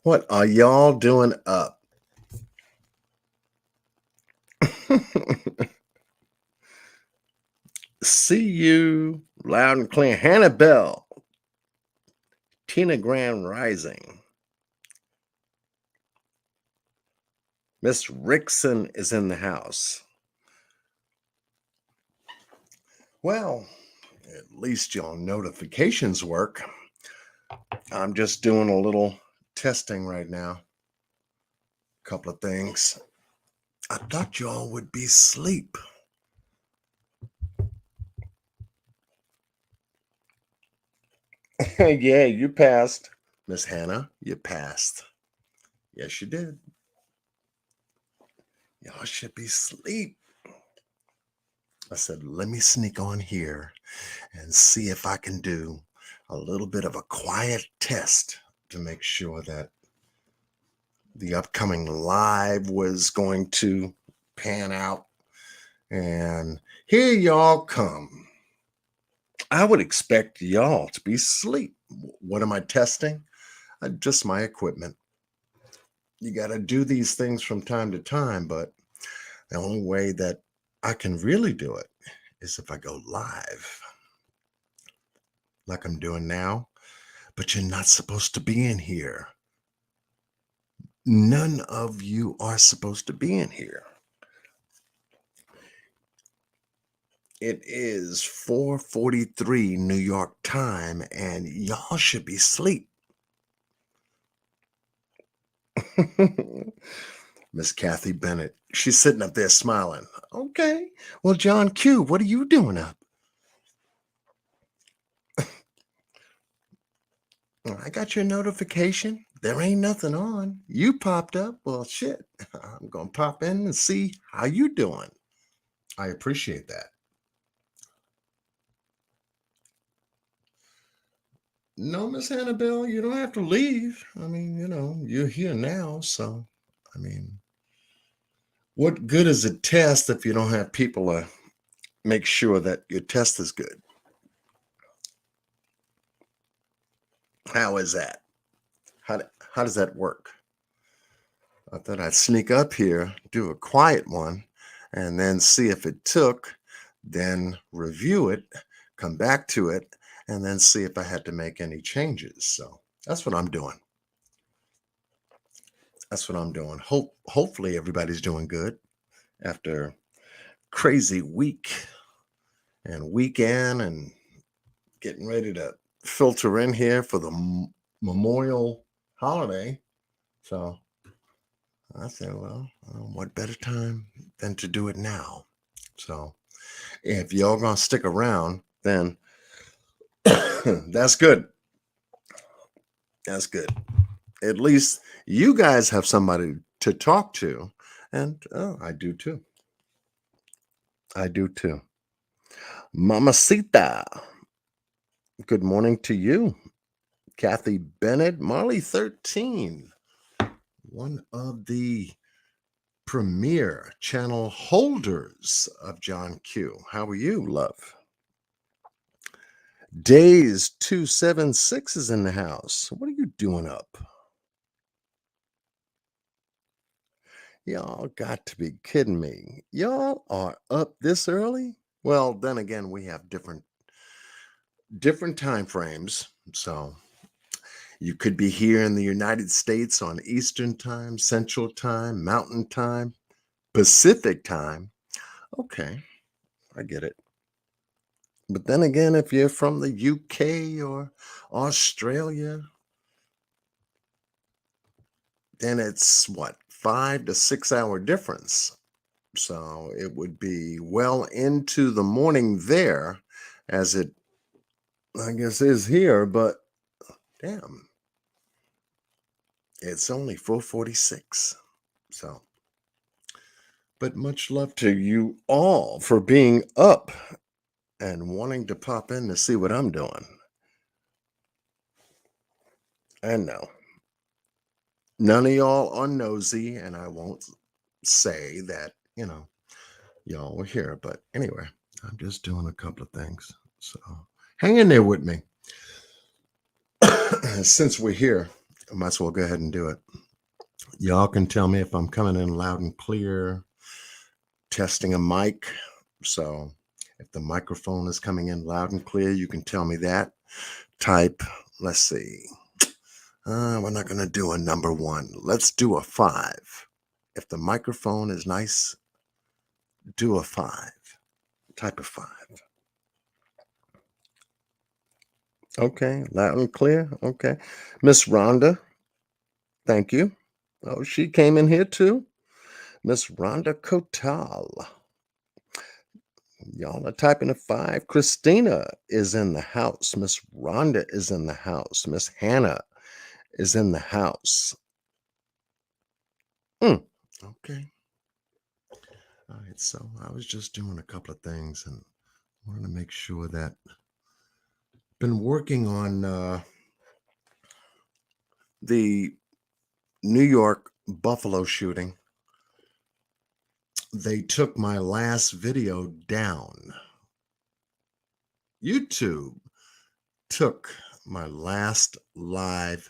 What are y'all doing up? See you loud and clear. Hannah Bell, Tina Grand Rising. Miss Rickson is in the house. Well, at least y'all notifications work. I'm just doing a little testing right now. Couple of things. I thought y'all would be asleep. Yeah, you passed. Miss Hannah, you passed. Yes, you did. Y'all should be asleep. I said, let me sneak on here and see if I can do a little bit of a quiet test to make sure that the upcoming live was going to pan out. And here y'all come. I would expect y'all to be asleep. What am I testing? Just my equipment. You got to do these things from time to time, but the only way that I can really do it is if I go live, like I'm doing now. But you're not supposed to be in here. None of you are supposed to be in here. It is 4:43 New York time, and y'all should be asleep. Miss Kathy Bennett, she's sitting up there smiling. Okay, well, John Q, what are you doing up? I got your notification. There ain't nothing on. You popped up. Well, shit. I'm gonna pop in and see how you doing. I appreciate that. No, Miss Annabelle, you don't have to leave. I mean, you're here now, so I mean, what good is a test if you don't have people to make sure that your test is good? How is that? How does that work? I thought I'd sneak up here, do a quiet one, and then see if it took, then review it, come back to it, and then see if I had to make any changes. So that's what I'm doing. That's what I'm doing. Hopefully everybody's doing good after crazy week and weekend and getting ready to filter in here for the Memorial holiday. So I said, well, what better time than to do it now? So if y'all gonna stick around, then that's good. That's good. At least you guys have somebody to talk to. And I do too. I do too. Mamacita, good morning to you. Kathy Bennett, Marley 13, one of the premier channel holders of John Q. How are you, love? Days 276 is in the house. What are you doing up? Y'all got to be kidding me. Y'all are up this early? Well, then again, we have different time frames. So you could be here in the United States on Eastern time, Central time, Mountain time, Pacific time. Okay, I get it. But then again, if you're from the UK or Australia, then it's what, 5 to 6 hour difference. So it would be well into the morning there, as it, I guess, is here. But damn, it's only 4:46. So, but much love to you all for being up and wanting to pop in to see what I'm doing. And no, none of y'all are nosy, and I won't say that, y'all were here. But anyway, I'm just doing a couple of things. So hang in there with me. Since we're here, I might as well go ahead and do it. Y'all can tell me if I'm coming in loud and clear, testing a mic. So if the microphone is coming in loud and clear, you can tell me that. Type, let's see. We're not going to do a number 1. Let's do a 5. If the microphone is nice, do a 5. Type of 5. Okay, loud and clear. Okay. Miss Rhonda, thank you. Oh, she came in here too. Miss Rhonda Kotal. Y'all are typing a 5. Christina is in the house. Miss Rhonda is in the house. Miss Hannah is in the house. Okay. All right. So I was just doing a couple of things and wanted to make sure that been working on the New York Buffalo shooting. They took my last video down. YouTube took my last live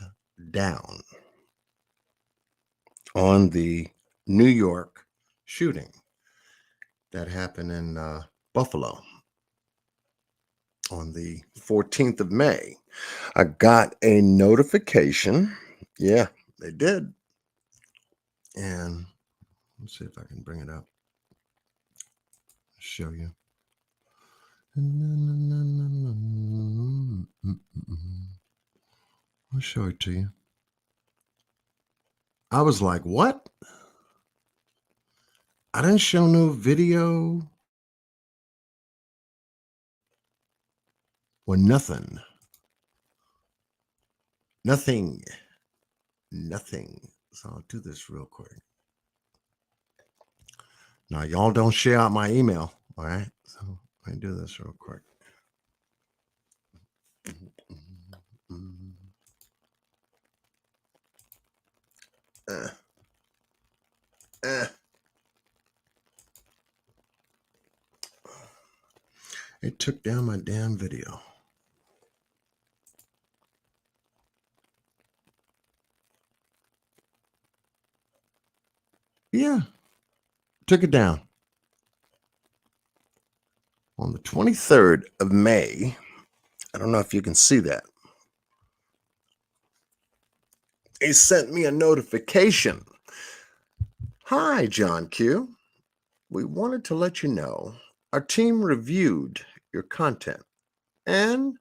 down on the New York shooting that happened in Buffalo on the 14th of May. I got a notification. Yeah, they did. And let's see if I can bring it up. Show you. I'll show it to you. I was like, what? I didn't show no video or nothing. Nothing. So I'll do this real quick. Now, y'all don't share out my email. All right. So let me do this real quick. It took down my damn video. Yeah, took it down. On the 23rd of May, I don't know if you can see that. He sent me a notification. Hi, John Q. We wanted to let you know our team reviewed your content and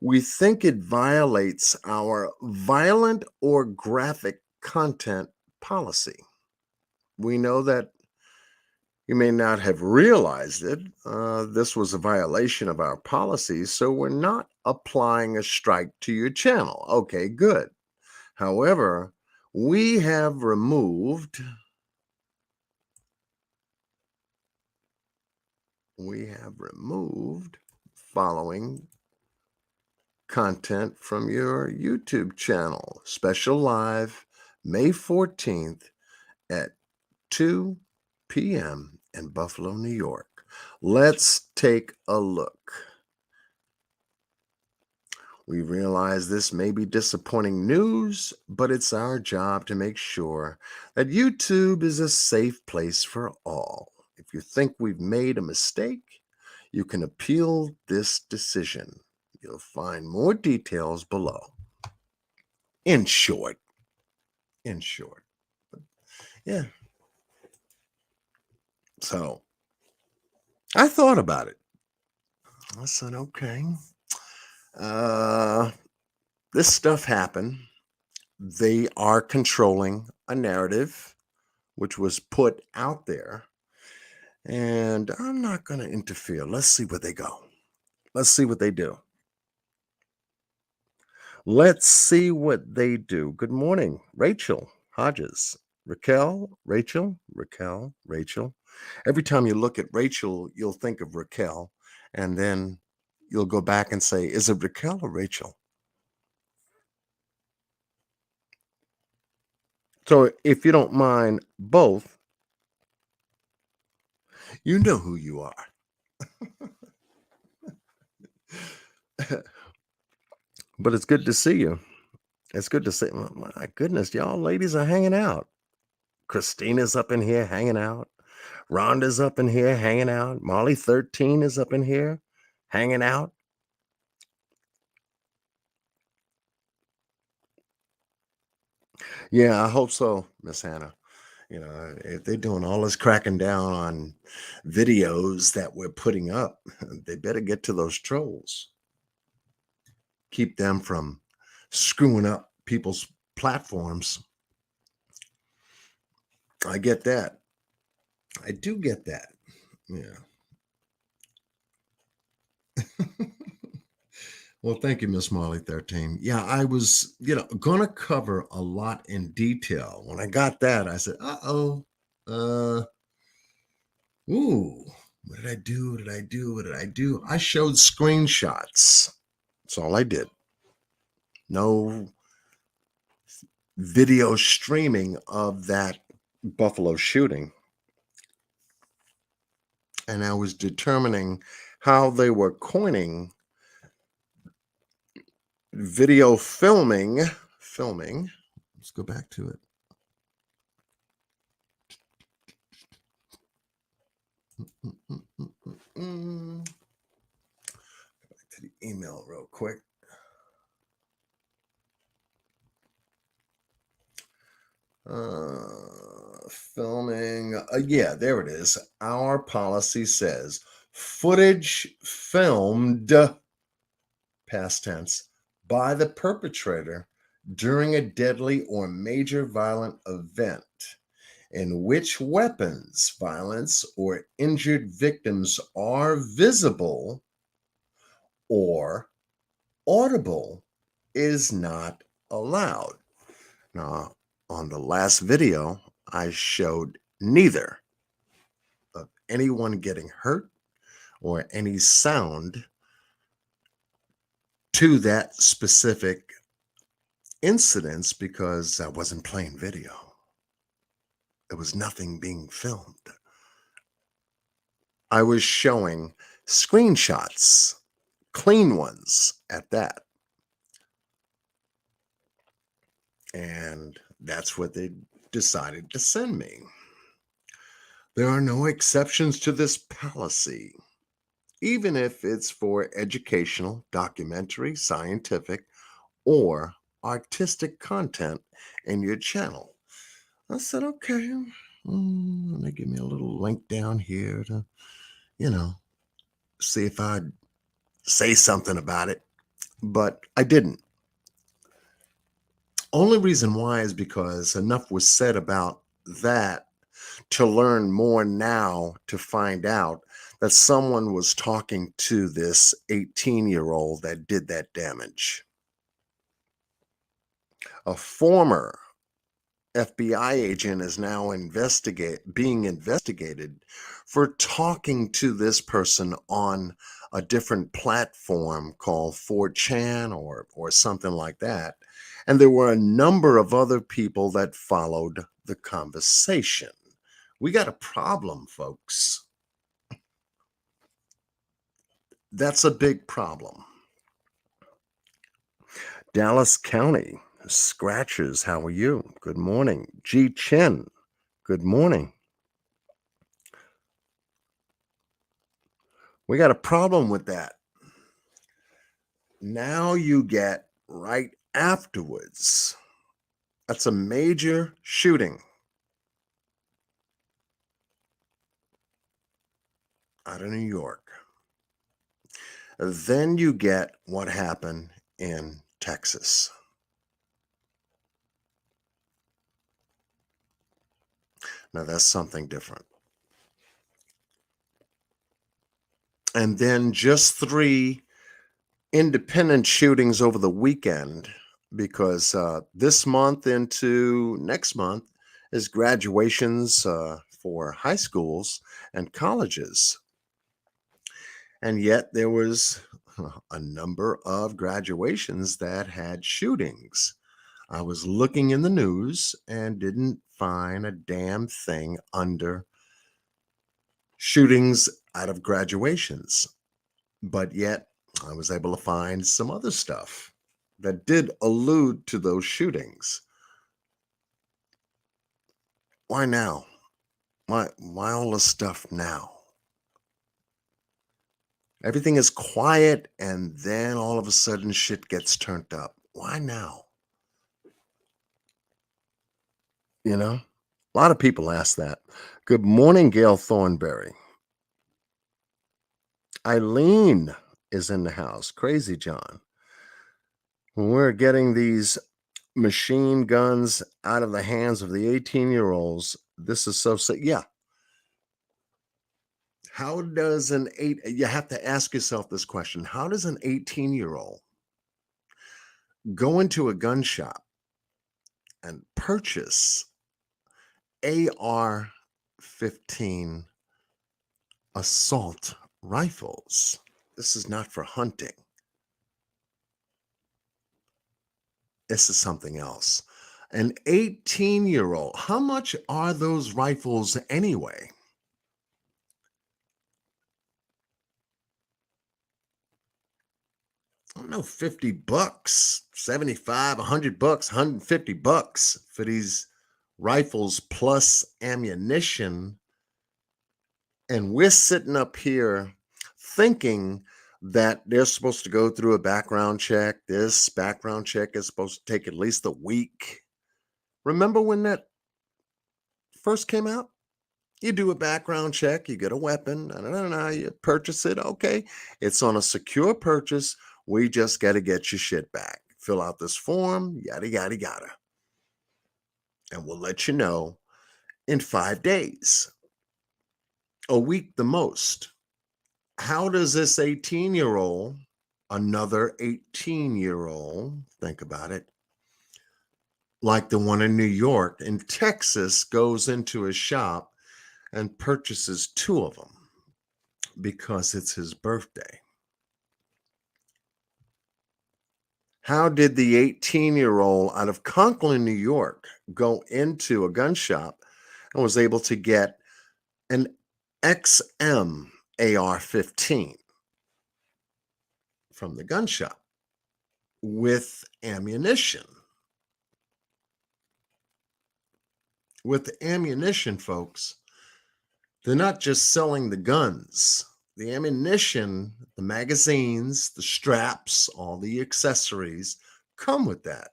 we think it violates our violent or graphic content policy. We know that you may not have realized it. This was a violation of our policies, so we're not applying a strike to your channel. Okay, good. However, we have removed following content from your YouTube channel. Special live May 14th at 2 p.m. in Buffalo, New York. Let's take a look. We realize this may be disappointing news, but it's our job to make sure that YouTube is a safe place for all. If you think we've made a mistake, you can appeal this decision. You'll find more details below. In short. Yeah. So I thought about it. I said, okay, this stuff happened. They are controlling a narrative which was put out there, and I'm not going to interfere. Let's see where they go. Let's see what they do. Let's see what they do. Good morning, Rachel Hodges. Raquel, Rachel, Raquel, Rachel. Every time you look at Rachel, you'll think of Raquel, and then you'll go back and say, is it Raquel or Rachel? So if you don't mind both, you know who you are. But it's good to see you. It's good to see. My goodness, y'all ladies are hanging out. Christina's up in here hanging out. Rhonda's up in here hanging out. Molly 13 is up in here hanging out. Yeah, I hope so, Miss Hannah. If they're doing all this cracking down on videos that we're putting up, they better get to those trolls. Keep them from screwing up people's platforms. I get that. I do get that. Yeah. Well, thank you, Miss Molly 13. Yeah, I was, gonna cover a lot in detail. When I got that, I said, uh-oh. Uh ooh, what did I do? What did I do? What did I do? I showed screenshots. That's all I did. No video streaming of that Buffalo shooting. And I was determining how they were coining video filming. Let's go back to it. Back to the email real quick. Filming. Yeah, there it is. Our policy says footage filmed, past tense, by the perpetrator during a deadly or major violent event in which weapons, violence, or injured victims are visible or audible is not allowed. Now, on the last video, I showed neither of anyone getting hurt or any sound to that specific incidents because I wasn't playing video. There was nothing being filmed. I was showing screenshots, clean ones at that. And that's what they decided to send me. There are no exceptions to this policy, even if it's for educational, documentary, scientific, or artistic content in your channel. I said, okay, they give me a little link down here to, see if I'd say something about it. But I didn't. Only reason why is because enough was said about that to learn more now to find out that someone was talking to this 18-year-old that did that damage. A former FBI agent is now being investigated for talking to this person on a different platform called 4chan or something like that. And there were a number of other people that followed the conversation. We got a problem, folks. That's a big problem. Dallas County, Scratchers, how are you? Good morning. G Chin, good morning. We got a problem with that. Now you get right afterwards. That's a major shooting out of New York. Then you get what happened in Texas. Now that's something different. And then just 3 independent shootings over the weekend because this month into next month is graduations for high schools and colleges. And yet there was a number of graduations that had shootings. I was looking in the news and didn't find a damn thing under shootings out of graduations. But yet I was able to find some other stuff. that did allude to those shootings. Why now? Why all this stuff now? Everything is quiet and then all of a sudden shit gets turned up. Why now? You know? A lot of people ask that. Good morning, Gail Thornberry. Eileen is in the house. Crazy John. When we're getting these machine guns out of the hands of the 18-year-olds, this is so sick. Yeah. How does you have to ask yourself this question. How does an 18-year-old go into a gun shop and purchase AR-15 assault rifles? This is not for hunting. This is something else. An 18-year-old, how much are those rifles anyway? I don't know, $50, 75, $100, $150 for these rifles plus ammunition. And we're sitting up here thinking that they're supposed to go through a background check. This background check is supposed to take at least a week. Remember when that first came out? You do a background check, you get a weapon, you purchase it. Okay, it's on a secure purchase. We just got to get your shit back. Fill out this form, yada, yada, yada. And we'll let you know in 5 days, a week the most. How does this 18-year-old, another 18-year-old, think about it, like the one in New York, in Texas, goes into a shop and purchases 2 of them because it's his birthday? How did the 18-year-old out of Conklin, New York, go into a gun shop and was able to get an XM AR-15 from the gun shop with ammunition? With the ammunition, folks, they're not just selling the guns. The ammunition, the magazines, the straps, all the accessories come with that.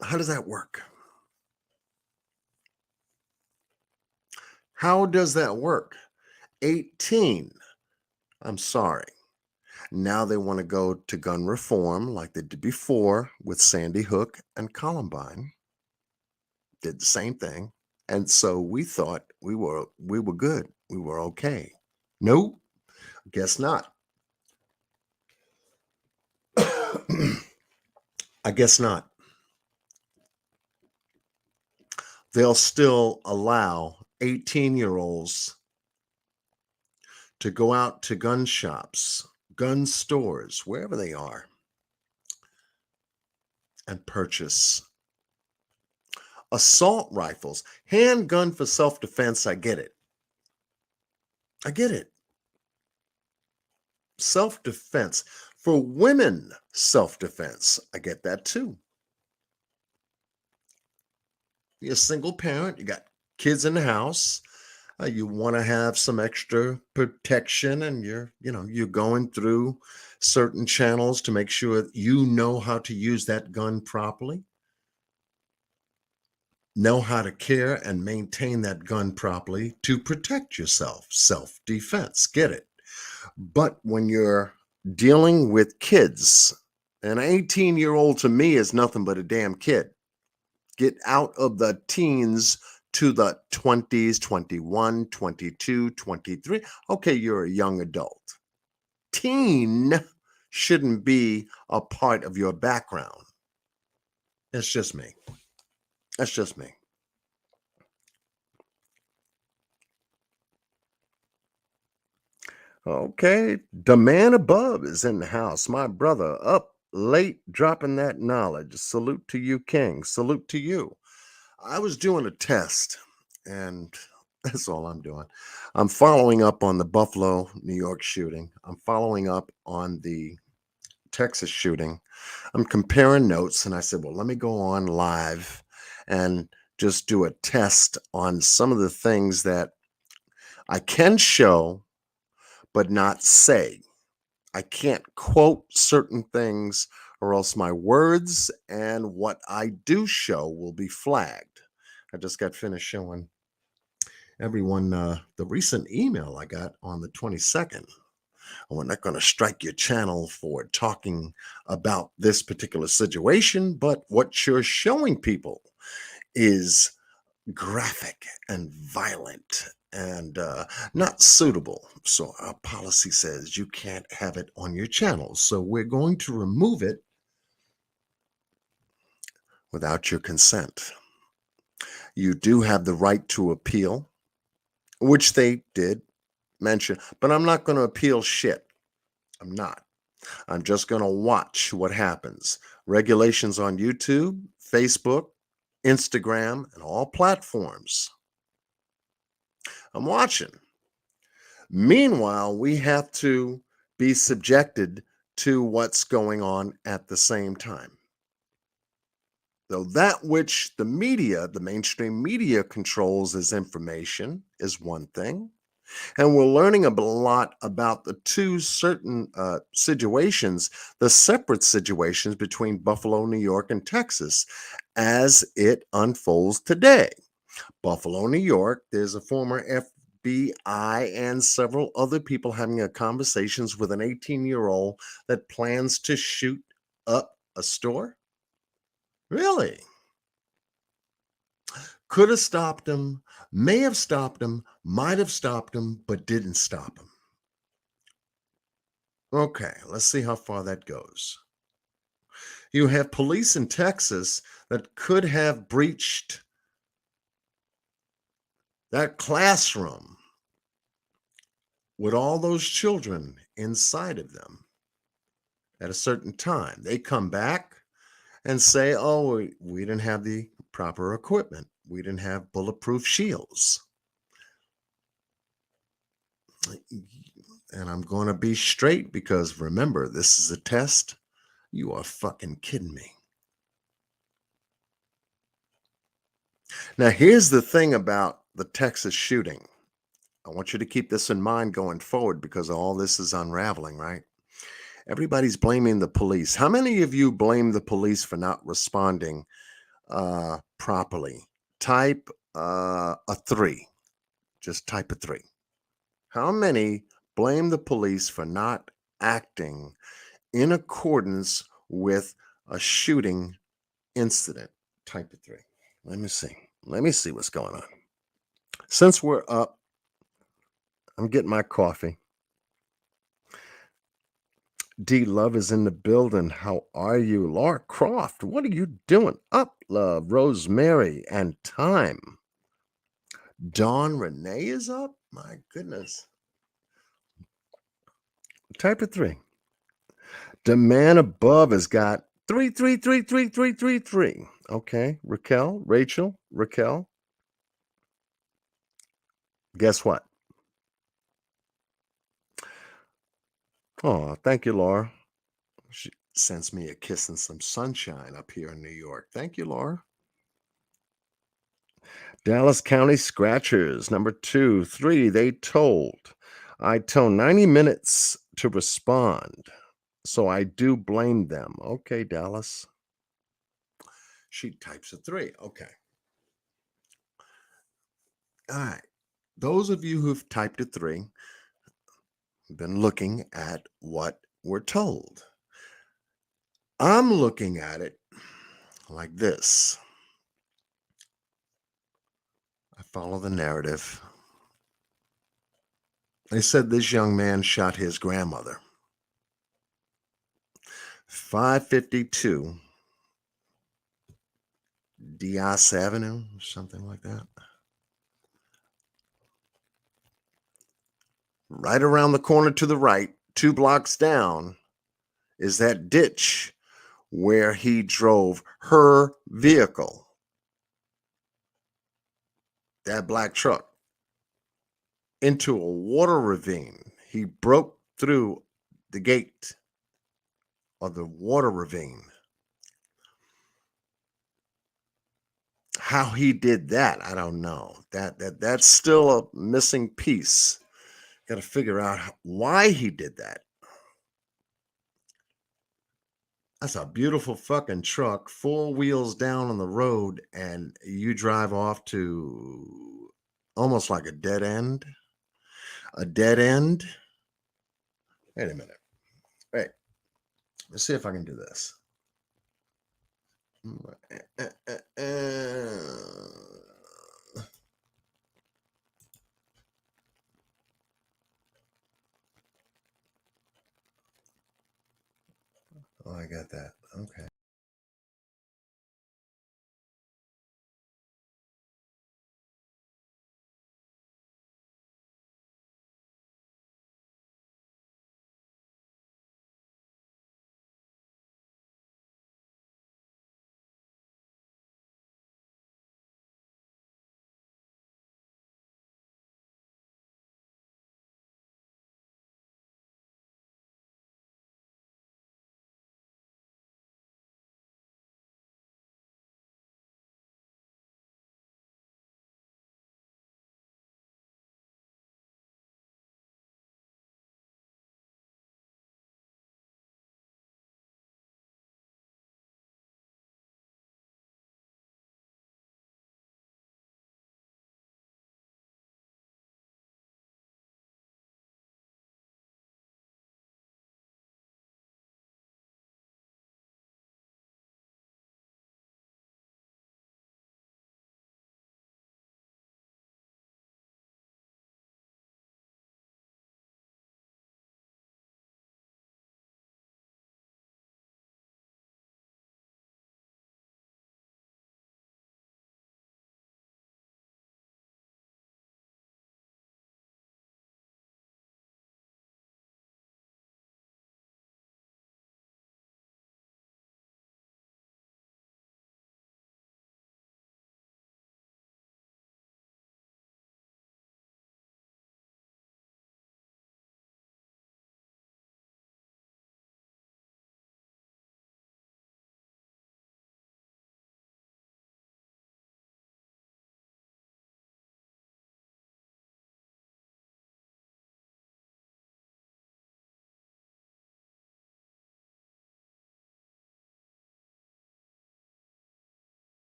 How does that work? How does that work? 18. I'm sorry. Now they want to go to gun reform like they did before with Sandy Hook and Columbine. Did the same thing. And so we thought we were good. We were okay. Nope. Guess not. I guess not. They'll still allow 18-year-olds to go out to gun shops, gun stores, wherever they are, and purchase assault rifles. Handgun for self-defense, I get it. I get it. Self-defense. For women, self-defense, I get that too. You're a single parent, you got kids in the house, you want to have some extra protection, and you're going through certain channels to make sure you know how to use that gun properly, know how to care and maintain that gun properly to protect yourself. Self-defense, get it. But when you're dealing with kids, an 18-year-old to me is nothing but a damn kid. Get out of the teens to the 20s, 21, 22, 23. Okay, you're a young adult. Teen shouldn't be a part of your background. That's just me. That's just me. Okay, the man above is in the house. My brother up late dropping that knowledge. Salute to you, King. Salute to you. I was doing a test, and that's all I'm doing. I'm following up on the Buffalo, New York shooting. I'm following up on the Texas shooting, I'm comparing notes, and I said, well, let me go on live and just do a test on some of the things that I can show, but not say. I can't quote certain things, or else my words and what I do show will be flagged. I just got finished showing everyone the recent email I got on the 22nd. We're not going to strike your channel for talking about this particular situation, but what you're showing people is graphic and violent and not suitable. So our policy says you can't have it on your channel. So we're going to remove it without your consent. You do have the right to appeal, which they did mention, but I'm not going to appeal shit. I'm not. I'm just going to watch what happens. Regulations on YouTube, Facebook, Instagram, and all platforms. I'm watching. Meanwhile, we have to be subjected to what's going on at the same time. So that which the media, the mainstream media controls as information is one thing. And we're learning a lot about the two certain situations, the separate situations between Buffalo, New York, and Texas as it unfolds today. Buffalo, New York, there's a former FBI and several other people having a conversations with an 18-year-old that plans to shoot up a store. Really? Could have stopped him, may have stopped him, might have stopped him, but didn't stop him. Okay, let's see how far that goes. You have police in Texas that could have breached that classroom with all those children inside of them at a certain time. They come back and say, oh, we didn't have the proper equipment. We didn't have bulletproof shields. And I'm going to be straight because remember, this is a test. You are fucking kidding me. Now, here's the thing about the Texas shooting. I want you to keep this in mind going forward because all this is unraveling, right? Everybody's blaming the police. How many of you blame the police for not responding properly? Type a 3. Just type a 3. How many blame the police for not acting in accordance with a shooting incident? Type a 3. Let me see. Let me see what's going on. Since we're up, I'm getting my coffee. D Love is in the building. How are you? Laura Croft, what are you doing? Up, love. Rosemary and Time. Dawn Renee is up? My goodness. Type of 3. The man above has got 3333333. Okay. Rachel, Raquel. Guess what? Oh, thank you, Laura. She sends me a kiss and some sunshine up here in New York. Thank you, Laura. Dallas County Scratchers, number 2, 3. I told 90 minutes to respond. So I do blame them. Okay, Dallas. She types a 3. Okay. All right. Those of you who've typed a 3 have been looking at what we're told. I'm looking at it like this. I follow the narrative. They said this young man shot his grandmother. 552 Dias Avenue, something like that. Right around the corner to the right, 2 blocks down, is that ditch where he drove her vehicle, that black truck, into a water ravine. He broke through the gate or the water ravine. How he did that, I don't know. That's still a missing piece. Got to figure out why he did that. That's a beautiful fucking truck, four wheels down on the road, and you drive off to almost like a dead end. A dead end. Wait a minute. Wait. Let's see if I can do this. Oh, I got that. Okay.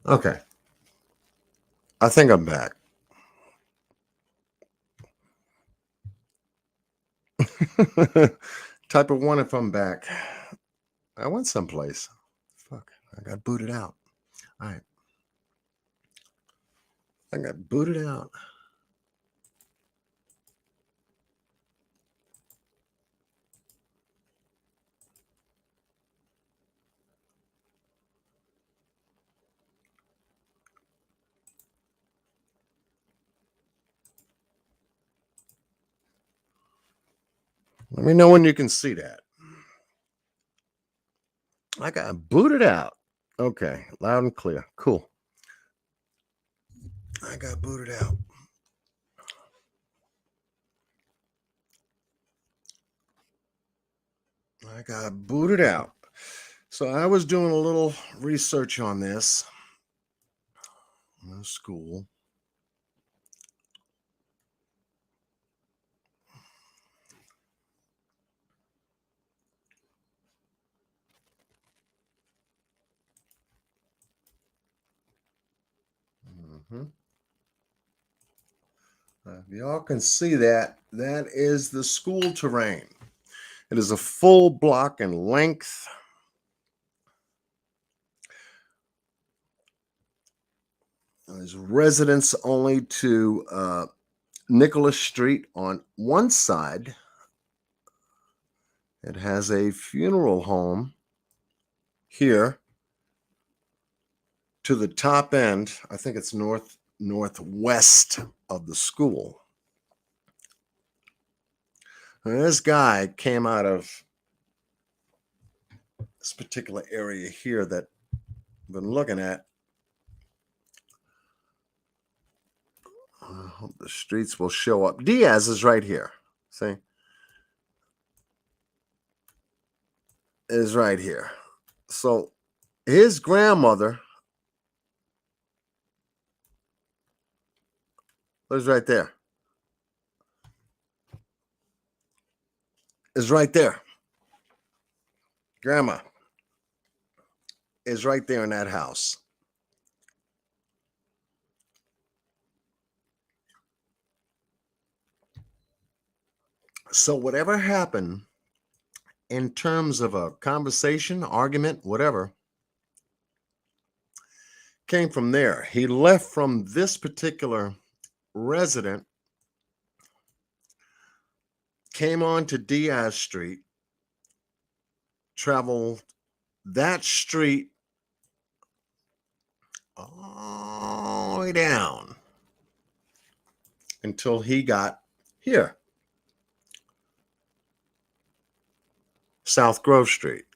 Okay. I think I'm back. Type of one if I'm back. I went someplace. Fuck. I got booted out. All right. I got booted out. Let me know when you can see that. I got booted out. Okay. Loud and clear. Cool. I got booted out. I got booted out. So I was doing a little research on this. School. Mm-hmm. If y'all can see that, that is the school terrain. It is a full block in length. There's residents only to Nicholas Street on one side. It has a funeral home here to the top end. I think it's northwest of the school. And this guy came out of this particular area here that I've been looking at. I hope the streets will show up. Diaz is right here. See? Is right here. So his grandmother lives right there. Is right there. Grandma is right there in that house. So whatever happened in terms of a conversation, argument, whatever, came from there. He left from this particular resident, came on to Diaz Street, traveled that street all the way down until he got here, South Grove Street.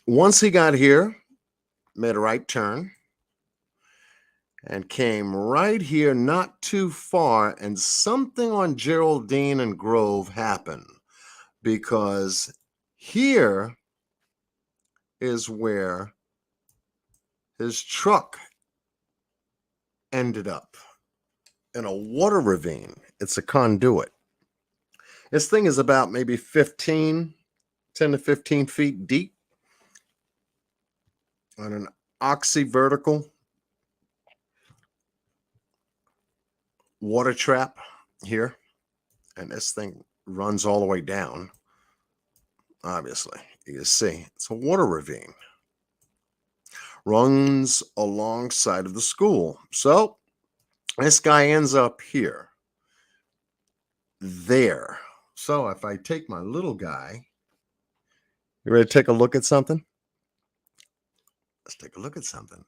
Once he got here, made a right turn and came right here, not too far, and something on Geraldine and Grove happened, because here is where his truck ended up, in a water ravine. It's a conduit. This thing is about maybe 10 to 15 feet deep on an oxy vertical water trap here. And this thing runs all the way down. Obviously, you can see it's a water ravine. Runs alongside of the school. So this guy ends up here, there. So if I take my little guy, you ready to take a look at something? Let's take a look at something.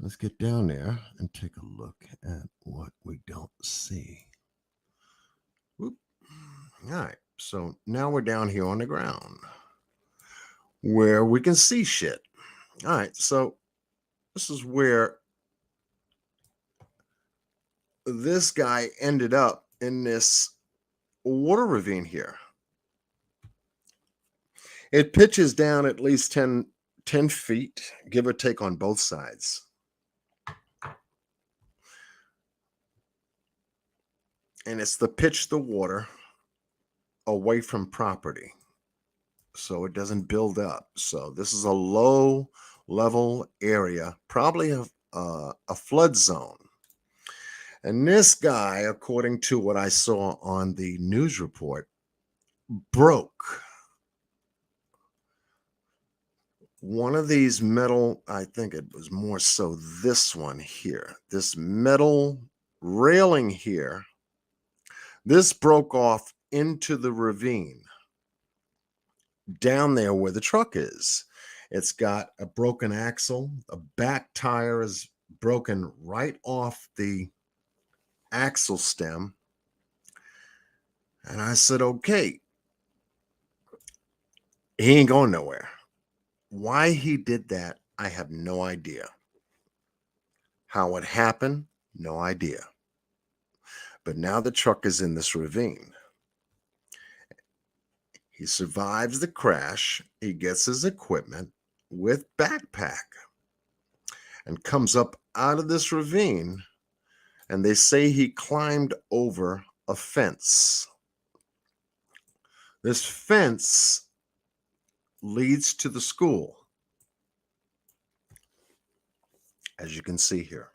Let's get down there and take a look at what we don't see. Whoop. All right. So now we're down here on the ground where we can see shit. All right. So this is where this guy ended up, in this water ravine here. It pitches down at least 10 feet, give or take, on both sides. And it's to pitch the water away from property so it doesn't build up. So this is a low level area, probably a flood zone. And this guy, according to what I saw on the news report, broke one of these metal, I think it was more so this one here, this metal railing here. This broke off into the ravine down there where the truck is. It's got a broken axle. A back tire is broken right off the axle stem. And I said, okay, he ain't going nowhere. Why he did that, I have no idea. How it happened, no idea. But now the truck is in this ravine. He survives the crash. He gets his equipment with backpack and comes up out of this ravine. And they say he climbed over a fence. This fence leads to the school, as you can see here.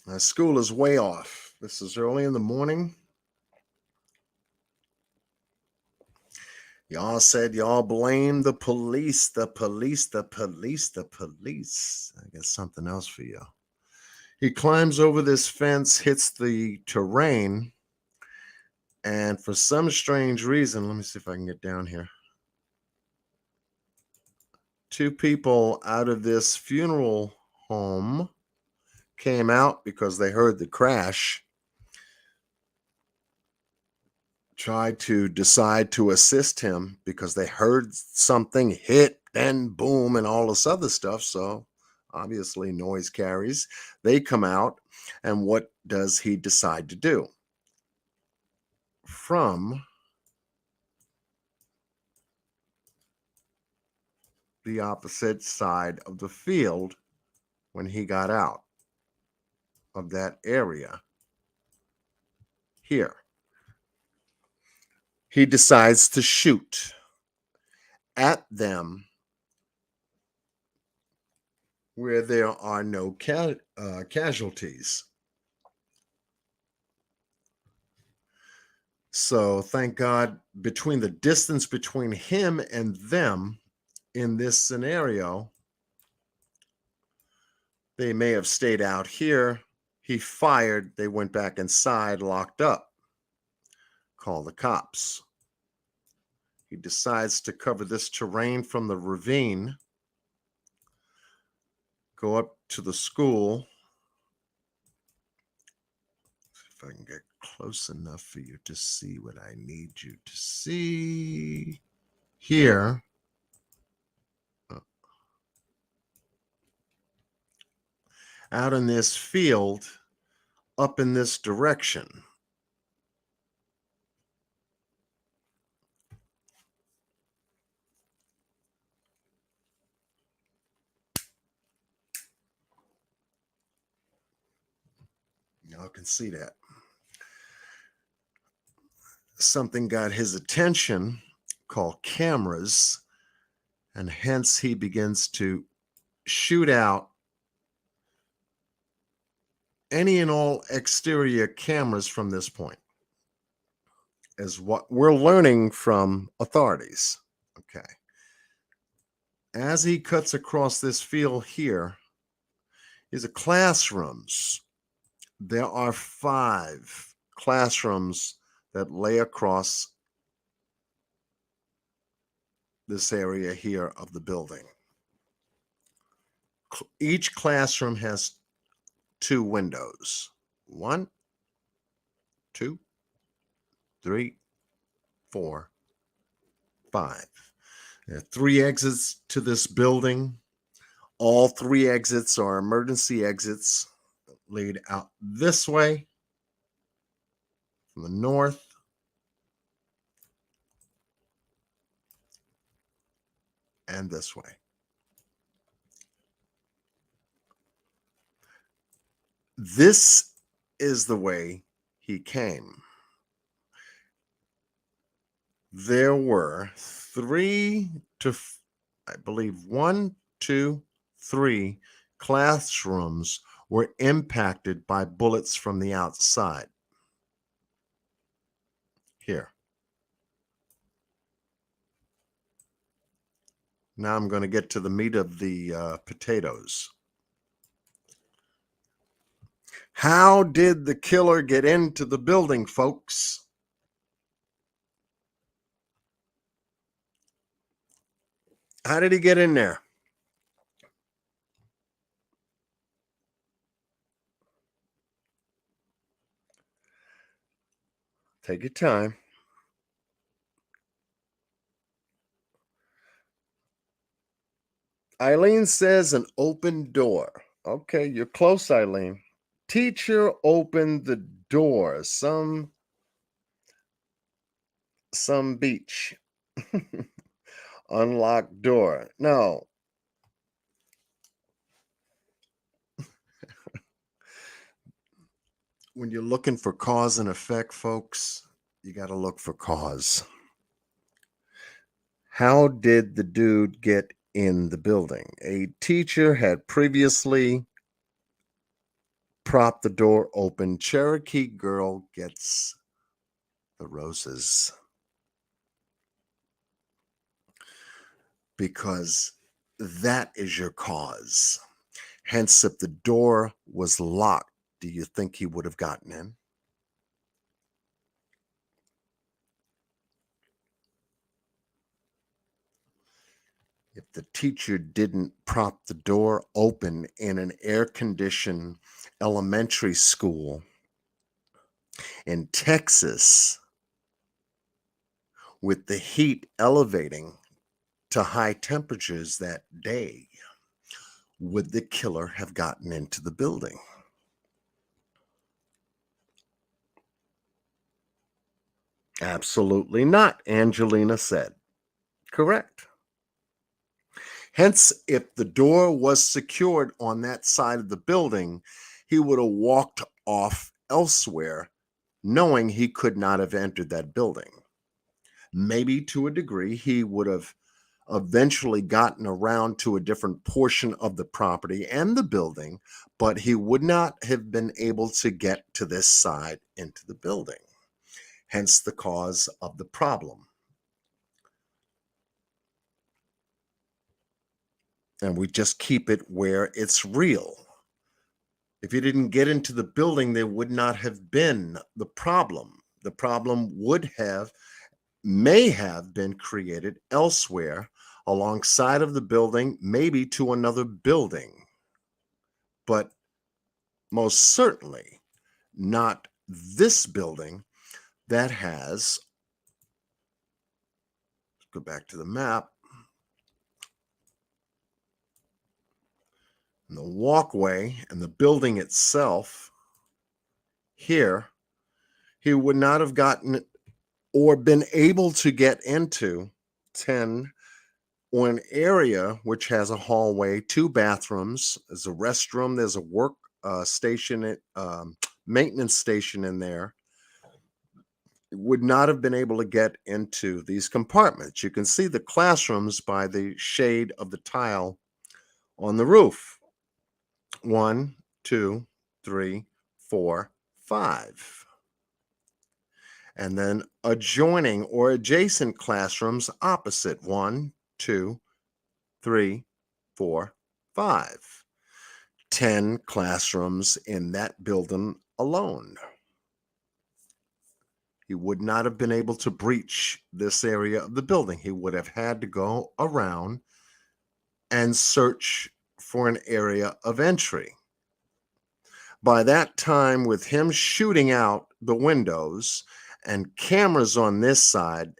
My school is way off. This is early in the morning. Y'all said y'all blame the police, the police, the police, the police. I got something else for you. He climbs over this fence, hits the terrain, and for some strange reason, let me see if I can get down here. 2 people out of this funeral home came out because they heard the crash, tried to decide to assist him because they heard something hit, then boom, and all this other stuff. So obviously noise carries. They come out, and what does he decide to do? From the opposite side of the field, when he got out of that area here, he decides to shoot at them where there are no casualties. So thank God, between the distance between him and them in this scenario, they may have stayed out here. He fired, they went back inside, locked up. Call the cops. He decides to cover this terrain from the ravine, go up to the school. If I can get close enough for you to see what I need you to see here. Out in this field, up in this direction. Y'all can see that. Something got his attention called cameras, and hence he begins to shoot out any and all exterior cameras from this point, is what we're learning from authorities. Okay. As he cuts across this field here, these are classrooms. There are 5 classrooms that lay across this area here of the building. Each classroom has 2 windows. 1, 2, 3, 4, 5. There are 3 exits to this building. All 3 exits are emergency exits laid out this way from the north and this way. This is the way he came. There were 3 to, I believe, 1, 2, 3 classrooms were impacted by bullets from the outside. Here. Now I'm going to get to the meat of the potatoes. How did the killer get into the building, folks? How did he get in there? Take your time. Eileen says an open door. Okay, you're close, Eileen. Teacher opened the door. Some beach. Unlocked door. No. When you're looking for cause and effect, folks, you got to look for cause. How did the dude get in the building? A teacher had previously prop the door open, Cherokee girl gets the roses because that is your cause. Hence, if the door was locked, do you think he would have gotten in? If the teacher didn't prop the door open in an air conditioned elementary school in Texas, with the heat elevating to high temperatures that day, would the killer have gotten into the building? Absolutely not, Angelina said. Correct. Hence, if the door was secured on that side of the building, he would have walked off elsewhere, knowing he could not have entered that building. Maybe to a degree, he would have eventually gotten around to a different portion of the property and the building, but he would not have been able to get to this side into the building. Hence the cause of the problem. And we just keep it where it's real. If you didn't get into the building, there would not have been the problem. The problem may have been created elsewhere alongside of the building, maybe to another building, but most certainly not this building that has, let's go back to the map, and the walkway and the building itself here. He would not have gotten or been able to get into 10 or an area which has a hallway, 2 bathrooms, there's a restroom, there's a work station, maintenance station in there. Would not have been able to get into these compartments. You can see the classrooms by the shade of the tile on the roof. 1, 2, 3, 4, 5. And then adjoining or adjacent classrooms opposite. 1, 2, 3, 4, 5. 10 classrooms in that building alone. He would not have been able to breach this area of the building. He would have had to go around and search for an area of entry. By that time, with him shooting out the windows and cameras on this side,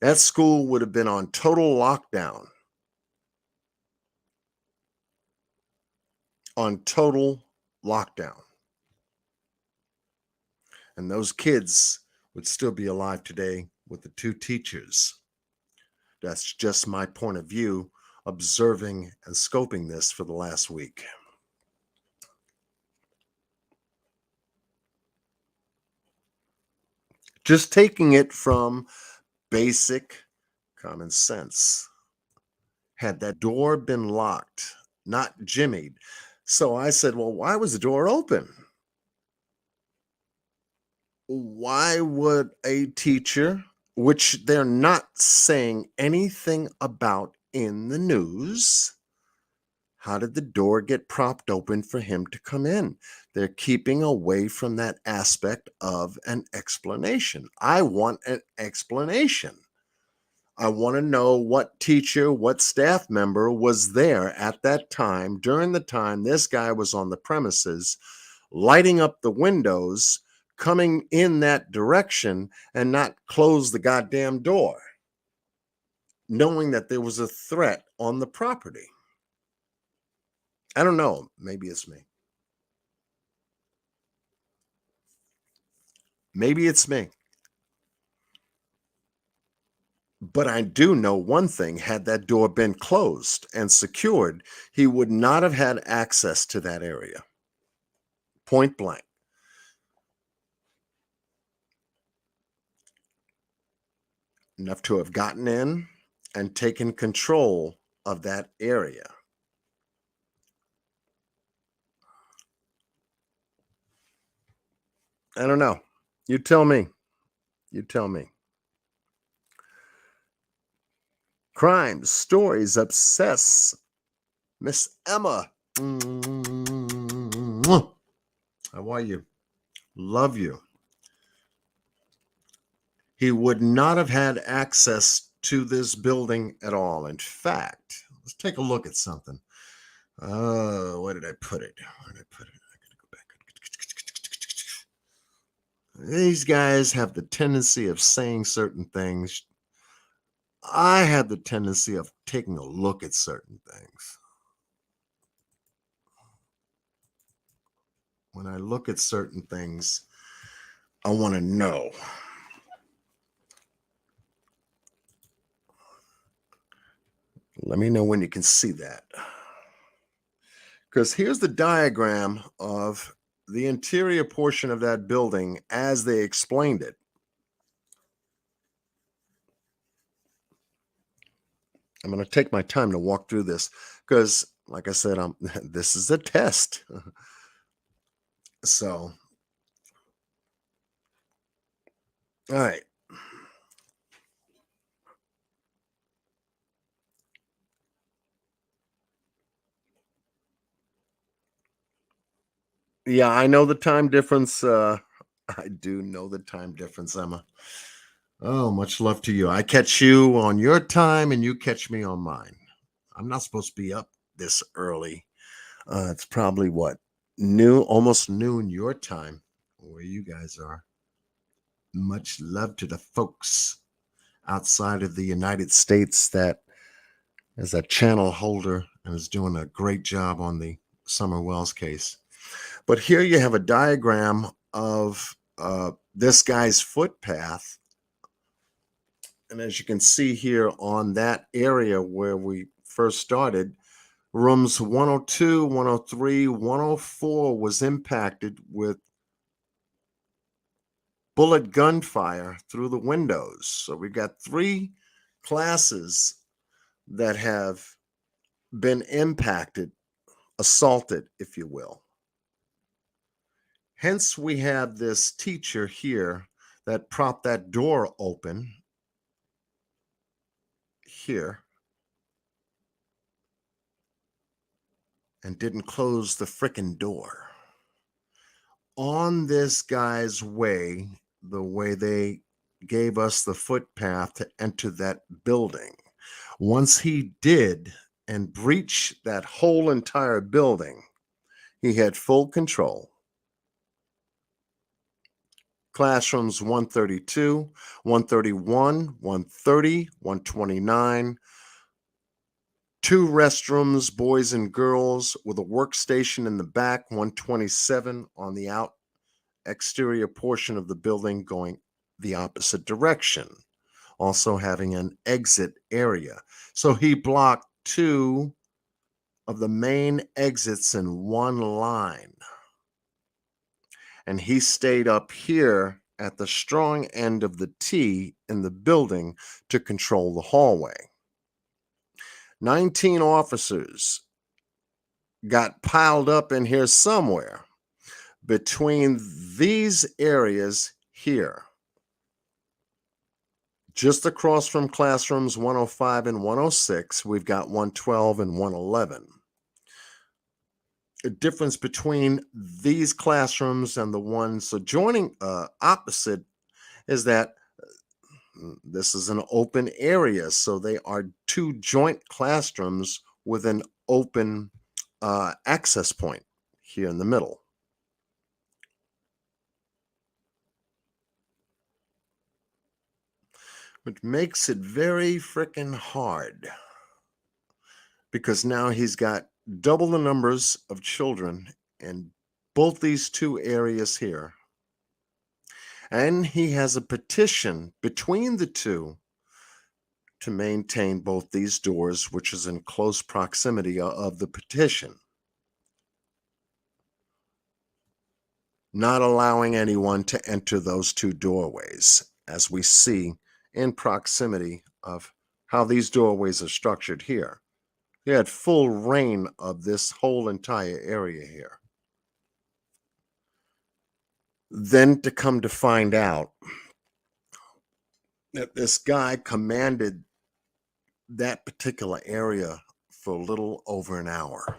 that school would have been on total lockdown. On total lockdown. And those kids would still be alive today with the 2 teachers. That's just my point of view, observing and scoping this for the last week. Just taking it from basic common sense. Had that door been locked, not jimmied. So I said, well, why was the door open? Why would a teacher, which they're not saying anything about in the news, how did the door get propped open for him to come in? They're keeping away from that aspect of an explanation. I want an explanation. I want to know what teacher, what staff member was there at that time during the time this guy was on the premises, lighting up the windows, coming in that direction, and not close the goddamn door, knowing that there was a threat on the property. I don't know. Maybe it's me. Maybe it's me. But I do know one thing: had that door been closed and secured, he would not have had access to that area. Point blank. Enough to have gotten in and taken control of that area. I don't know. You tell me. You tell me. Crime stories obsess Miss Emma. Mwah. How are you? Love you. He would not have had access to this building at all. In fact, let's take a look at something. Where did I put it? Where did I put it? I gotta go back. These guys have the tendency of saying certain things. I had the tendency of taking a look at certain things. When I look at certain things, I want to know. Let me know when you can see that. Because here's the diagram of the interior portion of that building as they explained it. I'm going to take my time to walk through this because, like I said, this is a test. So, all right. Yeah, I know the time difference. I do know the time difference, Emma. Oh, much love to you. I catch you on your time and you catch me on mine. I'm not supposed to be up this early. It's probably what, noon, almost noon your time, where you guys are. Much love to the folks outside of the United States that is a channel holder and is doing a great job on the Summer Wells case. But here you have a diagram of this guy's footpath. And as you can see here on that area where we first started, rooms 102, 103, 104 was impacted with bullet gunfire through the windows. So we've got 3 classes that have been impacted, assaulted, if you will. Hence, we have this teacher here that propped that door open here and didn't close the frickin' door. On this guy's way, the way they gave us the footpath to enter that building, once he did and breached that whole entire building, he had full control. Classrooms 132, 131, 130, 129, 2 restrooms, boys and girls, with a workstation in the back, 127 on the exterior portion of the building going the opposite direction, also having an exit area. So he blocked 2 of the main exits in one line. And he stayed up here at the strong end of the T in the building to control the hallway. 19 officers got piled up in here somewhere between these areas here. Just across from classrooms 105 and 106, we've got 112 and 111. The difference between these classrooms and the ones adjoining opposite is that this is an open area. So they are 2 joint classrooms with an open access point here in the middle. Which makes it very freaking hard because now he's got double the numbers of children in both these 2 areas here. And he has a petition between the 2 to maintain both these doors, which is in close proximity of the petition, not allowing anyone to enter those 2 doorways, as we see in proximity of how these doorways are structured here. He had full reign of this whole entire area here. Then to come to find out that this guy commanded that particular area for a little over an hour.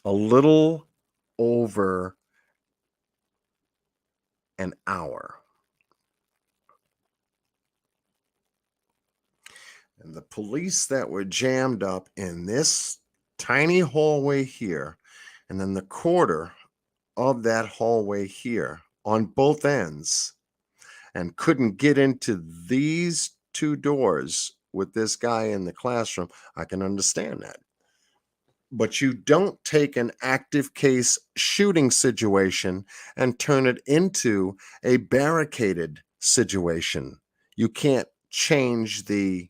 A little over an hour. And the police that were jammed up in this tiny hallway here, and then the quarter of that hallway here on both ends, and couldn't get into these two doors with this guy in the classroom, I can understand that. But you don't take an active case shooting situation and turn it into a barricaded situation. You can't change the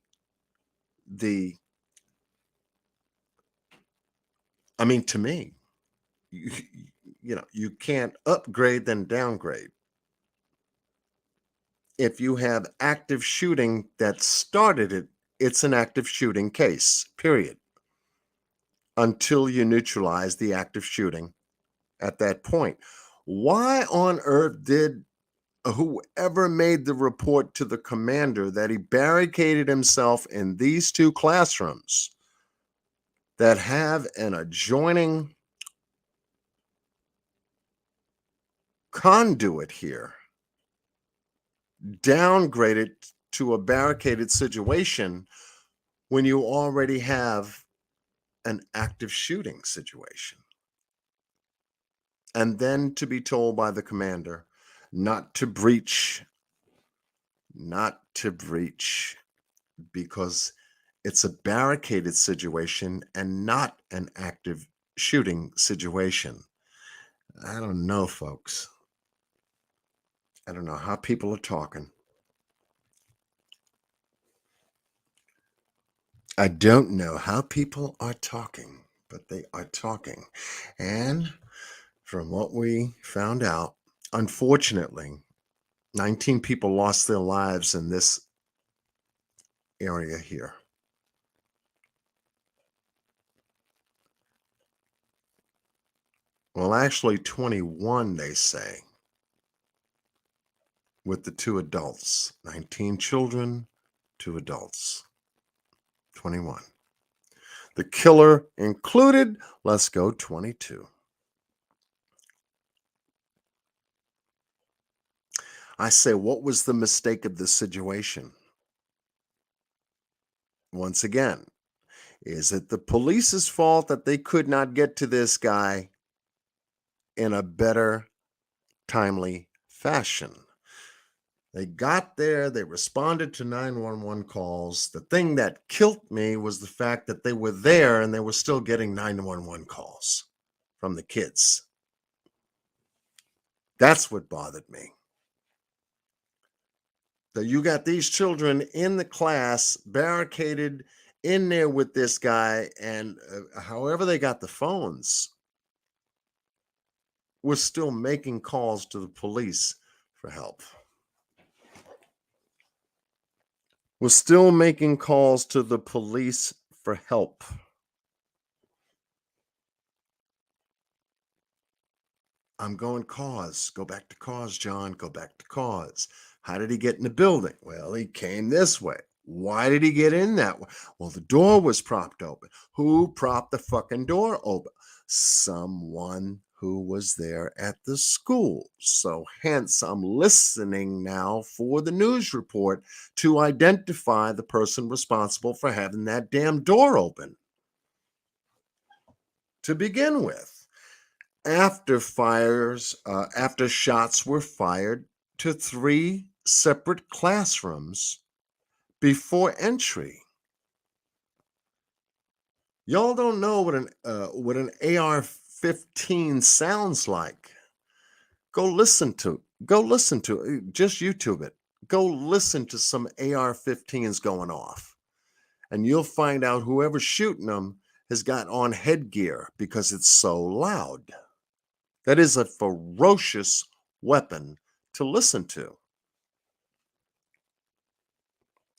I mean, to me, you, you can't upgrade then downgrade. If you have active shooting that started it, it's an active shooting case, period. Until you neutralize the active shooting at that point. Why on earth did whoever made the report to the commander that he barricaded himself in these two classrooms that have an adjoining conduit here, downgrade it to a barricaded situation when you already have an active shooting situation? And then to be told by the commander not to breach, not to breach, because it's a barricaded situation and not an active shooting situation. I don't know, folks. I don't know how people are talking. I don't know how people are talking, but they are talking. And from what we found out, unfortunately, 19 people lost their lives in this area here. Well, actually, 21, they say, with the two adults. 19 children, two adults. 21. The killer included, let's go 22. I say, what was the mistake of this situation? Once again, is it the police's fault that they could not get to this guy in a better, timely fashion? They got there, they responded to 911 calls. The thing that killed me was the fact that they were there and they were still getting 911 calls from the kids. That's what bothered me. So you got these children in the class barricaded in there with this guy, and however they got the phones, was still making calls to the police for help. Was still making calls to the police for help. I'm going cause. Go back to cause, John. Go back to cause. How did he get in the building? Well, he came this way. Why did he get in that way? Well, the door was propped open. Who propped the fucking door open? Someone who was there at the school. So hence, I'm listening now for the news report to identify the person responsible for having that damn door open to begin with. After shots were fired to 3 separate classrooms before entry. Y'all don't know what an AR-15 sounds like. Go listen to just YouTube it. Go listen to some AR-15s going off, and you'll find out whoever's shooting them has got on headgear because it's so loud. That is a ferocious weapon to listen to.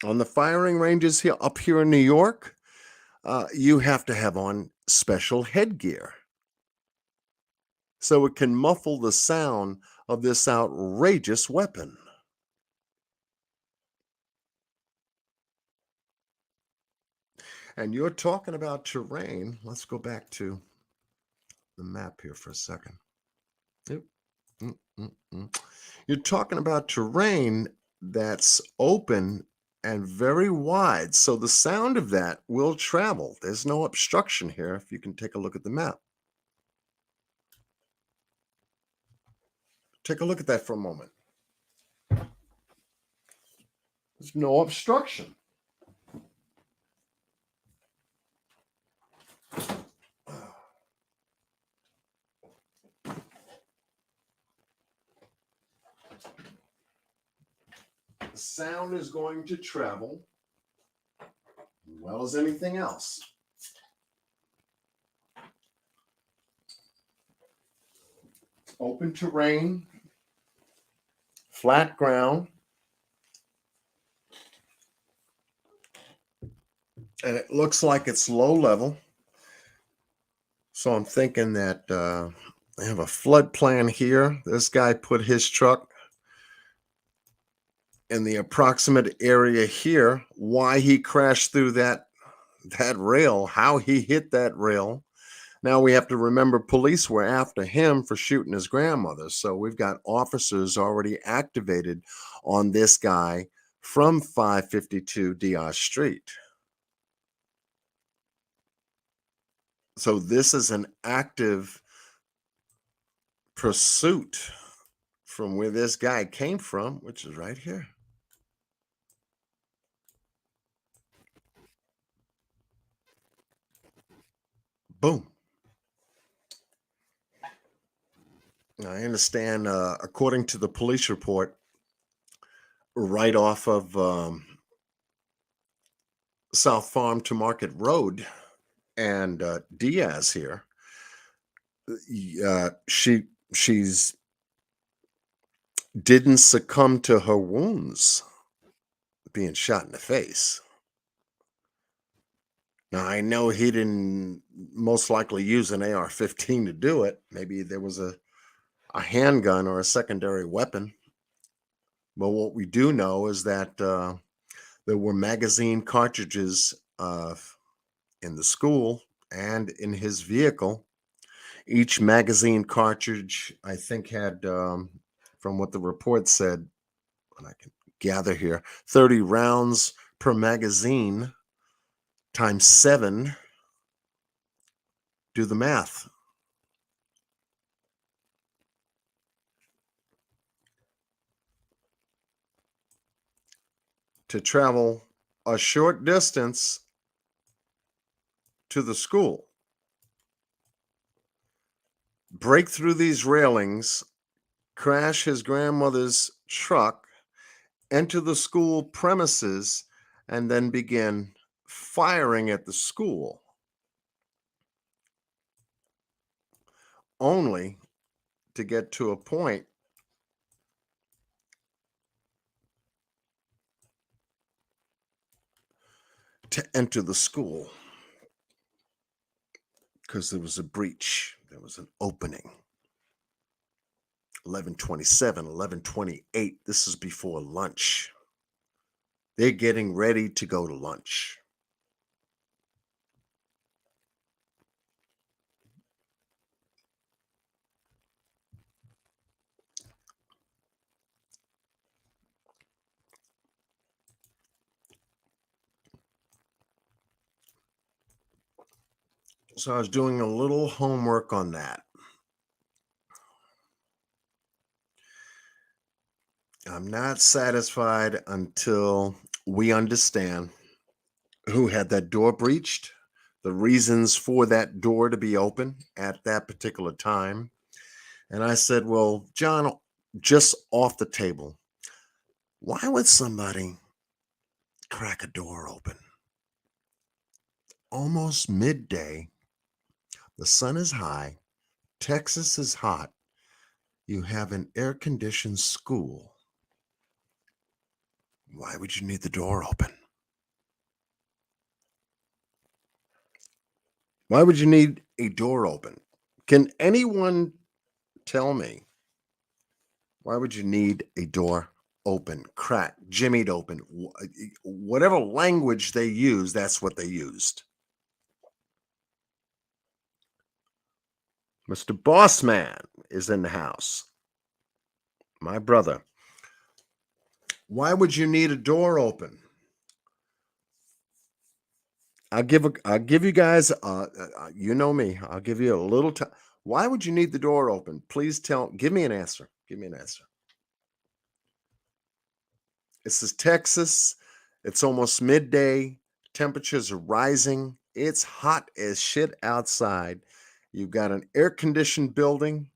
On the firing ranges here up here in New York, you have to have on special headgear so it can muffle the sound of this outrageous weapon. And you're talking about terrain. Let's go back to the map here for a second. Yep. Mm, mm, mm. You're talking about terrain that's open and very wide. So the sound of that will travel. There's no obstruction here if you can take a look at the map. Take a look at that for a moment. There's no obstruction. The sound is going to travel as well as anything else. Open terrain, flat ground, and it looks like it's low level. So I'm thinking that they have a flood plan here. This guy put his truck in the approximate area here. Why he crashed through that rail, how he hit that rail. Now we have to remember police were after him for shooting his grandmother. So we've got officers already activated on this guy from 552 DR Street. So this is an active pursuit from where this guy came from, which is right here. Boom. I understand, according to the police report, right off of South Farm to Market Road and Diaz here, she's didn't succumb to her wounds being shot in the face. Now I know he didn't most likely use an AR-15 to do it. Maybe there was a handgun or a secondary weapon. But what we do know is that there were magazine cartridges in the school and in his vehicle. Each magazine cartridge, I think, had, from what the report said, and I can gather here, 30 rounds per magazine times 7. Do the math. To travel a short distance to the school, break through these railings, crash his grandmother's truck, enter the school premises, and then begin firing at the school, only to get to a point to enter the school because there was a breach, there was an opening. 11:27, 11:28. This is before lunch. They're getting ready to go to lunch. So I was doing a little homework on that. I'm not satisfied until we understand who had that door breached, the reasons for that door to be open at that particular time. And I said, well, John, just off the table, why would somebody crack a door open? Almost midday, the sun is high, Texas is hot, you have an air-conditioned school. Why would you need the door open? Why would you need a door open? Can anyone Tell me, why would you need a door open, cracked, jimmied open? Whatever language they use, that's what they used. Mr. Bossman is in the house. My brother. Why would you need a door open? I'll give you guys you know me. I'll give you a little time. Why would you need the door open? Please give me an answer. Give me an answer. This is Texas. It's almost midday. Temperatures are rising. It's hot as shit outside. You've got an air-conditioned building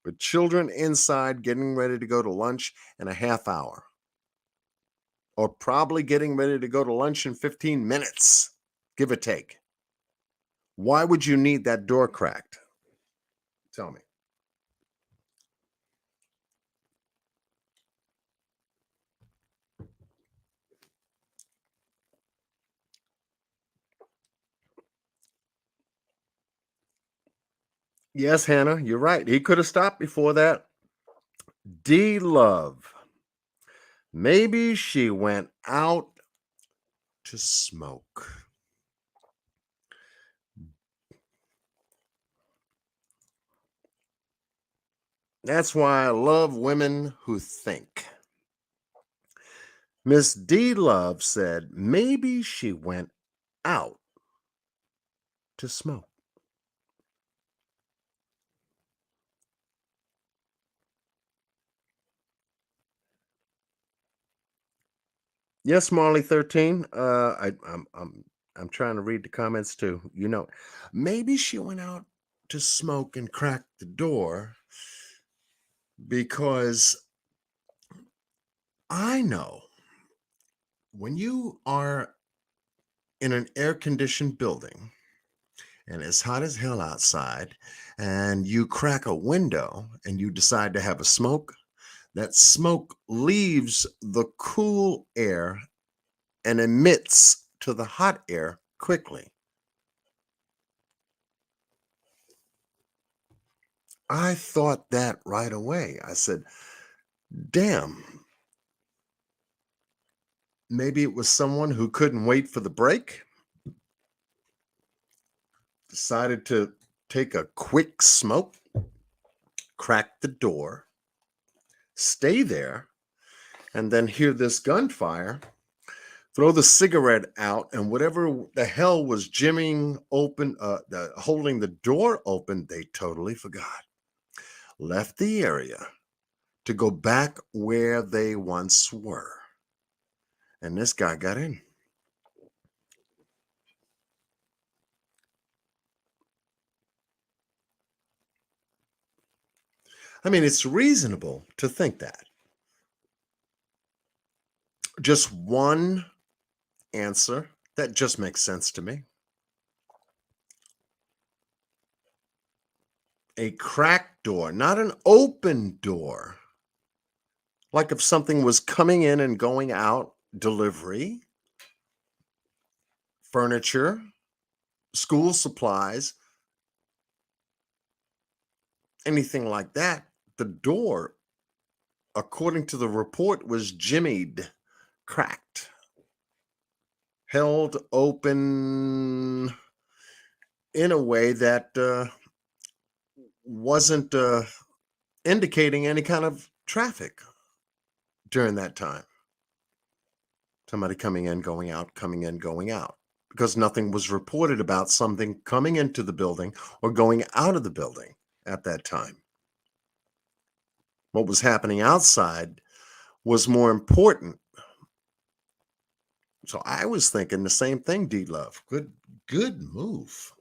with children inside getting ready to go to lunch in a half hour. Or probably getting ready to go to lunch in 15 minutes, give or take. Why would you need that door cracked? Tell me. Yes, Hannah, you're right. He could have stopped before that. D Love. Maybe she went out to smoke. That's why I love women who think. Miss D Love said maybe she went out to smoke. Yes, Marley 13. I'm trying to read the comments too. You know, maybe she went out to smoke and cracked the door because I know when you are in an air-conditioned building and it's hot as hell outside and you crack a window and you decide to have a smoke, that smoke leaves the cool air and emits to the hot air quickly. I thought that right away. I said, damn, maybe it was someone who couldn't wait for the break, decided to take a quick smoke, crack the door, stay there, and then hear this gunfire, throw the cigarette out, and whatever the hell was jimmying open, holding the door open, they totally forgot. Left the area to go back where they once were. And this guy got in. I mean, it's reasonable to think that. Just one answer that just makes sense to me. A cracked door, not an open door. Like if something was coming in and going out, delivery, furniture, school supplies, anything like that. The door, according to the report, was jimmied, cracked, held open in a way that wasn't indicating any kind of traffic during that time. Somebody coming in, going out, coming in, going out, because nothing was reported about something coming into the building or going out of the building at that time. What was happening outside was more important. So I was thinking the same thing, D-Love. Good move.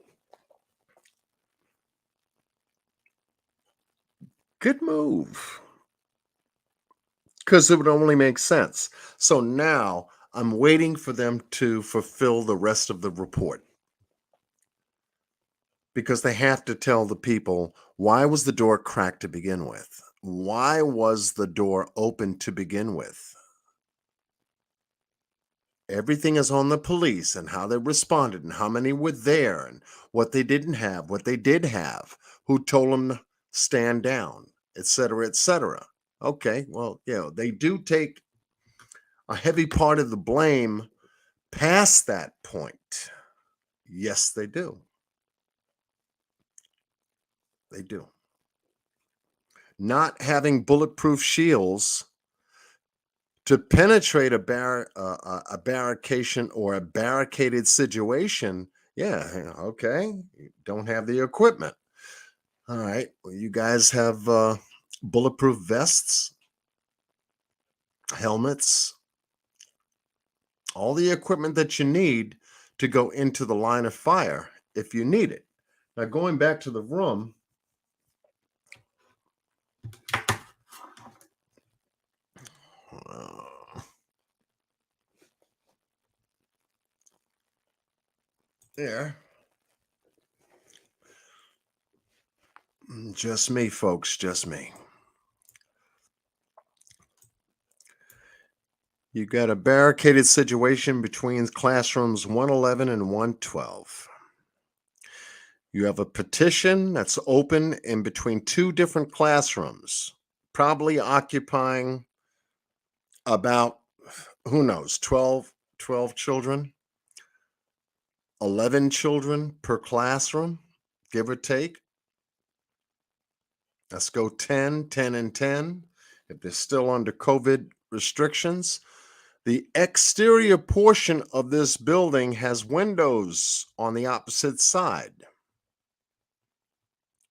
Good move. Because it would only make sense. So now I'm waiting for them to fulfill the rest of the report. Because they have to tell the people, why was the door cracked to begin with? Why was the door open to begin with? Everything is on the police and how they responded and how many were there and what they didn't have, what they did have, who told them to stand down, et cetera, et cetera. Okay, well, they do take a heavy part of the blame past that point. Yes, they do. They do. Not having bulletproof shields to penetrate a barricade or a barricaded situation. Yeah, okay. You don't have the equipment. All right. Well, you guys have bulletproof vests, helmets, all the equipment that you need to go into the line of fire if you need it. Now, going back to the room, uh, there. Just me, folks, just me. You got a barricaded situation between classrooms 111 and 112. You have a petition that's open in between two different classrooms, probably occupying about, who knows, 12 children, 11 children per classroom, give or take. Let's go 10, 10, and 10. If they're still under COVID restrictions, the exterior portion of this building has windows on the opposite side.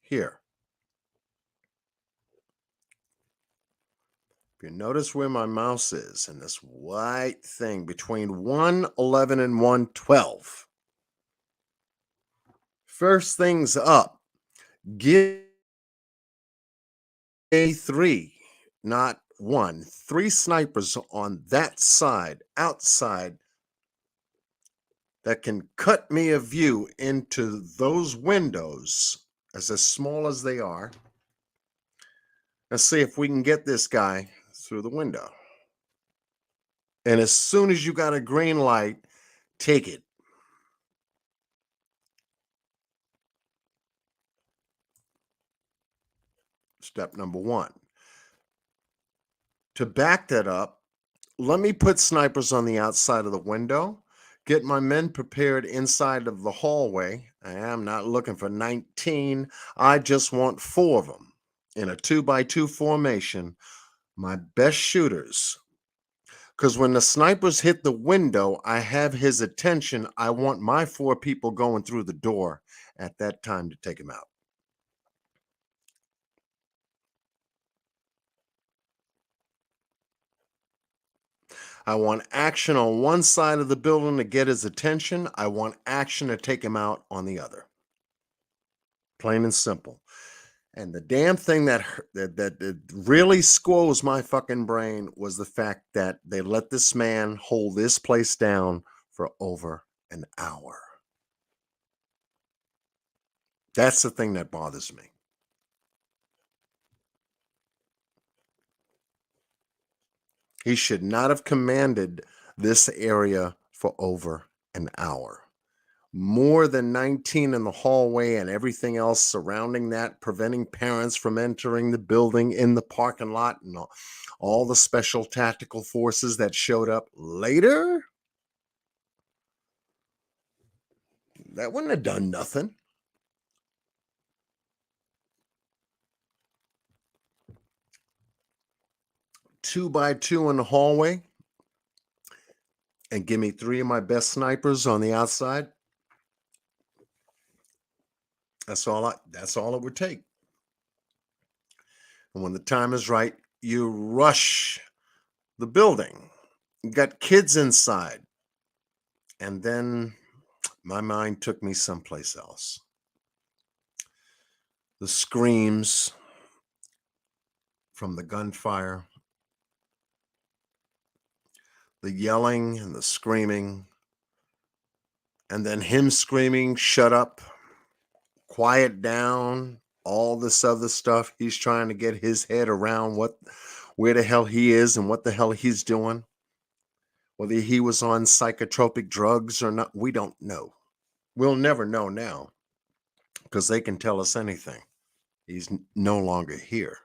Here. If you notice where my mouse is and this white thing between 111 and 112. First things up, give three, not one, three snipers on that side, outside, that can cut me a view into those windows, as small as they are. Let's see if we can get this guy through the window. And as soon as you got a green light, take it. Step number one. To back that up, let me put snipers on the outside of the window, get my men prepared inside of the hallway. I am not looking for 19. I just want 4 of them in a 2x2 formation, my best shooters. Because when the snipers hit the window, I have his attention. I want my 4 people going through the door at that time to take him out. I want action on one side of the building to get his attention. I want action to take him out on the other. Plain and simple. And the damn thing that really squoze my fucking brain was the fact that they let this man hold this place down for over an hour. That's the thing that bothers me. He should not have commanded this area for over an hour. More than 19 in the hallway and everything else surrounding that, preventing parents from entering the building in the parking lot, and all the special tactical forces that showed up later. That wouldn't have done nothing. Two by two in the hallway, and give me 3 of my best snipers on the outside. That's all it would take. And when the time is right, you rush the building. You got kids inside. And then my mind took me someplace else. The screams from the gunfire, the yelling and the screaming, and then him screaming, "Shut up, quiet down," all this other stuff. He's trying to get his head around where the hell he is and what the hell he's doing. Whether he was on psychotropic drugs or not, we don't know. We'll never know now, because they can tell us anything. He's no longer here.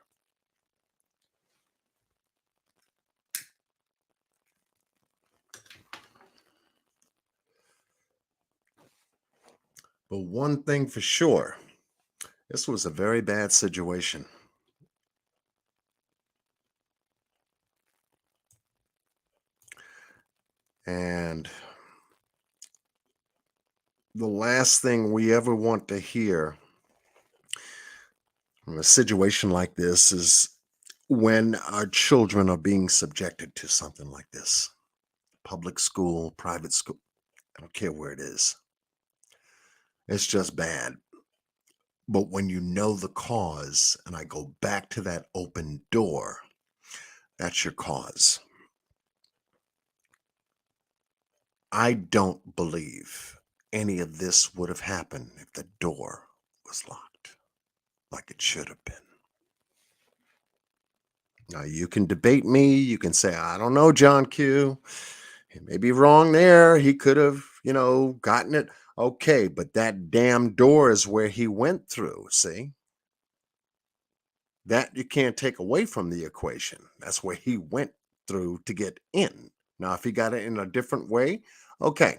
But one thing for sure, this was a very bad situation. And the last thing we ever want to hear from a situation like this is when our children are being subjected to something like this. Public school, private school, I don't care where it is. It's just bad. But when you know the cause, and I go back to that open door, that's your cause. I don't believe any of this would have happened if the door was locked like it should have been. Now, you can debate me. You can say, I don't know, John Q. He may be wrong there. He could have, gotten it. Okay, but that damn door is where he went through. See, that you can't take away from the equation. That's where he went through to get in. Now, if he got it in a different way, okay,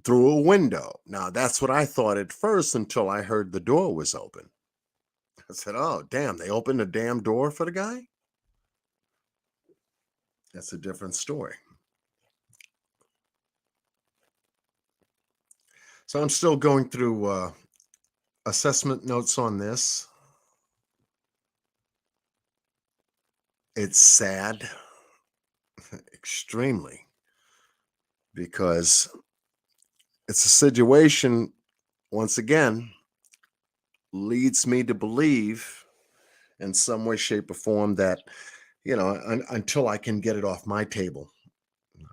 through a window. Now, that's what I thought at first until I heard the door was open. I said, oh, damn, they opened a damn door for the guy? That's a different story. So I'm still going through assessment notes on this. It's sad, extremely, because it's a situation, once again, leads me to believe in some way, shape, or form that, until I can get it off my table.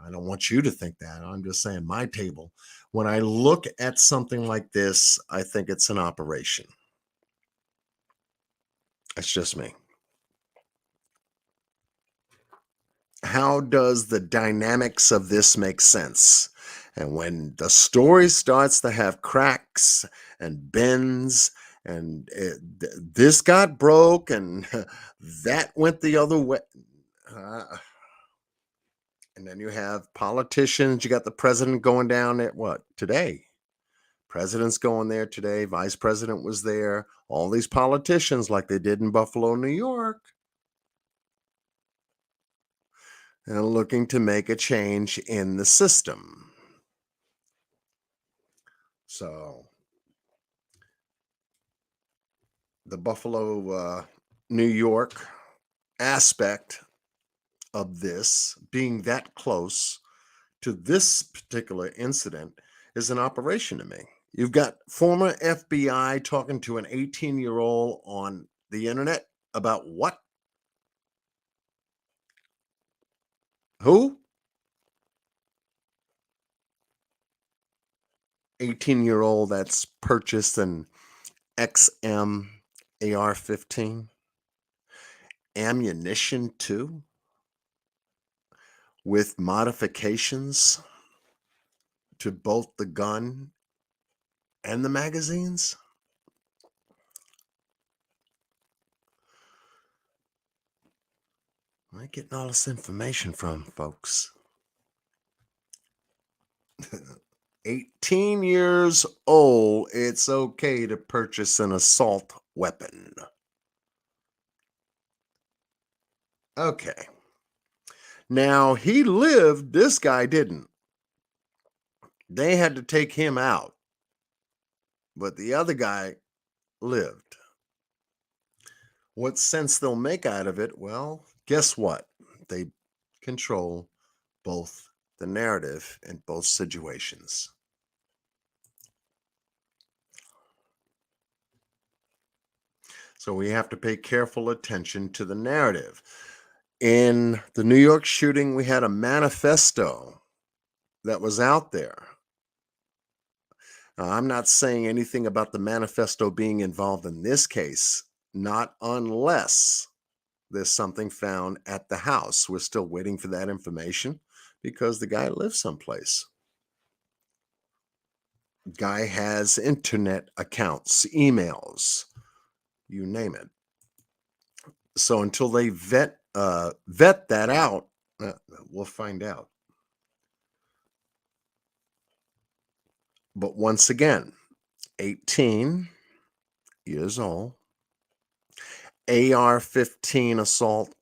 I don't want you to think that. I'm just saying my table. When I look at something like this, I think it's an operation. It's just me. How does the dynamics of this make sense? And when the story starts to have cracks and bends, and this got broke and that went the other way. And then you have politicians. You got the president going down at what? Today. President's going there today. Vice president was there. All these politicians, like they did in Buffalo, New York, and looking to make a change in the system. So the Buffalo, New York aspect of this being that close to this particular incident is an operation to me. You've got former FBI talking to an 18-year-old on the internet about what? Who? 18-year-old that's purchased an XM AR-15, ammunition too, with modifications to both the gun and the magazines. Where are you getting all this information from, folks? 18 years old, it's okay to purchase an assault weapon. Okay. Now, he lived, this guy didn't. They had to take him out, but the other guy lived. What sense they'll make out of it? Well, guess what? They control both the narrative in both situations. So we have to pay careful attention to the narrative. In the New York shooting, we had a manifesto that was out there. Now, I'm not saying anything about the manifesto being involved in this case, not unless there's something found at the house. We're still waiting for that information because the guy lives someplace. Guy has internet accounts, emails. you name it. So until they vet that out, we'll find out. But once again, 18 years old, AR-15 assault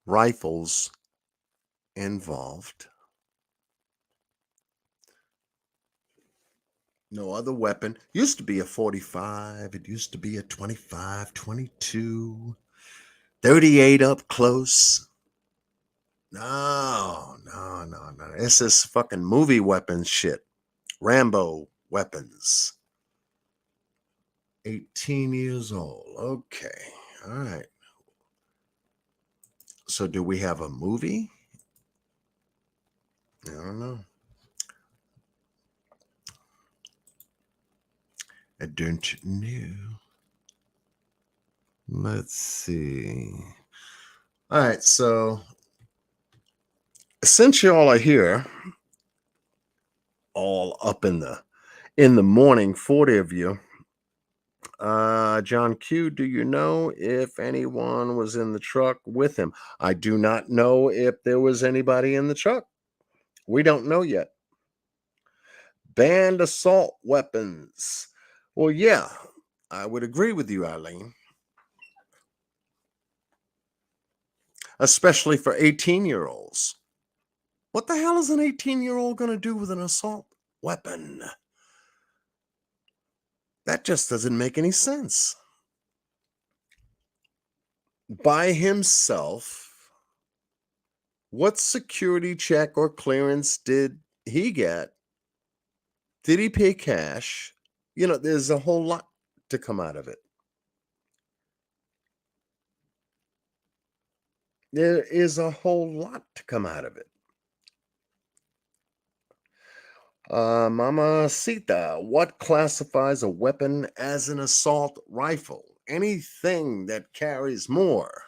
rifles involved. No other weapon. Used to be a 45. It used to be a 25, 22, 38 up close. No. This is fucking movie weapons shit. Rambo weapons. 18 years old. Okay. All right. So do we have a movie? I don't know. I don't know. Let's see. All right. So since y'all are here, all up in the morning, 40 of you. John Q, do you know if anyone was in the truck with him? I do not know if there was anybody in the truck. We don't know yet. Banned assault weapons. Well, yeah, I would agree with you, Eileen. Especially for 18-year-olds. What the hell is an 18-year-old going to do with an assault weapon? That just doesn't make any sense. By himself, what security check or clearance did he get? Did he pay cash? You know, there's a whole lot to come out of it. There is a whole lot to come out of it. Mama Sita, what classifies a weapon as an assault rifle? Anything that carries more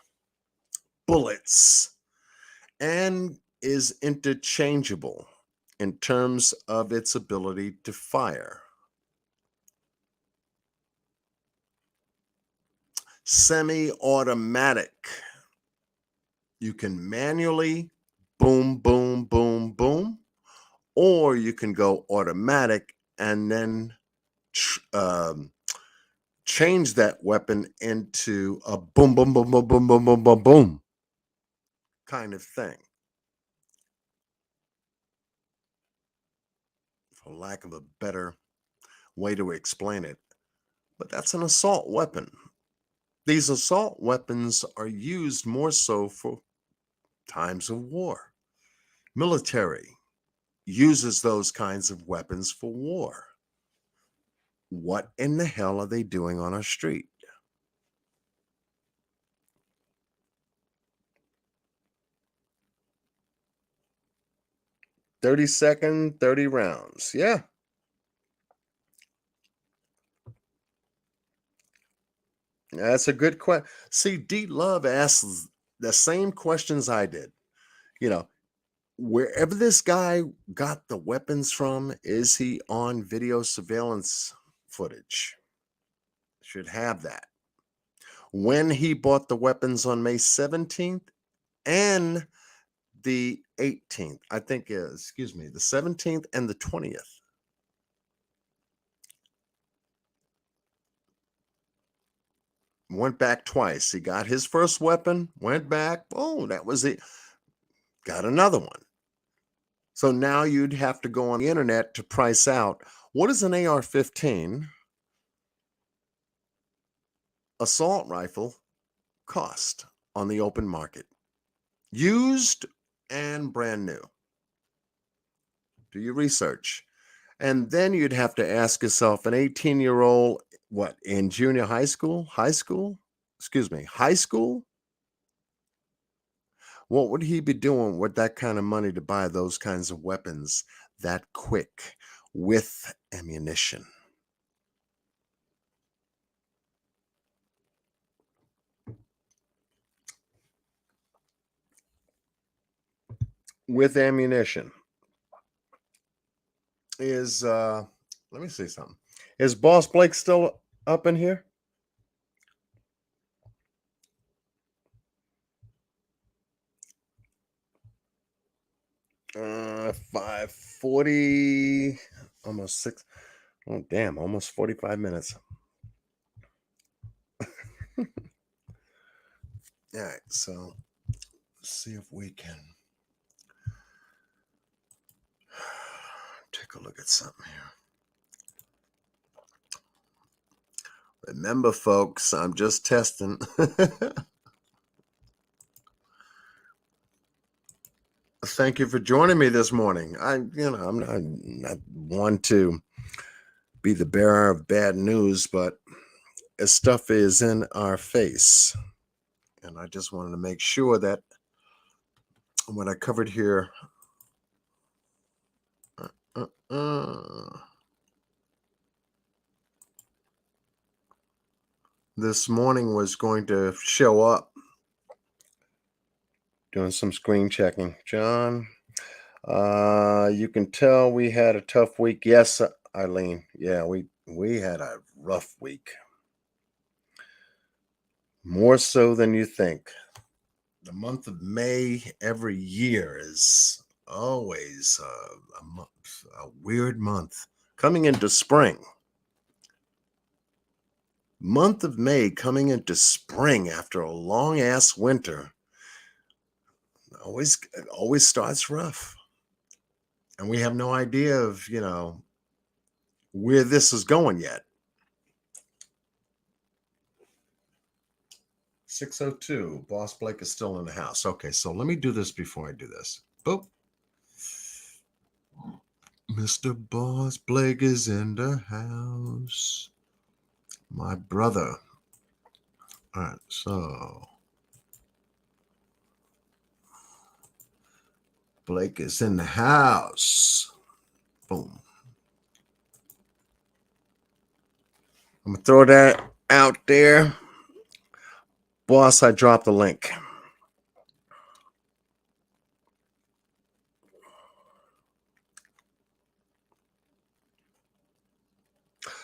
bullets and is interchangeable in terms of its ability to fire. Semi-automatic. You can manually boom, boom, boom, boom, or you can go automatic and then change that weapon into a boom, boom, boom, boom, boom, boom, boom, boom, boom kind of thing. For lack of a better way to explain it. But that's an assault weapon. These assault weapons are used more so for times of war. Military uses those kinds of weapons for war. What in the hell are they doing on our street? "30-second, 30 rounds." Yeah. That's a good question. See, D Love asks the same questions I did. You know, wherever this guy got the weapons from, is he on video surveillance footage? Should have that. When he bought the weapons on May 17th and the 18th, I think, the 17th and the 20th. Went back twice. He got his first weapon, went back. Oh, that was it. Got another one. So now you'd have to go on the internet to price out what is an AR-15 assault rifle cost on the open market, used and brand new. Do your research. And then you'd have to ask yourself, an 18-year-old, what, in junior high school? High school? What would he be doing with that kind of money to buy those kinds of weapons that quick with ammunition? With ammunition. Let me see something. Is Boss Blake still up in here? 5:40, almost 6. Oh, damn, almost 45 minutes. All right, so let's see if we can take a look at something here. Remember, folks, I'm just testing. Thank you for joining me this morning. I'm not one to be the bearer of bad news, but this stuff is in our face. And I just wanted to make sure that what I covered here this morning was going to show up. Doing some screen checking. John, you can tell we had a tough week. Yes, Eileen. Yeah, we had a rough week. More so than you think. The month of May every year is always a weird month. Coming into spring. Month of May coming into spring after a long ass winter. It always starts rough. And we have no idea of, where this is going yet. 6:02. Boss Blake is still in the house. Okay, so let me do this before I do this. Boop. Mr. Boss Blake is in the house. My brother. All right, so Blake is in the house. Boom. I'm going to throw that out there. Boss, I dropped the link.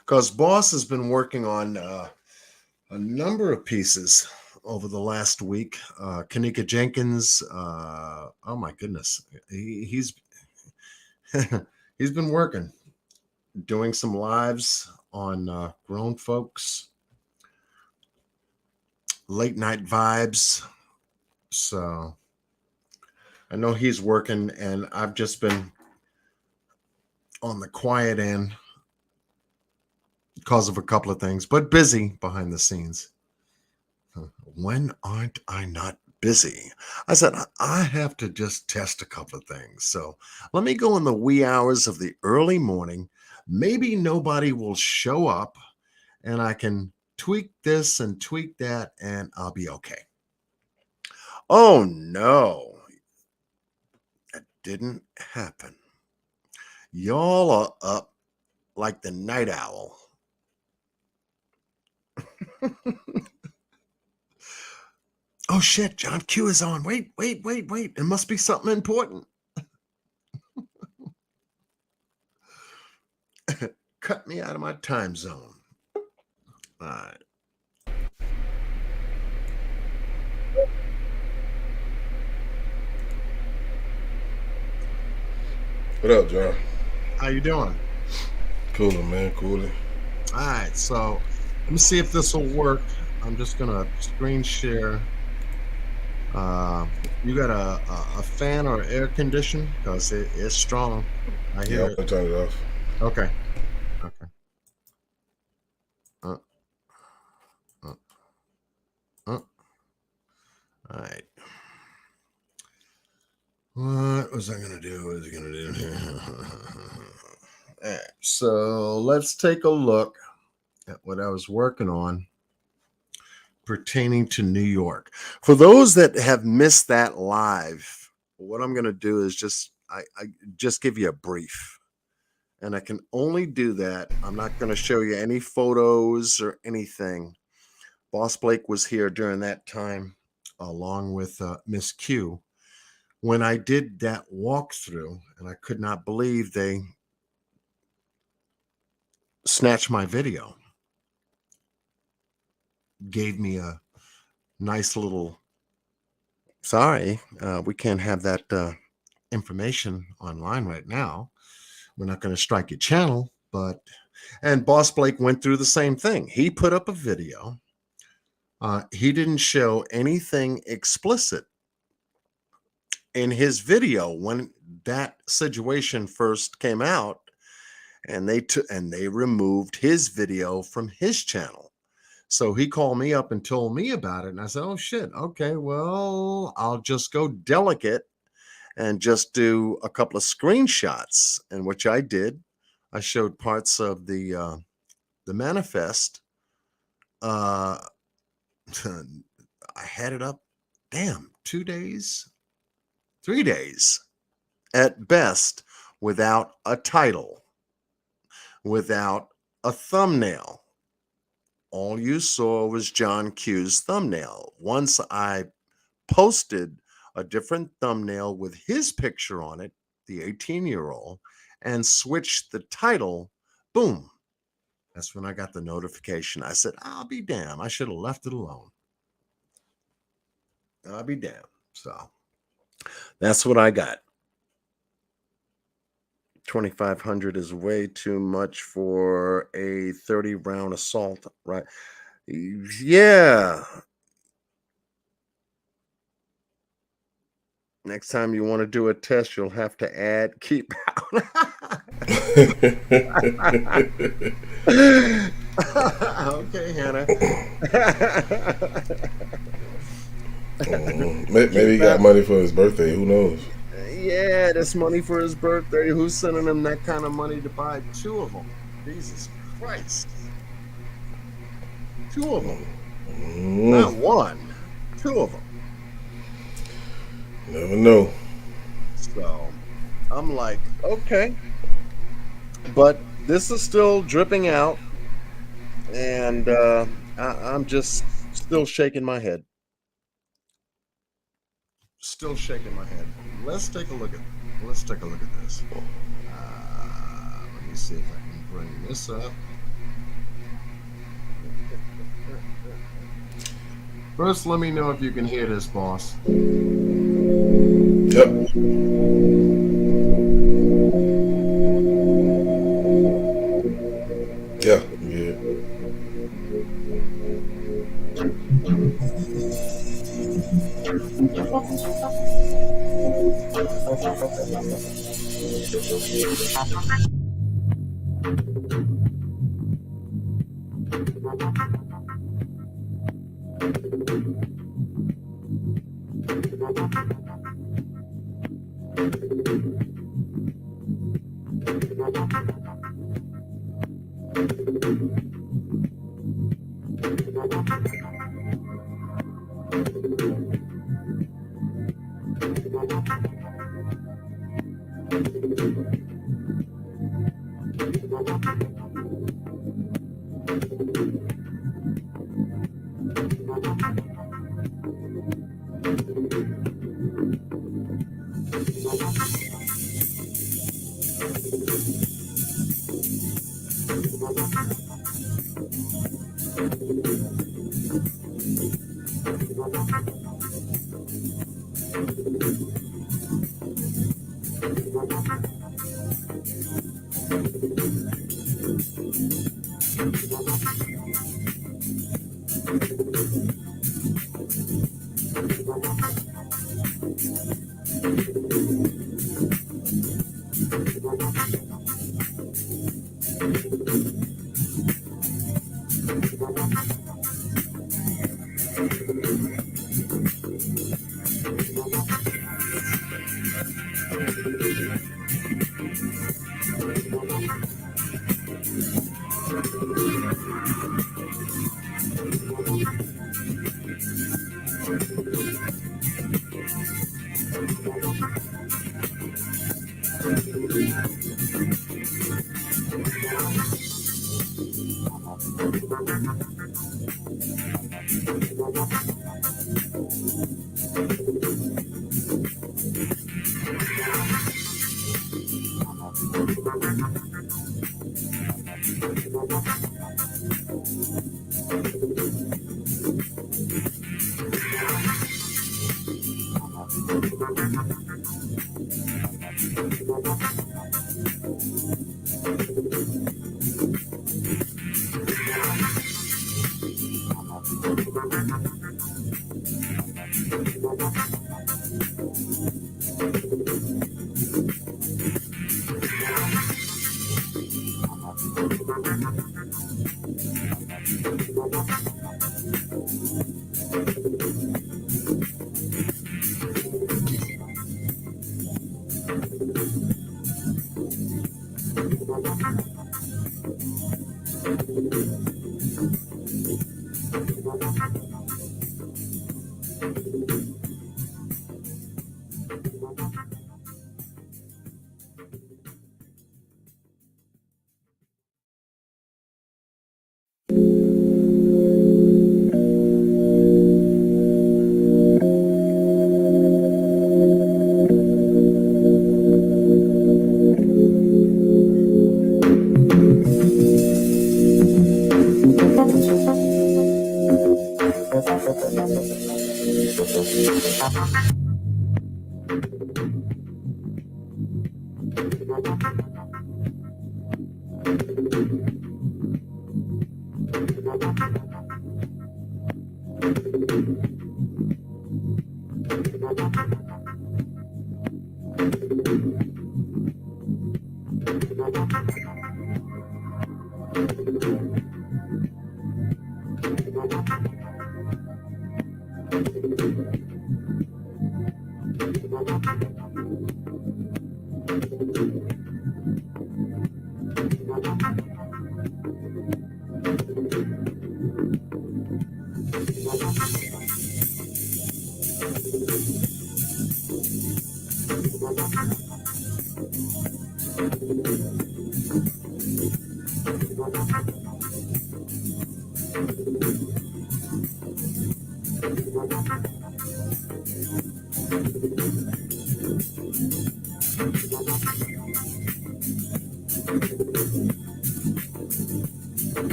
Because Boss has been working on a number of pieces over the last week. Kanika Jenkins, oh my goodness, he's he's been working, doing some lives on Grown Folks, Late Night Vibes. So I know he's working, and I've just been on the quiet end because of a couple of things, but busy behind the scenes. When aren't I not busy? I said, I have to just test a couple of things. So let me go in the wee hours of the early morning. Maybe nobody will show up and I can tweak this and tweak that and I'll be okay. Oh no, it didn't happen. Y'all are up like the night owl. Oh shit, John Q is on. Wait. It must be something important. Cut me out of my time zone. All right. What up, John? How you doing? Cooling, man. Cooling. All right, so let me see if this will work. I'm just gonna screen share. You got a fan or air condition? Because it's strong. I Yeah, hear I'm it. gonna turn it off. Okay. Uh, uh, all right. What was I gonna do? What was I gonna do? All right, so let's take a look at what I was working on pertaining to New York. For those that have missed that live, what I'm going to do is I just give you a brief. And I can only do that. I'm not going to show you any photos or anything. Boss Blake was here during that time, along with Miss Q. When I did that walkthrough, and I could not believe they snatched my video, gave me a nice little, sorry, we can't have that information online right now. We're not going to strike your channel, but and Boss Blake went through the same thing. He put up a video. He didn't show anything explicit in his video when that situation first came out, and they removed his video from his channel. So he called me up and told me about it, and I said, "Oh shit, okay, well, I'll just go delicate and just do a couple of screenshots," and which I did. I showed parts of the manifest. Uh, I had it up, damn, 2 days, 3 days at best, without a title, without a thumbnail. All you saw was John Q's thumbnail. Once I posted a different thumbnail with his picture on it, the 18-year-old, and switched the title, boom. That's when I got the notification. I said, I'll be damned. I should have left it alone. I'll be damned. So that's what I got. 2,500 is way too much for a 30-round assault, right? Yeah. Next time you want to do a test, you'll have to add keep out. Okay, Hannah. Maybe he got money for his birthday. Who knows? Yeah, that's money for his birthday. Who's sending him that kind of money to buy two of them? Jesus Christ. Two of them. Not one. Two of them. Never know. So I'm like, okay. But this is still dripping out. And I'm just still shaking my head. Still shaking my head. Let's take a look at this. Let me see if I can bring this up. First, let me know if you can hear this, boss. Yep. Yeah.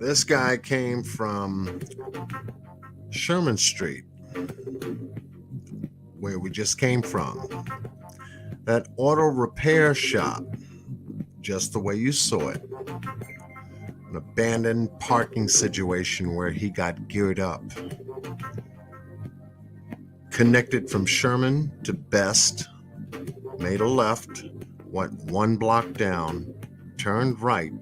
This guy came from Sherman Street, where we just came from. That auto repair shop, just the way you saw it. An abandoned parking situation where he got geared up. connected from Sherman to Best, made a left, went 1 block down, turned right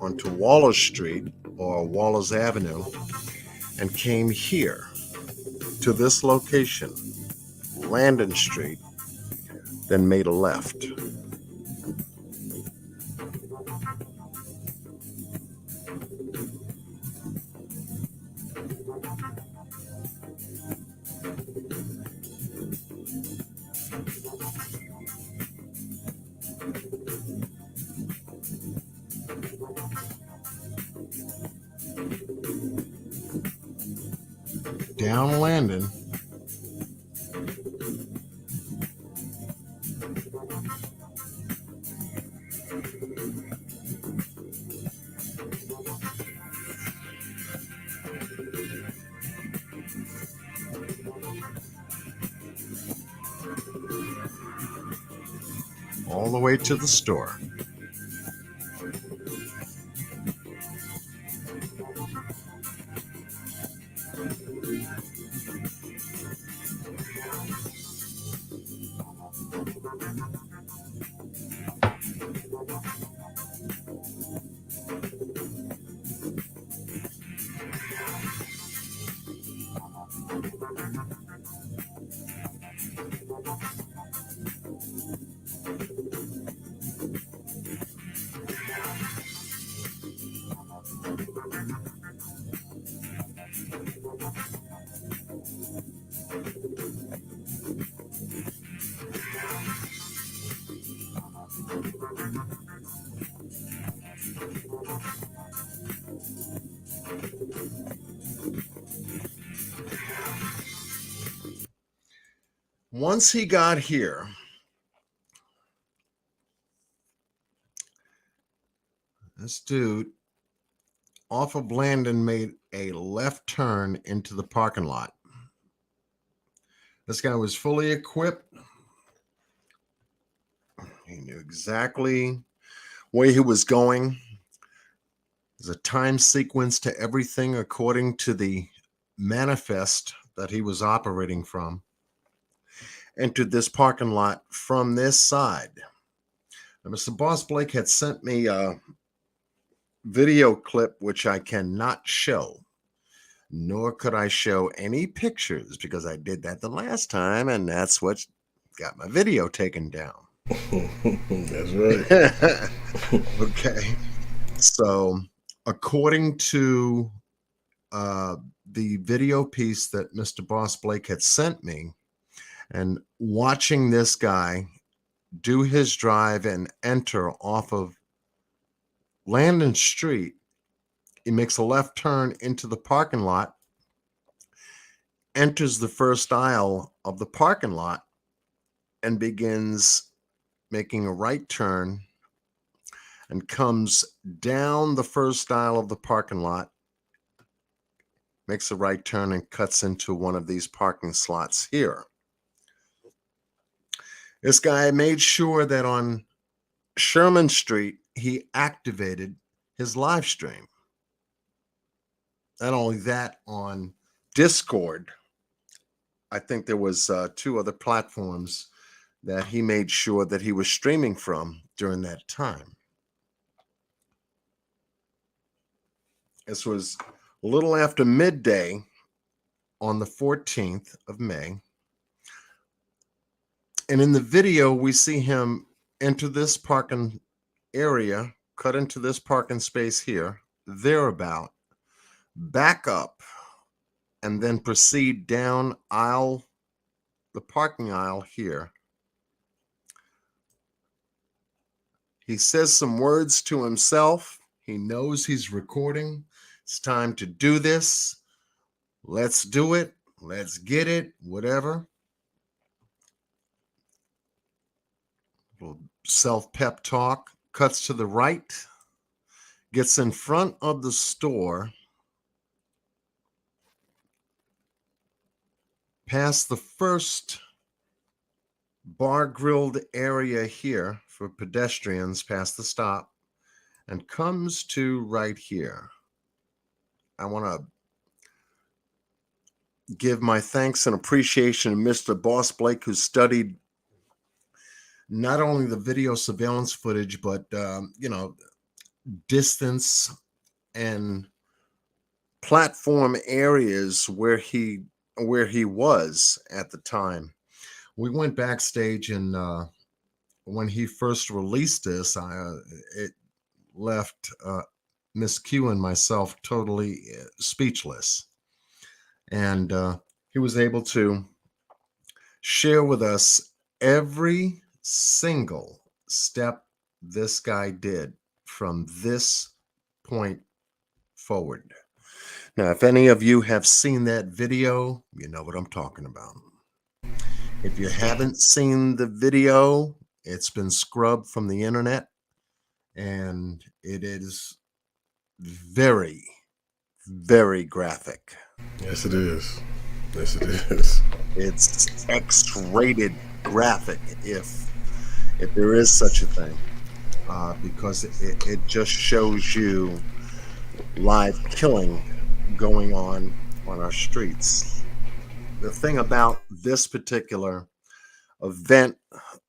onto Waller Street or Waller's Avenue, and came here to this location, Landon Street, then made a left. Down Landon, all the way to the store. Once he got here, this dude off of Landon made a left turn into the parking lot. This guy was fully equipped. He knew exactly where he was going. There's a time sequence to everything according to the manifest that he was operating from. Entered this parking lot from this side. Now, Mr. Boss Blake had sent me a video clip which I cannot show, nor could I show any pictures because I did that the last time, and that's what got my video taken down. That's right. Okay. So, according to the video piece that Mr. Boss Blake had sent me, and watching this guy do his drive and enter off of Landon Street, he makes a left turn into the parking lot, enters the first aisle of the parking lot, and begins making a right turn and comes down the first aisle of the parking lot, makes a right turn and cuts into one of these parking slots here. This guy made sure that on Sherman Street, he activated his live stream. Not only that, on Discord, I think there was 2 other platforms that he made sure that he was streaming from during that time. This was a little after midday on the 14th of May. And in the video, we see him enter this parking area, cut into this parking space here, thereabout, back up, and then proceed down the parking aisle here. He says some words to himself. He knows he's recording. It's time to do this. Let's do it. Let's get it, whatever. Little self-pep talk. Cuts to the right. Gets in front of the store. Past the first bar grilled area here for pedestrians past the stop, and comes to right here. I want to give my thanks and appreciation to Mr. Boss Blake, who studied not only the video surveillance footage, but distance and platform areas where he was at the time. We went backstage, and when he first released this, it left Miss Q and myself totally speechless. And he was able to share with us every single step this guy did from this point forward. Now, if any of you have seen that video, you know what I'm talking about. If you haven't seen the video, it's been scrubbed from the internet, and it is very, very graphic. Yes, it is. Yes, it is. It's X-rated graphic, if there is such a thing, because it just shows you live killing going on our streets. The thing about this particular event,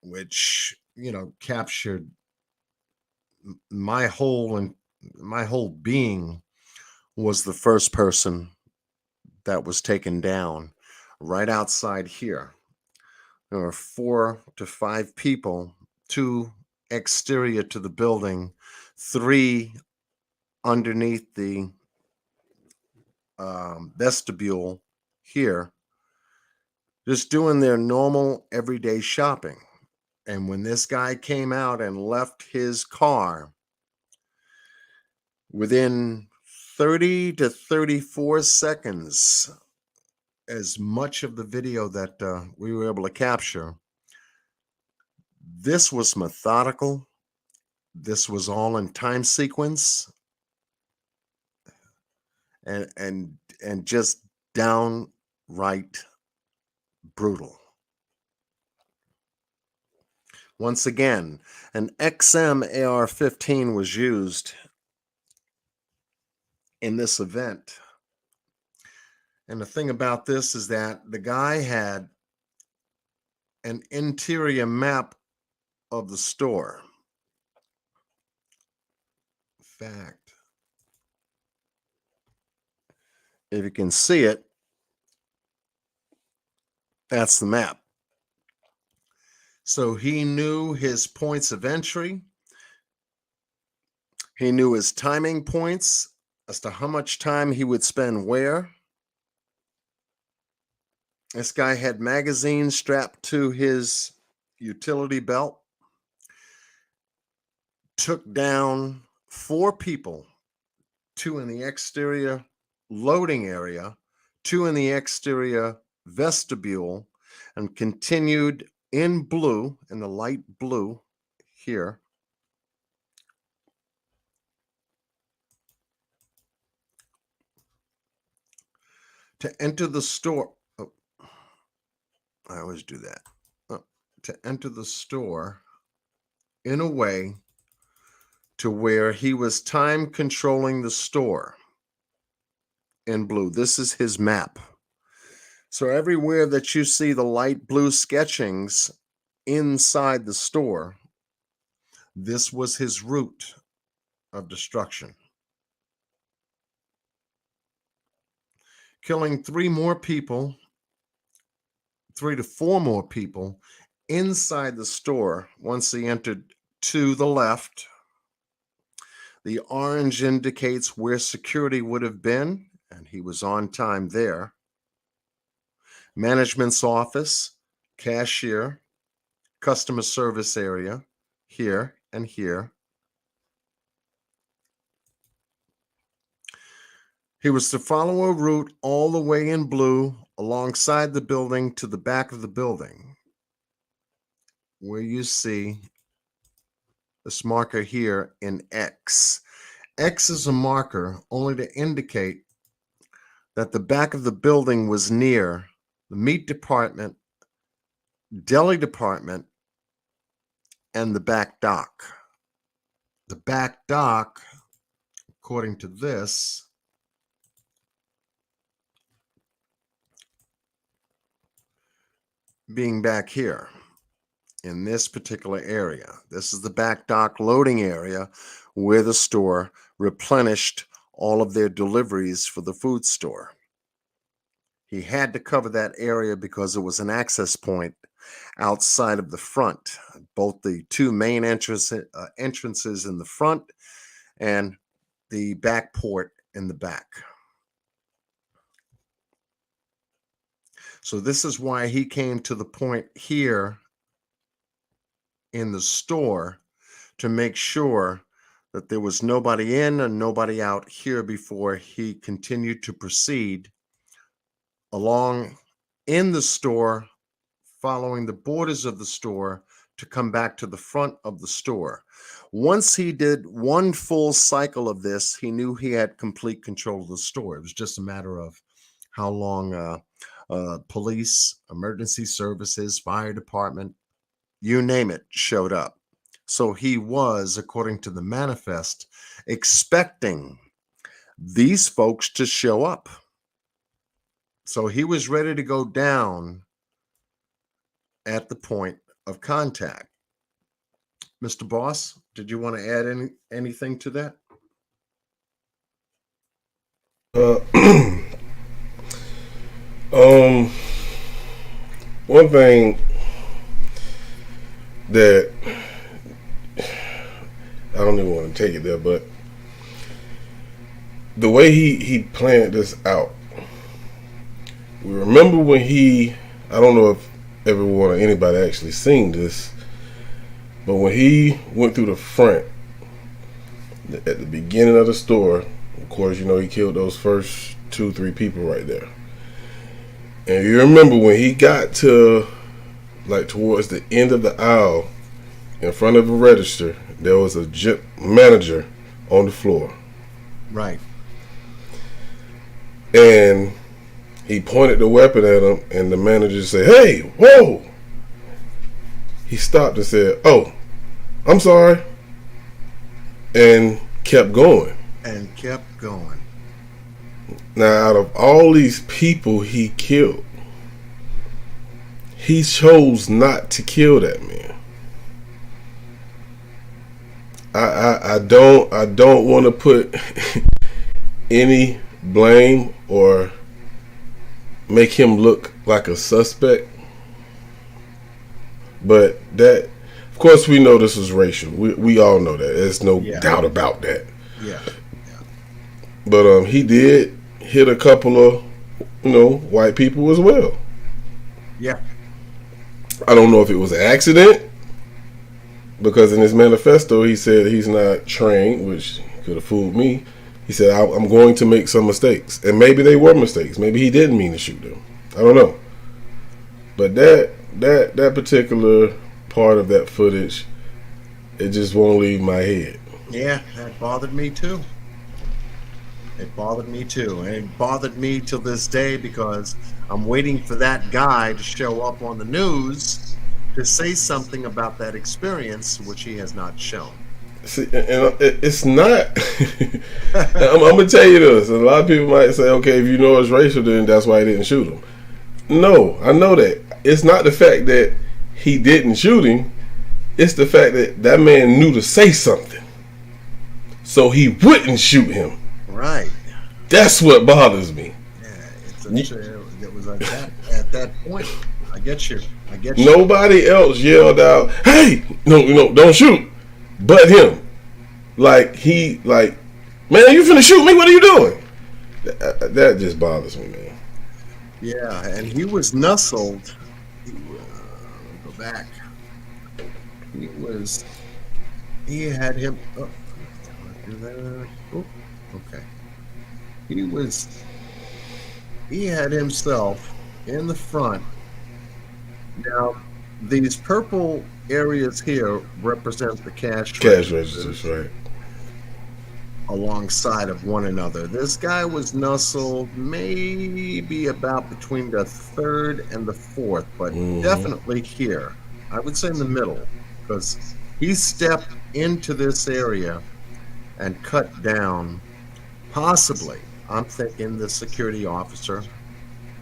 which captured my whole being, was the first person that was taken down right outside here. There were 4 to 5 people, 2 exterior to the building, 3 underneath the vestibule here, just doing their normal everyday shopping. And when this guy came out and left his car, within 30 to 34 seconds, as much of the video that we were able to capture, this was methodical. This was all in time sequence, and just downright brutal. Once again, an XM AR-15 was used in this event. And the thing about this is that the guy had an interior map of the store. In fact, if you can see it, that's the map. So he knew his points of entry. He knew his timing points as to how much time he would spend where. This guy had magazines strapped to his utility belt. Took down 4 people, 2 in the exterior loading area, 2 in the exterior vestibule, and continued in blue, in the light blue here, to enter the store. Oh, I always do that. To enter the store in a way to where he was time controlling the store in blue. This is his map. So everywhere that you see the light blue sketchings inside the store, this was his route of destruction. Killing 3 more people, 3 to 4 more people inside the store once he entered to the left. The orange indicates where security would have been, and he was on time there. Management's office, cashier, customer service area, here and here. He was to follow a route all the way in blue alongside the building to the back of the building, where you see this marker here in X. X is a marker only to indicate that the back of the building was near the meat department, deli department, and the back dock. The back dock, according to this, being back here in this particular area. This is the back dock loading area where the store replenished all of their deliveries for the food store. He had to cover that area because it was an access point outside of the front, both the two main entrances in the front and the back port in the back. So this is why he came to the point here in the store to make sure that there was nobody in and nobody out here before he continued to proceed along in the store, following the borders of the store to come back to the front of the store. Once he did one full cycle of this, he knew he had complete control of the store. It was just a matter of how long police, emergency services, fire department, you name it, showed up. So he was, according to the manifest, expecting these folks to show up. So he was ready to go down at the point of contact. Mr. Boss, did you want to add anything to that? One thing that I don't even want to take it there, but the way he planned this out. We remember when I don't know if everyone or anybody actually seen this, but when he went through the front at the beginning of the store, of course, he killed those first 2-3 people right there. And you remember when he got to towards the end of the aisle in front of a register, there was a manager on the floor. Right. And he pointed the weapon at him, and the manager said, "Hey, whoa!" He stopped and said, "Oh, I'm sorry," and kept going. Now, out of all these people he killed, he chose not to kill that man. I don't want to put any blame or make him look like a suspect, but that, of course, we know this was racial. We all know that. There's no doubt about that. Yeah. But he did hit a couple of white people as well. Yeah. I don't know if it was an accident, because in his manifesto he said he's not trained, which could have fooled me. He said, I'm going to make some mistakes. And maybe they were mistakes. Maybe he didn't mean to shoot them. I don't know. But that particular part of that footage, it just won't leave my head. Yeah, that bothered me too. And it bothered me till this day, because I'm waiting for that guy to show up on the news to say something about that experience, which he has not shown. See, and it's not. I'm gonna tell you this. A lot of people might say, "Okay, if you know it's racial, then that's why he didn't shoot him." No, I know that. It's not the fact that he didn't shoot him. It's the fact that man knew to say something, so he wouldn't shoot him. Right. That's what bothers me. Yeah, it was at that point. I get you. Nobody else yelled out, "Hey, no, don't shoot!" But him. Man, you finna shoot me? What are you doing? That just bothers me, man. Yeah, and he was nuzzled. Go back. He had him. Oh, okay. He had himself in the front. Now, these purple areas here represent the cash registers, right? Alongside of one another. This guy was nuzzled maybe about between the third and the fourth, but definitely here. I would say in the middle, because he stepped into this area and cut down, possibly, I'm thinking, the security officer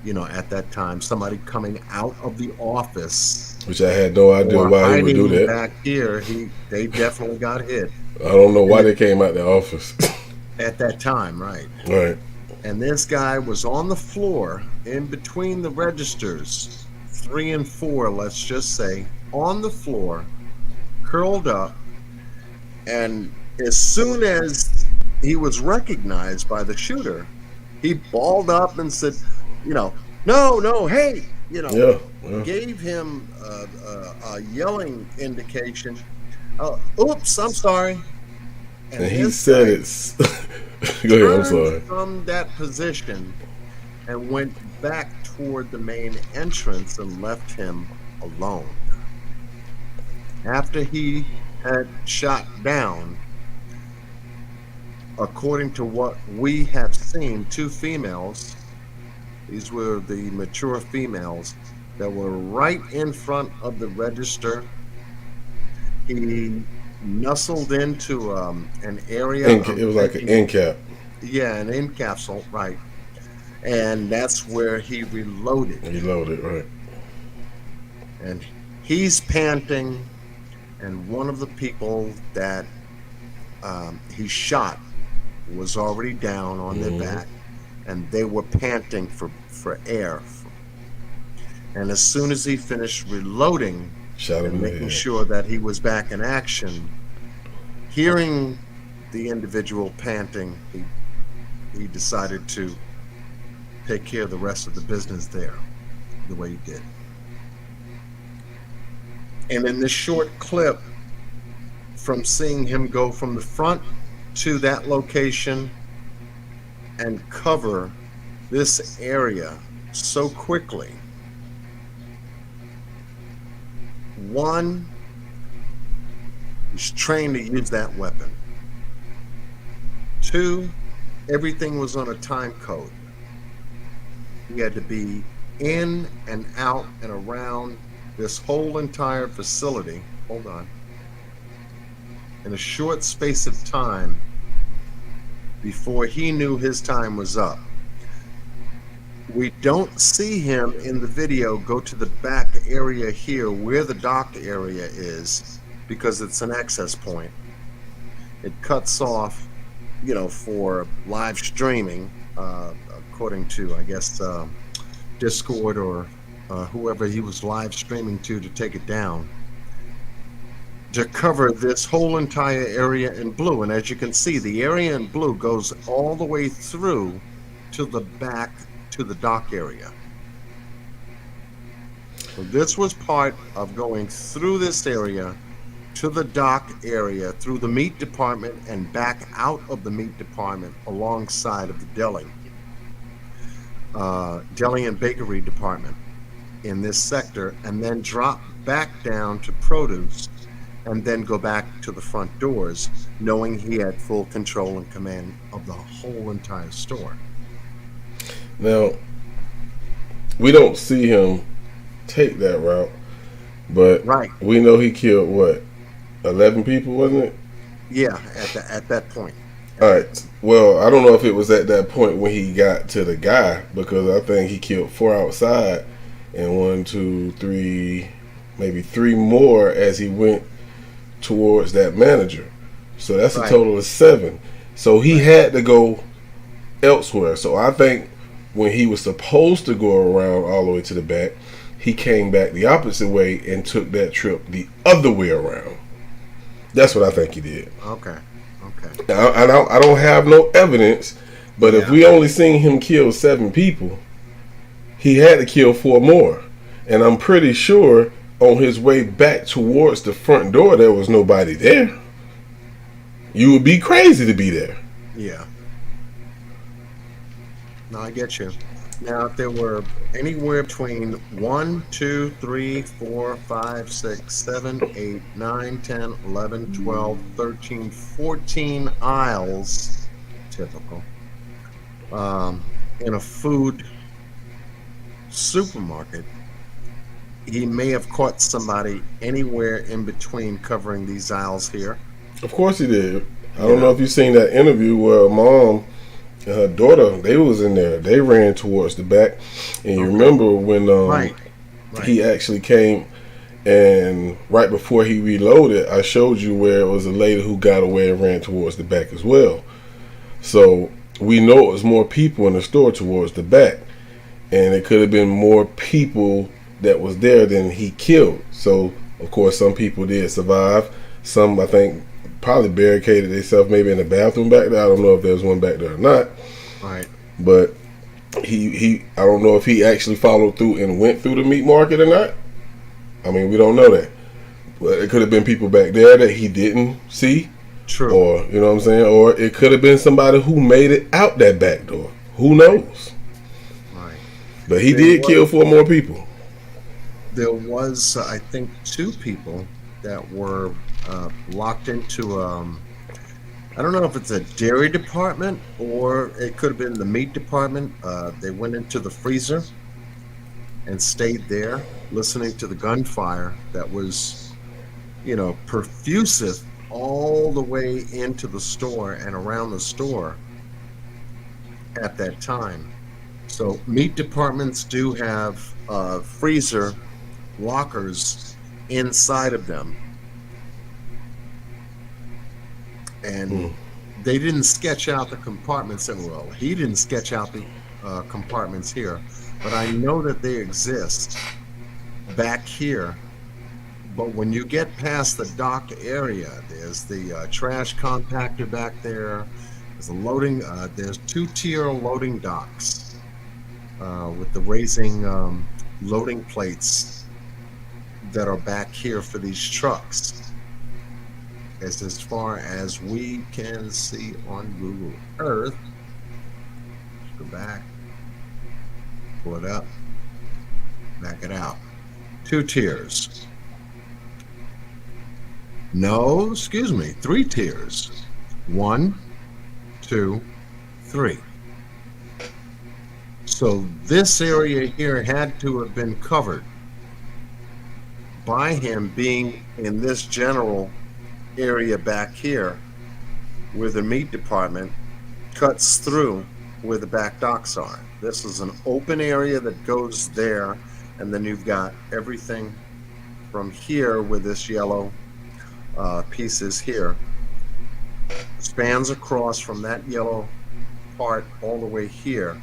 at that time, somebody coming out of the office Which I had no idea or why he would do hiding that. back here, they definitely got hit. I don't know And why they came out the office. at that time, right? Right. And this guy was on the floor in between the registers, 3 and 4, let's just say, on the floor, curled up. And as soon as he was recognized by the shooter, he balled up and said, no, no, hey, Yeah. Yeah. gave him a yelling indication. Oops, I'm sorry. And And he this said guy it's. Go ahead. I'm turned sorry. from that position and went back toward the main entrance and left him alone. After he had shot down, according to what we have seen, 2 females, these were the mature females that were right in front of the register. He nestled into an area. It was like an end cap. Yeah, an end capsule, right. And that's where he reloaded. He loaded, right. And he's panting, and one of the people that he shot was already down on their back, and they were panting for air. And as soon as he finished reloading Shot him and in the making head. sure that he was back in action, hearing the individual panting, he decided to take care of the rest of the business there the way he did. And in this short clip, from seeing him go from the front to that location and cover this area so quickly, one, he's trained to use that weapon. 2, everything was on a time code. He had to be in and out and around this whole entire facility, hold on, in a short space of time before he knew his time was up. We don't see him in the video go to the back area here where the dock area is, because it's an access point. It cuts off, for live streaming, according to, I guess, Discord or whoever he was live streaming to take it down, to cover this whole entire area in blue. And as you can see, the area in blue goes all the way through to the back to the dock area. So this was part of going through this area to the dock area, through the meat department, and back out of the meat department alongside of the deli and bakery department in this sector, and then drop back down to produce, and then go back to the front doors, knowing he had full control and command of the whole entire store. Now, we don't see him take that route, but Right. we know he killed what, 11 people, wasn't it? Yeah, at that point. All right. Well, I don't know if it was at that point when he got to the guy, because I think he killed 4 outside and 1, 2, 3, maybe 3 more as he went towards that manager. So that's a Right. total of 7. So he had to go elsewhere. So I think when he was supposed to go around all the way to the back, he came back the opposite way and took that trip the other way around. That's what I think he did. Okay. Now, I don't have no evidence, but if Yeah. we only seen him kill 7 people, he had to kill 4 more. And I'm pretty sure on his way back towards the front door, there was nobody there. You would be crazy to be there. Yeah. No, I get you. Now, if there were anywhere between 1, 2, 3, 4, 5, 6, 7, 8, 9, 10, 11, 12, 13, 14 aisles, typical, in a food supermarket, he may have caught somebody anywhere in between covering these aisles here. Of course he did. I don't know if you've seen that interview where a mom and her daughter, they was in there. They ran towards the back, and you remember when Right. he actually came, and right before he reloaded, I showed you where it was a lady who got away and ran towards the back as well. So we know it was more people in the store towards the back, and it could have been more people that was there than he killed. So of course some people did survive. Some, I think, probably barricaded themselves maybe in the bathroom back there. I don't know if there's one back there or not. Right. But he I don't know if he actually followed through and went through the meat market or not. I mean, we don't know that. But it could have been people back there that he didn't see. True. Or, you know what I'm saying? Or it could have been somebody who made it out that back door. Who knows? Right. But he did kill 4 more people. There was, I think, 2 people that were locked into, I don't know if it's a dairy department or it could have been the meat department. They went into the freezer and stayed there listening to the gunfire that was, perfusive all the way into the store and around the store at that time. So meat departments do have freezer lockers inside of them, and they didn't sketch out the compartments. Well, he didn't sketch out the compartments here, but I know that they exist back here. But when you get past the dock area, there's the trash compactor back there. There's a loading. There's 2-tier loading docks with the raising loading plates that are back here for these trucks. As far as we can see on Google Earth. Go back. Pull it up. Back it out. 2 tiers. No, excuse me, 3 tiers. 1, 2, 3. So this area here had to have been covered by him being in this general area back here where the meat department cuts through where the back docks are. This is an open area that goes there, and then you've got everything from here where this yellow piece is here, spans across from that yellow part all the way here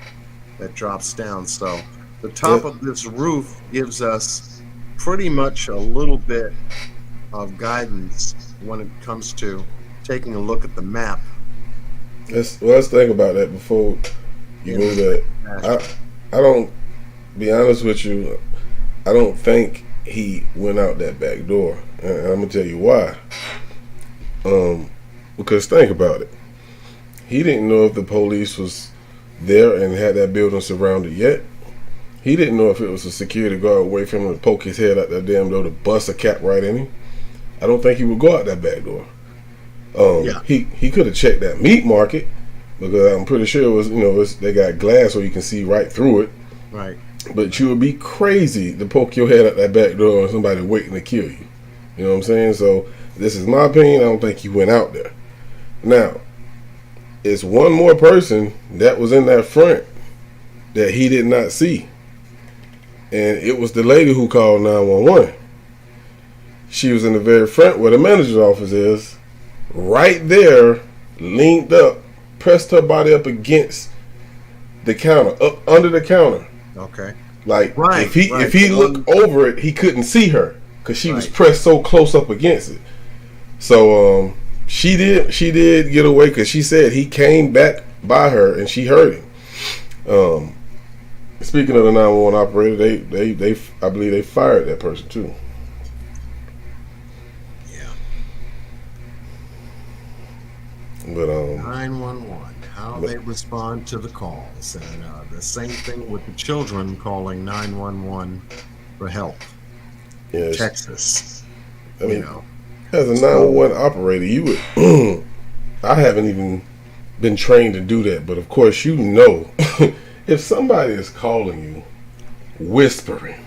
that drops down. So the top of this roof gives us pretty much a little bit of guidance when it comes to taking a look at the map. Let's think about that before you move that. I don't, be honest with you, I don't think he went out that back door, and I'm gonna tell you why. Because think about it, he didn't know if the police was there and had that building surrounded yet. He didn't know if it was a security guard waiting for him to poke his head out that damn door to bust a cap right in him. I don't think he would go out that back door. He could have checked that meat market, because I'm pretty sure it was, they got glass so you can see right through it. Right. But you would be crazy to poke your head out that back door and somebody waiting to kill you. You know what I'm saying? So this is my opinion. I don't think he went out there. Now, it's one more person that was in that front that he did not see. And it was the lady who called 911. She was in the very front where the manager's office is, right there, leaned up, pressed her body up against the counter, up under the counter. Okay. Like, if he looked over it, he couldn't see her because she was pressed so close up against it. So she did get away, because she said he came back by her and she heard him. Speaking of the 911 operator, they I believe they fired that person too. Yeah. But 911. How they respond to the calls, and the same thing with the children calling 911 for help. yes, Texas. I mean, as a 911 operator, you would. I haven't even been trained to do that, but of course, if somebody is calling you, whispering,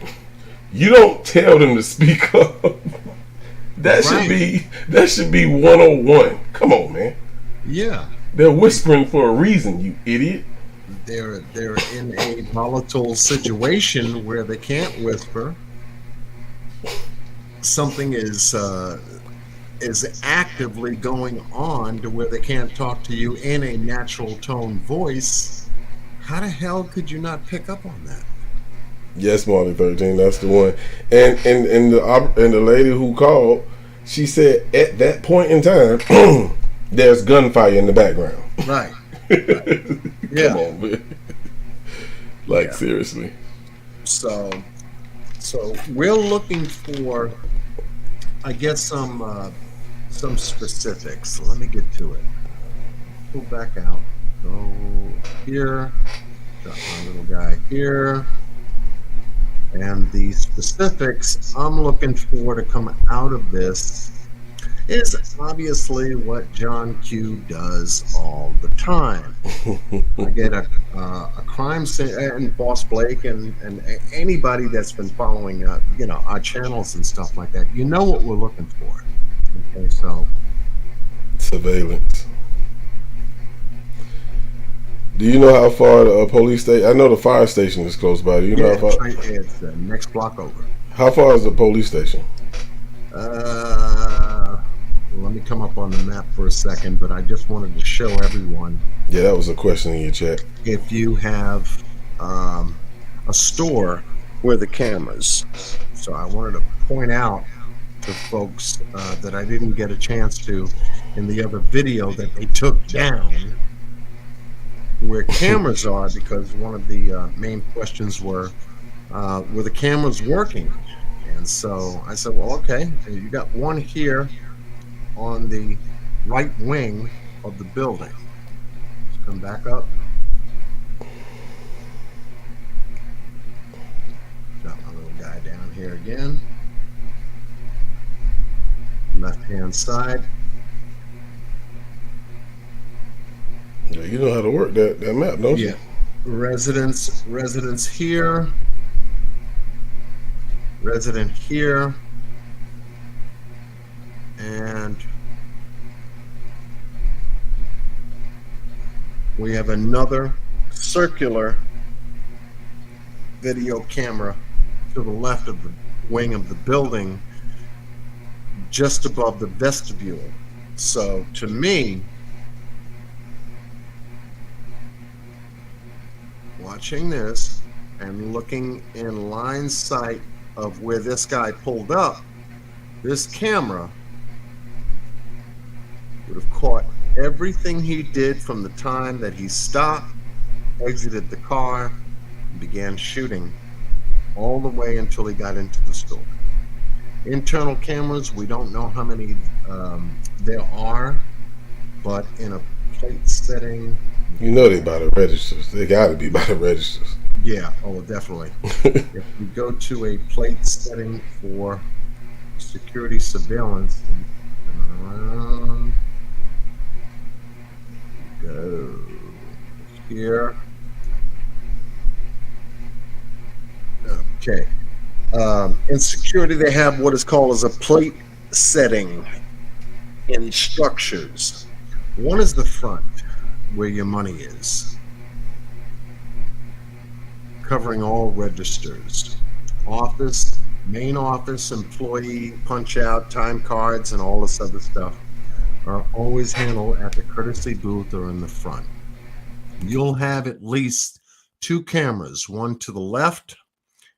you don't tell them to speak up. That should be 101. Come on, man. Yeah. They're whispering for a reason, you idiot. They're in a volatile situation where they can't whisper. Something is actively going on to where they can't talk to you in a natural tone voice. How the hell could you not pick up on that? Yes, Marty 13, that's the one. And the lady who called, she said at that point in time, there's gunfire in the background. Right. Come Yeah. on, man. Like Yeah. seriously. So we're looking for, I guess, some specifics. Let me get to it. Pull back out. Go here. Got my little guy here. And the specifics I'm looking for to come out of this is obviously what John Q does all the time. I get a crime scene, and Boss Blake and anybody that's been following our channels and stuff like that. You know what we're looking for. Okay, so Surveillance. Do you know how far the police station? I know the fire station is close by. Do you know yeah, how far? it's the next block over. How far is the police station? Let me come up on the map for a second, but I just wanted to show everyone Yeah, that was a question in your chat. if you have a store where the cameras. So I wanted to point out to folks that I didn't get a chance to in the other video that they took down where cameras are, because one of the main questions were the cameras working? And so I said, well, okay, you got one here on the right wing of the building. Let's come back up. Got my little guy down here again. Left-hand side. Yeah, you know how to work that map, don't you? Residents here. Resident here. And we have another circular video camera to the left of the wing of the building, just above the vestibule. So to me, watching this and looking in line sight of where this guy pulled up, this camera would have caught everything he did from the time that he stopped, exited the car, and began shooting all the way until he got into the store. Internal cameras, we don't know how many there are, but in a plate setting, You know they by the registers. They got to be by the registers. yeah, oh, definitely. If we go to a plate setting for security surveillance, go here. Okay. In security, they have what is called as a plate setting in structures. One is the front, where your money is, covering all registers. Office, main office, employee, punch out, time cards, and all this other stuff are always handled at the courtesy booth or in the front. You'll have at least two cameras, one to the left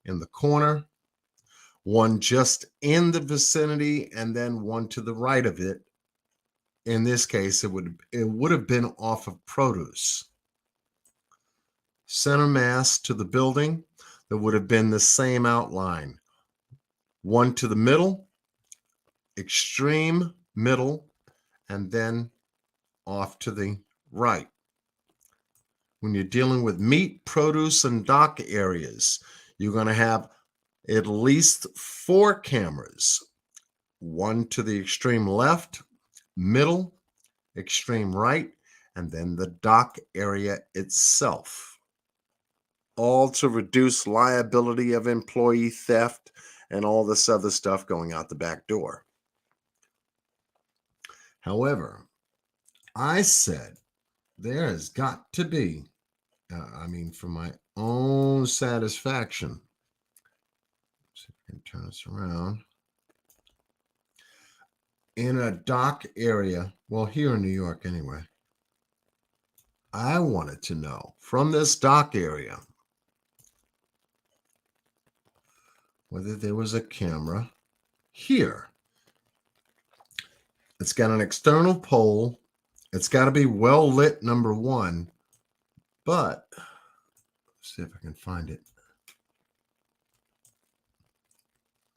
in the corner, one just in the vicinity, and then one to the right of it. In this case, it would have been off of produce. Center mass to the building, there would have been the same outline. One to the middle, extreme middle, and then off to the right. When you're dealing with meat, produce, and dock areas, you're going to have at least four cameras. One to the extreme left, middle, extreme right, and then the dock area itself. All to reduce liability of employee theft and all this other stuff going out the back door. However, I said there has got to be, I mean, for my own satisfaction. See if I can turn this around. In a dock area, well, here in New York anyway, I wanted to know from this dock area whether there was a camera here. It's got an external pole. It's got to be well lit, number one. But let's see if I can find it.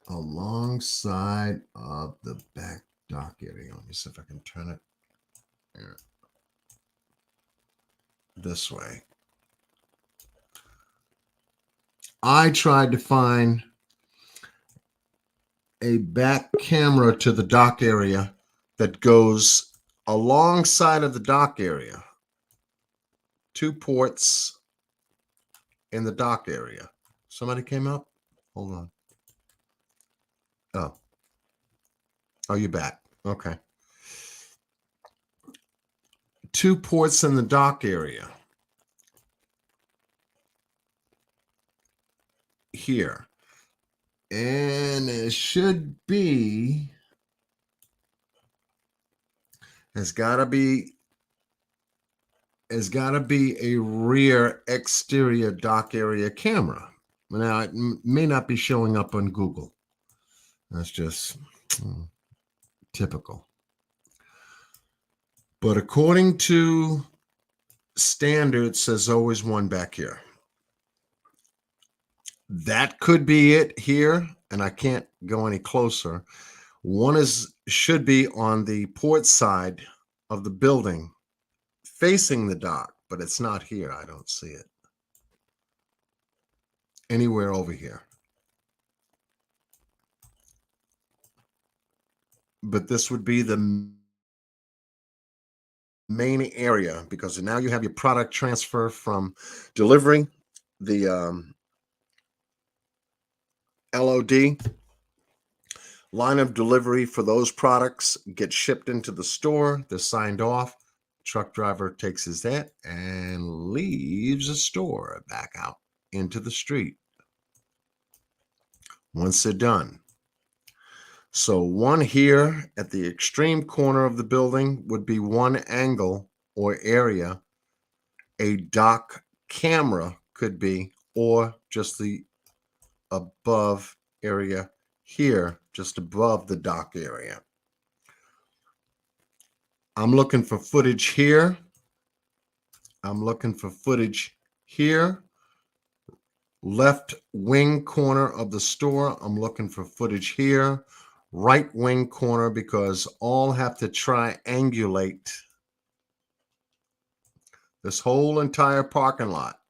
Alongside of the back dock area. Let me see if I can turn it here. This way. I tried to find a back camera to the dock area that goes alongside of the dock area. 2 ports in the dock area. Somebody came up? Hold on. Oh, you're back. Okay. 2 ports in the dock area. Here. And it should be, it's got to be a rear exterior dock area camera. Now, it may not be showing up on Google. That's just typical. But according to standards, there's always one back here. That could be it here, and I can't go any closer. One should be on the port side of the building facing the dock, but it's not here. I don't see it anywhere over here. But this would be the main area, because now you have your product transfer from delivering the LOD, line of delivery for those products, get shipped into the store. They're signed off. Truck driver takes his hat and leaves the store back out into the street once they're done. So one here at the extreme corner of the building would be one angle or area a dock camera could be, or just the above area here, just above the dock area. I'm looking for footage here. I'm looking for footage here. Left wing corner of the store, I'm looking for footage here. Right wing corner, because all have to triangulate this whole entire parking lot.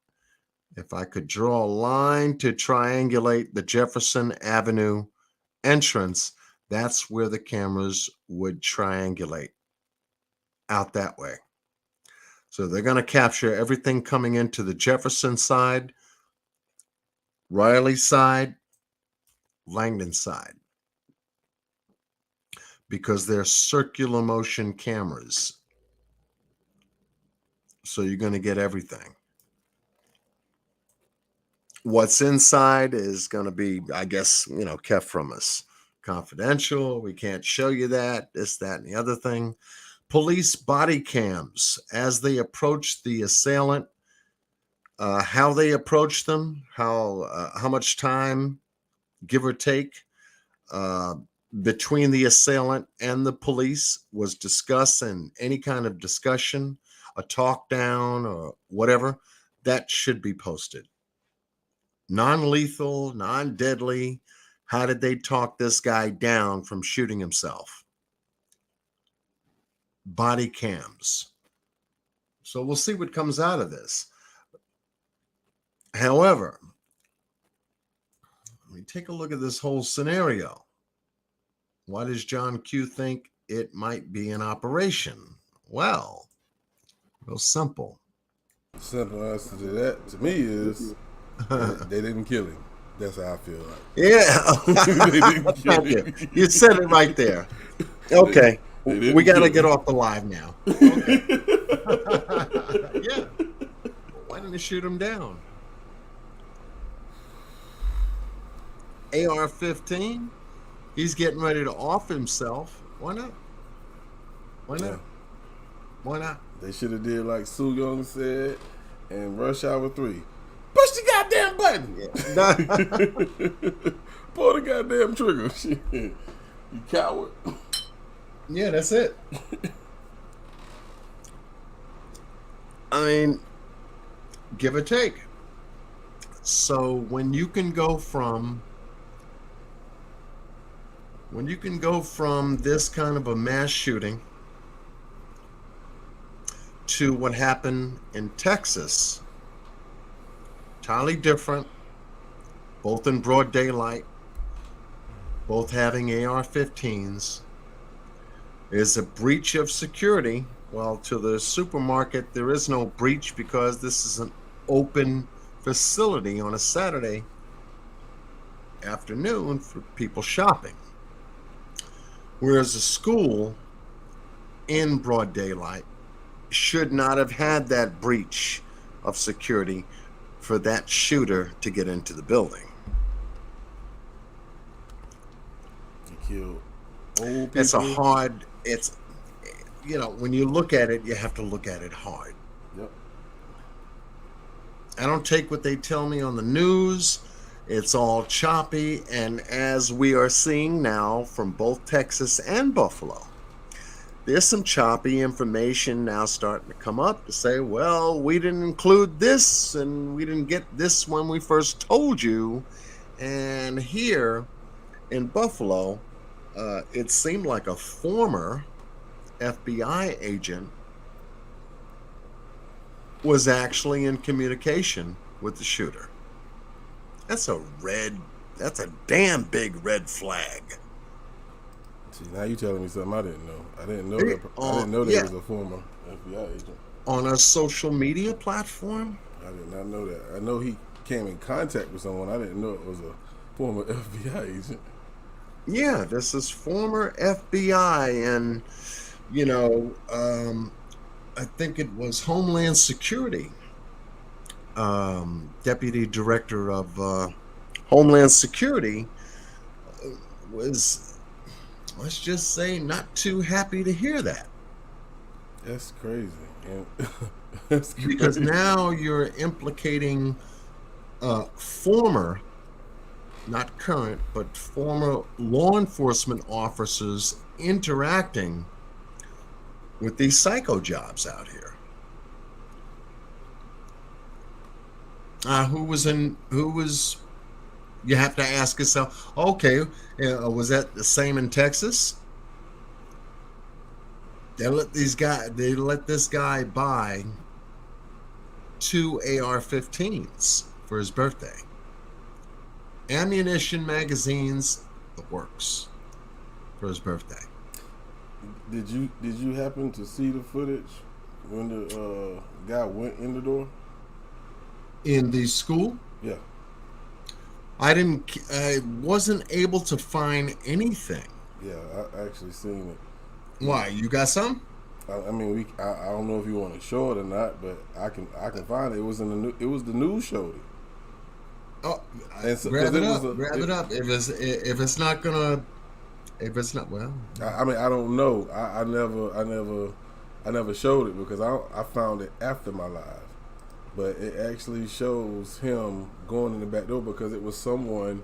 If I could draw a line to triangulate the Jefferson Avenue entrance, that's where the cameras would triangulate out that way. So they're going to capture everything coming into the Jefferson side, Riley side, Langdon side, because they're circular motion cameras. So you're going to get everything. What's inside is going to be, I guess, kept from us. Confidential. We can't show you that, this, that, and the other thing. Police body cams as they approach the assailant, how they approach them, how much time, give or take, between the assailant and the police was discussed, and any kind of discussion, a talk down or whatever, that should be posted. Non-lethal, non-deadly. How did they talk this guy down from shooting himself? Body cams. So we'll see what comes out of this. However, let me take a look at this whole scenario. Why does John Q think it might be an operation? Well, real simple. Simple answer to that to me is they didn't kill him. That's how I feel like. Yeah. Thank you. You said it right there. Okay. We got to get off the live now. Okay. threatened to shoot him down. AR-15. He's getting ready to off himself. Why not? Why not? Yeah. Why not? They should have did like Soo Young said in Rush Hour 3. Push the goddamn button. Yeah. Pull the goddamn trigger. Shit. You coward. Yeah, that's it. I mean, give or take. So when you can go from this kind of a mass shooting to what happened in Texas, entirely different, both in broad daylight, both having AR-15s, is a breach of security. Well, to the supermarket, there is no breach because this is an open facility on a Saturday afternoon for people shopping. Whereas a school in broad daylight should not have had that breach of security for that shooter to get into the building. He killed old people. It's when you look at it, you have to look at it hard. Yep. I don't take what they tell me on the news. It's all choppy, and as we are seeing now from both Texas and Buffalo, there's some choppy information now starting to come up to say, well, we didn't include this, and we didn't get this when we first told you. And here in Buffalo, it seemed like a former FBI agent was actually in communication with the shooter. That's a damn big red flag. See, now you telling me something I didn't know. I didn't know that he was a former FBI agent. On a social media platform? I did not know that. I know he came in contact with someone. I didn't know it was a former FBI agent. Yeah, this is former FBI, and I think it was Homeland Security, Deputy Director of Homeland Security was, let's just say, not too happy to hear that. That's crazy. Because now you're implicating former, not current, but former law enforcement officers interacting with these psycho jobs out here. You have to ask yourself, okay, was that the same in Texas? They let this guy buy 2 AR-15s for his birthday. Ammunition, magazines, the works for his birthday. Did you happen to see the footage when the guy went in the door? In the school? Yeah. I wasn't able to find anything. Yeah, I actually seen it. Why? You got some? I mean, I don't know if you want to show it or not, but I can find it. It was the news showed it. Oh, So, grab it up. If it's not, well. I mean, I don't know. I never showed it because I found it after my live, but it actually shows him going in the back door because it was someone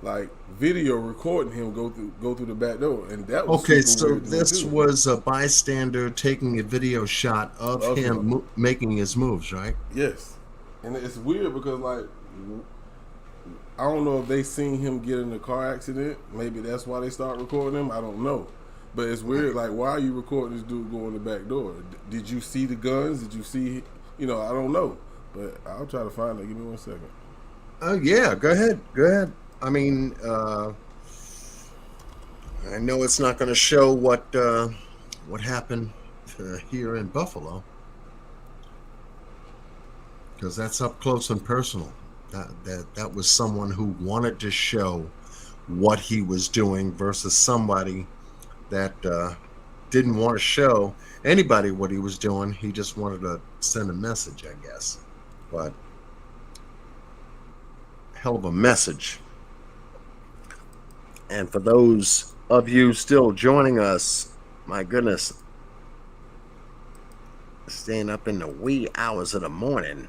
like video recording him go through the back door, and that was okay. So this was a bystander taking a video shot of him making his moves, right? Yes, and it's weird because like, I don't know if they seen him get in a car accident. Maybe that's why they start recording him. I don't know. But it's weird. Like, why are you recording this dude go in the back door? Did you see the guns? Did you see, I don't know. But I'll try to find it. Give me 1 second. Oh, yeah. Go ahead. I mean, I know it's not going to show what happened here in Buffalo, because that's up close and personal. That was someone who wanted to show what he was doing versus somebody that didn't want to show anybody what he was doing. He just wanted to send a message, I guess. but hell of a message. And for those of you still joining us, my goodness, staying up in the wee hours of the morning.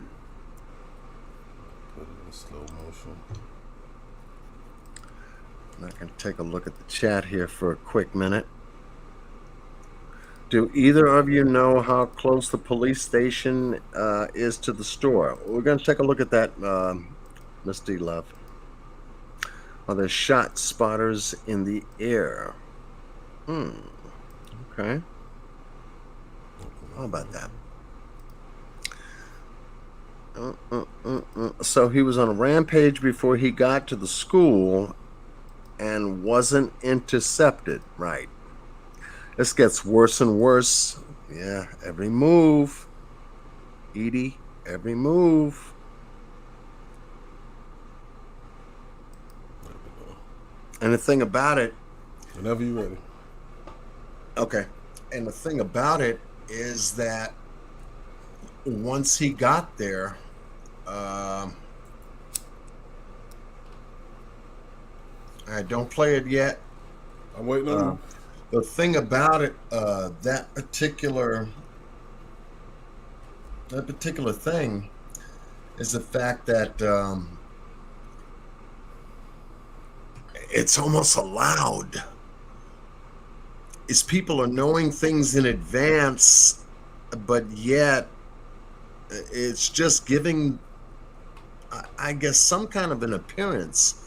Put it in slow motion. I can take a look at the chat here for a quick minute. Do either of you know how close the police station is to the store? We're going to take a look at that, Miss D. Love. Are there shot spotters in the air? Okay. How about that? So he was on a rampage before he got to the school and wasn't intercepted, right? This gets worse and worse. Yeah, every move. Edie, every move. And the thing about it, Whenever you're ready. okay, and the thing about it is that once he got there, I don't play it yet. I'm waiting on you. The thing about it, that particular thing is the fact that it's almost allowed. Is people are knowing things in advance, but yet it's just giving, I guess, some kind of an appearance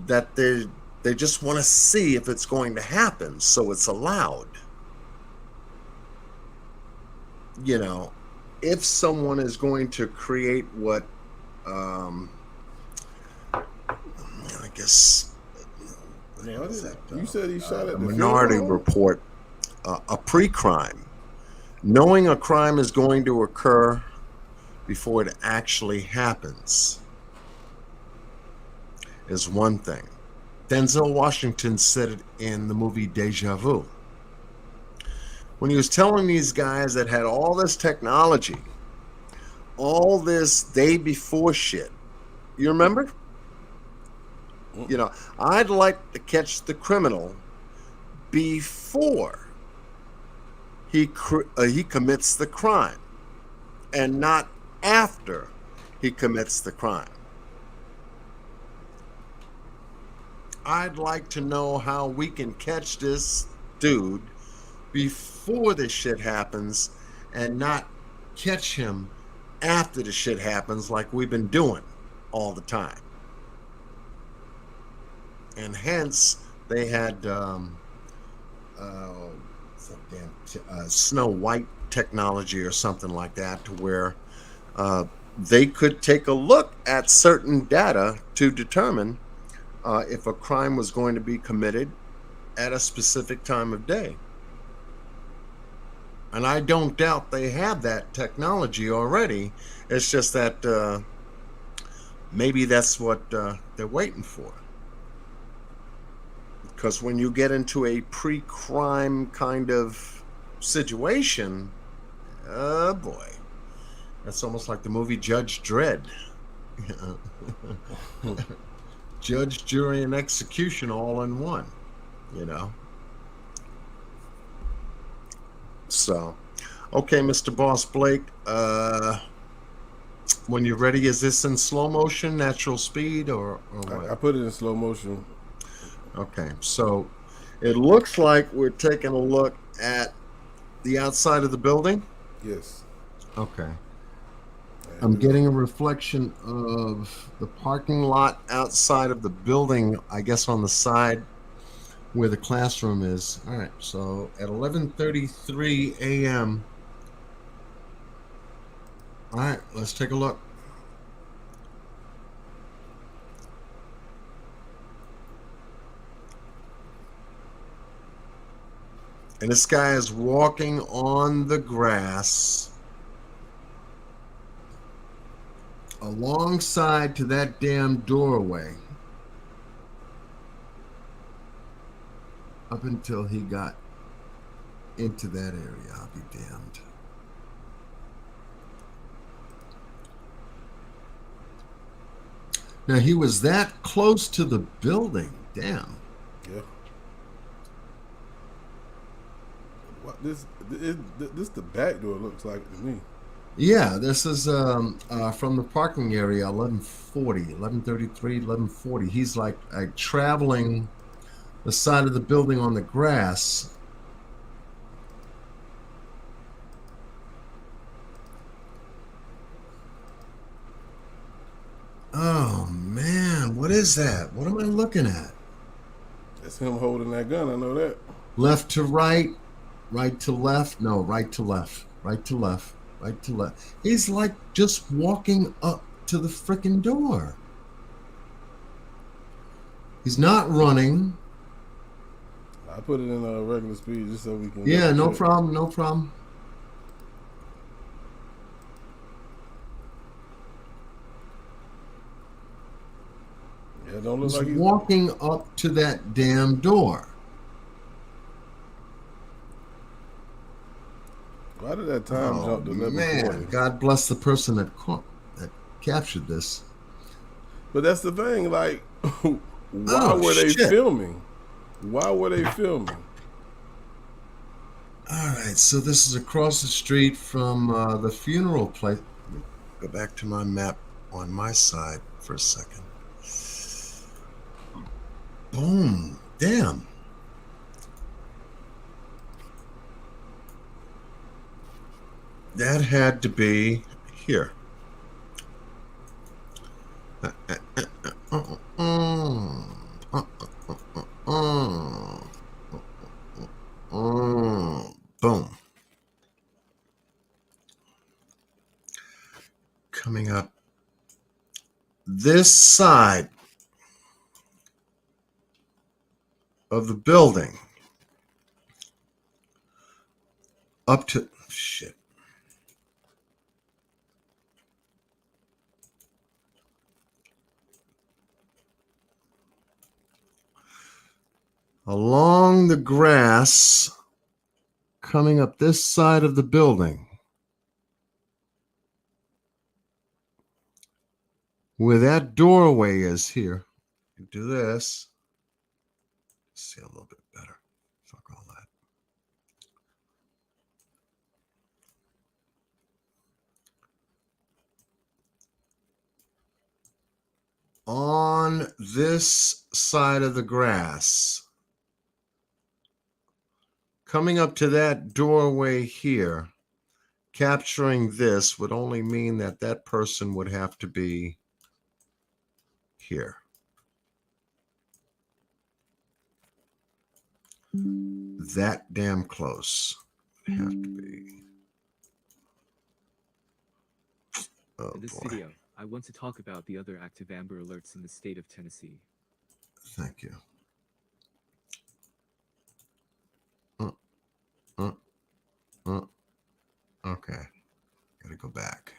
that they just want to see if it's going to happen, so it's allowed. You know, if someone is going to create what, I guess, You said he shot at the Minority funeral home? Report, a pre-crime, knowing a crime is going to occur before it actually happens is one thing. Denzel Washington said it in the movie Deja Vu. When he was telling these guys that had all this technology, all this day before shit, you remember? You know, I'd like to catch the criminal before he commits the crime, and not after he commits the crime. I'd like to know how we can catch this dude before this shit happens and not catch him after the shit happens like we've been doing all the time. And hence they had Snow White technology or something like that, to where they could take a look at certain data to determine if a crime was going to be committed at a specific time of day. And I don't doubt they have that technology already. It's just that maybe that's what they're waiting for. Because when you get into a pre-crime kind of situation, oh boy, that's almost like the movie Judge Dredd. Judge, jury, and execution all in one, you know. So, okay, Mr. Boss Blake, when you're ready, is this in slow motion, natural speed, or what? I put it in slow motion. Okay, so it looks like we're taking a look at the outside of the building. Yes. Okay. I'm getting a reflection of the parking lot outside of the building, I guess on the side where the classroom is. All right, so at 11:33 a.m. All right, let's take a look. And this guy is walking on the grass alongside to that damn doorway up until he got into that area. I'll be damned. Now he was that close to the building. Damn. Yeah. What this the back door looks like to me. Yeah, this is from the parking area, 1140, 1133, 1140. He's like traveling the side of the building on the grass. Oh man, what is that? What am I looking at? That's him holding that gun. I know that. Left to right, right to left. No, right to left, right to left, right to left. He's like just walking up to the freaking door. He's not running. I put it in a regular speed just so we can. Yeah, no problem, no problem. Yeah, don't look He's like he's walking up to that damn door. Why did that time Oh jump to 1140? man, God bless the person that captured this. But that's the thing. Like, why Oh were they shit! filming? Why were they filming? All right, so this is across the street from the funeral place. Let me go back to my map on my side for a second. Boom! Damn. That had to be here. Boom. Coming up this side of the building up to shit. Along the grass, coming up this side of the building, where that doorway is here. Do this. See a little bit better. Fuck all that. On this side of the grass, coming up to that doorway here, capturing this would only mean that that person would have to be here. That damn close would have to be. Oh, In this boy. video, I want to talk about the other active Amber Alerts in the state of Tennessee. Thank you. Okay. Gotta go back.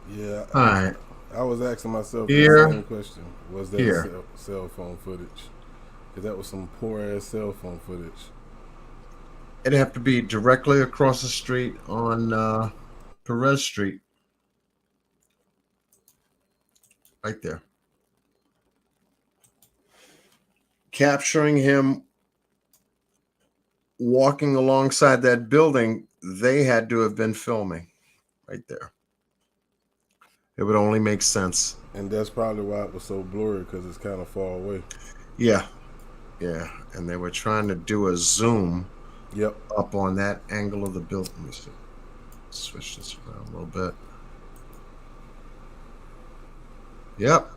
Yeah. All right. I was asking myself Here. the same question. Was that Here. cell phone footage? Because that was some poor ass cell phone footage. It'd have to be directly across the street on Perez Street. Right there. Capturing him walking alongside that building, they had to have been filming right there. It would only make sense. And that's probably why it was so blurry, because it's kind of far away. Yeah. Yeah. And they were trying to do a zoom Yep. up on that angle of the building. Let me see. Switch this around a little bit. Yep.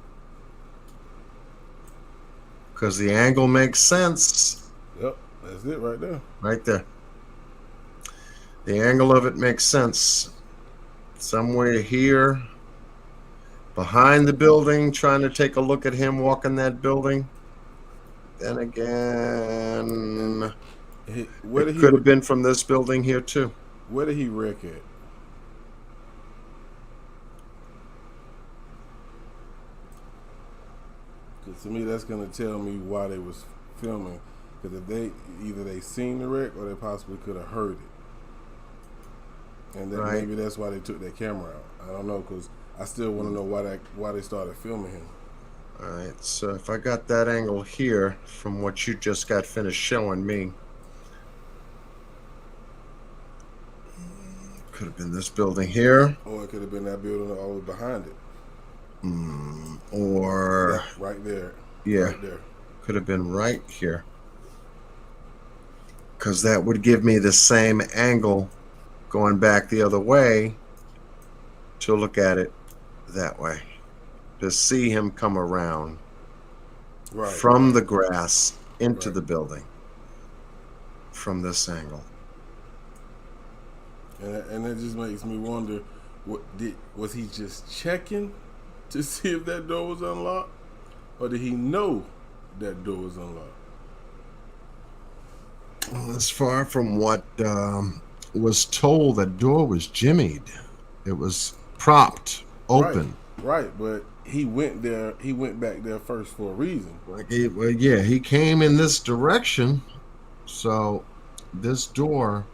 because the angle makes sense. Yep, that's it right there. Right there. The angle of it makes sense. Somewhere here, behind the building, trying to take a look at him walking that building. Then again, Where did it could he? have been from this building here too. Where did he wreck at? Because to me, that's gonna tell me why they was filming. Because if they seen the wreck or they possibly could have heard it, and Right. maybe that's why they took their camera out. I don't know, because I still want to know why they started filming him. All right, so if I got that angle here from what you just got finished showing me, could have been this building here, Or it could have been that building all the way behind it. or Yeah, right there. yeah, Right there. could have been right here, because that would give me the same angle going back the other way to look at it that way, to see him come around Right. from the grass into Right. the building from this angle. And it just makes me wonder, was he just checking to see if that door was unlocked, or did he know that door was unlocked? Well, as far from what was told, that door was jimmied. It was propped open. Right, but he went there. He went back there first for a reason. He came in this direction, so this door,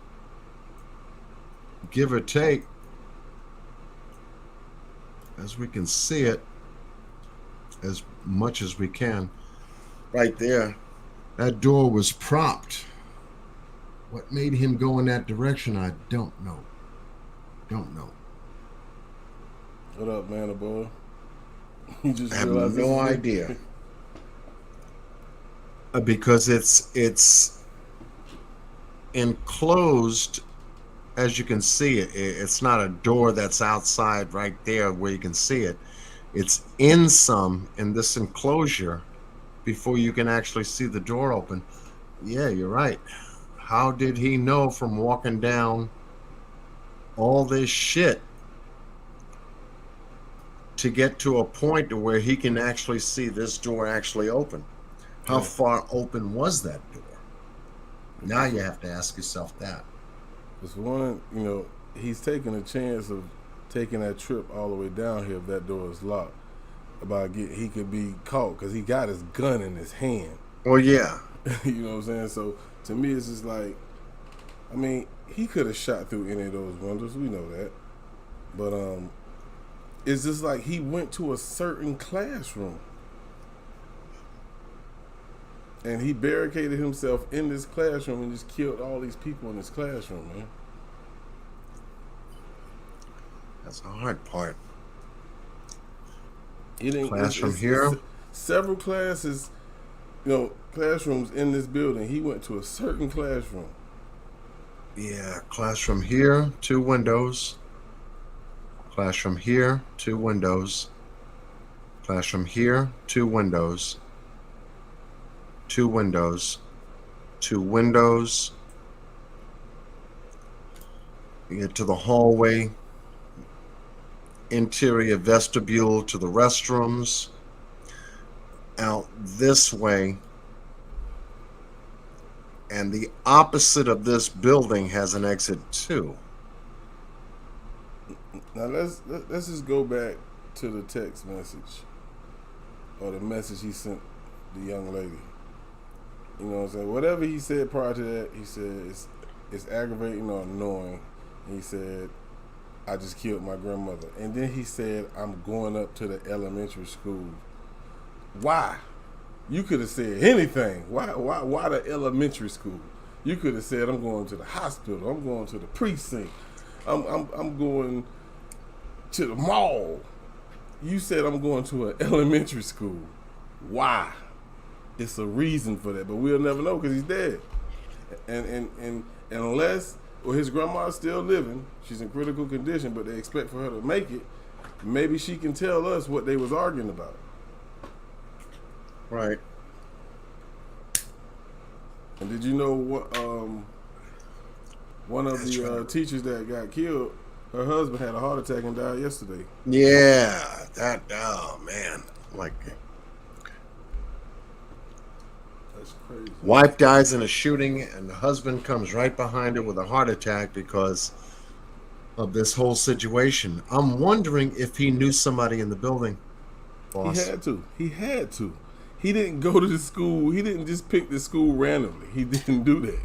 give or take, as we can see it, as much as we can, right there, that door was propped. What made him go in that direction, I don't know. Don't know. What up, man, boy? You just I have realized this no is it? idea. Because it's enclosed, as you can see it. It's not a door that's outside right there where you can see it. It's in this enclosure before you can actually see the door open. Yeah, you're right. How did he know from walking down all this shit to get to a point to where he can actually see this door actually open? How Yeah. far open was that door? Now you have to ask yourself that. It's one, he's taking a chance of taking that trip all the way down here if that door is locked. He could be caught because he got his gun in his hand. Well, yeah. You know what I'm saying? So to me, it's just like, I mean, he could have shot through any of those windows. We know that, but it's just like he went to a certain classroom and he barricaded himself in this classroom and just killed all these people in this classroom, man. That's the hard part. It ain't Classroom here. Several classes, classrooms in this building. He went to a certain classroom. Yeah, classroom here, 2 windows. Classroom here, 2 windows. Classroom here, 2 windows. 2 windows. 2 windows. You get to the hallway. Interior vestibule to the restrooms. Out this way. And the opposite of this building has an exit too. Now let's just go back to the text message or the message he sent the young lady. You know what I'm saying? Whatever he said prior to that, he said it's aggravating or annoying. And he said, I just killed my grandmother. And then he said, I'm going up to the elementary school. Why? You could have said anything. Why the elementary school? You could have said, I'm going to the hospital. I'm going to the precinct. I'm going to the mall. You said I'm going to an elementary school. Why? It's a reason for that, but we'll never know because he's dead. And unless his grandma's still living, she's in critical condition, but they expect for her to make it. Maybe she can tell us what they was arguing about. Right. And did you know what? One of That's the right. teachers that got killed, her husband had a heart attack and died yesterday. Yeah, that. Oh man, like That's crazy. wife dies in a shooting, and the husband comes right behind her with a heart attack because of this whole situation. I'm wondering if he knew somebody in the building, He boss. had to. He had to. He didn't go to the school. He didn't just pick the school randomly. He didn't do that.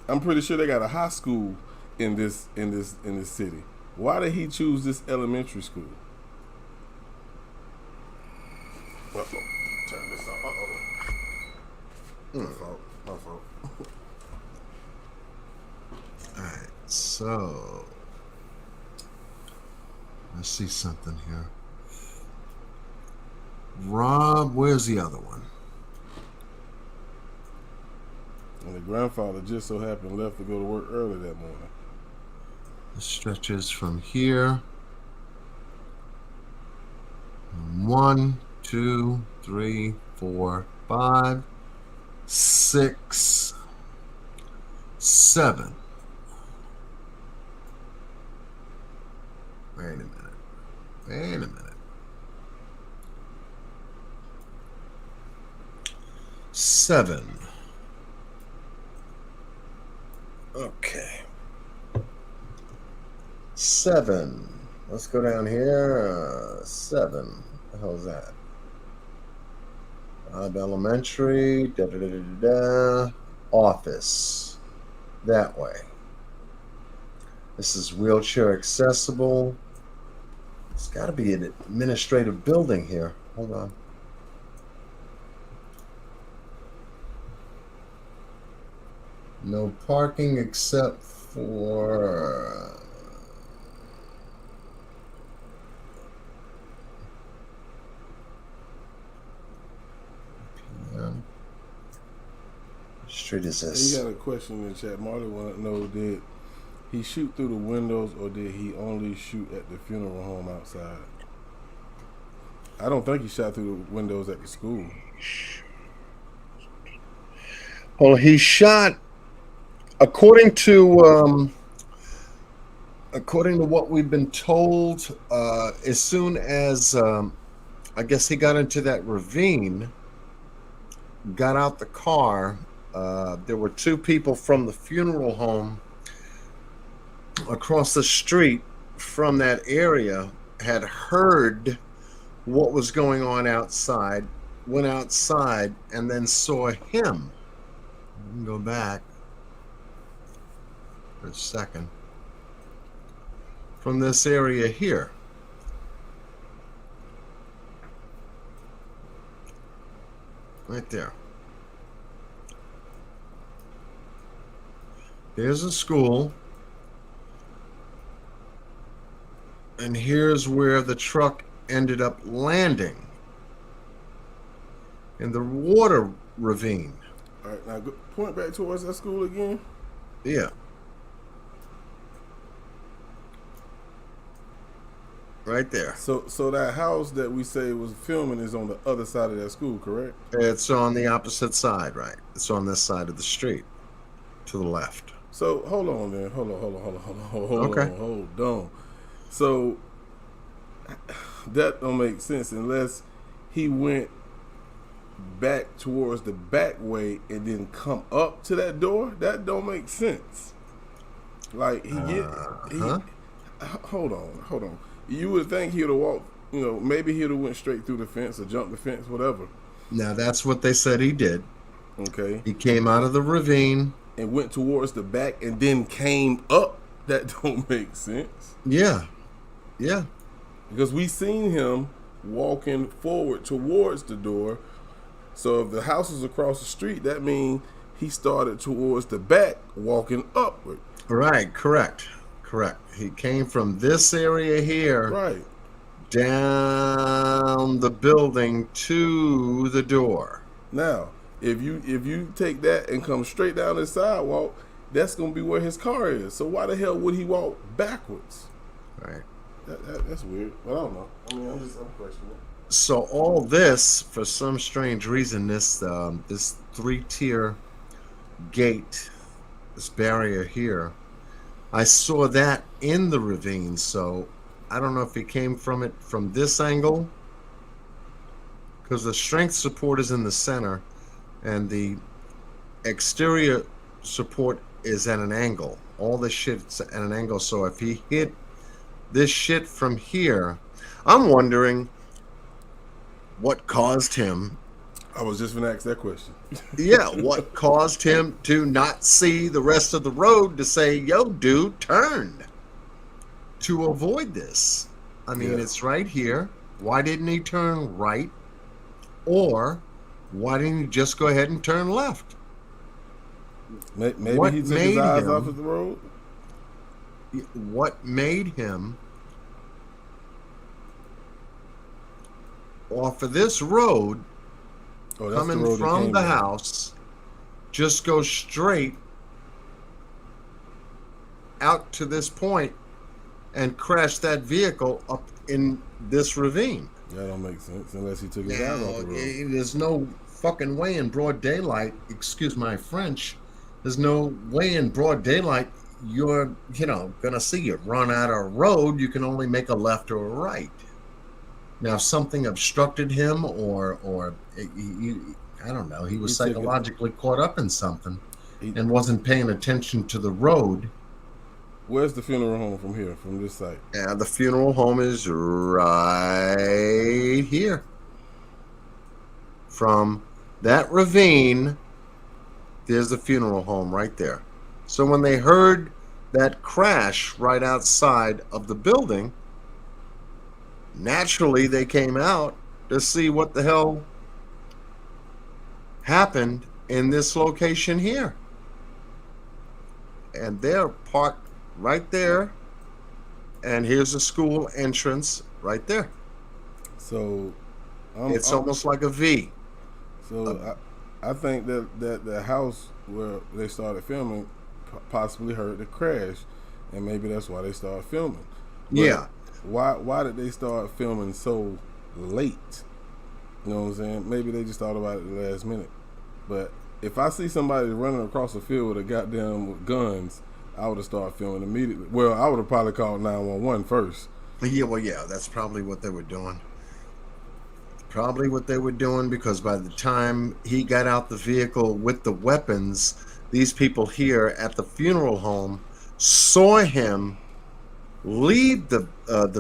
I'm pretty sure they got a high school in this city. Why did he choose this elementary school? Uh-oh. Turn this off. My fault. My fault. All right, so let's see something here. Rob, where's the other one? And the grandfather just so happened left to go to work early that morning. It stretches from here. 1, 2, 3, 4, 5, 6, 7. Wait a minute. Wait a minute. 7. Okay. 7. Let's go down here. 7. What the hell is that? Elementary. Da, da, da, da, da, da. Office. That way. This is wheelchair accessible. It's got to be an administrative building here. Hold on. No parking except for street is this? You got a question in the chat. Marley want to know, did he shoot through the windows or did he only shoot at the funeral home outside? I don't think he shot through the windows at the school. Well, he shot, according to what we've been told, as soon as I guess he got into that ravine, got out the car. There were 2 people from the funeral home across the street from that area had heard what was going on outside, went outside, and then saw him. We can go back for a second. From this area here. Right there. There's a school. And here's where the truck ended up landing. In the water ravine. All right, now point back towards that school again. Yeah. Right there. So that house that we say was filming is on the other side of that school, correct? It's on the opposite side, right? It's on this side of the street, to the left. So hold on, then. Hold on. So that don't make sense unless he went back towards the back way and then come up to that door. That don't make sense. Like hold on. You would think he would have walked, maybe he would have went straight through the fence or jumped the fence, whatever. Now that's what they said he did. Okay. He came out of the ravine and went towards the back and then came up. That don't make sense. Yeah. Because we seen him walking forward towards the door. So if the house is across the street, that means he started towards the back, walking upward. Right, correct. He came from this area here, right, down the building to the door. Now, if you take that and come straight down the sidewalk, that's gonna be where his car is. So why the hell would he walk backwards? Right. That's weird. But I don't know. I mean, I'm questioning it. So all this, for some strange reason, this 3-tier gate, this barrier here, I saw that in the ravine. So I don't know if he came from it from this angle, because the strength support is in the center and the exterior support is at an angle. All this shit's at an angle. So if he hit this shit from here, I'm wondering what caused him. I was just gonna ask that question. Yeah, what caused him to not see the rest of the road to say, yo, dude, turn to avoid this? I mean, Yeah. it's right here. Why didn't he turn right? Or why didn't he just go ahead and turn left? Maybe What he took made his eyes him- off of the road. What made him off of this road Oh, that's the coming road he from came the down. house, just go straight out to this point and crash that vehicle up in this ravine? That don't make sense unless he took his eyes Now, off the road. there's no fucking way in broad daylight, excuse my French, there's no way in broad daylight you're, gonna see you run out of a road. You can only make a left or a right. Now, if something obstructed him or I don't know, he was He took it- psychologically caught up in something He- and wasn't paying attention to the road. Where's the funeral home from here, from this site? The funeral home is right here. From that ravine, there's the funeral home right there. So when they heard that crash right outside of the building, naturally they came out to see what the hell happened in this location here. And they're parked right there. And here's the school entrance right there. So, It's almost like a V. So I think that the house where they started filming possibly heard the crash, and maybe that's why they started filming. But Yeah. Why did they start filming so late? You know what I'm saying? Maybe they just thought about it the last minute. But if I see somebody running across the field with a goddamn guns, I would have started filming immediately. Well, I would have probably called 911 first. Yeah, that's probably what they were doing. Probably what they were doing, because by the time he got out the vehicle with the weapons, these people here at the funeral home saw him leave the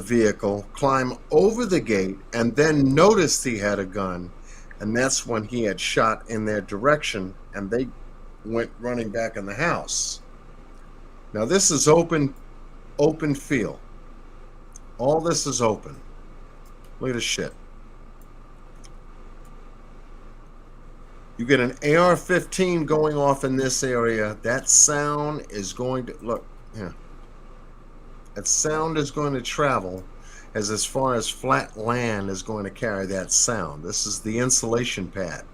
vehicle, climb over the gate, and then noticed he had a gun. And that's when he had shot in their direction, and they went running back in the house. Now this is open field. All this is open. Look at this shit. You get an AR-15 going off in this area. That sound is going to look. Yeah. That sound is going to travel as far as flat land is going to carry that sound. This is the insulation pad,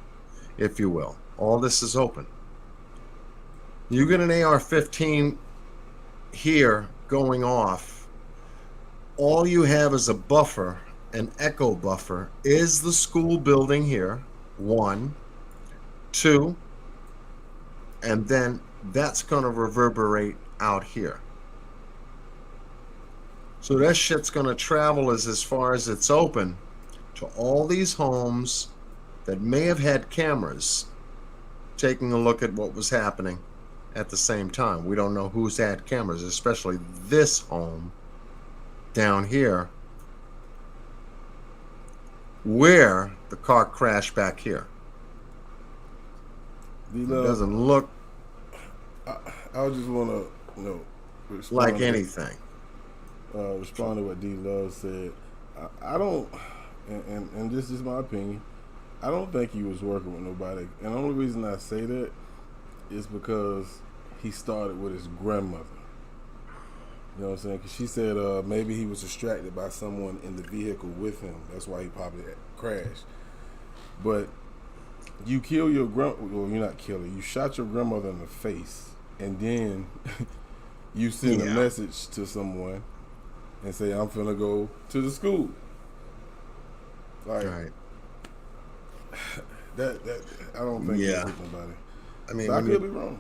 if you will. All this is open. You get an AR-15 here going off. All you have is a buffer, an echo buffer, is the school building here. 1, 2, and then that's going to reverberate out here. So that shit's going to travel as far as it's open to all these homes that may have had cameras taking a look at what was happening at the same time. We don't know who's had cameras, especially this home down here where the car crashed back here. It doesn't look I just want to, respond like to- anything. Respond to what D Love said. I don't, and this is my opinion. I don't think he was working with nobody, and the only reason I say that is because he started with his grandmother. You know what I'm saying? Because she said maybe he was distracted by someone in the vehicle with him. That's why he probably crashed. But you kill your well, you're not killing. You shot your grandmother in the face, and then you send a message to someone and say, "I'm finna go to the school." Like Right. that I don't think he hit nobody. I mean, But I could be wrong.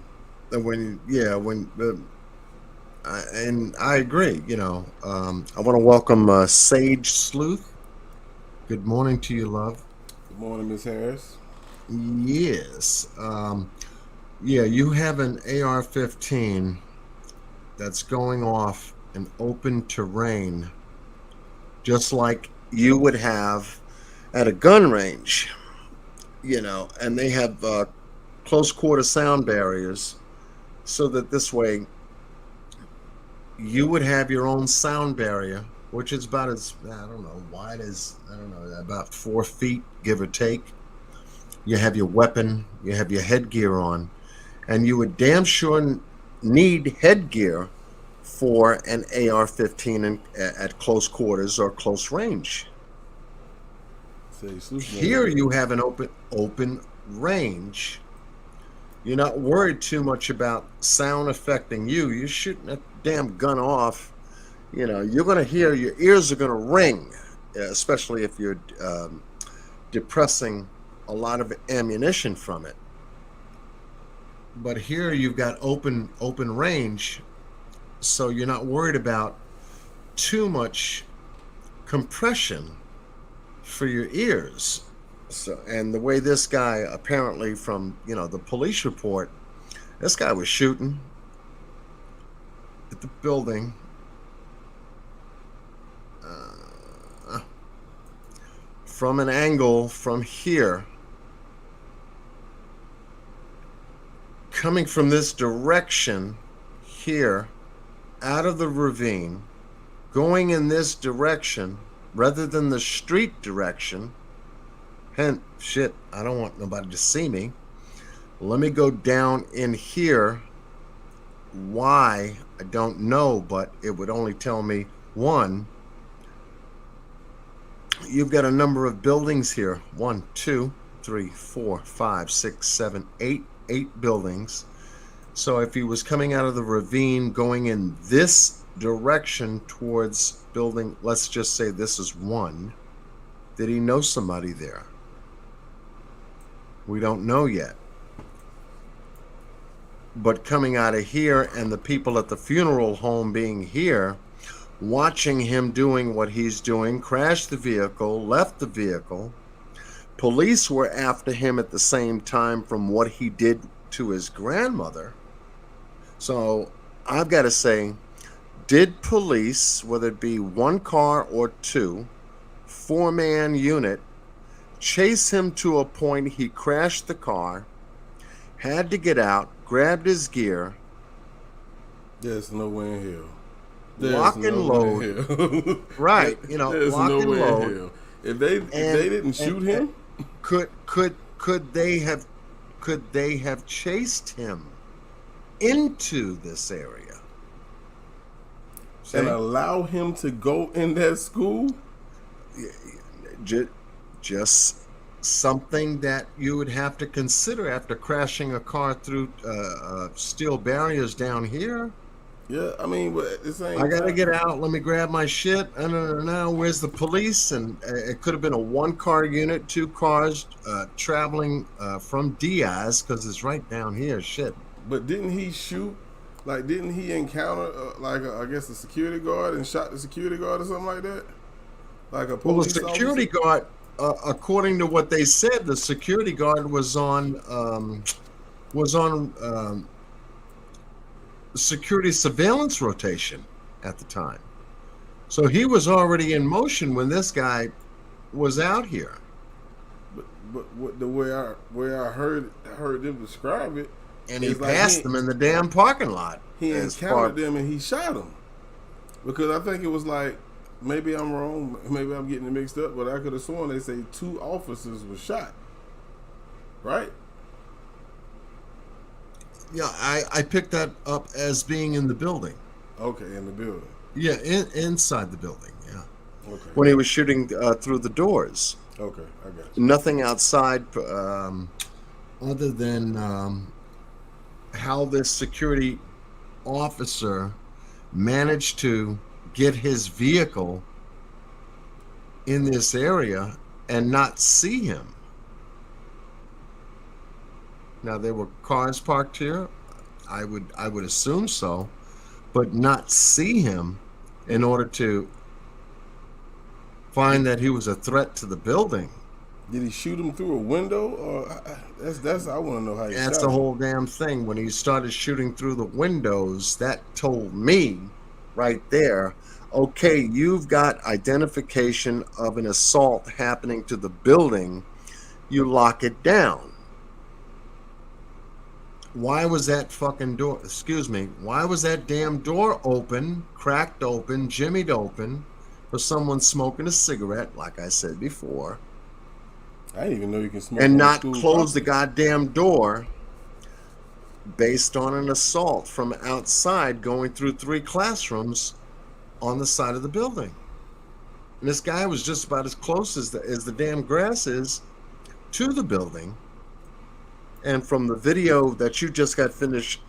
and I agree. I want to welcome Sage Sleuth. Good morning to you, love. Good morning, Miss Harris. Yes. Yeah, you have an AR-15 that's going off in open terrain, just like you would have at a gun range, and they have close quarter sound barriers so that this way you would have your own sound barrier, which is about as, I don't know, wide as, I don't know, about 4 feet, give or take. You have your weapon, you have your headgear on, and you would damn sure need headgear for an AR-15 at close quarters or close range. Here you have an open range. You're not worried too much about sound affecting you. You're shooting that damn gun off. You're going to hear, your ears are going to ring, especially if you're depressing a lot of ammunition from it. But here you've got open range, so you're not worried about too much compression for your ears. So, and the way this guy, apparently from the police report, this guy was shooting at the building from an angle from here, coming from this direction here, out of the ravine, going in this direction rather than the street direction. And shit, I don't want nobody to see me. Let me go down in here. Why? I don't know, but it would only tell me one. You've got a number of buildings here. 1, 2, 3, 4, 5, 6, 7, 8. 8 buildings. So if he was coming out of the ravine going in this direction towards building, let's just say this is 1, did he know somebody there? We don't know yet. But coming out of here and the people at the funeral home being here, watching him doing what he's doing, crashed the vehicle, left the vehicle. Police were after him at the same time from what he did to his grandmother. So I've got to say, did police, whether it be 1 car or 2, 4-man unit, chase him to a point he crashed the car, had to get out, grabbed his gear? There's no way in hell. Lock and load. Right. There's lock no and way load. in hell. If they didn't shoot him, could they have chased him into this area and allow him to go in that school? Just something that you would have to consider after crashing a car through steel barriers down here. Yeah, I mean, but at the same I gotta time, get out. Let me grab my shit. No, where's the police? And it could have been a 1-car unit, 2 cars traveling from Diaz, because it's right down here. Shit. But didn't he shoot? Like, didn't he encounter I guess a security guard and shot the security guard or something like that? Like a police Well, the security guard, according to what they said, the security guard was on security surveillance rotation at the time. So he was already in motion when this guy was out here. But what, the way I heard them describe it, and he passed them in the damn parking lot. He encountered them and he shot them. Because I think it was like, maybe I'm wrong, maybe I'm getting it mixed up, but I could have sworn they say 2 officers were shot. Right? Yeah, I picked that up as being in the building. Okay, in the building. Yeah, inside the building, yeah. Okay. When he was shooting through the doors. Okay, I got you. Nothing outside other than how this security officer managed to get his vehicle in this area and not see him. Now there were cars parked here. I would assume so, but not see him in order to find that he was a threat to the building. Did he shoot him through a window, or that's I want to know how he That's shot the him. whole damn thing. When he started shooting through the windows, that told me right there, okay, you've got identification of an assault happening to the building. You lock it down. Why was that fucking door, excuse me, why was that damn door open, cracked open, jimmied open for someone smoking a cigarette, like I said before, I didn't even know you can smoke and on not school close the property. goddamn door based on an assault from outside going through 3 classrooms on the side of the building? And this guy was just about as close as the damn grass is to the building. And from the video that you just got finished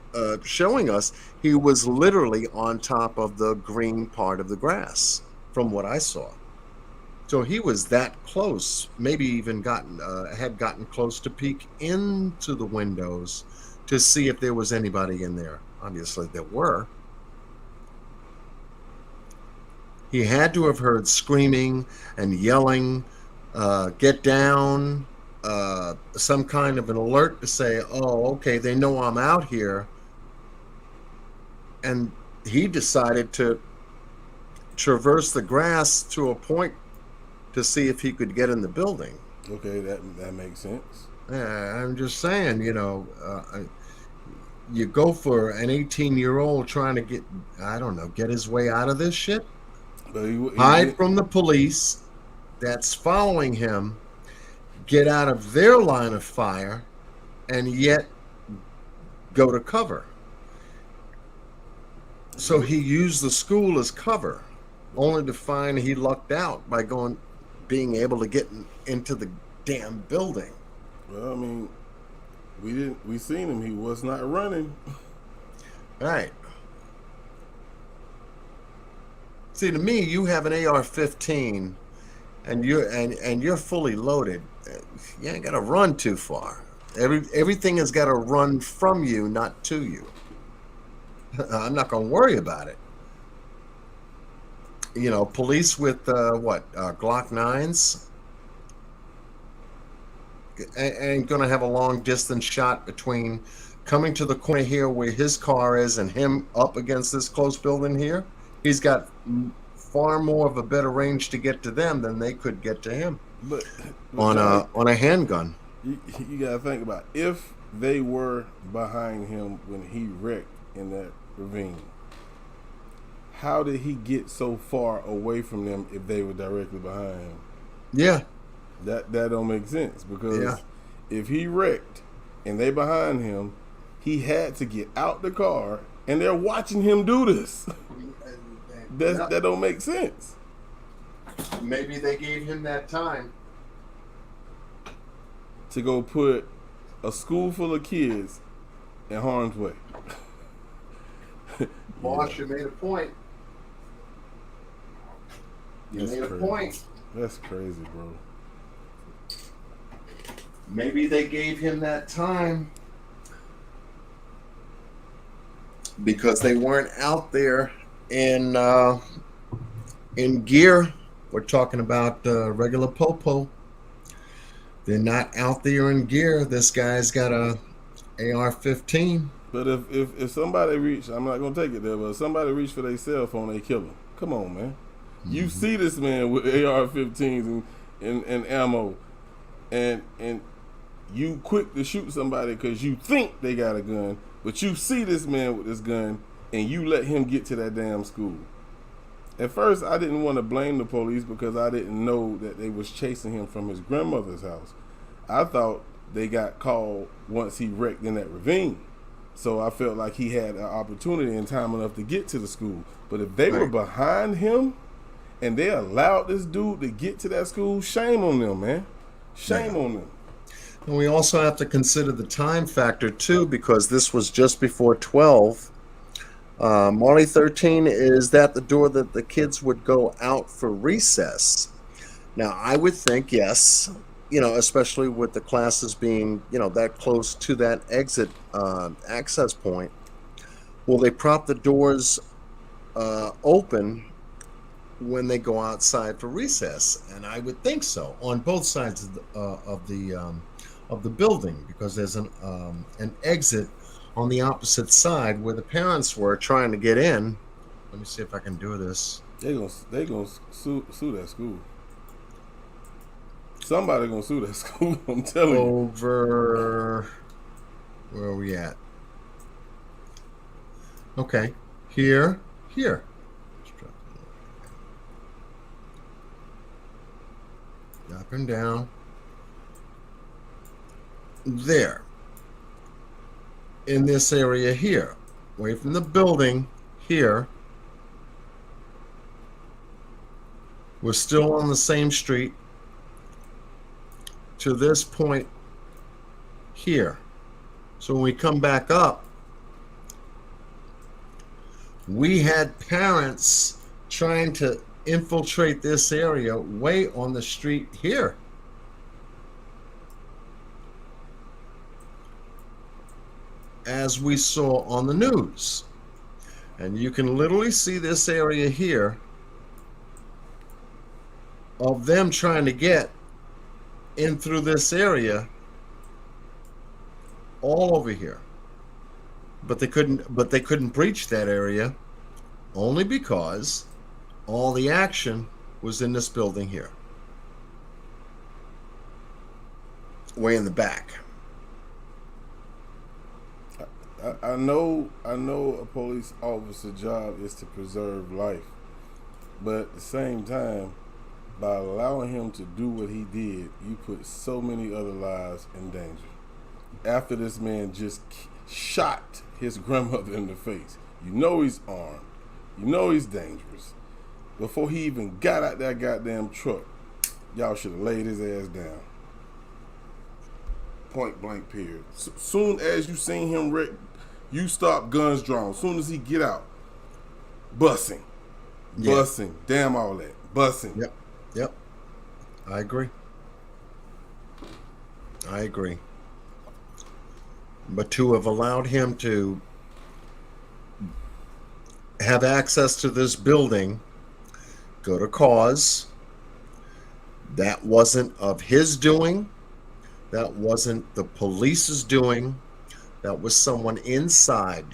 showing us, he was literally on top of the green part of the grass, from what I saw. So he was that close, maybe even had gotten close to peek into the windows to see if there was anybody in there. Obviously, there were. He had to have heard screaming and yelling, get down, some kind of an alert to say, oh, okay, they know I'm out here. And he decided to traverse the grass to a point to see if he could get in the building. Okay, that makes sense. I'm just saying, you go for an 18-year-old trying to get, I don't know, get his way out of this shit, But he hide did. from the police that's following him, get out of their line of fire, and yet go to cover. So he used the school as cover, only to find he lucked out by being able to get into the damn building. Well, I mean, we seen him. He was not running. Right. See, to me, you have an AR-15, and you're fully loaded. You ain't got to run too far. Everything has got to run from you, not to you. I'm not going to worry about it. Police with Glock 9s ain't going to have a long distance shot between coming to the corner here where his car is and him up against this close building here. He's got far more of a better range to get to them than they could get to him But, on Johnny, a handgun. you gotta think about if they were behind him when he wrecked in that ravine. How did he get so far away from them if they were directly behind him? Yeah, That don't make sense because Yeah. if he wrecked and they behind him, he had to get out the car and they're watching him do this. That don't make sense. maybe they gave him that time. To go put a school full of kids in harm's way. Boss, you made a point. You That's made a crazy. point. That's crazy, bro. Maybe they gave him that time because they weren't out there in gear. We're talking about regular popo. They're not out there in gear. This guy's got a AR-15. But if somebody reach, I'm not gonna take it there, but if somebody reach for their cell phone, they kill him. Come on, man. You see this man with AR-15s and ammo, and you quick to shoot somebody because you think they got a gun, but you see this man with this gun and you let him get to that damn school. At first, I didn't want to blame the police because I didn't know that they was chasing him from his grandmother's house. I thought they got called once he wrecked in that ravine. So I felt like he had an opportunity and time enough to get to the school. But if they were Right. behind him and they allowed this dude to get to that school, shame on them, man. Shame on them. And we also have to consider the time factor too, because this was just before 12. Marley 13 is that the door that the kids would go out for recess. Now, I would think, yes, especially with the classes being, that close to that exit access point. Will they prop the doors open when they go outside for recess? And I would think so on both sides of the building, because there's an exit on the opposite side where the parents were trying to get in. Let me see if I can do this. They gonna sue that school. Somebody gonna sue that school. I'm telling you. Over, where are we at? Okay, here. Up and down. There. In this area here. Away from the building here. We're still on the same street to this point here. So when we come back up, we had parents trying to infiltrate this area way on the street here. As we saw on the news. And you can literally see this area here of them trying to get in through this area all over here. But they couldn't breach that area only because all the action was in this building here. Way in the back. I know a police officer job is to preserve life, but at the same time, by allowing him to do what he did, you put so many other lives in danger. After this man just shot his grandmother in the face, you know he's armed, you know he's dangerous. Before he even got out that goddamn truck, y'all should have laid his ass down. Point blank period. Soon as you seen him wreck, you stop, guns drawn. Soon as he get out, bussing, damn all that, bussing. Yep. I agree. But to have allowed him to have access to this building, go to cause, that wasn't of his doing. That wasn't the police's doing. That was someone inside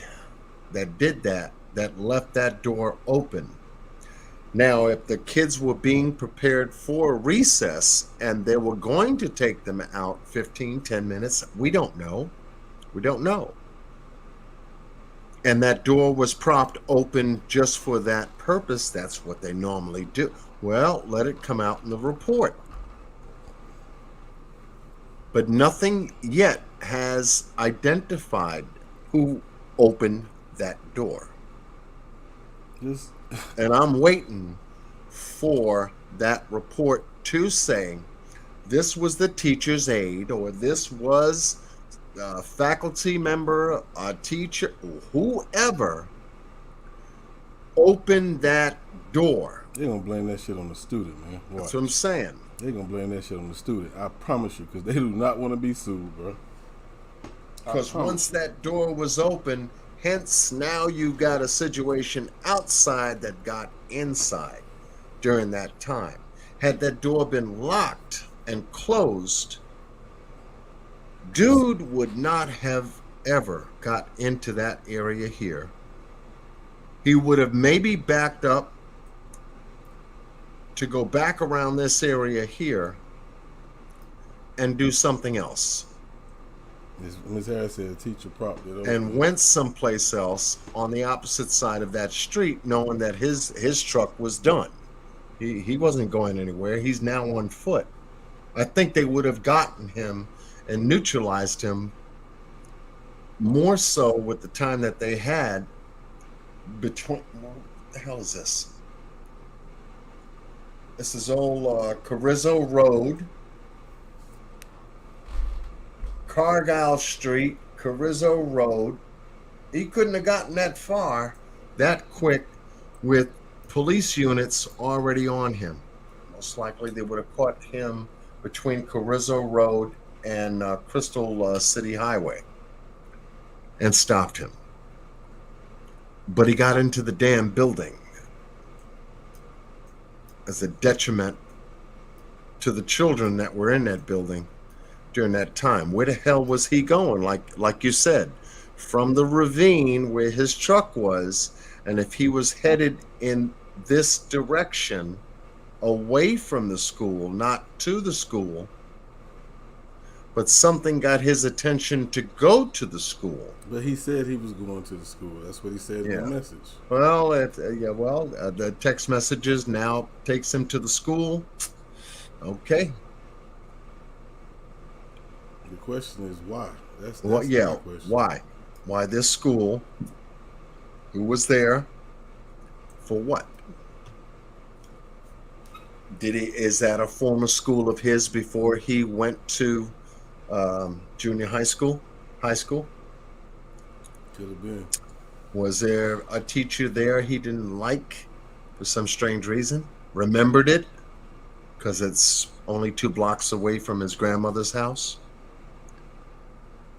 that did that left that door open. Now, if the kids were being prepared for recess and they were going to take them out 10 minutes, we don't know. And that door was propped open just for that purpose. That's what they normally do. Well, let it come out in the report. But nothing yet has identified who opened that door. And I'm waiting for that report to say this was the teacher's aide, or this was a faculty member, a teacher, whoever opened that door. They're going to blame that shit on the student, man. Watch. That's what I'm saying. They're going to blame that shit on the student. I promise you, because they do not want to be sued, bro. Because once that door was open, hence now you got a situation outside that got inside during that time. Had that door been locked and closed, dude would not have ever got into that area here. He would have maybe backed up to go back around this area here and do something else. Ms. Harris said a teacher propped it over. And went someplace else on the opposite side of that street, knowing that his truck was done. He wasn't going anywhere. He's now on foot. I think they would have gotten him and neutralized him more so with the time that they had between. What the hell is this? This is old Carrizo Road, Cargyle Street, Carrizo Road. He couldn't have gotten that far that quick with police units already on him. Most likely they would have caught him between Carrizo Road and Crystal City Highway and stopped him. But he got into the damn building as a detriment to the children that were in that building during that time. Where the hell was he going? Like you said, from the ravine where his truck was, and if he was headed in this direction away from the school, not to the school, but something got his attention to go to the school. But he said he was going to the school. That's what he said in the message. Well, the text messages now takes him to the school. Okay. The question is why. That's Well, the yeah. question. Why? Why this school? Who was there? For what? Is that a former school of his before he went to junior high school? High school? Could have been. Was there a teacher there he didn't like for some strange reason? Remembered it because it's only 2 blocks away from his grandmother's house?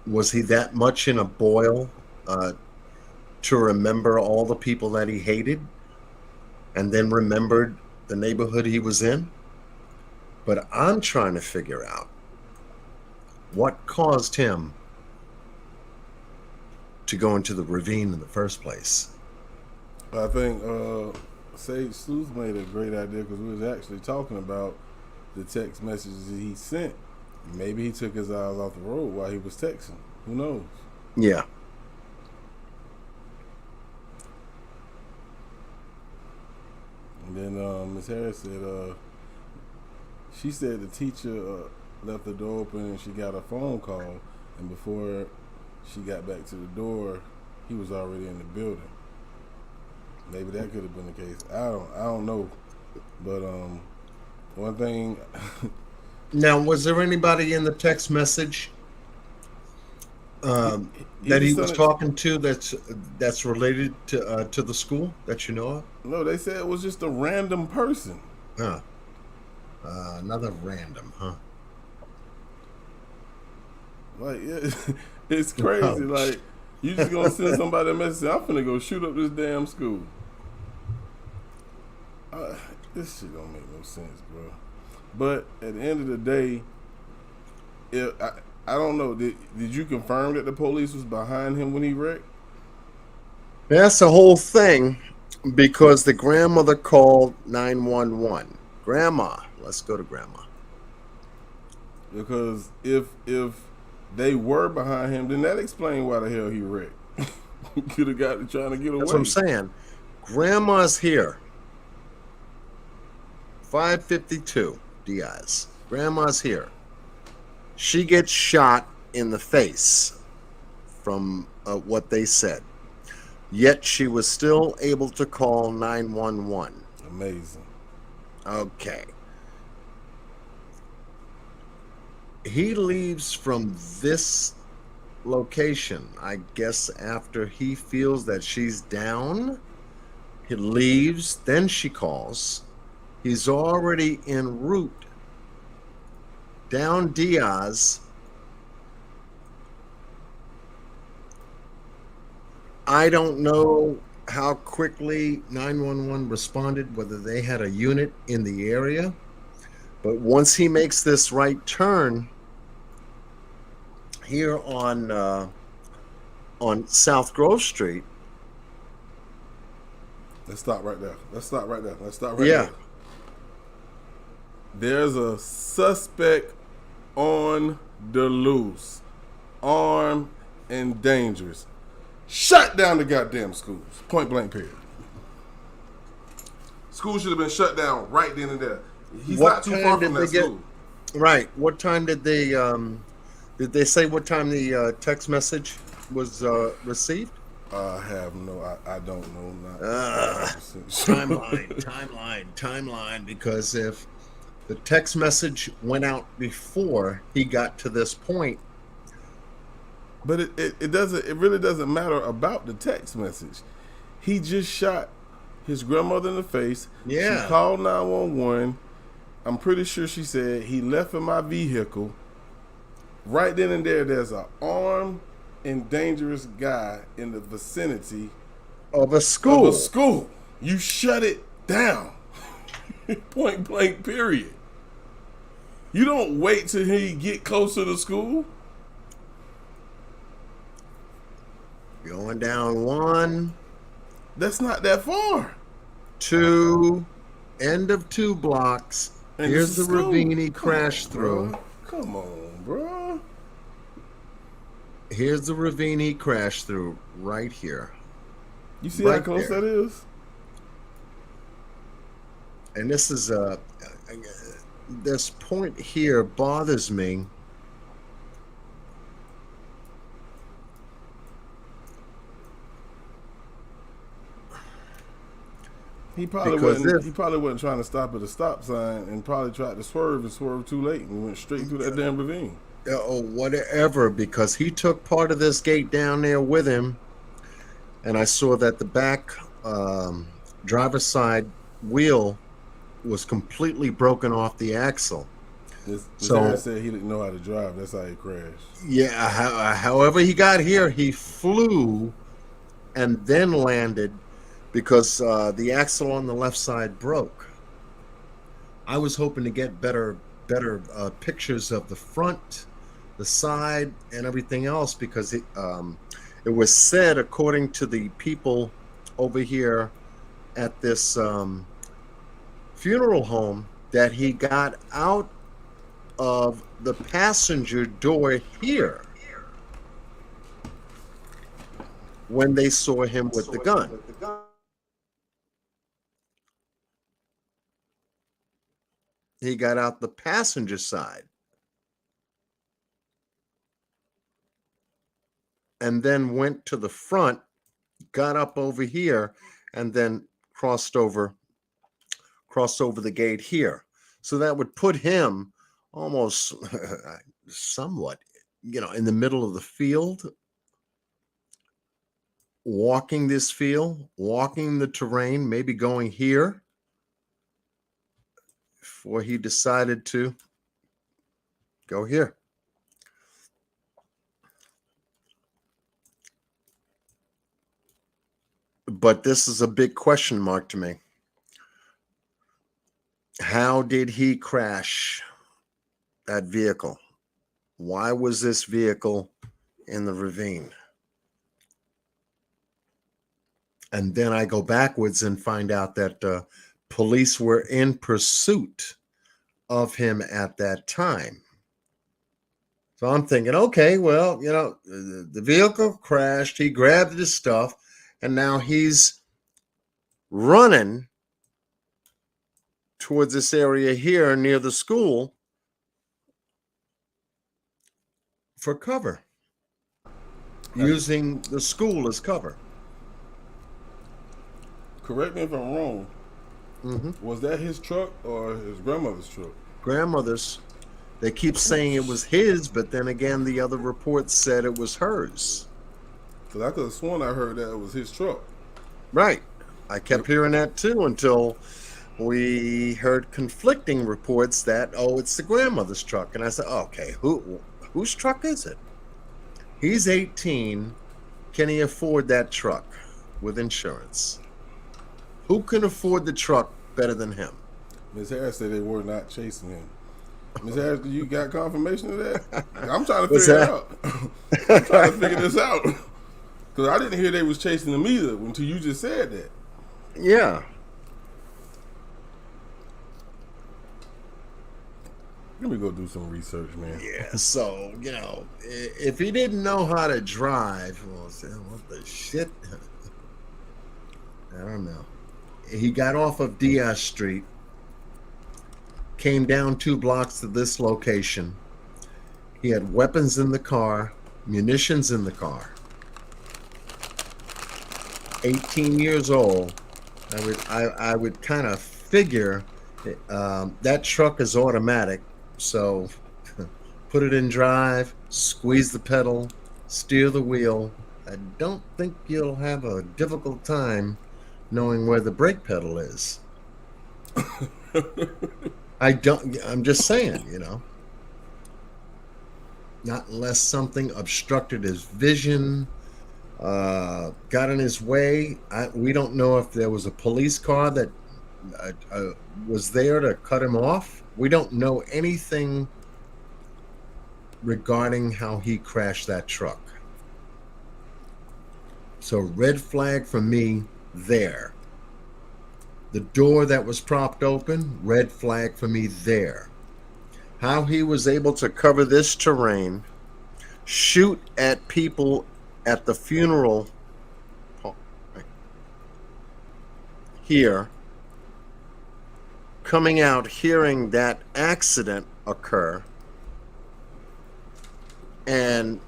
Was he that much in a boil to remember all the people that he hated and then remembered the neighborhood he was in? But I'm trying to figure out what caused him to go into the ravine in the first place. I think Sage Sleuth made a great idea because we was actually talking about the text messages that he sent. Maybe he took his eyes off the road while he was texting. Who knows? Yeah. And then Ms. Harris said she said the teacher left the door open and she got a phone call, and before she got back to the door, he was already in the building. Maybe that could have been the case. I don't know. But one thing Now, was there anybody in the text message that he was talking to that's related to the school that you know of? No, they said it was just a random person. Huh. Another random, huh? Like, it's crazy. Ouch. Like, you just gonna send somebody a message, I'm finna go shoot up this damn school. This shit don't make no sense, bro. But at the end of the day, I don't know. Did you confirm that the police was behind him when he wrecked? That's the whole thing, because the grandmother called 911. Grandma, let's go to grandma. Because if they were behind him, then that explains why the hell he wrecked. He could have got trying to get away. That's what I'm saying. Grandma's here. 552 Diaz. Grandma's here. She gets shot in the face from what they said. Yet she was still able to call 911. Amazing. Okay. He leaves from this location, I guess, after he feels that she's down. He leaves, then she calls. He's already en route down Diaz. I don't know how quickly 911 responded, whether they had a unit in the area. But once he makes this right turn here on South Grove Street. Let's stop right there. Yeah. there. There's a suspect on the loose, armed and dangerous. Shut down the goddamn schools. Point blank period. School should have been shut down right then and there. He's not too far from that school. Right. What time did they say what time the text message was received? I have no, I don't know. Timeline. Because if the text message went out before he got to this point. But it doesn't. It really doesn't matter about the text message. He just shot his grandmother in the face. Yeah. She called 911. I'm pretty sure she said he left in my vehicle. Right then and there's an armed and dangerous guy in the vicinity Of a of school. a school. You shut it down. Point blank, period. You don't wait till he get close to the school. Going down 1, That's not that far. 2, end of 2 blocks. And Here's it's the a school. ravine he Come crashed on, through. bruh. Come on, bro. Here's the ravine he crashed through right here. You see how Right close there. that is? And this is this point here bothers me. He probably Because wasn't. if- He probably wasn't trying to stop at a stop sign, and probably tried to swerve and swerved too late, and went straight through that damn ravine. Or whatever, because he took part of this gate down there with him, and I saw that the back driver's side wheel was completely broken off the axle. This So- guy said he didn't know how to drive. That's how he crashed. Yeah, however he got here, he flew and then landed because the axle on the left side broke. I was hoping to get better pictures of the front, the side, and everything else, because it was said, according to the people over here at this funeral home, that he got out of the passenger door here when they saw him with the gun. He got out the passenger side and then went to the front, got up over here, and then crossed over the gate here. So that would put him almost somewhat, in the middle of the field, walking this field, walking the terrain, maybe going here, before he decided to go here. But this is a big question mark to me. How did he crash that vehicle? Why was this vehicle in the ravine? And then I go backwards and find out that police were in pursuit of him at that time. So I'm thinking, okay, well, the vehicle crashed, he grabbed his stuff, and now he's running towards this area here near the school for cover, using the school as cover. Correct me if I'm wrong. Mm-hmm. Was that his truck or his grandmother's truck? Grandmother's. They keep saying it was his, but then again, the other reports said it was hers. Because I could have sworn I heard that it was his truck. Right. I kept hearing that too until we heard conflicting reports that, it's the grandmother's truck. And I said, okay, whose truck is it? He's 18. Can he afford that truck with insurance? Who can afford the truck better than him? Ms. Harris said they were not chasing him. Ms. Harris, do you got confirmation of that? I'm trying to figure it out. I'm trying to figure this out. Because I didn't hear they was chasing him either until you just said that. Yeah. Let me go do some research, man. Yeah, so, if he didn't know how to drive, well, what the shit? I don't know. He got off of Diaz Street, came down 2 blocks to this location. He had weapons in the car, munitions in the car. 18 years old. I would kind of figure that truck is automatic, so put it in drive, squeeze the pedal, steer the wheel. I don't think you'll have a difficult time knowing where the brake pedal is. I'm just saying, not unless something obstructed his vision, got in his way. We don't know if there was a police car that was there to cut him off. We don't know anything regarding how he crashed that truck. So red flag for me there. The door that was propped open, red flag for me there. How he was able to cover this terrain, shoot at people at the funeral here, coming out hearing that accident occur, and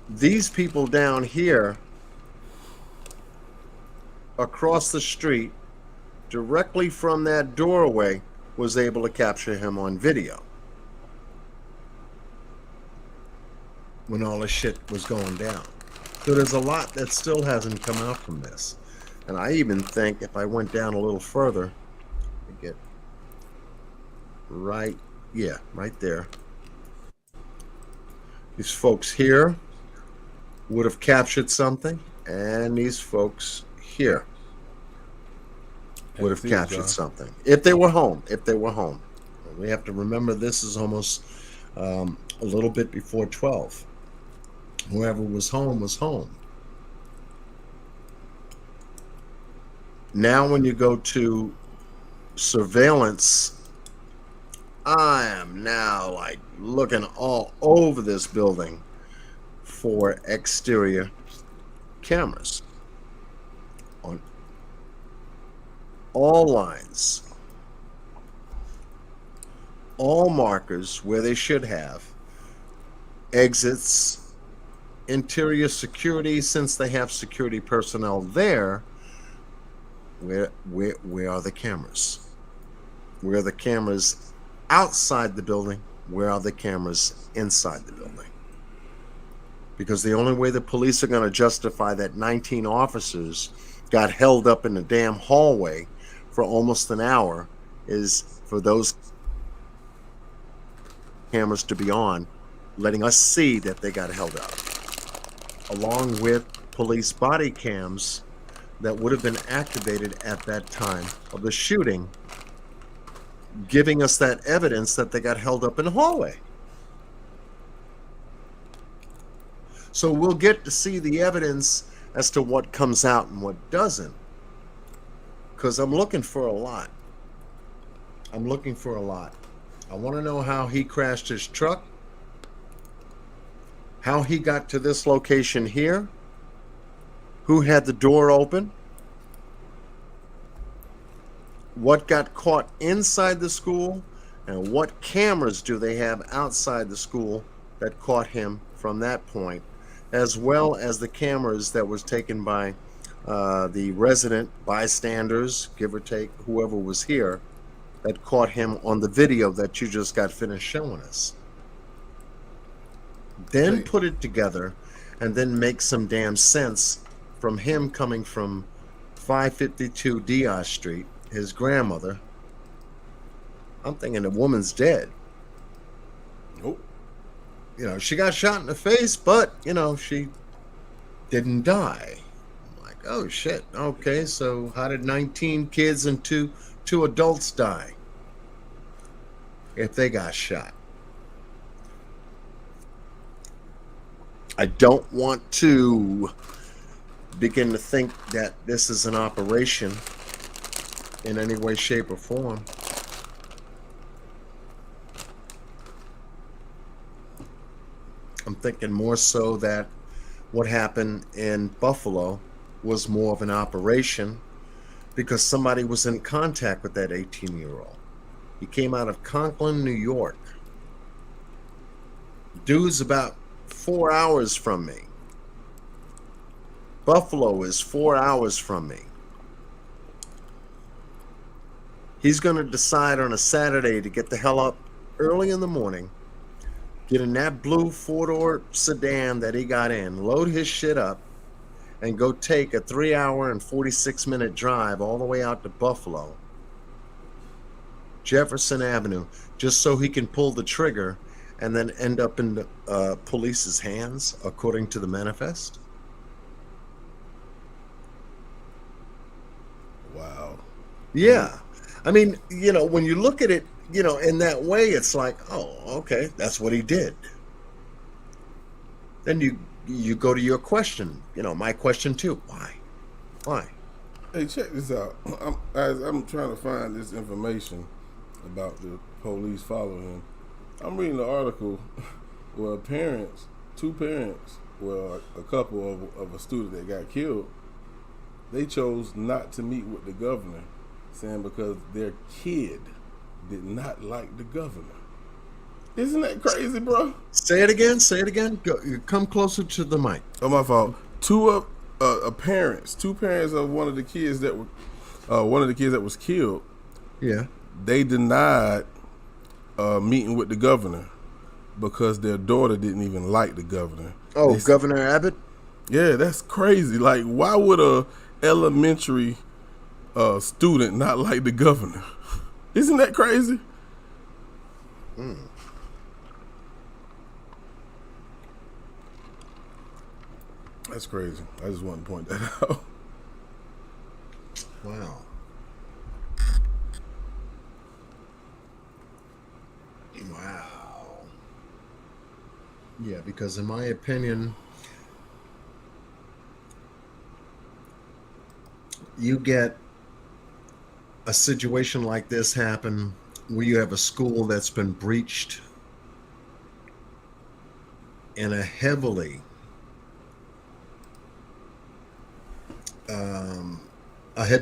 these people down here across the street directly from that doorway was able to capture him on video when all this shit was going down. So there's a lot that still hasn't come out from this. And I even think if I went down a little further, I get right there. These folks here would have captured something, and these folks here would have captured something if they were home. We have to remember this is almost a little bit before 12. Whoever was home was home. Now when you go to surveillance, I am now like looking all over this building for exterior cameras on all lines, all markers where they should have, exits, interior security, since they have security personnel there. Where are the cameras? Where are the cameras outside the building? Where are the cameras inside the building? Because the only way the police are going to justify that 19 officers got held up in the damn hallway for almost an hour is for those cameras to be on, letting us see that they got held up, along with police body cams that would have been activated at that time of the shooting, giving us that evidence that they got held up in the hallway. So we'll get to see the evidence as to what comes out and what doesn't, because I'm looking for a lot. I want to know how he crashed his truck, how he got to this location here, who had the door open, what got caught inside the school, and what cameras do they have outside the school that caught him from that point, as well as the cameras that was taken by the resident bystanders, give or take, whoever was here, that caught him on the video that you just got finished showing us. Then put it together and then make some damn sense from him coming from 552 Diaz Street, his grandmother. I'm thinking the woman's dead. Nope. She got shot in the face, but, she didn't die. I'm like, oh shit. Okay, so how did 19 kids and two adults die if they got shot? I don't want to begin to think that this is an operation in any way, shape, or form. I'm thinking more so that what happened in Buffalo was more of an operation because somebody was in contact with that 18-year-old. He came out of Conklin, New York. Dude's about 4 hours from me. Buffalo is 4 hours from me. He's going to decide on a Saturday to get the hell up early in the morning, get in that blue four-door sedan that he got in, load his shit up, and go take a 3 hour and 46-minute drive all the way out to Buffalo Jefferson Avenue, just so he can pull the trigger and then end up in the police's hands, according to the manifest? Wow. Yeah. I mean, when you look at it, in that way, it's like, oh, okay, that's what he did. Then you go to your question, my question too. Why? Hey, check this out. As I'm trying to find this information about the police following him, I'm reading the article where two parents, well, a couple of a student that got killed, they chose not to meet with the governor, saying because their kid did not like the governor. Isn't that crazy, bro? Say it again. Come closer to the mic. Oh, my fault. Two parents of one of the kids that was killed. Yeah. They denied meeting with the governor because their daughter didn't even like the governor. Oh, Governor Abbott? Yeah, that's crazy. Like, why would a elementary student not like the governor? Isn't that crazy? That's crazy. I just wanted to point that out. Wow. Yeah, because in my opinion, you get a situation like this happen where you have a school that's been breached in a heavy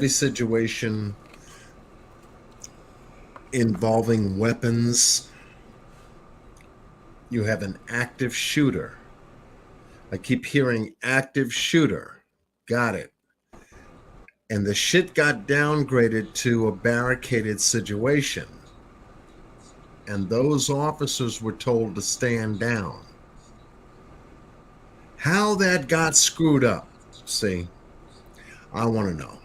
situation involving weapons. You have an active shooter. I keep hearing active shooter. Got it. And the shit got downgraded to a barricaded situation. And those officers were told to stand down. How that got screwed up, see, I want to know.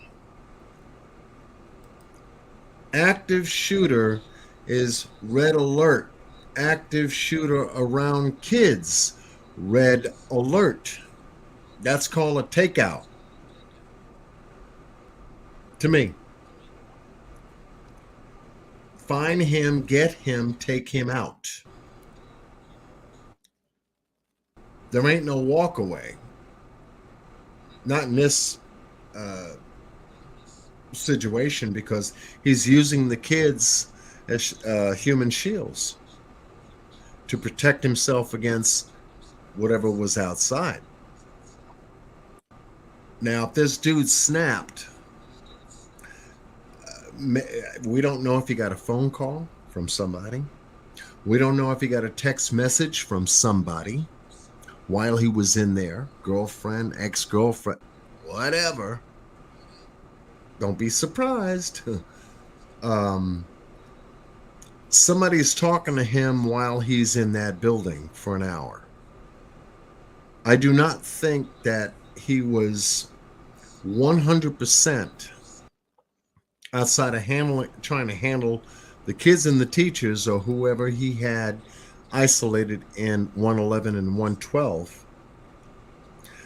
Active shooter is red alert. Active shooter around kids, red alert. That's called a takeout. To me. Find him, get him, take him out. There ain't no walk away. Not in this situation, because he's using the kids as human shields to protect himself against whatever was outside. Now, if this dude snapped, we don't know if he got a phone call from somebody. We don't know if he got a text message from somebody while he was in there, girlfriend, ex-girlfriend, whatever. Don't be surprised. Somebody's talking to him while he's in that building for an hour. I do not think that he was 100% outside of trying to handle the kids and the teachers or whoever he had isolated in 111 and 112.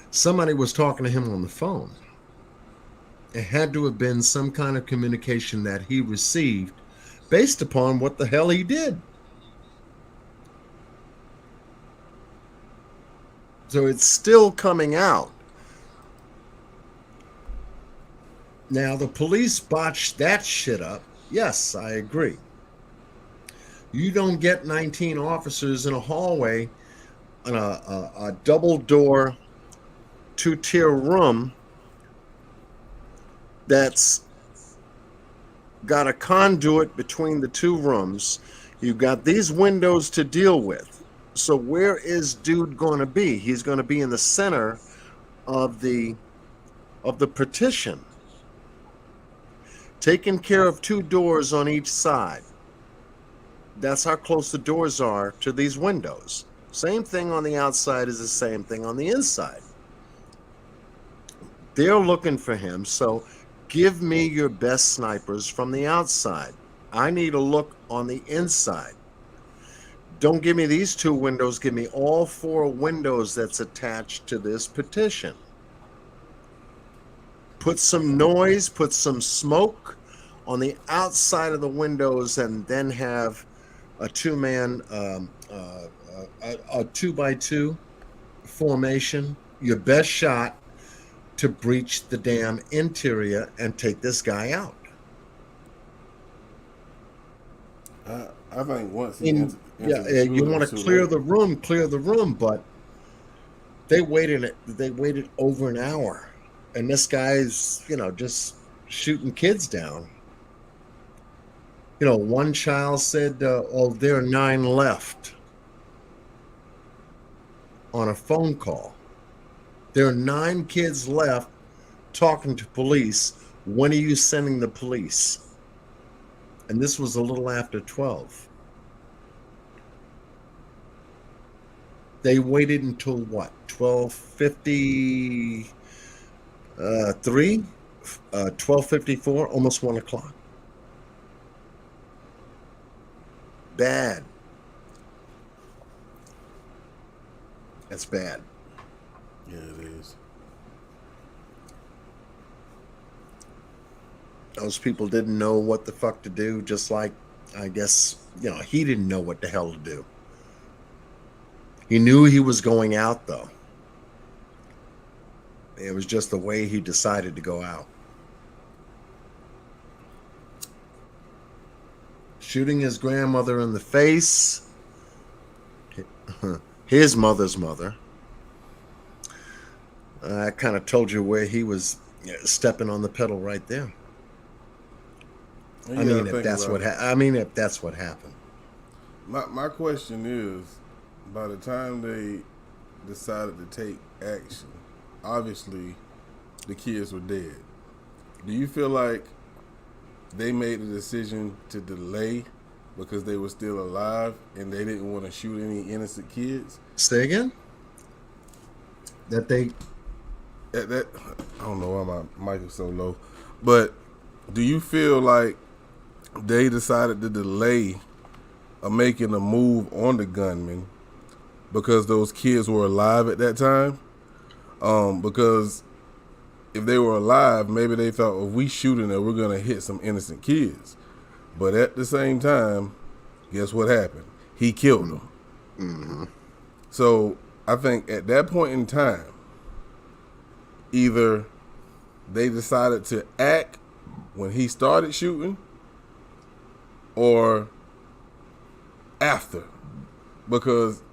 Somebody was talking to him on the phone. It had to have been some kind of communication that he received based upon what the hell he did. So it's still coming out. Now, the police botched that shit up. Yes, I agree. You don't get 19 officers in a hallway in a double door, 2-tier room that's got a conduit between the two rooms. You've got these windows to deal with. So where is dude going to be? He's going to be in the center of the partition, taking care of two doors on each side. That's how close the doors are to these windows. Same thing on the outside is the same thing on the inside. They're looking for him, so give me your best snipers from the outside. I need a look on the inside. Don't give me these 2 windows. Give me all 4 windows that's attached to this petition. Put some noise, put some smoke on the outside of the windows, and then have a 2-man, a 2x2 formation. Your best shot to breach the damn interior and take this guy out. I think once he And entered the you school, want it to was too clear the room, but they waited over an hour, and this guy's just shooting kids down. One child said, "Oh, there are 9 left," on a phone call. There are 9 kids left talking to police. When are you sending the police? And this was a little after 12. They waited until what? 12:53, 12:54, almost 1 o'clock. Bad. That's bad. Yeah, it is. Those people didn't know what the fuck to do, just like, I guess, he didn't know what the hell to do. He knew he was going out, though. It was just the way he decided to go out. Shooting his grandmother in the face, his mother's mother. I kind of told you where he was stepping on the pedal right there. I mean, if that's what happened. My question is, by the time they decided to take action, obviously the kids were dead. Do you feel like they made the decision to delay because they were still alive and they didn't want to shoot any innocent kids? Say again? That I don't know why my mic is so low, but do you feel like they decided to delay making a move on the gunman because those kids were alive at that time? Because if they were alive, maybe they thought, if we shooting them, we're going to hit some innocent kids. But at the same time, guess what happened? He killed them. Mm-hmm. So I think at that point in time, either they decided to act when he started shooting or after. Because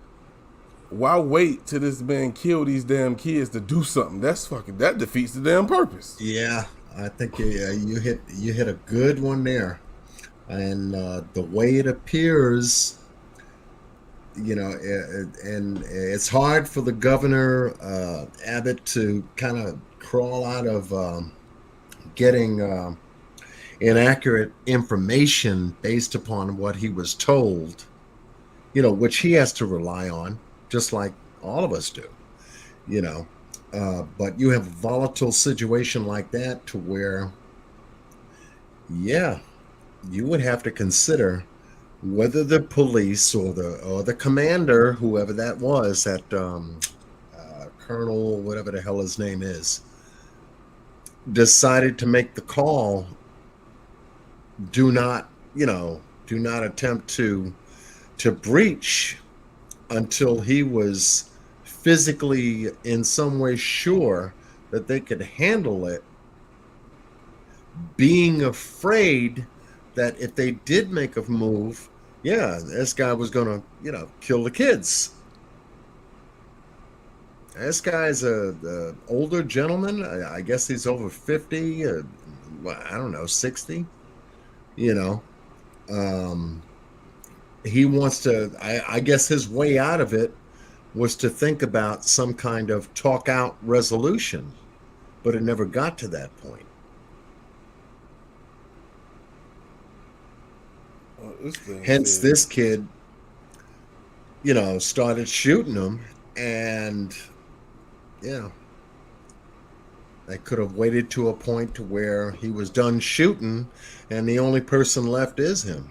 why wait till this man kill these damn kids to do something? That defeats the damn purpose. Yeah, I think you hit a good one there. And the way it appears, and it's hard for the governor, Abbott, to kind of crawl out of getting inaccurate information based upon what he was told, which he has to rely on, just like all of us do, but you have a volatile situation like that to where, yeah, you would have to consider whether the police or the commander, whoever that was, that Colonel, whatever the hell his name is, decided to make the call. Do not attempt to breach until he was physically in some way sure that they could handle it, being afraid that if they did make a move, this guy was gonna kill the kids. This guy's a older gentleman. I guess he's over 50. I don't know, 60. He wants to. I guess his way out of it was to think about some kind of talk out resolution, but it never got to that point. Hence, this kid, started shooting him, and They could have waited to a point to where he was done shooting and the only person left is him.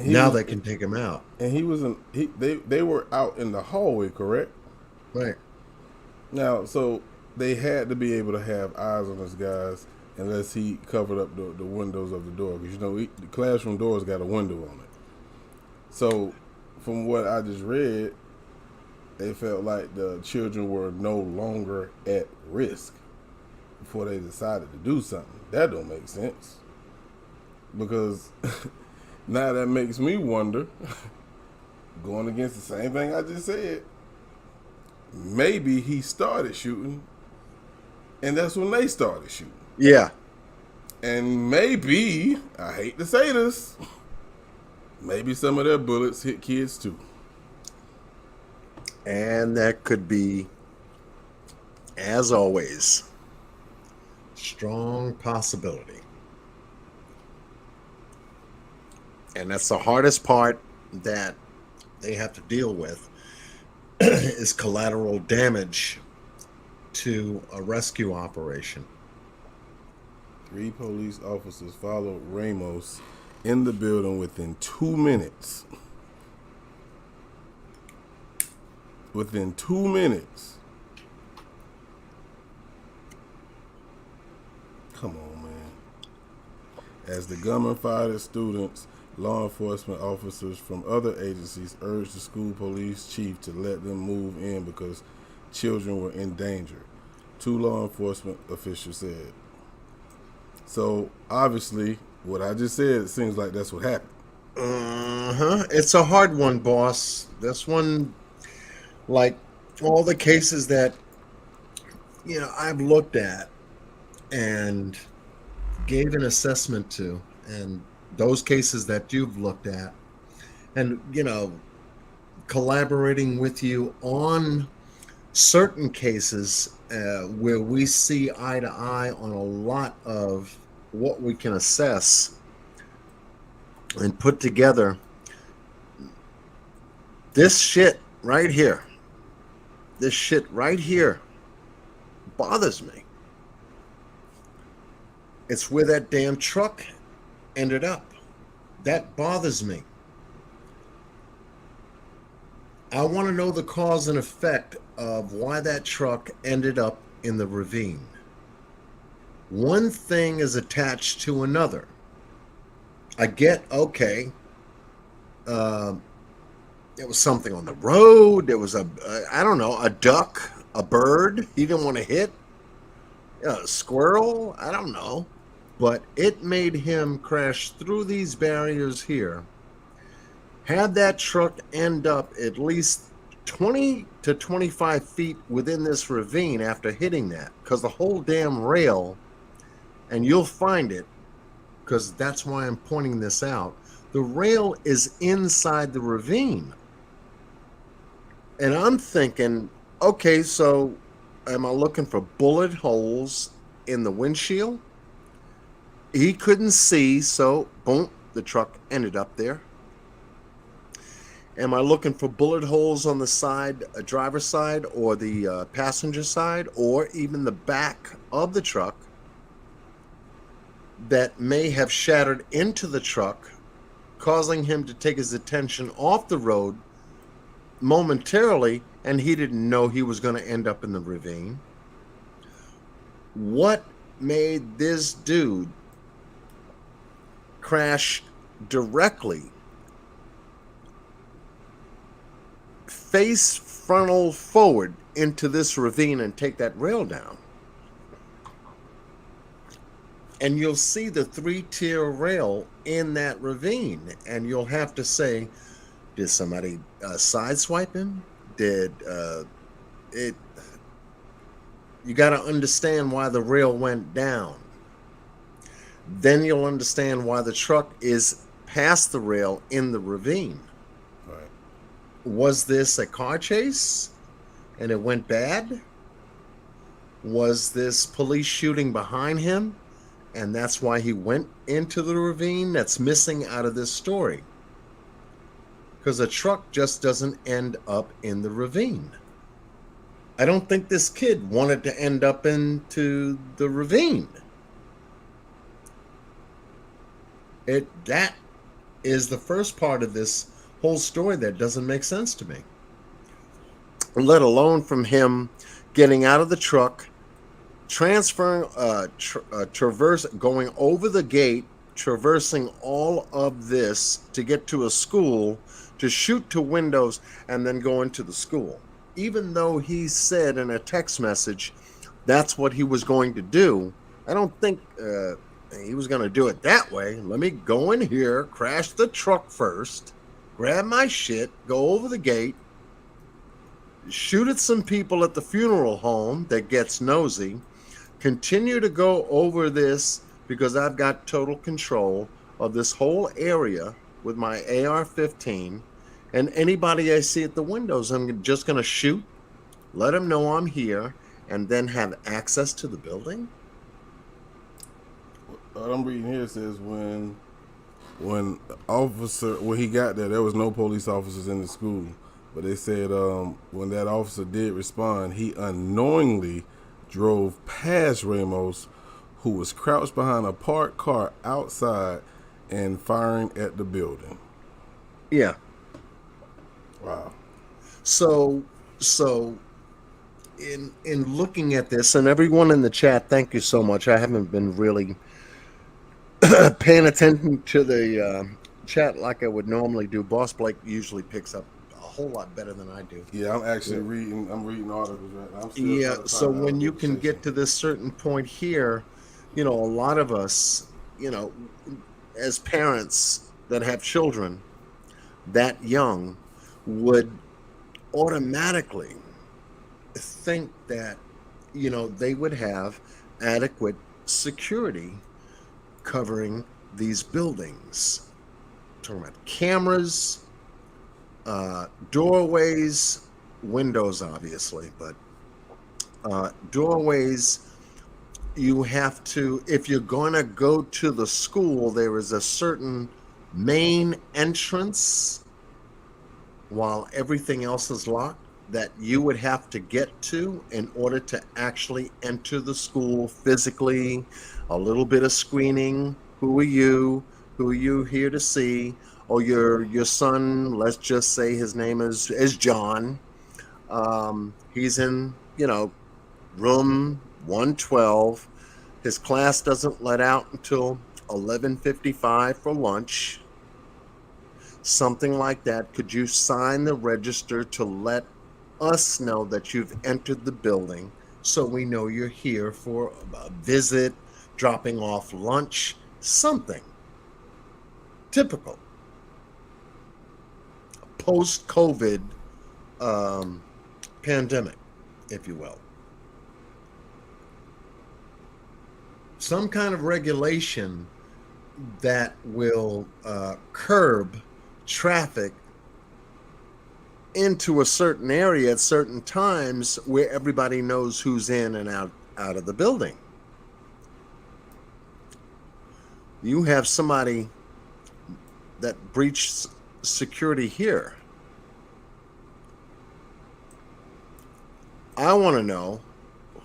He Now was, they can take him out. and he was in. They were out in the hallway, correct? Right. Now, so they had to be able to have eyes on this guys unless he covered up the windows of the door, because the classroom doors got a window on it. So, from what I just read, it felt like the children were no longer at risk before they decided to do something. That don't make sense, because now that makes me wonder, going against the same thing I just said, maybe he started shooting and that's when they started shooting. Yeah. And maybe, I hate to say this, maybe some of their bullets hit kids too. And that could be, as always, strong possibility. And that's the hardest part that they have to deal with is collateral damage to a rescue operation. 3 police officers followed Ramos in the building within 2 minutes. Within 2 minutes. Come on, man. As the gunman fired at students, law enforcement officers from other agencies urged the school police chief to let them move in because children were in danger, 2 law enforcement officials said. So, obviously, what I just said, it seems like that's what happened. It's a hard one, boss. This one, like all the cases that, I've looked at and gave an assessment to, and those cases that you've looked at, and, collaborating with you on certain cases where we see eye to eye on a lot of what we can assess and put together. This shit right here bothers me. It's where that damn truck ended up. That bothers me. I want to know the cause and effect of why that truck ended up in the ravine. One thing is attached to another. I get, okay, there was something on the road. There was a duck, a bird he didn't want to hit, a squirrel, I don't know. But it made him crash through these barriers here. Had that truck end up at least 20 to 25 feet within this ravine after hitting that, because the whole damn rail, and you'll find it, because that's why I'm pointing this out, the rail is inside the ravine. And I'm thinking, okay, so am I looking for bullet holes in the windshield? He couldn't see, so boom, the truck ended up there. Am I looking for bullet holes on the side, driver's side, or the passenger side, or even the back of the truck that may have shattered into the truck, causing him to take his attention off the road momentarily, and he didn't know he was going to end up in the ravine? What made this dude crash directly face frontal forward into this ravine and take that rail down? And you'll see the 3-tier rail in that ravine, and you'll have to say, did somebody sideswipe him? Did it? You got to understand why the rail went down. Then you'll understand why the truck is past the rail in the ravine. Right. Was this a car chase and it went bad? Was this police shooting behind him and that's why he went into the ravine? That's missing out of this story. Because a truck just doesn't end up in the ravine. I don't think this kid wanted to end up into the ravine. That is the first part of this whole story that doesn't make sense to me. Let alone from him getting out of the truck, transferring, going over the gate, traversing all of this to get to a school, to shoot to windows, and then go into the school. Even though he said in a text message that's what he was going to do, I don't think he was going to do it that way. Let me go in here, crash the truck first, grab my shit, go over the gate, shoot at some people at the funeral home that gets nosy, continue to go over this because I've got total control of this whole area with my AR-15, and anybody I see at the windows, I'm just going to shoot, let them know I'm here, and then have access to the building? What I'm reading here says when he got there was no police officers in the school. But they said when that officer did respond, he unknowingly drove past Ramos, who was crouched behind a parked car outside and firing at the building. Yeah. Wow. So in looking at this, and everyone in the chat, thank you so much. I haven't been really paying attention to the chat like I would normally do. Boss Blake usually picks up a whole lot better than I do. Yeah, I'm actually reading. I'm reading articles right now. Yeah, so when you can get to this certain point here, a lot of us, as parents that have children that young, would automatically think that, they would have adequate security covering these buildings. Talking about cameras, doorways, windows, obviously, but doorways, you have to, if you're going to go to the school, there is a certain main entrance while everything else is locked that you would have to get to in order to actually enter the school physically. A little bit of screening. Who are you? Who are you here to see? Or your son, let's just say his name is John. He's in, room 112. His class doesn't let out until 11:55 for lunch. Something like that. Could you sign the register to let us know that you've entered the building so we know you're here for a visit, dropping off lunch, something typical. Post-COVID pandemic, if you will. Some kind of regulation that will curb traffic into a certain area at certain times where everybody knows who's in and out of the building. You have somebody that breached security here. I want to know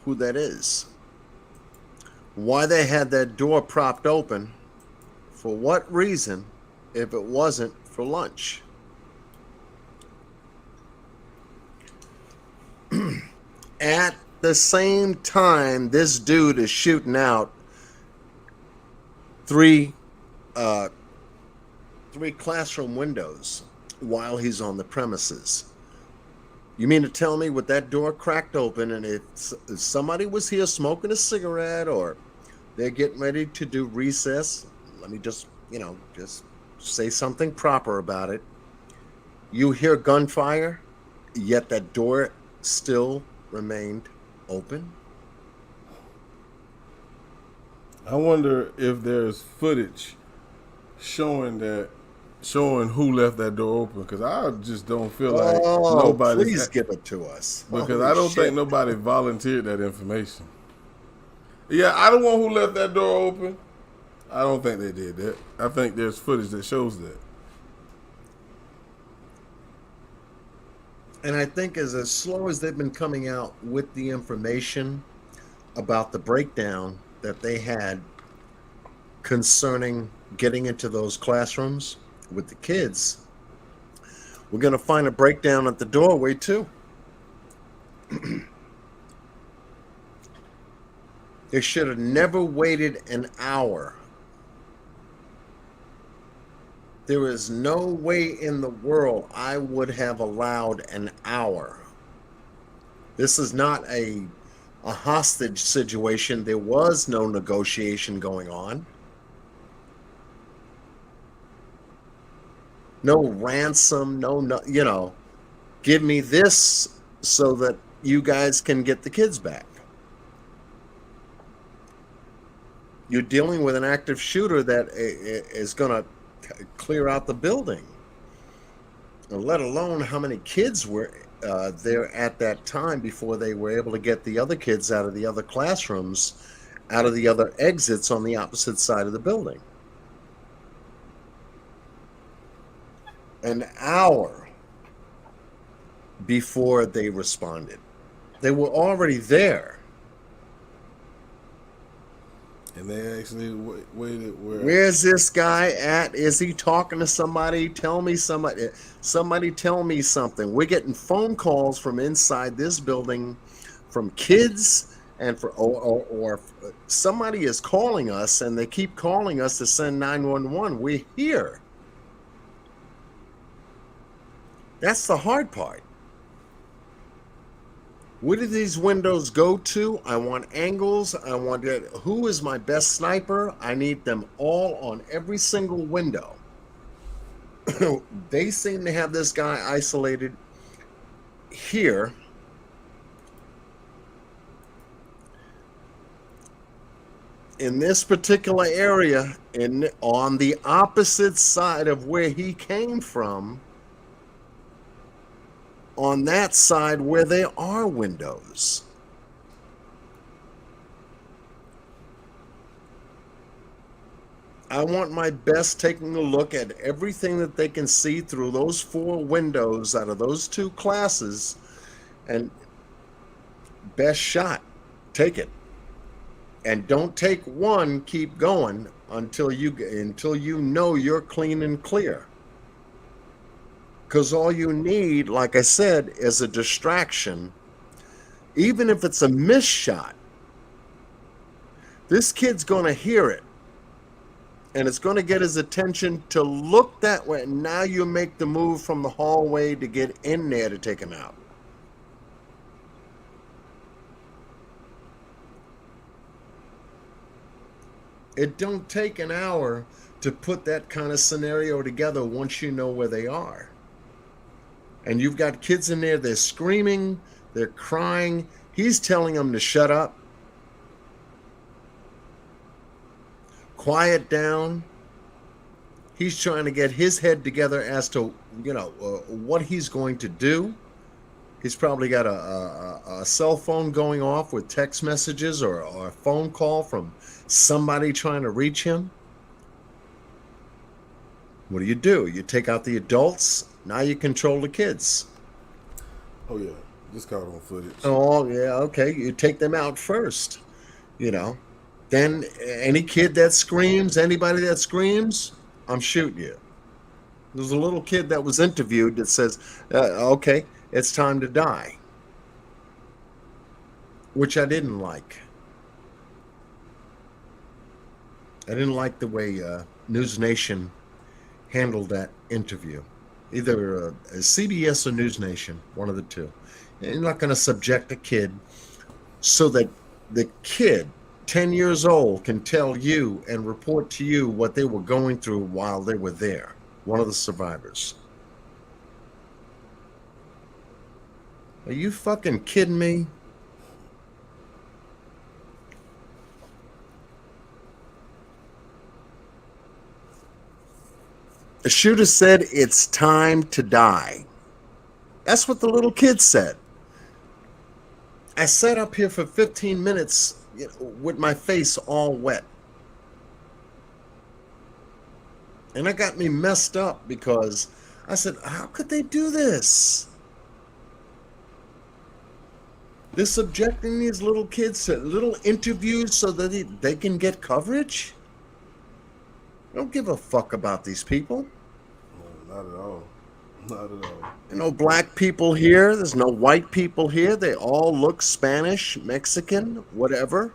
who that is. Why they had that door propped open. For what reason, if it wasn't for lunch? At the same time, this dude is shooting out three classroom windows while he's on the premises. You mean to tell me with that door cracked open, and if somebody was here smoking a cigarette or they're getting ready to do recess, let me just say something proper about it. You hear gunfire, yet that door still remained open? I wonder if there's footage showing who left that door open, because I just don't feel like nobody. Please give it to us. Because I don't think nobody volunteered that information. Yeah, I don't know who left that door open. I don't think they did that. I think there's footage that shows that. And I think as slow as they've been coming out with the information about the breakdown that they had concerning getting into those classrooms with the kids, we're going to find a breakdown at the doorway too. They should have never waited an hour. There is no way in the world I would have allowed an hour. This is not a hostage situation. There was no negotiation going on. No ransom, no, give me this so that you guys can get the kids back. You're dealing with an active shooter that is going to clear out the building, let alone how many kids were there at that time before they were able to get the other kids out of the other classrooms, out of the other exits on the opposite side of the building. An hour before they responded. They were already there. And they actually waited where. Where's this guy at? Is he talking to somebody? Tell me somebody. Somebody tell me something. We're getting phone calls from inside this building from kids and or somebody is calling us and they keep calling us to send 911. We're here. That's the hard part. Where do these windows go to? I want angles. I want who is my best sniper? I need them all on every single window. They seem to have this guy isolated here. In this particular area, on the opposite side of where he came from, on that side where there are windows. I want my best taking a look at everything that they can see through those 4 windows out of those 2 classes, and best shot, take it. And don't take one, keep going until you know you're clean and clear. Because all you need, like I said, is a distraction. Even if it's a missed shot, this kid's going to hear it. And it's going to get his attention to look that way. Now you make the move from the hallway to get in there to take him out. It don't take an hour to put that kind of scenario together once you know where they are. And you've got kids in there, they're screaming, they're crying. He's telling them to shut up, quiet down. He's trying to get his head together as to, what he's going to do. He's probably got a cell phone going off with text messages or a phone call from somebody trying to reach him. What do? You take out the adults. Now you control the kids. Oh yeah, just caught on footage. Oh yeah, okay. You take them out first. Then any kid that screams, anybody that screams, I'm shooting you. There's a little kid that was interviewed that says, okay, it's time to die. Which I didn't like. I didn't like the way News Nation handled that interview. Either CBS or News Nation, one of the two. You're not going to subject a kid so that the kid, 10 years old, can tell you and report to you what they were going through while they were there. One of the survivors. Are you fucking kidding me? The shooter said, it's time to die. That's what the little kid said. I sat up here for 15 minutes with my face all wet. And that got me messed up because I said, how could they do this? They're subjecting these little kids to little interviews so that they can get coverage. I don't give a fuck about these people. No, not at all. Not at all. No black people here. There's no white people here. They all look Spanish, Mexican, whatever.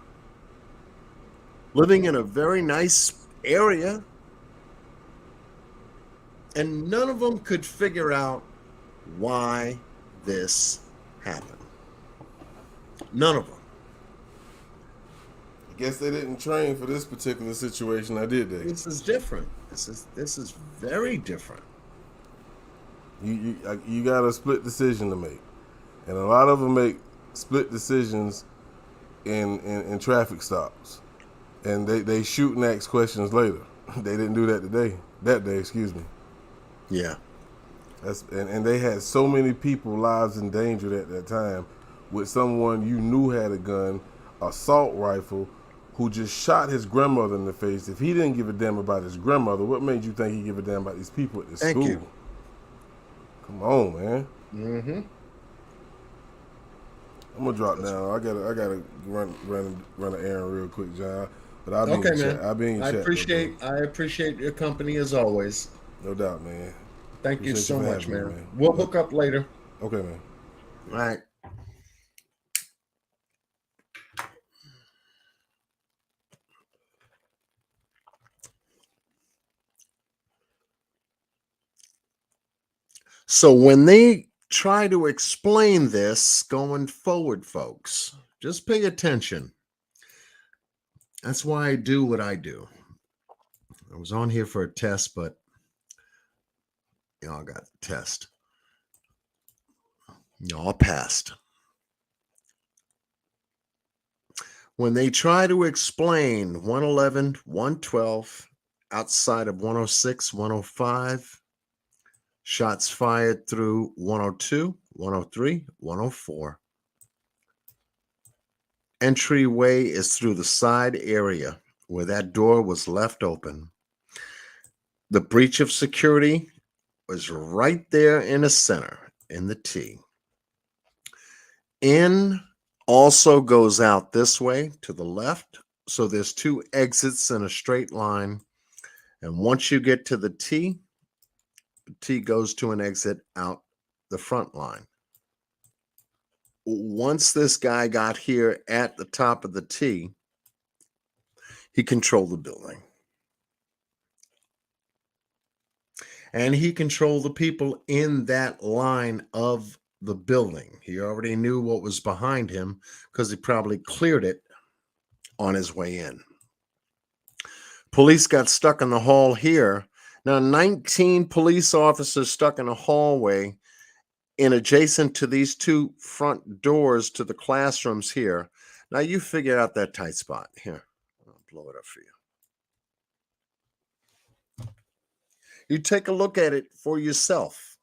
Living in a very nice area. And none of them could figure out why this happened. None of them. I guess they didn't train for this particular situation, now did they? This is different. This is very different. You got a split decision to make, and a lot of them make split decisions in traffic stops, and they shoot and ask questions later. They didn't do that that day, excuse me. Yeah. And they had so many people lives endangered at that time with someone you knew had a gun, assault rifle, who just shot his grandmother in the face. If he didn't give a damn about his grandmother, what made you think he'd give a damn about these people at this school? Thank you. Come on, man. Mm-hmm. I'm gonna drop down. I gotta run an errand real quick, John. But I'll be Okay, in man. chat. I'll be in I chat. appreciate your company as always. No doubt, man. Thank you Appreciate so for much, having me, man. We'll hook up later. Okay, man. All right. So when they try to explain this going forward, folks, just pay attention. That's why I do what I do. I was on here for a test, but y'all got the test. Y'all passed. When they try to explain 111, 112, outside of 106, 105, shots fired through 102, 103, 104. Entryway is through the side area where that door was left open. The breach of security was right there in the center, in the T. In also goes out this way to the left. So there's two exits in a straight line. And once you get to the T goes to an exit out the front line. Once this guy got here at the top of the T, he controlled the building. And he controlled the people in that line of the building. He already knew what was behind him because he probably cleared it on his way in. Police got stuck in the hall here. Now, 19 police officers stuck in a hallway in adjacent to these two front doors to the classrooms here. Now, you figure out that tight spot. Here, I'll blow it up for you. You take a look at it for yourself.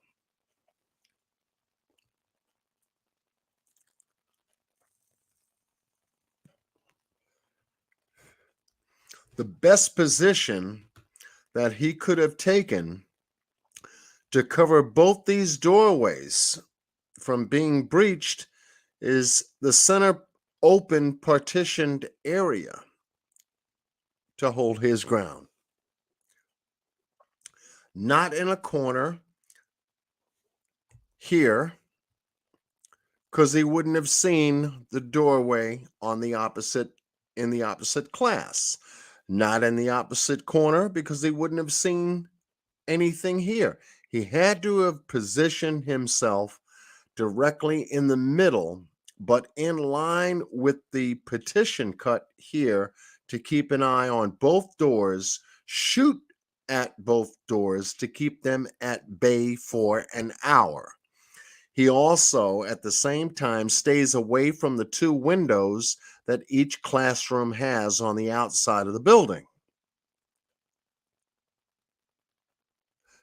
The best position that he could have taken to cover both these doorways from being breached is the center open partitioned area to hold his ground. Not in a corner here, because he wouldn't have seen the doorway in the opposite class. Not in the opposite corner, because he wouldn't have seen anything here. He had to have positioned himself directly in the middle, but in line with the partition cut here to keep an eye on both doors, shoot at both doors to keep them at bay for an hour. He also, at the same time, stays away from the two windows that each classroom has on the outside of the building.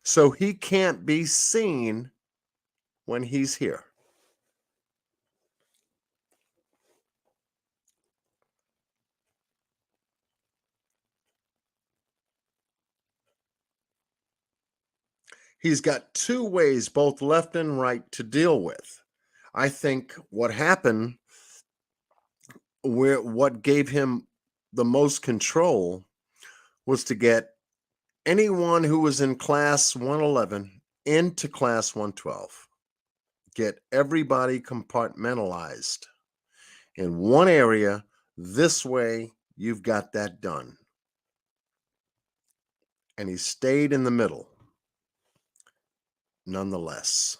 So he can't be seen when he's here. He's got two ways, both left and right, to deal with. I think what happened where what gave him the most control was to get anyone who was in class 111 into class 112. Get everybody compartmentalized in one area. This way, you've got that done. And he stayed in the middle, nonetheless.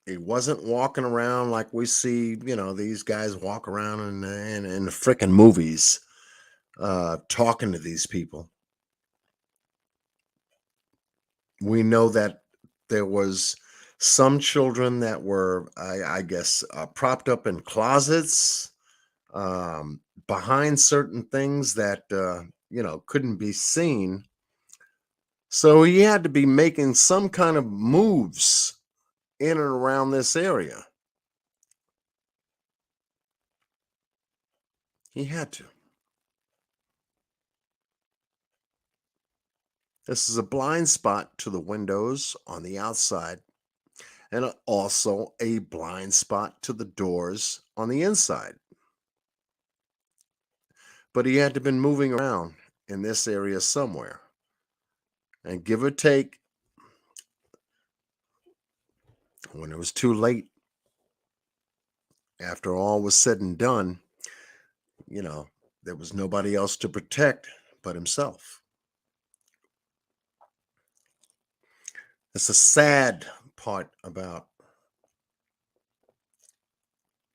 He wasn't walking around like we see, these guys walk around in the frickin' movies, talking to these people. We know that there was some children that were, I guess, propped up in closets, behind certain things that, couldn't be seen. So he had to be making some kind of moves in and around this area. He had to. This is a blind spot to the windows on the outside, and also a blind spot to the doors on the inside. But he had to have been moving around in this area somewhere. And give or take, when it was too late, after all was said and done, there was nobody else to protect but himself. It's a sad part about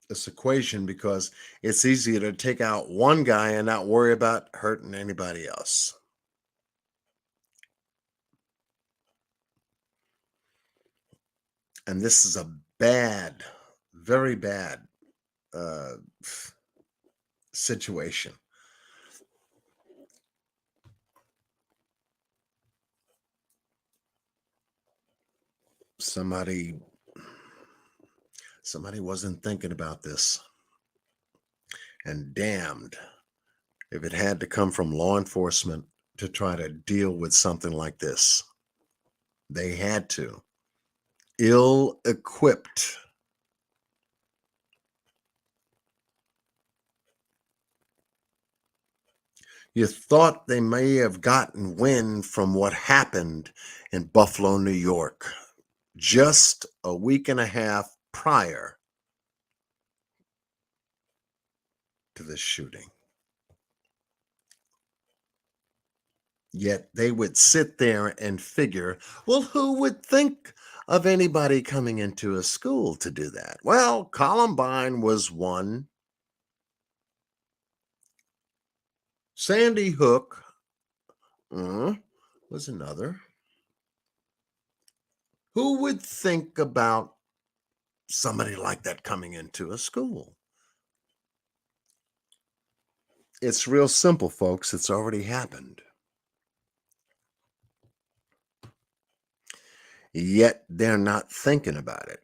this equation, because it's easier to take out one guy and not worry about hurting anybody else. And this is a bad, very bad situation. Somebody wasn't thinking about this. And damned if it had to come from law enforcement to try to deal with something like this. They had to. Ill-equipped. You thought they may have gotten wind from what happened in Buffalo, New York, just a week and a half prior to this shooting. Yet they would sit there and figure, well, who would think of anybody coming into a school to do that? Well, Columbine was one. Sandy Hook was another. Who would think about somebody like that coming into a school? It's real simple, folks. It's already happened. Yet they're not thinking about it.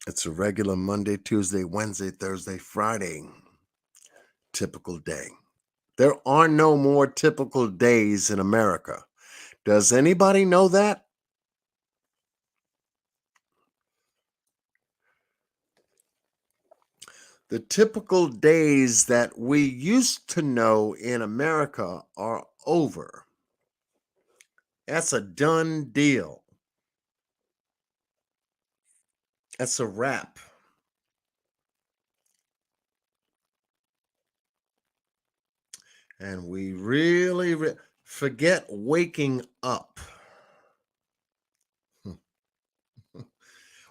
It's a regular Monday, Tuesday, Wednesday, Thursday, Friday typical day. There are no more typical days in America. Does anybody know that? The typical days that we used to know in America are over. That's a done deal. That's a wrap. And we really forget waking up.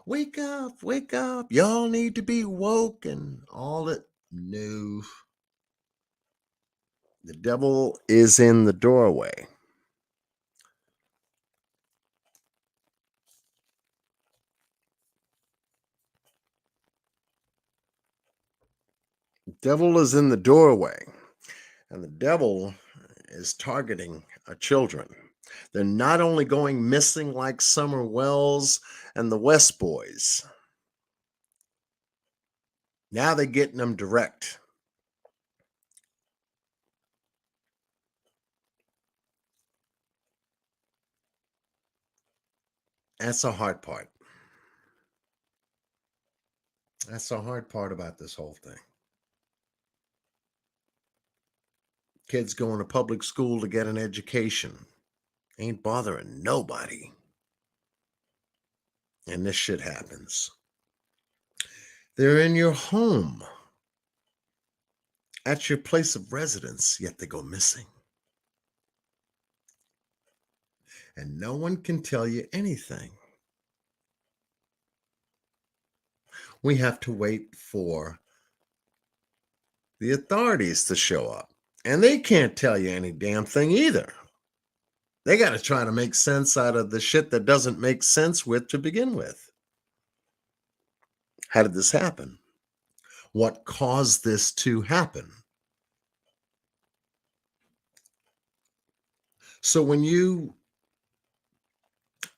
Wake up. Y'all need to be woke and all that. No. The devil is in the doorway. The devil is in the doorway. And the devil is targeting our children. They're not only going missing like Summer Wells and the West Boys. Now they're getting them direct. That's the hard part. That's the hard part about this whole thing. Kids going to public school to get an education. Ain't bothering nobody. And this shit happens. They're in your home, at your place of residence, yet they go missing. And no one can tell you anything. We have to wait for the authorities to show up. And they can't tell you any damn thing either. They got to try to make sense out of the shit that doesn't make sense with to begin with. How did this happen? What caused this to happen? So when you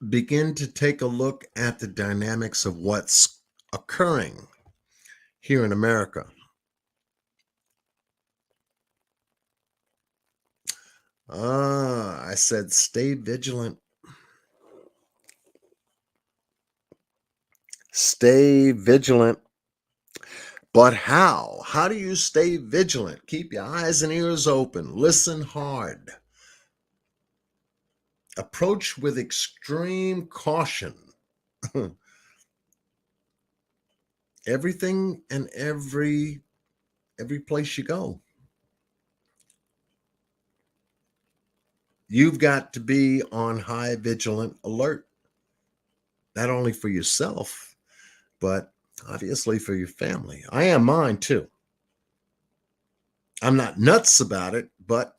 begin to take a look at the dynamics of what's occurring here in America, I said stay vigilant. Stay vigilant. But how? How do you stay vigilant? Keep your eyes and ears open. Listen hard. Approach with extreme caution. Everything and every place you go. You've got to be on high vigilant alert, not only for yourself, but obviously for your family. I am mine too. I'm not nuts about it, but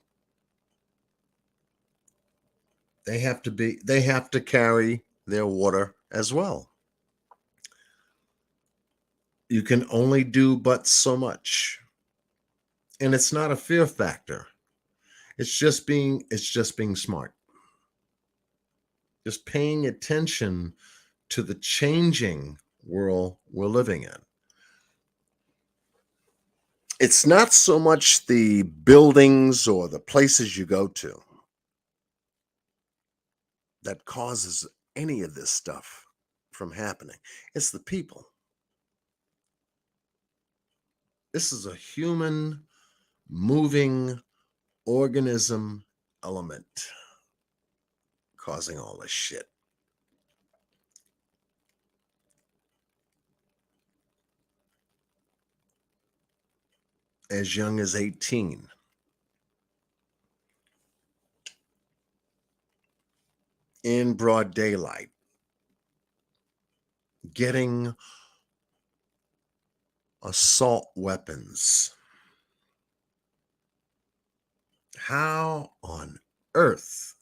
they have to carry their water as well. You can only do but so much. And it's not a fear factor. It's just being smart. Just paying attention to the changing world we're living in. It's not so much the buildings or the places you go to that causes any of this stuff from happening. It's the people. This is a human moving organism element causing all this shit. As young as 18. In broad daylight. Getting assault weapons. How on earth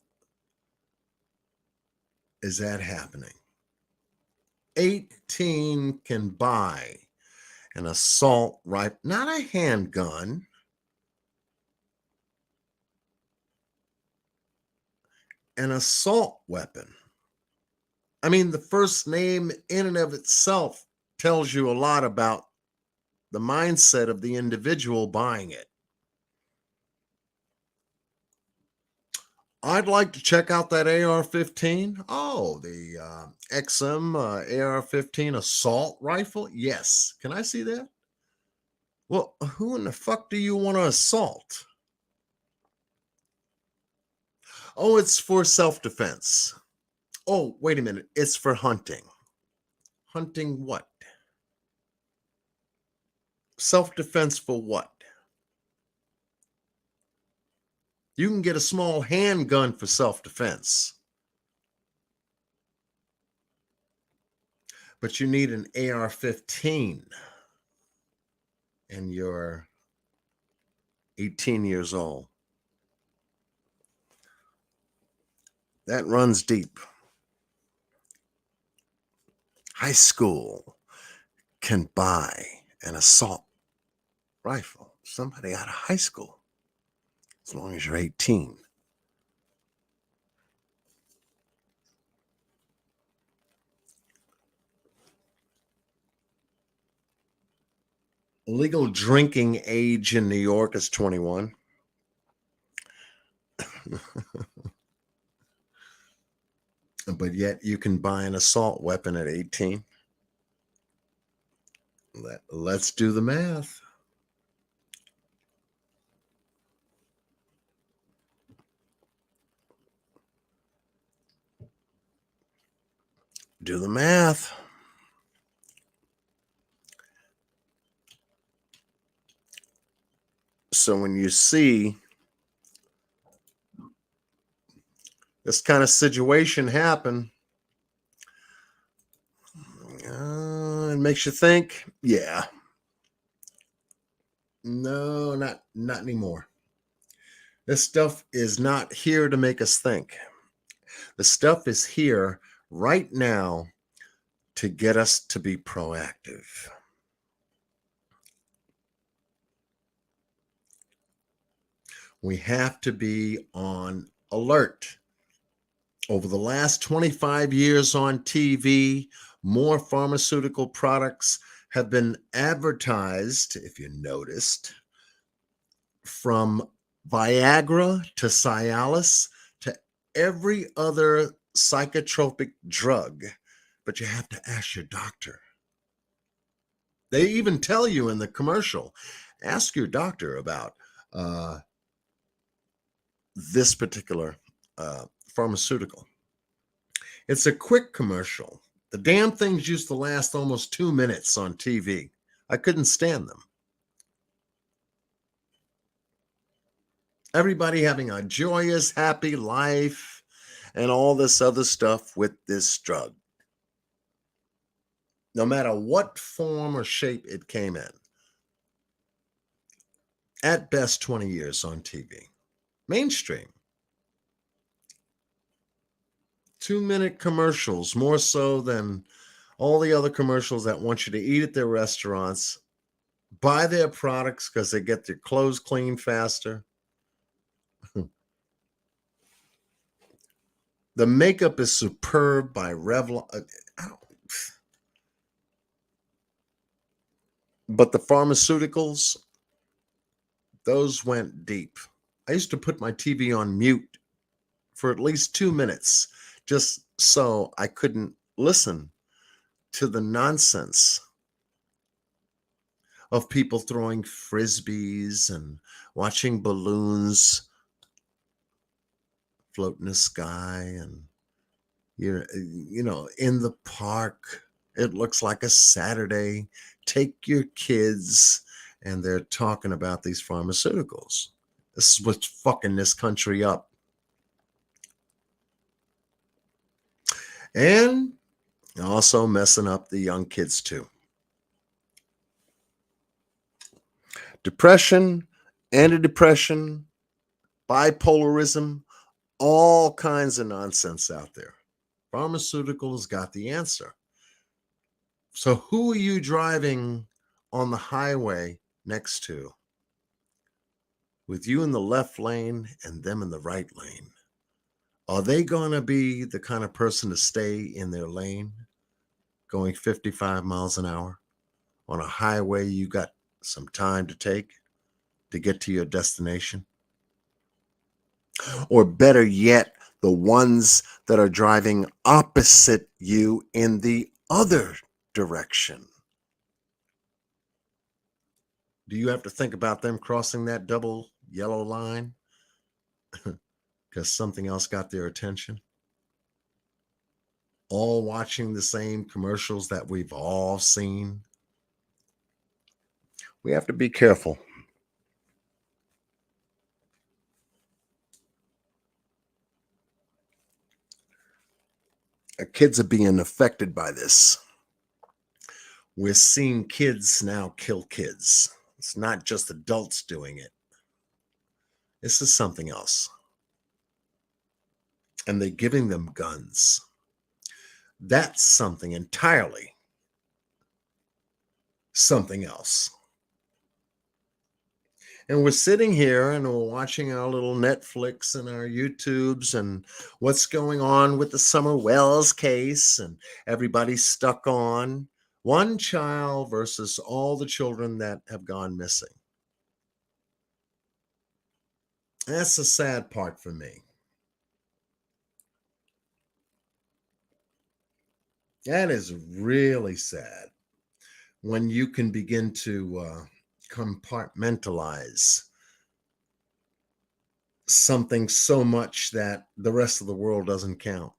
is that happening? 18 can buy an assault rifle, not a handgun, an assault weapon. I mean, the first name in and of itself tells you a lot about the mindset of the individual buying it. I'd like to check out that AR-15. Oh, the XM AR-15 assault rifle? Yes. Can I see that? Well, who in the fuck do you want to assault? Oh, it's for self-defense. Oh, wait a minute. It's for hunting. Hunting what? Self-defense for what? You can get a small handgun for self-defense. But you need an AR-15 and you're 18 years old. That runs deep. High school can buy an assault rifle. Somebody out of high school, as long as you're 18. Legal drinking age in New York is 21. But yet you can buy an assault weapon at 18. Let's do the math. Do the math. So when you see this kind of situation happen, it makes you think, yeah, no, not anymore. This stuff is not here to make us think. The stuff is here right now to get us to be proactive. We have to be on alert. Over the last 25 years on TV, more pharmaceutical products have been advertised, if you noticed, from Viagra to Cialis to every other psychotropic drug. But you have to ask your doctor. They even tell you in the commercial, ask your doctor about this particular pharmaceutical. It's a quick commercial. The damn things used to last almost 2 minutes on TV. I couldn't stand them. Everybody having a joyous, happy life and all this other stuff with this drug. No matter what form or shape it came in. At best, 20 years on TV. Mainstream. 2-minute commercials, more so than all the other commercials that want you to eat at their restaurants, buy their products because they get their clothes clean faster. The makeup is superb by Revlon. But the pharmaceuticals, those went deep. I used to put my TV on mute for at least 2 minutes just so I couldn't listen to the nonsense of people throwing frisbees and watching balloons float in the sky, and you know, in the park. It looks like a Saturday. Take your kids, and they're talking about these pharmaceuticals. This is what's fucking this country up. And also messing up the young kids too. Depression, antidepressant, bipolarism, all kinds of nonsense out there. Pharmaceuticals got the answer. So who are you driving on the highway next to? With you in the left lane and them in the right lane. Are they going to be the kind of person to stay in their lane going 55 miles an hour on a highway you got some time to take to get to your destination? Or better yet, the ones that are driving opposite you in the other direction. Do you have to think about them crossing that double yellow line because something else got their attention? All watching the same commercials that we've all seen. We have to be careful. Kids are being affected by this. We're seeing kids now kill kids. It's not just adults doing it. This is something else. And they're giving them guns. That's something entirely something else. And we're sitting here and we're watching our little Netflix and our YouTubes and what's going on with the Summer Wells case, and everybody's stuck on one child versus all the children that have gone missing. That's the sad part for me. That is really sad. when you can begin to compartmentalize something so much that the rest of the world doesn't count.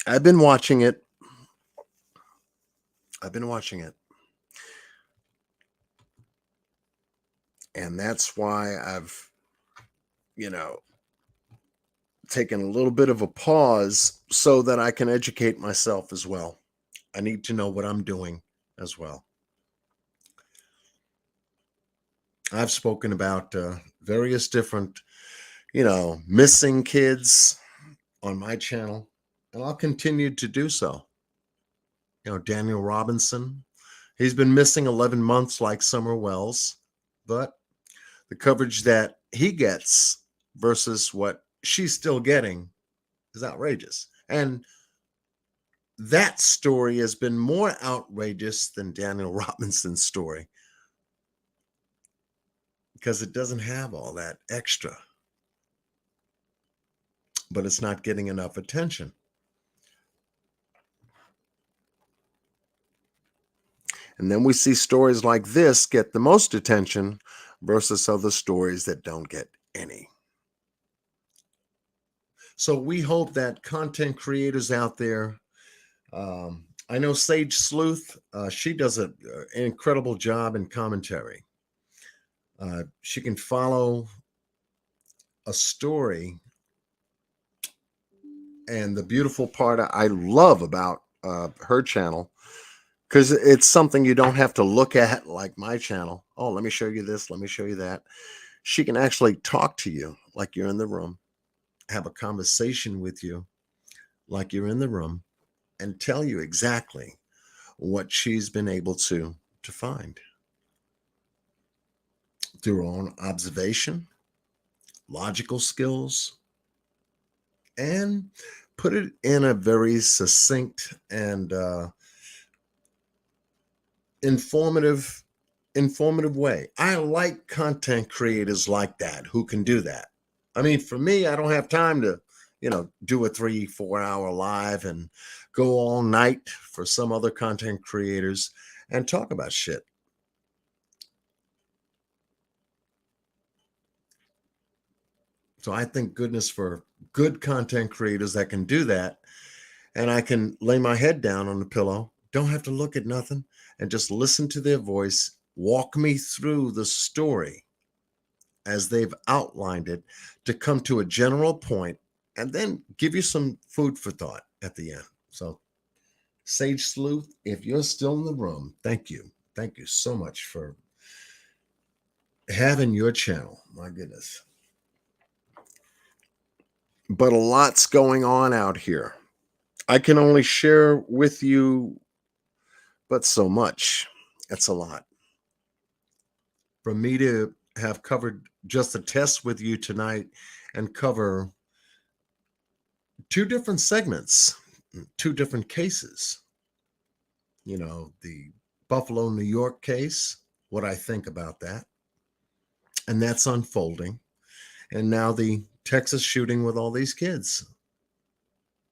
I've been watching it. And that's why I've, taken a little bit of a pause so that I can educate myself as well. I need to know what I'm doing as well. I've spoken about various different, missing kids on my channel, and I'll continue to do so. Daniel Robinson, he's been missing 11 months like Summer Wells, but the coverage that he gets versus what she's still getting is outrageous. And that story has been more outrageous than Daniel Robinson's story because it doesn't have all that extra, but it's not getting enough attention. And then we see stories like this get the most attention versus other stories that don't get any. So we hope that content creators out there, I know Sage Sleuth, she does an incredible job in commentary. She can follow a story. And the beautiful part I love about her channel, because it's something you don't have to look at like my channel. Oh, let me show you this. Let me show you that. She can actually talk to you like you're in the room, have a conversation with you like you're in the room, and tell you exactly what she's been able to find through her own observation, logical skills, and put it in a very succinct and informative way. I like content creators like that who can do that. I mean, for me, I don't have time to, do a 3-4 hour live and go all night for some other content creators and talk about shit. So I thank goodness for good content creators that can do that. And I can lay my head down on the pillow, don't have to look at nothing, and just listen to their voice, walk me through the story as they've outlined it to come to a general point, and then give you some food for thought at the end. So, Sage Sleuth, if you're still in the room, thank you. Thank you so much for having your channel. My goodness. But a lot's going on out here. I can only share with you but so much. It's a lot. For me to have covered just a test with you tonight and cover 2 different segments, 2 different cases, the Buffalo, New York case, what I think about that, and that's unfolding. And now the Texas shooting with all these kids.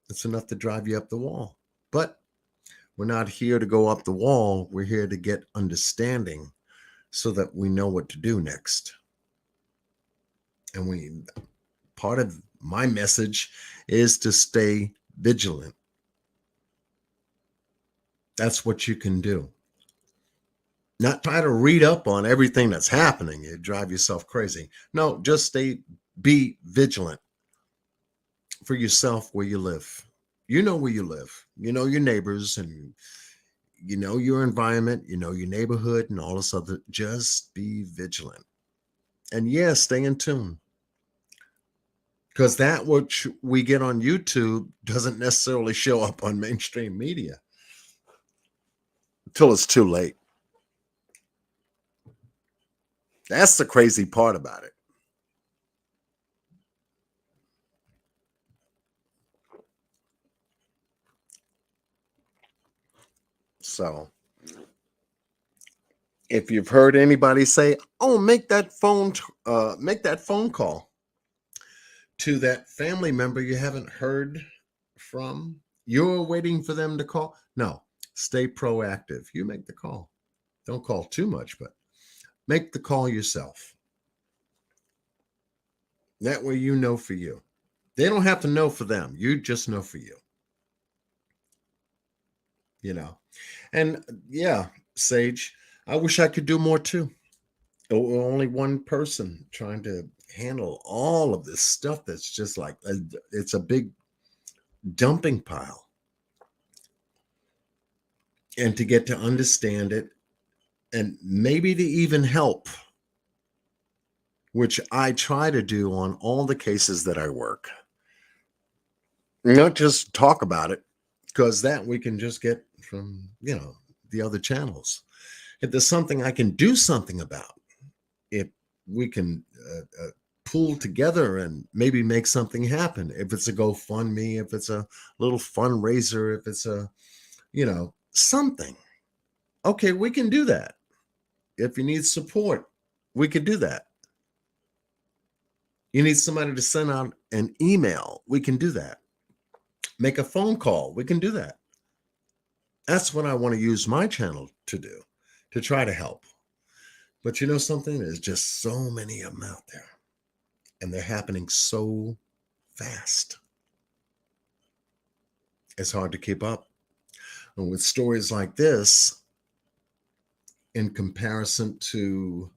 It's enough to drive you up the wall. But we're not here to go up the wall. We're here to get understanding so that we know what to do next. And part of my message is to stay vigilant. That's what you can do. Not try to read up on everything that's happening. You drive yourself crazy. No, just be vigilant for yourself where you live. You know where you live. You know your neighbors, and you know your environment, you know your neighborhood, and all this other. Just be vigilant. And yes, stay in tune. Because that which we get on YouTube doesn't necessarily show up on mainstream media until it's too late. That's the crazy part about it. So if you've heard anybody say, "Oh, make that phone call to that family member you haven't heard from You're waiting for them to call? No, stay proactive. You make the call. Don't call too much, but make the call yourself. That way you know for you. They don't have to know for them. You just know for you. You know. And yeah, Sage, I wish I could do more too. Only one person trying to handle all of this stuff that's just like it's a big dumping pile. And to get to understand it and maybe to even help, which I try to do on all the cases that I work. Not just talk about it, because that we can just get from, the other channels. If there's something I can do something about, if we can pull together and maybe make something happen, if it's a GoFundMe, if it's a little fundraiser, if it's a, something, okay, we can do that. If you need support, we could do that. You need somebody to send out an email, we can do that. Make a phone call, we can do that. That's what I want to use my channel to do, to try to help. But you know something? There's just so many of them out there, and they're happening so fast. It's hard to keep up. And with stories like this, in comparison to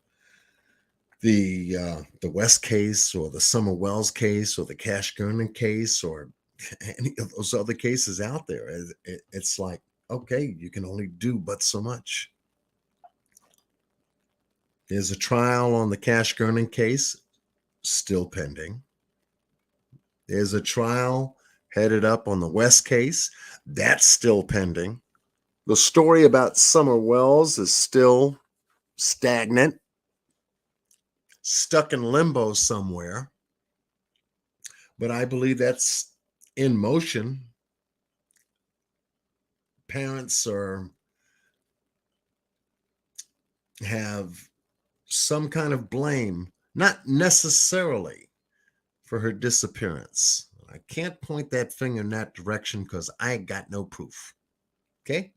the West case or the Summer Wells case or the Cash Gurman case or any of those other cases out there, it's like, okay, you can only do but so much. There's a trial on the Cash Gurman case still pending. There's a trial headed up on the West case that's still pending. The story about Summer Wells is still stagnant, stuck in limbo somewhere. But I believe that's in motion. Parents have some kind of blame, not necessarily for her disappearance. I can't point that finger in that direction because I got no proof. Okay?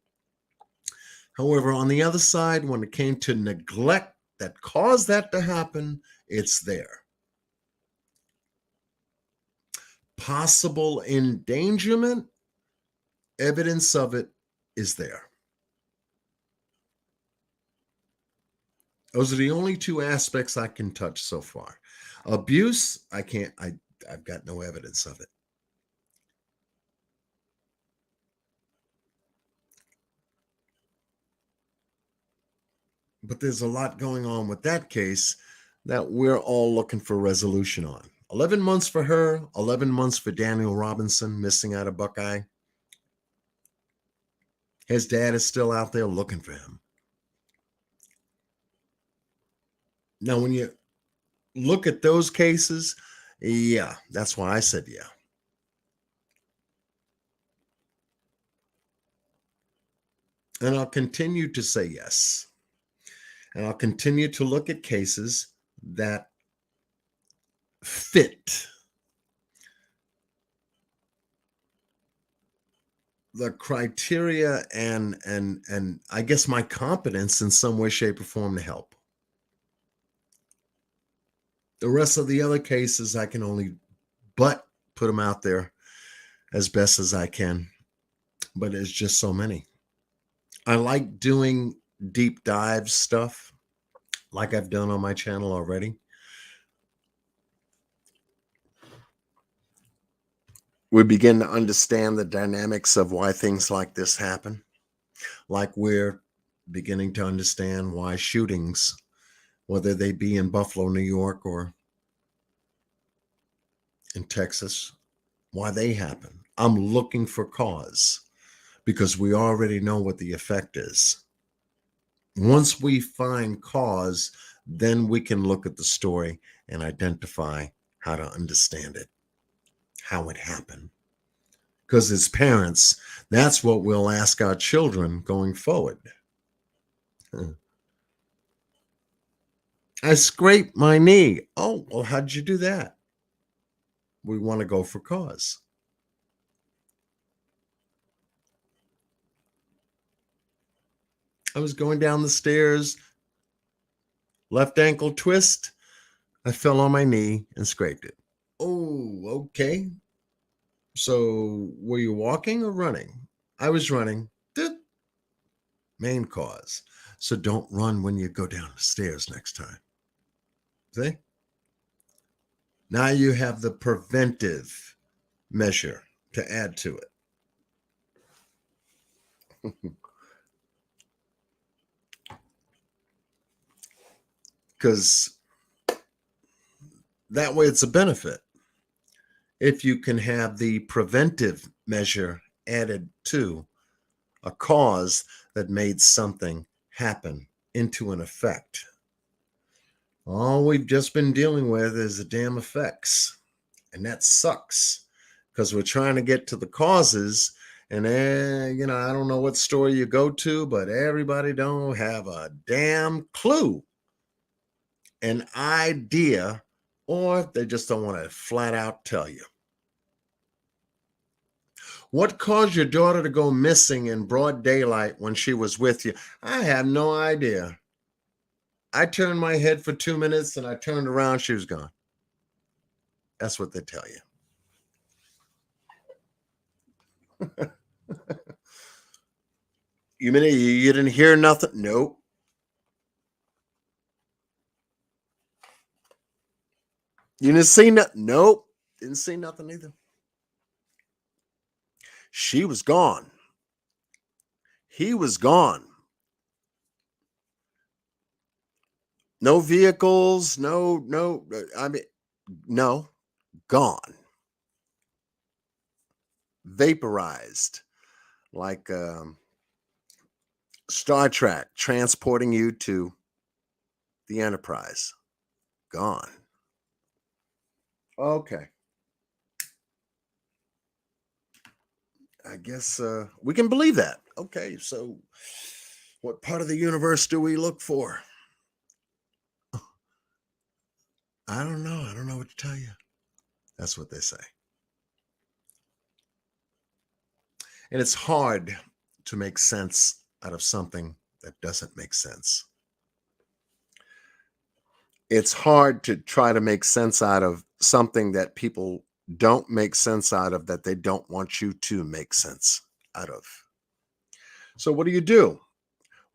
However, on the other side, when it came to neglect that caused that to happen, it's there. Possible endangerment, evidence of it is there. Those are the only two aspects I can touch so far. Abuse, I can't, I've got no evidence of it. But there's a lot going on with that case that we're all looking for resolution on. 11 months for her, 11 months for Daniel Robinson, missing out of Buckeye. His dad is still out there looking for him. Now, when you look at those cases, yeah, that's why I said yeah. And I'll continue to say yes. And I'll continue to look at cases that fit the criteria and I guess my competence in some way, shape, or form to help. The rest of the other cases, I can only but put them out there as best as I can. But there's just so many. I like doing deep dive stuff like I've done on my channel already. We begin to understand the dynamics of why things like this happen. Like we're beginning to understand why shootings, whether they be in Buffalo, New York, or in Texas, why they happen. I'm looking for cause because we already know what the effect is. Once we find cause, then we can look at the story and identify how to understand it, how it happened. Because as parents, that's what we'll ask our children going forward. I scraped my knee. Oh, well, how'd you do that? We want to go for cause. I was going down the stairs, left ankle twist. I fell on my knee and scraped it. Oh, okay. So were you walking or running? I was running. Main cause. So don't run when you go down the stairs next time. See? Now you have the preventive measure to add to it. Because that way it's a benefit. If you can have the preventive measure added to a cause that made something happen into an effect. All we've just been dealing with is the damn effects. And that sucks because we're trying to get to the causes. And, I don't know what store you go to, but everybody don't have a damn clue, an idea, or they just don't want to flat out tell you. What caused your daughter to go missing in broad daylight when she was with you? I have no idea. I turned my head for 2 minutes and I turned around, she was gone. That's what they tell you. You mean you didn't hear nothing? Nope. You didn't see nothing? Nope. Didn't see nothing either. She was gone. He was gone. No vehicles, no, gone. Vaporized. Like Star Trek transporting you to the Enterprise. Gone. Okay. I guess we can believe that. Okay, so what part of the universe do we look for? I don't know. I don't know what to tell you. That's what they say. And it's hard to make sense out of something that doesn't make sense. It's hard to try to make sense out of something that people don't make sense out of, that they don't want you to make sense out of. So what do?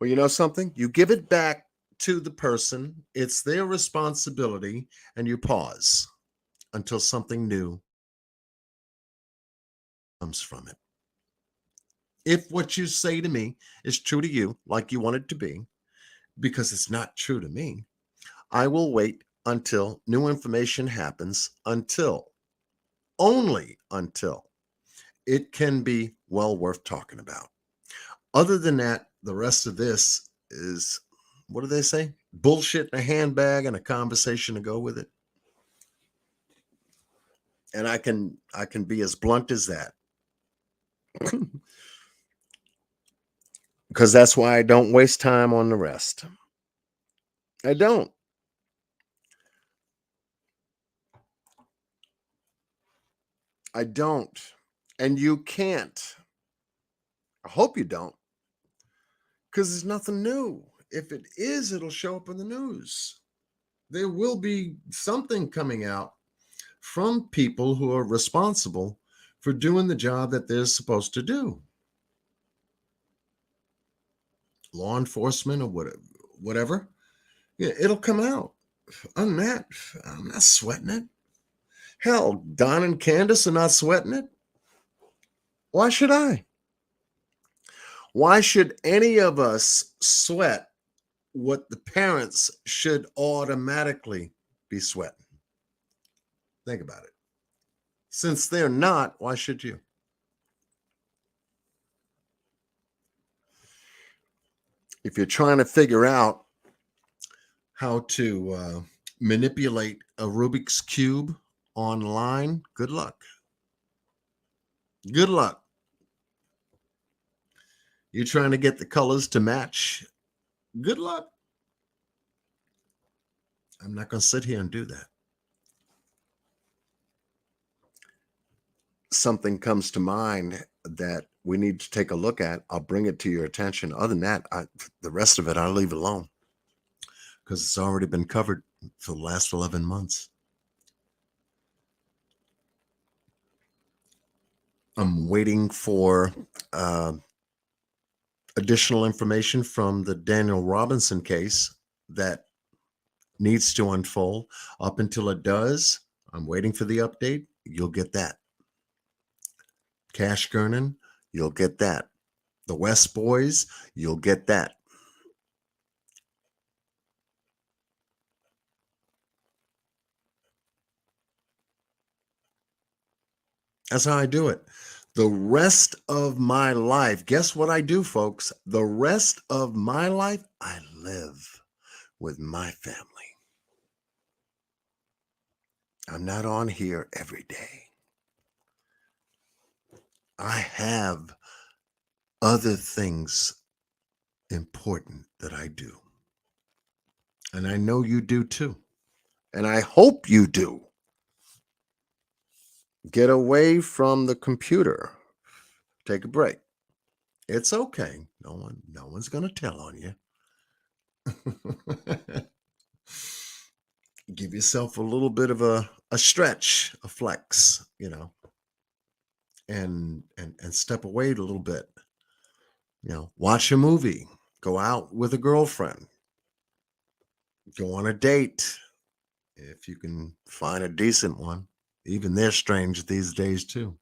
Well, you know something? You give it back to the person. It's their responsibility, and you pause until something new comes from it. If what you say to me is true to you, like you want it to be, because it's not true to me, I will wait until new information happens, only until it can be well worth talking about. Other than that, the rest of this is, what do they say? Bullshit in a handbag and a conversation to go with it. And I can be as blunt as that. Because that's why I don't waste time on the rest. I don't. I don't. And you can't. I hope you don't. Because there's nothing new. If it is, it'll show up in the news. There will be something coming out from people who are responsible for doing the job that they're supposed to do. Law enforcement or whatever. Yeah, it'll come out. Other than that, I'm not sweating it. Hell, Don and Candace are not sweating it. Why should I? Why should any of us sweat what the parents should automatically be sweating? Think about it. Since they're not, why should you? If you're trying to figure out how to manipulate a Rubik's Cube online, good luck. Good luck. You're trying to get the colors to match. Good luck. I'm not going to sit here and do that. Something comes to mind that we need to take a look at, I'll bring it to your attention. Other than that, the rest of it, I'll leave alone because it's already been covered for the last 11 months. I'm waiting for additional information from the Daniel Robinson case that needs to unfold. Up until it does, I'm waiting for the update. You'll get that. Cash Gernon, you'll get that. The West Boys, you'll get that. That's how I do it. The rest of my life, guess what I do, folks? The rest of my life, I live with my family. I'm not on here every day. I have other things important that I do. And I know you do too. And I hope you do. Get away from the computer. Take a break. It's okay. No one's going to tell on you. Give yourself a little bit of a stretch, a flex, and step away a little bit. Watch a movie, go out with a girlfriend, go on a date if you can find a decent one. Even they're strange these days too.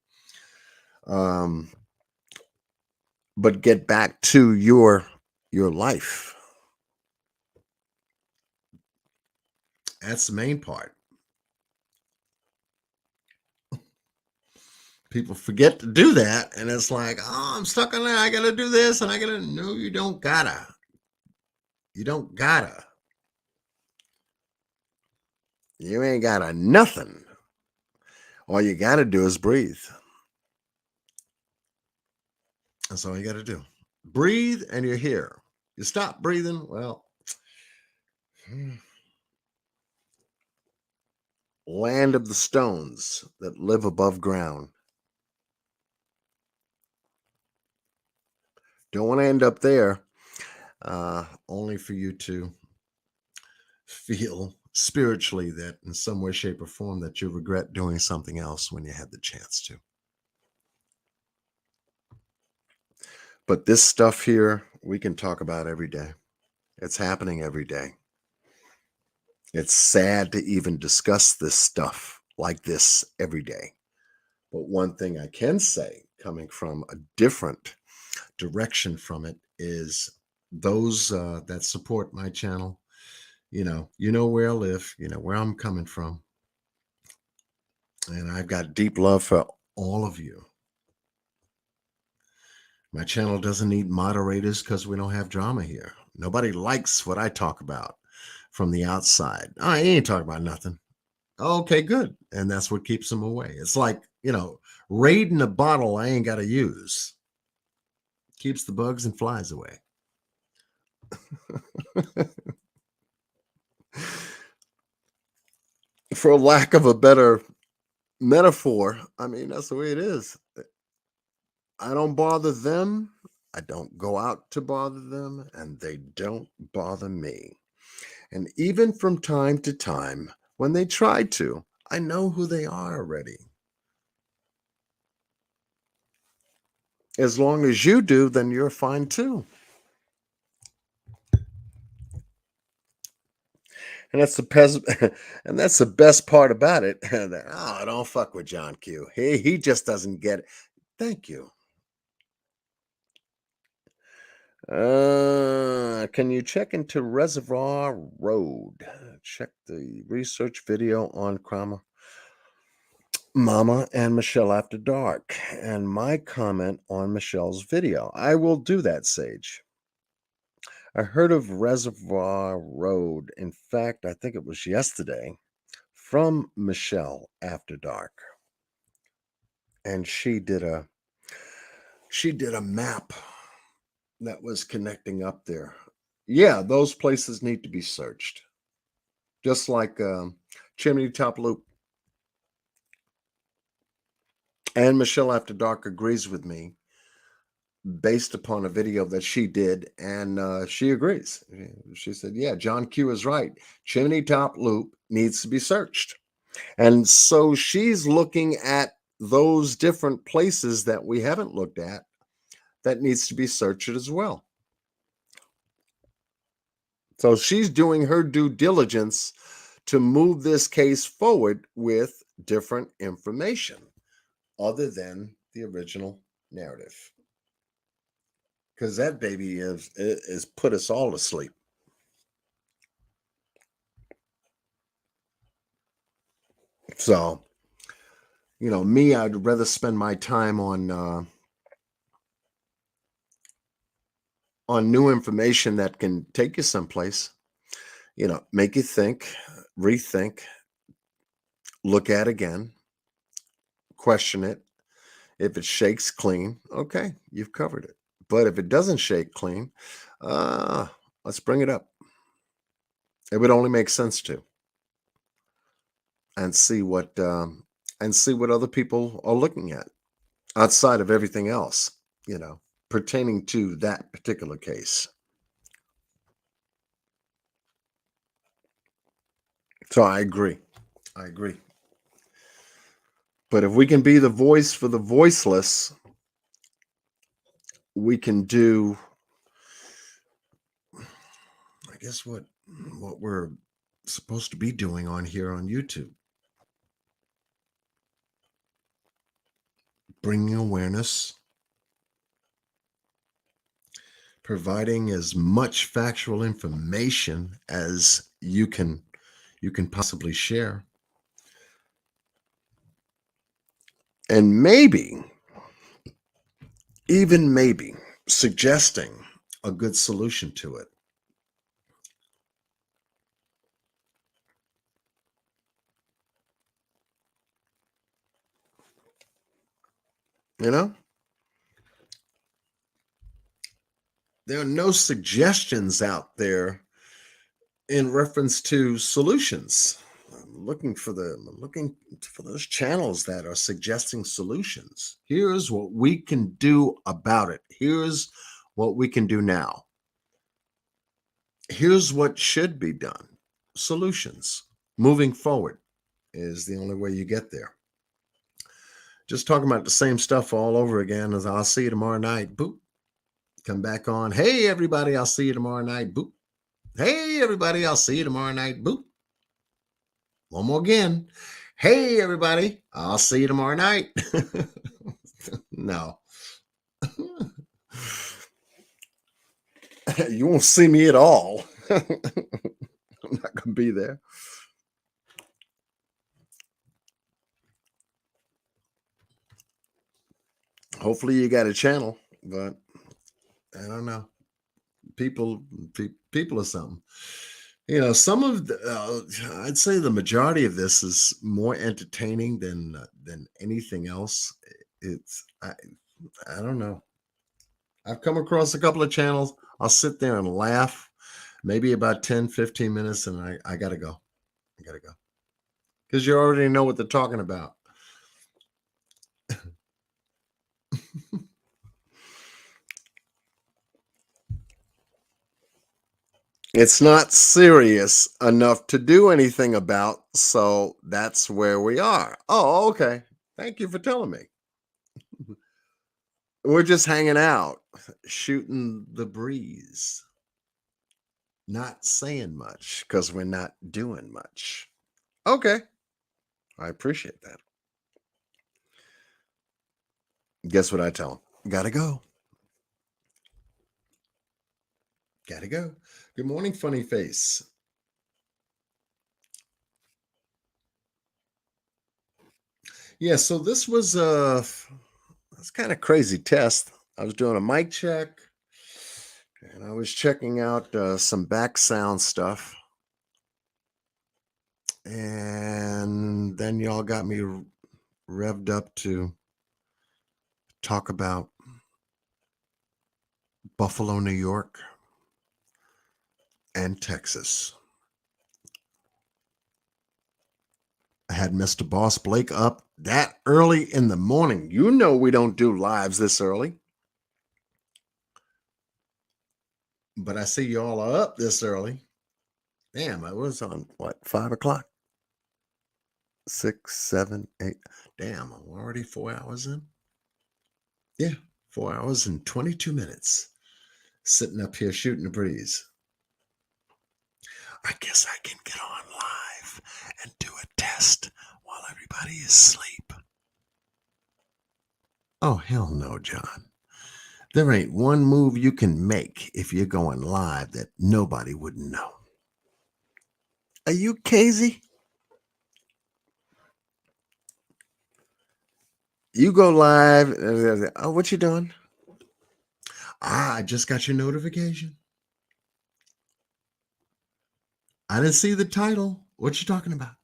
But get back to your life. That's the main part. People forget to do that, and it's like, oh, I'm stuck on that. I gotta do this, and I gotta. No, you don't gotta. You don't gotta. You ain't gotta nothing. All you gotta do is breathe. That's all you gotta do. Breathe, and you're here. You stop breathing, well, land of the stones that live above ground. Don't want to end up there, only for you to feel spiritually that in some way, shape, or form that you regret doing something else when you had the chance to. But this stuff here, we can talk about every day. It's happening every day. It's sad to even discuss this stuff like this every day. But one thing I can say, coming from a different direction from it, is those that support my channel, you know where I live, you know where I'm coming from. And I've got deep love for all of you. My channel doesn't need moderators because we don't have drama here. Nobody likes what I talk about from the outside. I ain't talking about nothing. Okay, good. And that's what keeps them away. It's like, raiding a bottle I ain't got to use. Keeps the bugs and flies away. For lack of a better metaphor, I mean, that's the way it is. I don't bother them. I don't go out to bother them, and they don't bother me. And even from time to time, when they try to, I know who they are already. As long as you do, then you're fine too. And that's the best part about it. Oh, don't fuck with John Q. He just doesn't get it. Thank you. Can you check into Reservoir Road? Check the research video on Kramer, Mama and Michelle After Dark, and my comment on Michelle's video. I will do that, Sage. I heard of Reservoir Road. In fact, I think it was yesterday from Michelle After Dark. And she did a map that was connecting up there. Yeah, those places need to be searched. Just like Chimney Top Loop. And Michelle After Dark agrees with me based upon a video that she did, and she agrees. She said, yeah, John Q is right. Chimney top loop needs to be searched. And so she's looking at those different places that we haven't looked at that needs to be searched as well. So she's doing her due diligence to move this case forward with different information other than the original narrative. Because that baby is put us all to sleep. So, me, I'd rather spend my time on new information that can take you someplace, make you think, rethink, look at again, question it. If it shakes clean, okay, you've covered it. But if it doesn't shake clean, let's bring it up. It would only make sense to, and see what other people are looking at outside of everything else, pertaining to that particular case. So I agree. But if we can be the voice for the voiceless, we can do, I guess, what we're supposed to be doing on here on YouTube. Bringing awareness, providing as much factual information as you can possibly share. And maybe, even maybe, suggesting a good solution to it. There are no suggestions out there in reference to solutions. I'm looking for those channels that are suggesting solutions. Here's what we can do about it. Here's what we can do now. Here's what should be done. Solutions. Moving forward is the only way you get there. Just talking about the same stuff all over again as I'll see you tomorrow night. Boop. Come back on. Hey, everybody, I'll see you tomorrow night. Boop. Hey, everybody, I'll see you tomorrow night. Boop. One more again. Hey, everybody, I'll see you tomorrow night. No. You won't see me at all. I'm not going to be there. Hopefully you got a channel, but I don't know. People are something. Some of I'd say the majority of this is more entertaining than anything else. I don't know. I've come across a couple of channels. I'll sit there and laugh maybe about 10, 15 minutes, and I got to go. Because you already know what they're talking about. It's not serious enough to do anything about, so that's where we are. Oh, okay. Thank you for telling me. We're just hanging out, shooting the breeze, not saying much because we're not doing much. Okay. I appreciate that. Guess what I tell them? Gotta go. Good morning, funny face. Yeah, so this was that's kind of crazy test. I was doing a mic check, and I was checking out some back sound stuff. And then y'all got me revved up to talk about Buffalo, New York, and Texas. I had Mr. Boss Blake up that early in the morning. We don't do lives this early. But I see y'all are up this early. Damn, I was on what, 5 o'clock? 6, 7, 8. Damn, I'm already 4 hours in. Yeah, 4 hours and 22 minutes sitting up here shooting the breeze. I guess I can get on live and do a test while everybody is asleep. Oh, hell no, John. There ain't one move you can make if you're going live that nobody wouldn't know. Are you crazy? You go live. Oh, what you doing? I just got your notification. I didn't see the title. What you talking about?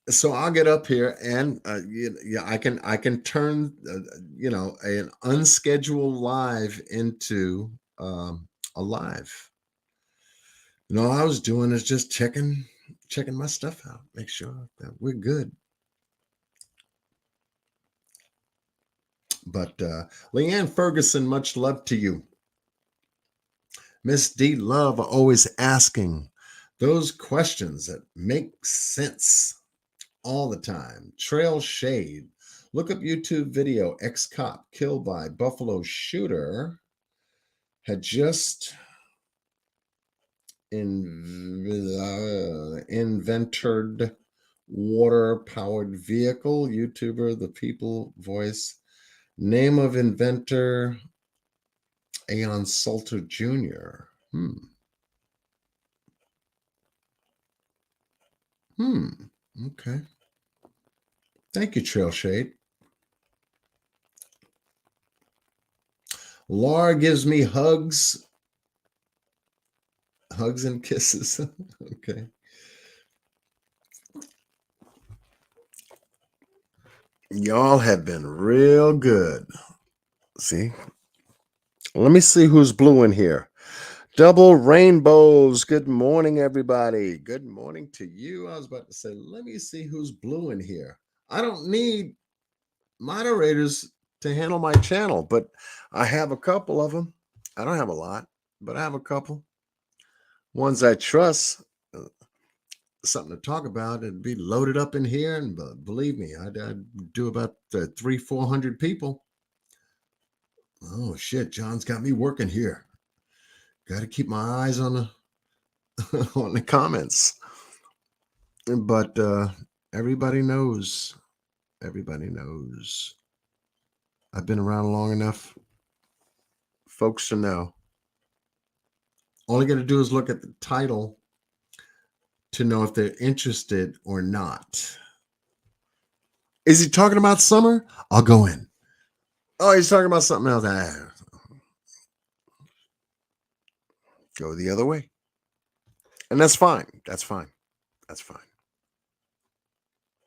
So I'll get up here and yeah, I can turn an unscheduled live into a live. And all I was doing is just checking my stuff out, make sure that we're good. But Leanne Ferguson, much love to you. Miss D Love always asking those questions that make sense all the time. Trail Shade. Look up YouTube video. Ex-cop killed by Buffalo shooter had just invented water-powered vehicle. YouTuber, the people voice. Name of inventor, Aeon Salter Jr. Okay. Thank you, Trail Shade. Laura gives me hugs and kisses. Okay. Y'all have been real good. See? Let me see who's blue in here. Double rainbows. Good morning, everybody. Good morning to you. I was about to say, let me see who's blue in here. I don't need moderators to handle my channel, but I have a couple of them. I don't have a lot, but I have a couple. Ones I trust, something to talk about. It'd be loaded up in here, and believe me, I'd do about 300-400 people. Oh shit, John's got me working here. Got to keep my eyes on the on the comments. But everybody knows. Everybody knows. I've been around long enough, folks, to know. All you got to do is look at the title to know if they're interested or not. Is he talking about summer? I'll go in. Oh, he's talking about something else. Go the other way. And that's fine. That's fine. That's fine.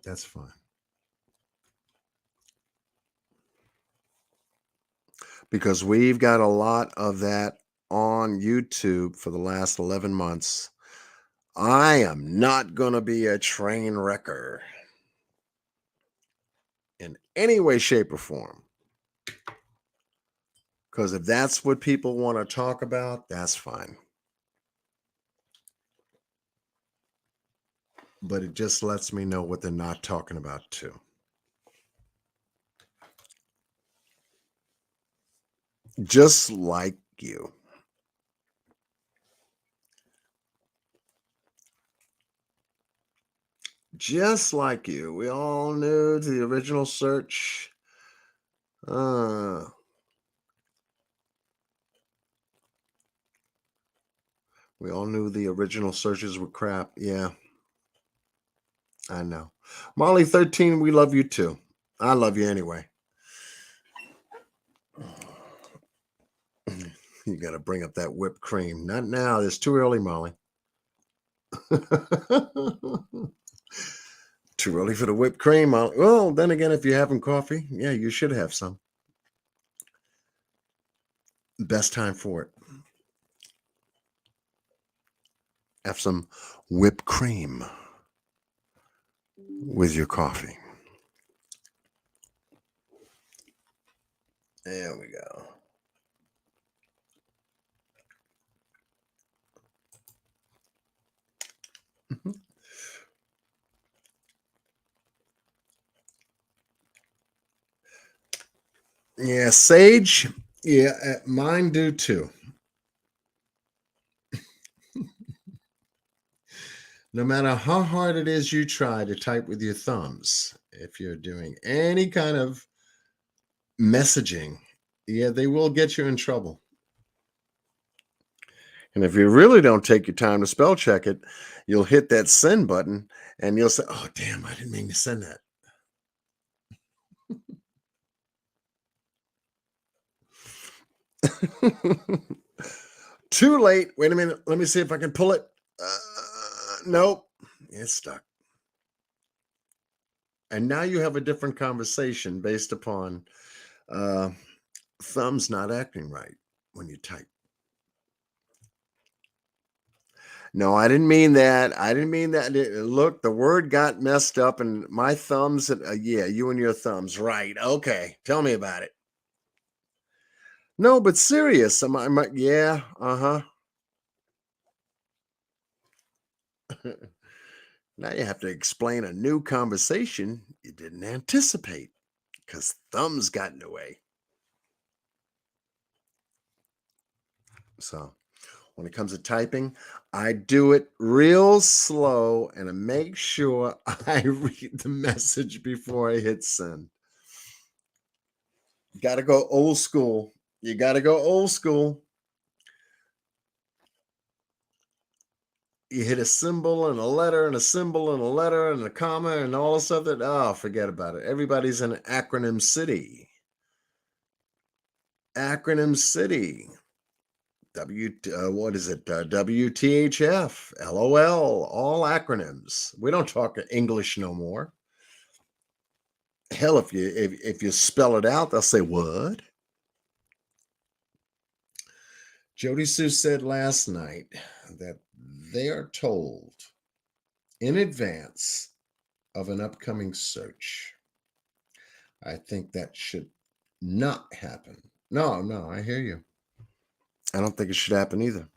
That's fine. Because we've got a lot of that on YouTube for the last 11 months. I am not going to be a train wrecker in any way, shape, or form. Because if that's what people want to talk about, that's fine. But it just lets me know what they're not talking about, too. Just like you. Just like you. We all knew the original search. We all knew the original searches were crap. Yeah. I know. Molly 13, we love you too. I love you anyway. You got to bring up that whipped cream. Not now. It's too early, Molly. Too early for the whipped cream. Well, then again, if you're having coffee, yeah, you should have some. Best time for it. Have some whipped cream with your coffee. There we go. Yeah, Sage. Yeah, mine do too. No matter how hard it is you try to type with your thumbs, if you're doing any kind of messaging, yeah, they will get you in trouble. And if you really don't take your time to spell check it, you'll hit that send button and you'll say, oh, damn, I didn't mean to send that. Too late. Wait a minute. Let me see if I can pull it. Nope. It's stuck. And now you have a different conversation based upon thumbs not acting right when you type. No, I didn't mean that. I didn't mean that. Look, the word got messed up and my thumbs, yeah, you and your thumbs. Right. Okay. Tell me about it. No, but serious. Yeah. Uh-huh. Now you have to explain a new conversation you didn't anticipate because thumbs got in the way. So when it comes to typing, I do it real slow and I make sure I read the message before I hit send. Got to go old school. You got to go old school. You hit a symbol and a letter and a symbol and a letter and a comma and all this stuff that, oh, forget about it. Everybody's in acronym city. Acronym city. What is it? WTHF, LOL, all acronyms. We don't talk English no more. Hell, if you spell it out, they'll say what? Jody Sue said last night that they are told in advance of an upcoming search. I think that should not happen. No, I hear you. I don't think it should happen either.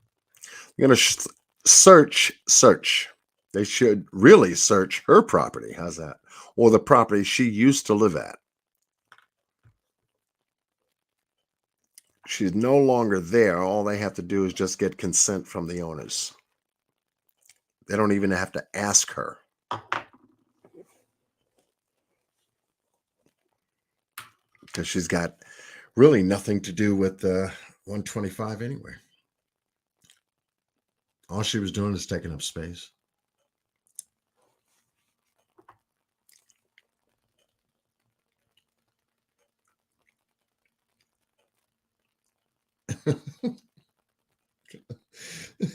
You're going to search. They should really search her property. How's that? Or the property she used to live at. She's no longer there. All they have to do is just get consent from the owners. They don't even have to ask her. Because she's got really nothing to do with 125 anyway. All she was doing is taking up space.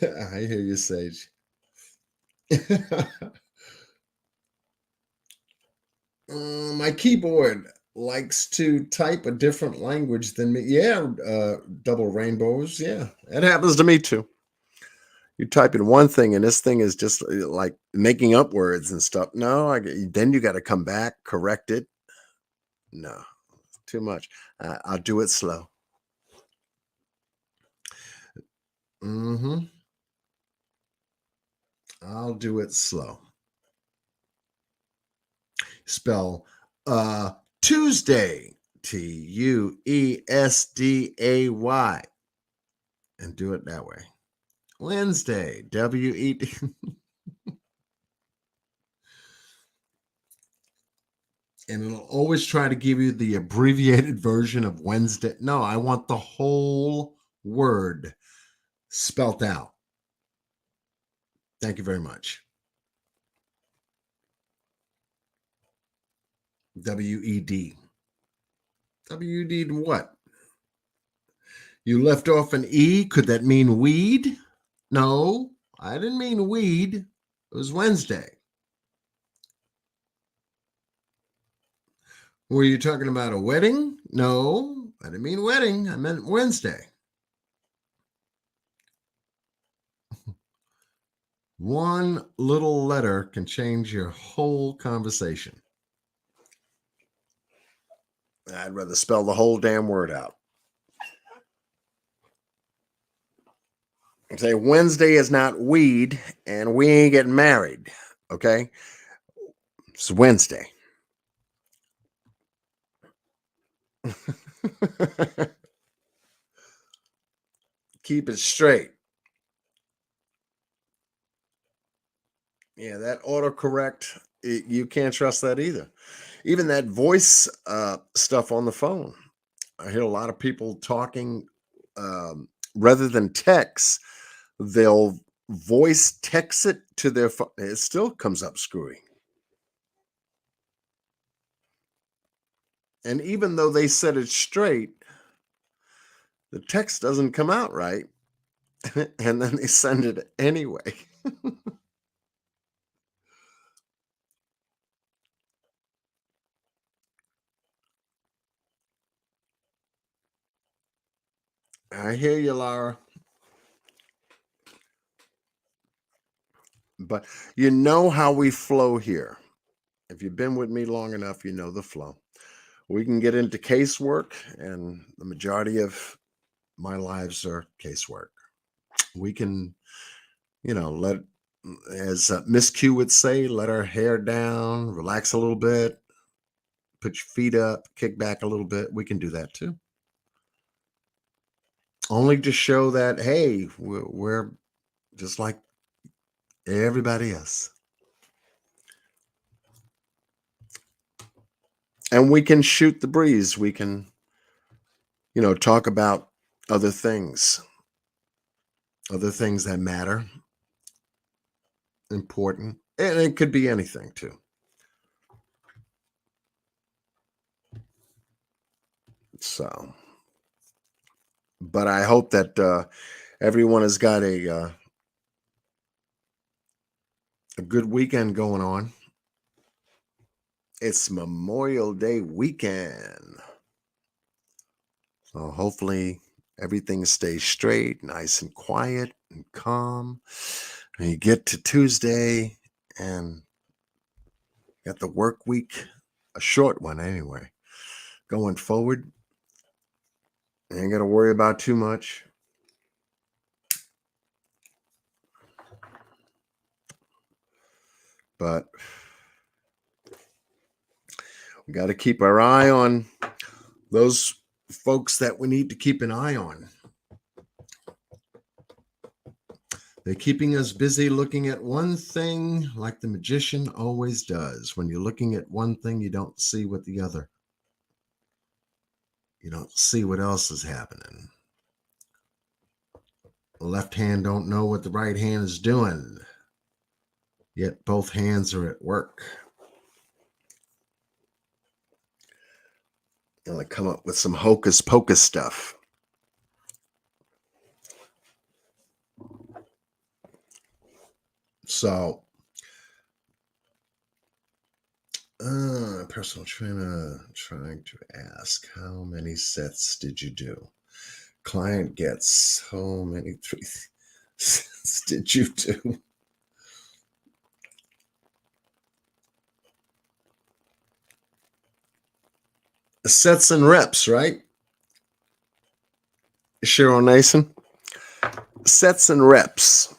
I hear you, Sage. My keyboard likes to type a different language than me. Yeah, double rainbows. Yeah, it happens to me too. You type in one thing and this thing is just like making up words and stuff. No, then you got to come back, correct it. No, too much. I'll do it slow. I'll do it slow. Spell Tuesday, Tuesday, and do it that way. Wednesday, WED. And it'll always try to give you the abbreviated version of Wednesday. No, I want the whole word spelt out. Thank you very much. WED. WED what? You left off an E. Could that mean weed? No, I didn't mean weed. It was Wednesday. Were you talking about a wedding? No, I didn't mean wedding. I meant Wednesday. One little letter can change your whole conversation. I'd rather spell the whole damn word out. Say Wednesday is not weed, and we ain't getting married. Okay, it's Wednesday. Keep it straight. Yeah, that autocorrect, you can't trust that either. Even that voice stuff on the phone. I hear a lot of people talking rather than text, they'll voice text it to their phone. It still comes up screwy. And even though they said it straight, the text doesn't come out right. And then they send it anyway. I hear you, Laura. But you know how we flow here. If you've been with me long enough, you know the flow. We can get into casework, and the majority of my lives are casework. We can, let, as Miss Q would say, let our hair down, relax a little bit, put your feet up, kick back a little bit. We can do that too. Only to show that, hey, we're just like everybody else. And we can shoot the breeze. We can, talk about other things that matter, important. And it could be anything too. So, but I hope that everyone has got a good weekend going on. It's Memorial Day weekend. So hopefully everything stays straight, nice and quiet and calm. And you get to Tuesday and got the work week, a short one anyway. Going forward, ain't got to worry about too much. But we got to keep our eye on those folks that we need to keep an eye on. They're keeping us busy looking at one thing like the magician always does. When you're looking at one thing, you don't see what the other. You don't see what else is happening. The left hand don't know what the right hand is doing. Yet both hands are at work. And they come up with some hocus pocus stuff. So, personal trainer trying to ask, how many sets did you do? Client gets, how many sets did you do? Sets and reps, right? Cheryl Nason. Sets and reps.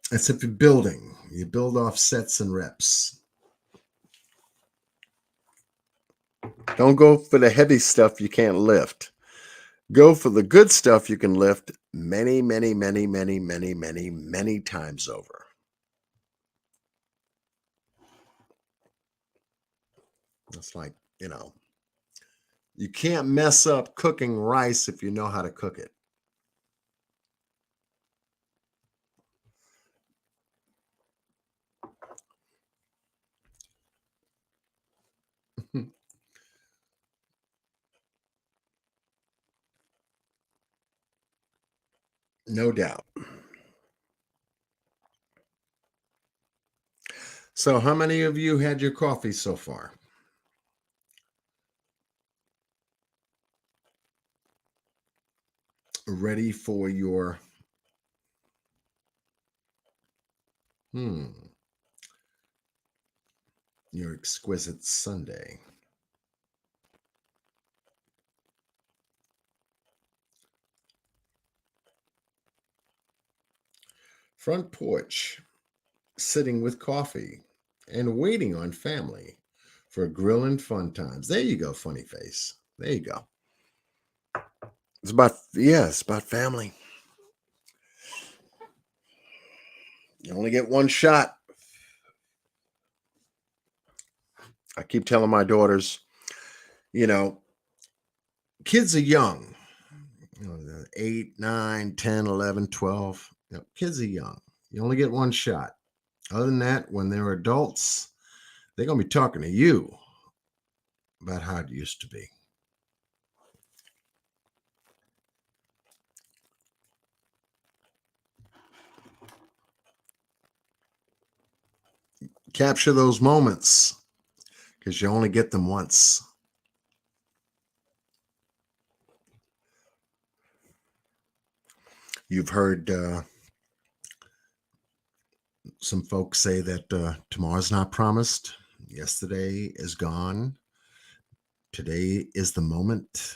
That's if you're building. You build off sets and reps. Don't go for the heavy stuff you can't lift. Go for the good stuff you can lift many, many, many, many, many, many, many times over. It's like, you can't mess up cooking rice if you know how to cook it. No doubt. So, how many of you had your coffee so far? Ready for your your exquisite Sunday? front porch, sitting with coffee and waiting on family for grill and fun times. There you go, funny face. There you go. It's about family. You only get one shot. I keep telling my daughters, you know, kids are young. You know, they're 8, 9, 10, 11, 12. Kids are young. You only get one shot. Other than that, when they're adults, they're going to be talking to you about how it used to be. Capture those moments because you only get them once. You've heard some folks say that tomorrow's not promised. Yesterday is gone. Today is the moment.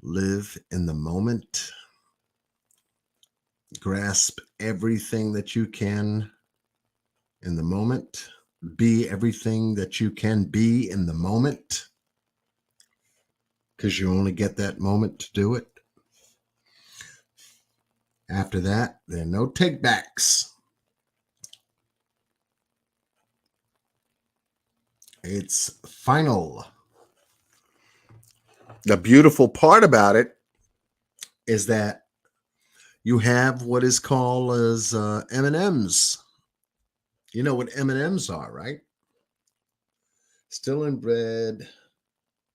Live in the moment. Grasp everything that you can in the moment. Be everything that you can be in the moment because you only get that moment to do it. After that, there are no takebacks. It's final. The beautiful part about it is that you have what is called as M&Ms. You know what M&Ms are, right? Still in bread,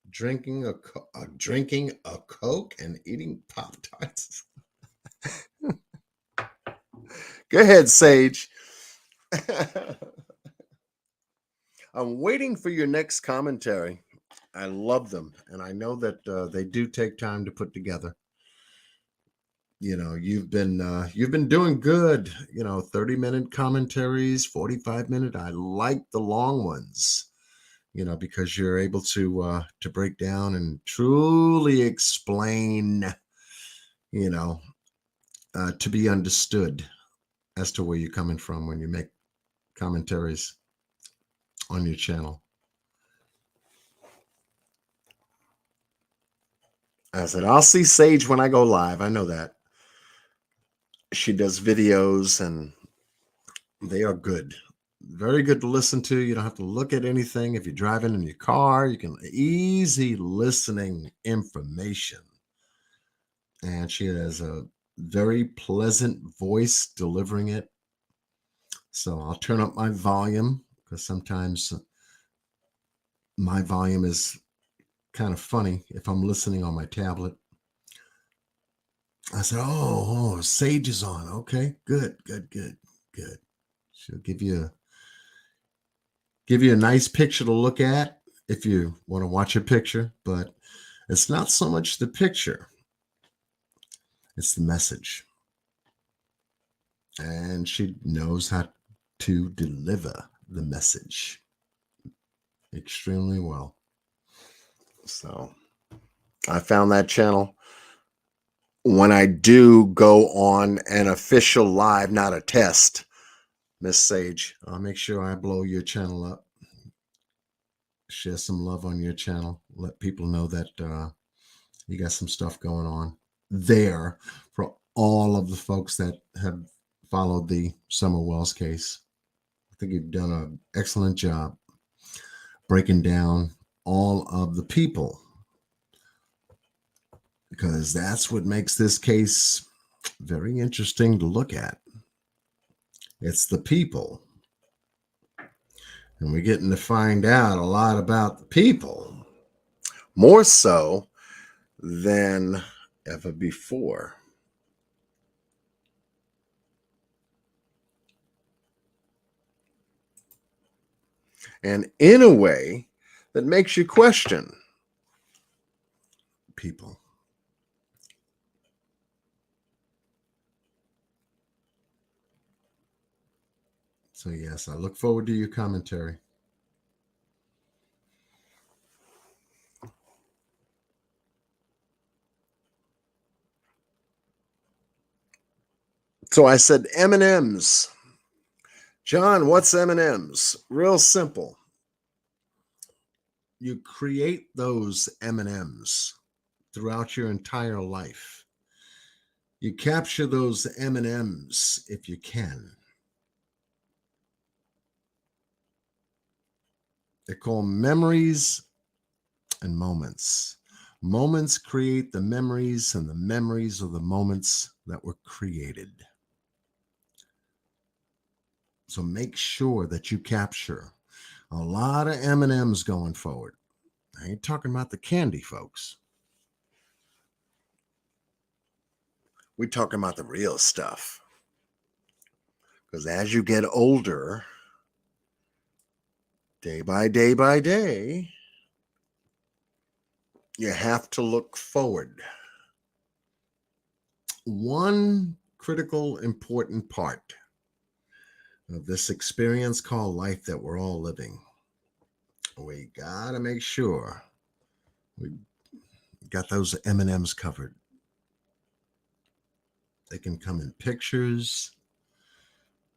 drinking a Coke and eating Pop-Tarts. Go ahead, Sage. I'm waiting for your next commentary. I love them, and I know that they do take time to put together. You know, you've been doing good. 30-minute commentaries, 45-minute. I like the long ones. Because you're able to break down and truly explain. To be understood as to where you're coming from when you make commentaries on your channel. I said, I'll see Sage when I go live. I know that. She does videos and they are good. Very good to listen to. You don't have to look at anything. If you're driving in your car, you can easy listening information. And she has a very pleasant voice delivering it. So I'll turn up my volume because sometimes my volume is kind of funny if I'm listening on my tablet. I said, oh, Sage is on. Okay, good. She'll give you a nice picture to look at if you want to watch a picture, but it's not so much the picture, it's the message. And she knows how to deliver the message extremely well. So I found that channel. When I do go on an official live, not a test, Miss Sage, I'll make sure I blow your channel up. Share some love on your channel. Let people know that you got some stuff going on there for all of the folks that have followed the Summer Wells case. I think you've done an excellent job breaking down all of the people, because that's what makes this case very interesting to look at. It's the people. And we're getting to find out a lot about the people, more so than ever before. And in a way that makes you question people. So yes, I look forward to your commentary. So I said M&Ms. John, what's M&Ms? Real simple. You create those M&Ms throughout your entire life. You capture those M&Ms if you can. They're called memories and moments. Moments create the memories, and the memories are the moments that were created. So make sure that you capture a lot of M&Ms going forward. I ain't talking about the candy, folks. We're talking about the real stuff. Because as you get older, day by day, you have to look forward. One critical, important part of this experience called life that we're all living, we gotta make sure we got those M&Ms covered. They can come in pictures.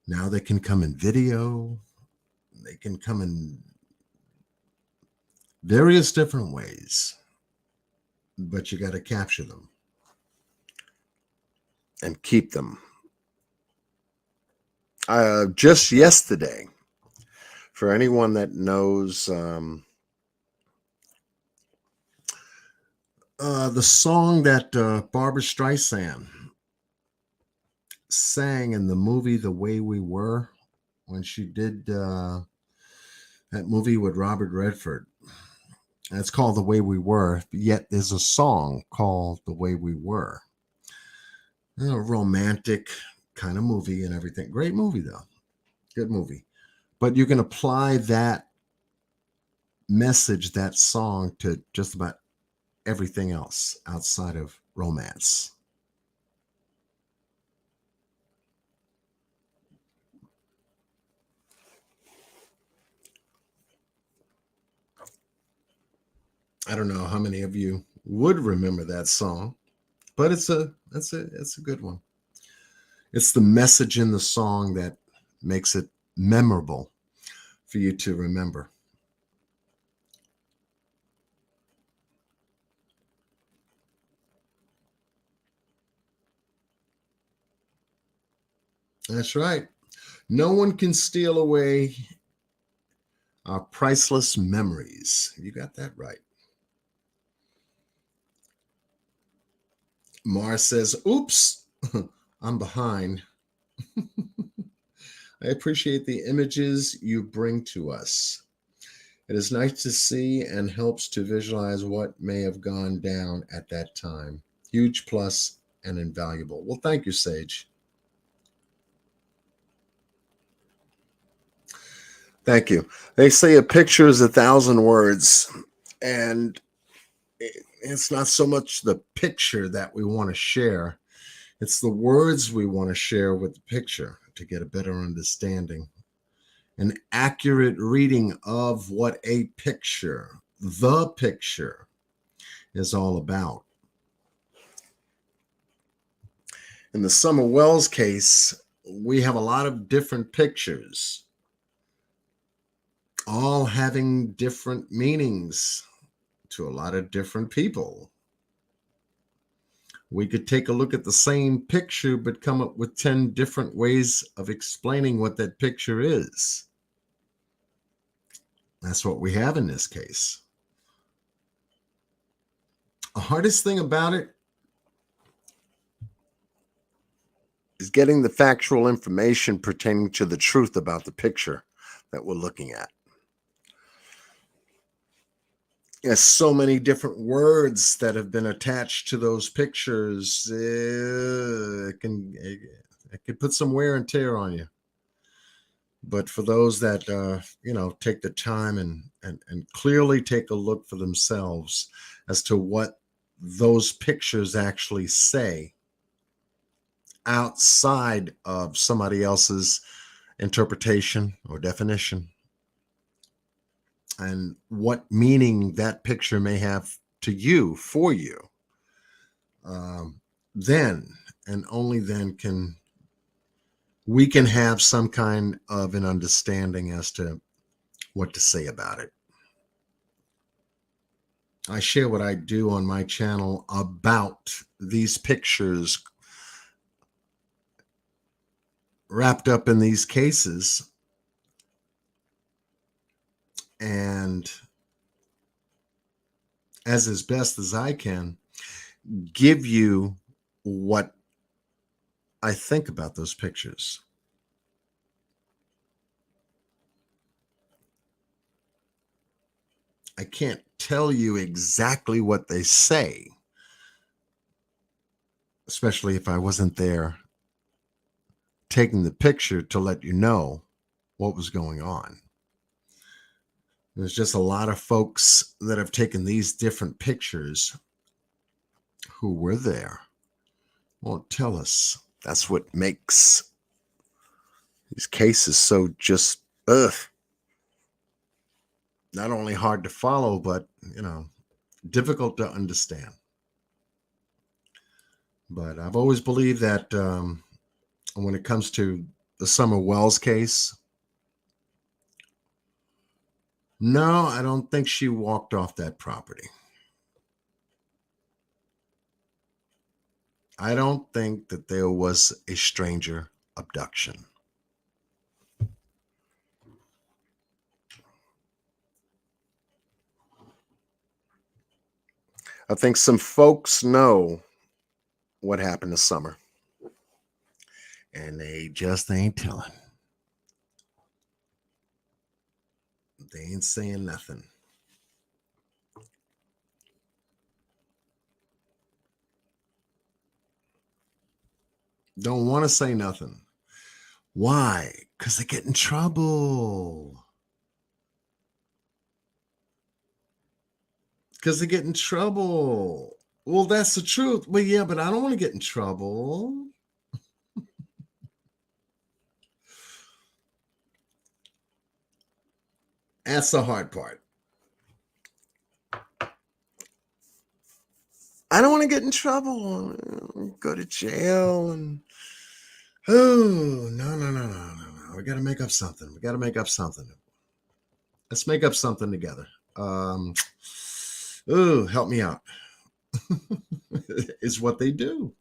Now they can come in video. They can come in various different ways, but you got to capture them and keep them. Just yesterday, for anyone that knows the song that Barbra Streisand sang in the movie The Way We Were, when she did that movie with Robert Redford. And it's called The Way We Were, yet there's a song called The Way We Were. A romantic kind of movie and everything. Great movie, though. Good movie. But you can apply that message, that song, to just about everything else outside of romance. I don't know how many of you would remember that song, but it's a good one. It's the message in the song that makes it memorable for you to remember. That's right. No one can steal away our priceless memories. You got that right. Mars says, oops, I'm behind. I appreciate the images you bring to us. It is nice to see and helps to visualize what may have gone down at that time. Huge plus and invaluable. Well, thank you, Sage. Thank you. They say a picture is 1,000 words, and it's not so much the picture that we want to share. It's the words we want to share with the picture to get a better understanding. An accurate reading of what a picture, the picture, is all about. In the Summer Wells case, we have a lot of different pictures, all having different meanings to a lot of different people. We could take a look at the same picture, but come up with 10 different ways of explaining what that picture is. That's what we have in this case. The hardest thing about it is getting the factual information pertaining to the truth about the picture that we're looking at. There's so many different words that have been attached to those pictures. It can put some wear and tear on you. But for those that take the time and clearly take a look for themselves as to what those pictures actually say outside of somebody else's interpretation or definition, and what meaning that picture may have to you, for you, then and only then can we can have some kind of an understanding as to what to say about it. I share what I do on my channel about these pictures wrapped up in these cases, and as best as I can, give you what I think about those pictures. I can't tell you exactly what they say, especially if I wasn't there taking the picture to let you know what was going on. There's just a lot of folks that have taken these different pictures who were there, won't tell us. That's what makes these cases so just, not only hard to follow, but, difficult to understand. But I've always believed that when it comes to the Summer Wells case, no, I don't think she walked off that property. I don't think that there was a stranger abduction. I think some folks know what happened this summer, and they just ain't telling. They ain't saying nothing. Don't want to say nothing. Why? Because they get in trouble. Because they get in trouble. Well, that's the truth. Well, yeah, but I don't want to get in trouble. That's the hard part. I don't want to get in trouble, go to jail, and no. We got to make up something. Let's make up something together. Help me out. Is what they do.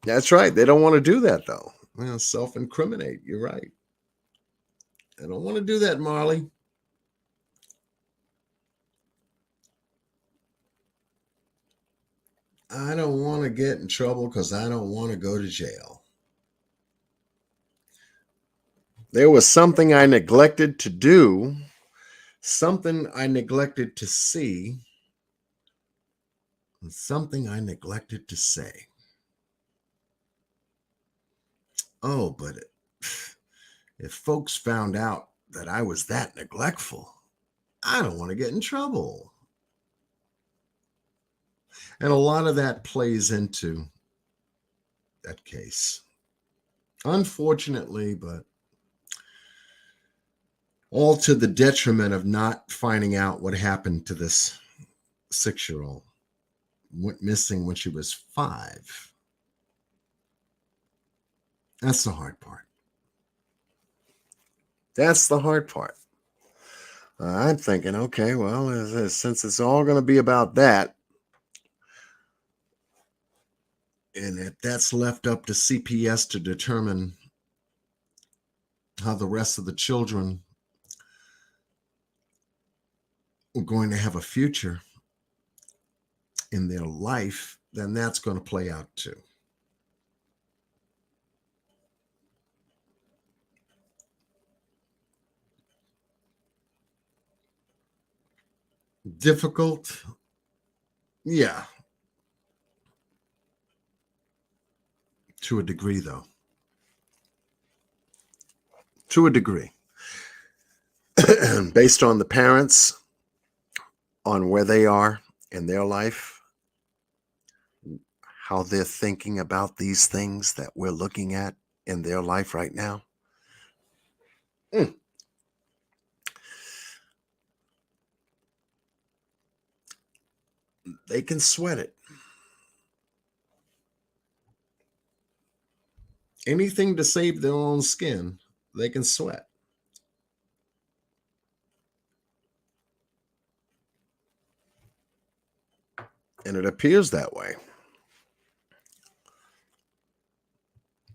That's right. They don't want to do that, though. Self-incriminate. You're right. I don't want to do that, Marley. I don't want to get in trouble because I don't want to go to jail. There was something I neglected to do, something I neglected to see, and something I neglected to say. Oh, but if folks found out that I was that neglectful, I don't want to get in trouble. And a lot of that plays into that case. Unfortunately, but all to the detriment of not finding out what happened to this 6-year-old. Went missing when she was 5. That's the hard part. That's the hard part. I'm thinking, okay, well, since it's all going to be about that, and if that's left up to CPS to determine how the rest of the children are going to have a future in their life, then that's going to play out too. Difficult? Yeah. To a degree, though. To a degree. Based on the parents, on where they are in their life, how they're thinking about these things that we're looking at in their life right now. They can sweat it. Anything to save their own skin, they can sweat. And it appears that way.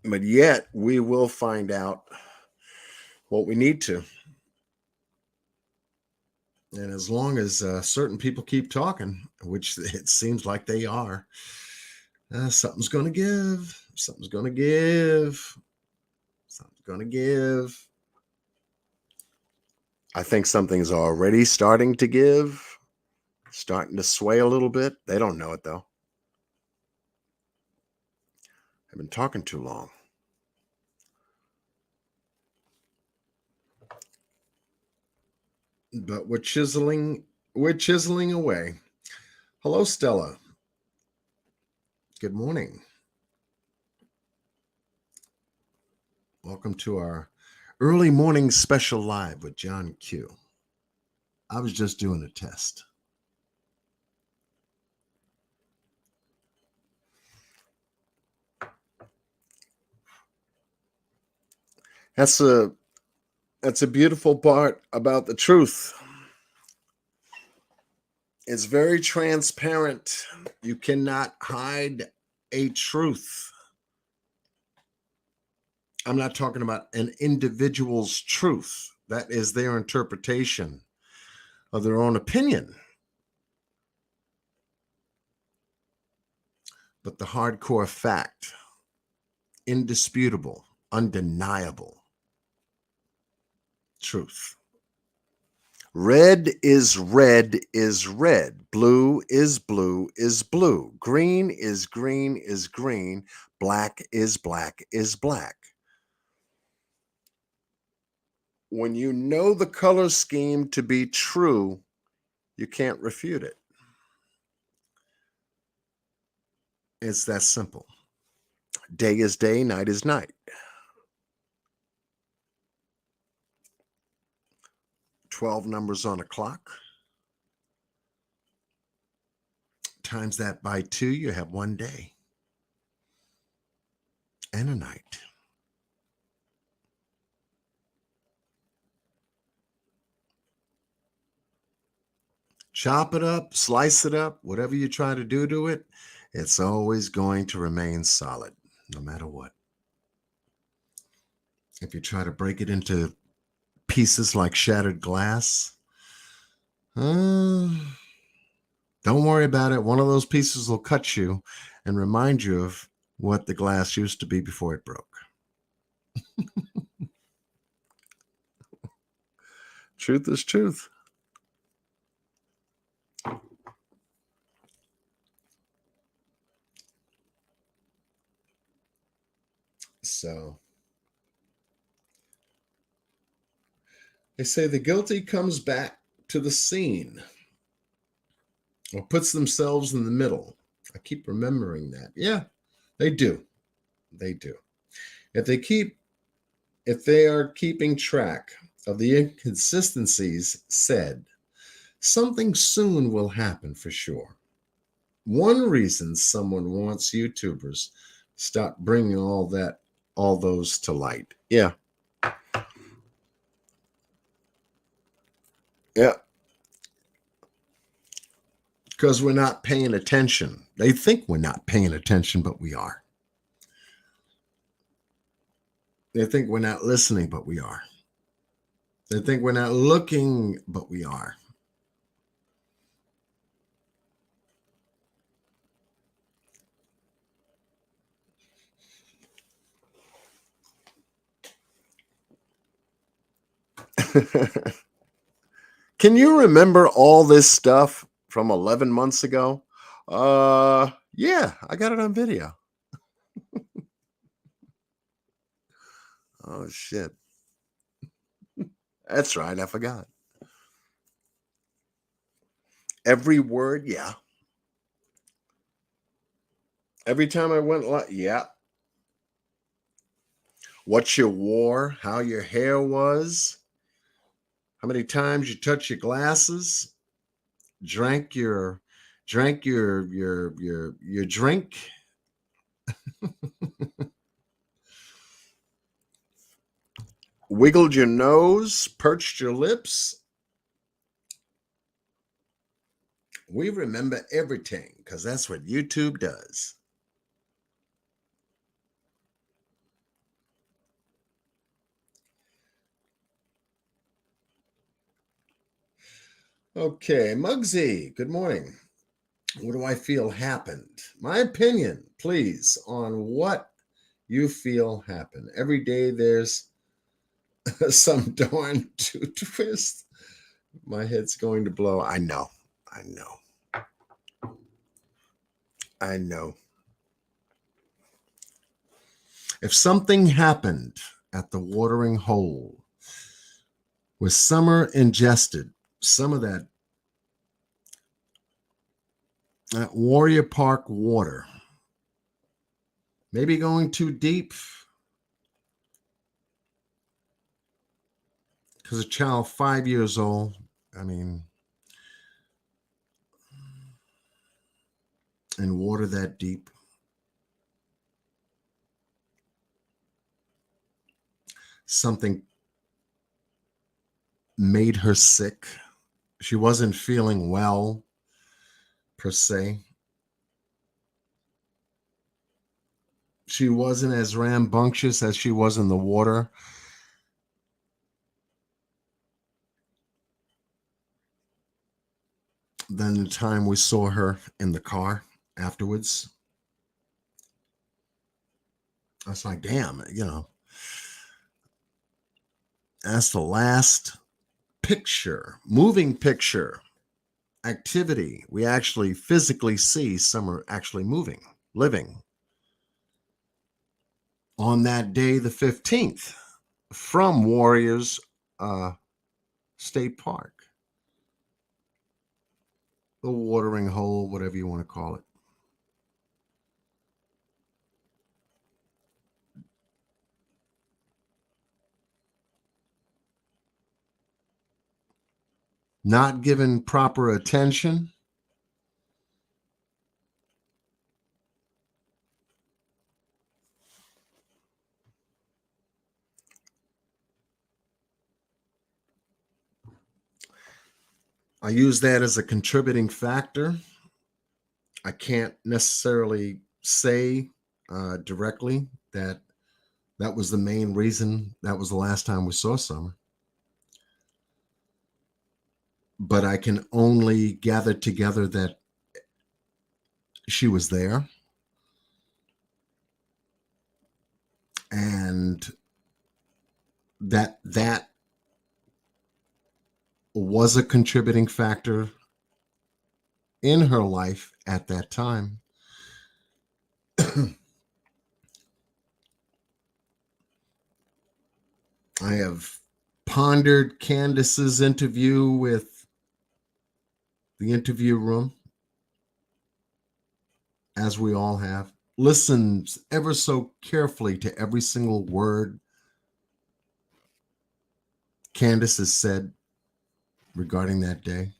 But yet, we will find out what we need to. And as long as certain people keep talking, which it seems like they are, something's going to give. Something's going to give. Something's going to give. I think something's already starting to give, starting to sway a little bit. They don't know it, though. I've been talking too long. But we're chiseling away. Hello, Stella. Good morning. Welcome to our early morning special live with John Q. I was just doing a test. That's a beautiful part about the truth. It's very transparent. You cannot hide a truth. I'm not talking about an individual's truth. That is their interpretation of their own opinion. But the hardcore fact, indisputable, undeniable truth. Red is red is red. Blue is blue is blue. Green is green is green. Black is black is black. When you know the color scheme to be true, you can't refute it. It's that simple. Day is day, night is night. 12 numbers on a clock. Times that by 2, you have one day and a night. Chop it up, slice it up, whatever you try to do to it, it's always going to remain solid, no matter what. If you try to break it into pieces like shattered glass, don't worry about it. One of those pieces will cut you and remind you of what the glass used to be before it broke. Truth is truth. So they say the guilty comes back to the scene or puts themselves in the middle. I keep remembering that. Yeah, they do. They do. If they are keeping track of the inconsistencies said, something soon will happen for sure. One reason someone wants YouTubers to stop bringing all those to light. Yeah. Yeah. Because we're not paying attention. They think we're not paying attention, but we are. They think we're not listening, but we are. They think we're not looking, but we are. Can you remember all this stuff from 11 months ago? Yeah, I got it on video. Oh, shit. That's right, I forgot. Every word, yeah. Every time I went live, yeah. What you wore, how your hair was, how many times you touched your glasses, drank your drink. wiggled your nose, perched your lips. We remember everything because that's what YouTube does. Okay, Muggsy, good morning. What do I feel happened? My opinion, please, on what you feel happened. Every day there's some darn twist. My head's going to blow. I know. If something happened at the watering hole where Summer ingested some of that Warrior Park water, maybe going too deep, because a child 5 years old, I mean, in water that deep, something made her sick. She wasn't feeling well, per se. She wasn't as rambunctious as she was in the water. Then the time we saw her in the car afterwards, I was like, damn, that's the last picture, moving picture activity we actually physically see Summer actually moving, living on that day, the 15th, from Warriors State Park, the watering hole, whatever you want to call it. Not given proper attention. I use that as a contributing factor. I can't necessarily say directly that was the main reason. That was the last time we saw Summer. But I can only gather together that she was there. And that was a contributing factor in her life at that time. I have pondered Candace's interview with the interview room, as we all have. Listened ever so carefully to every single word Candace has said regarding that day.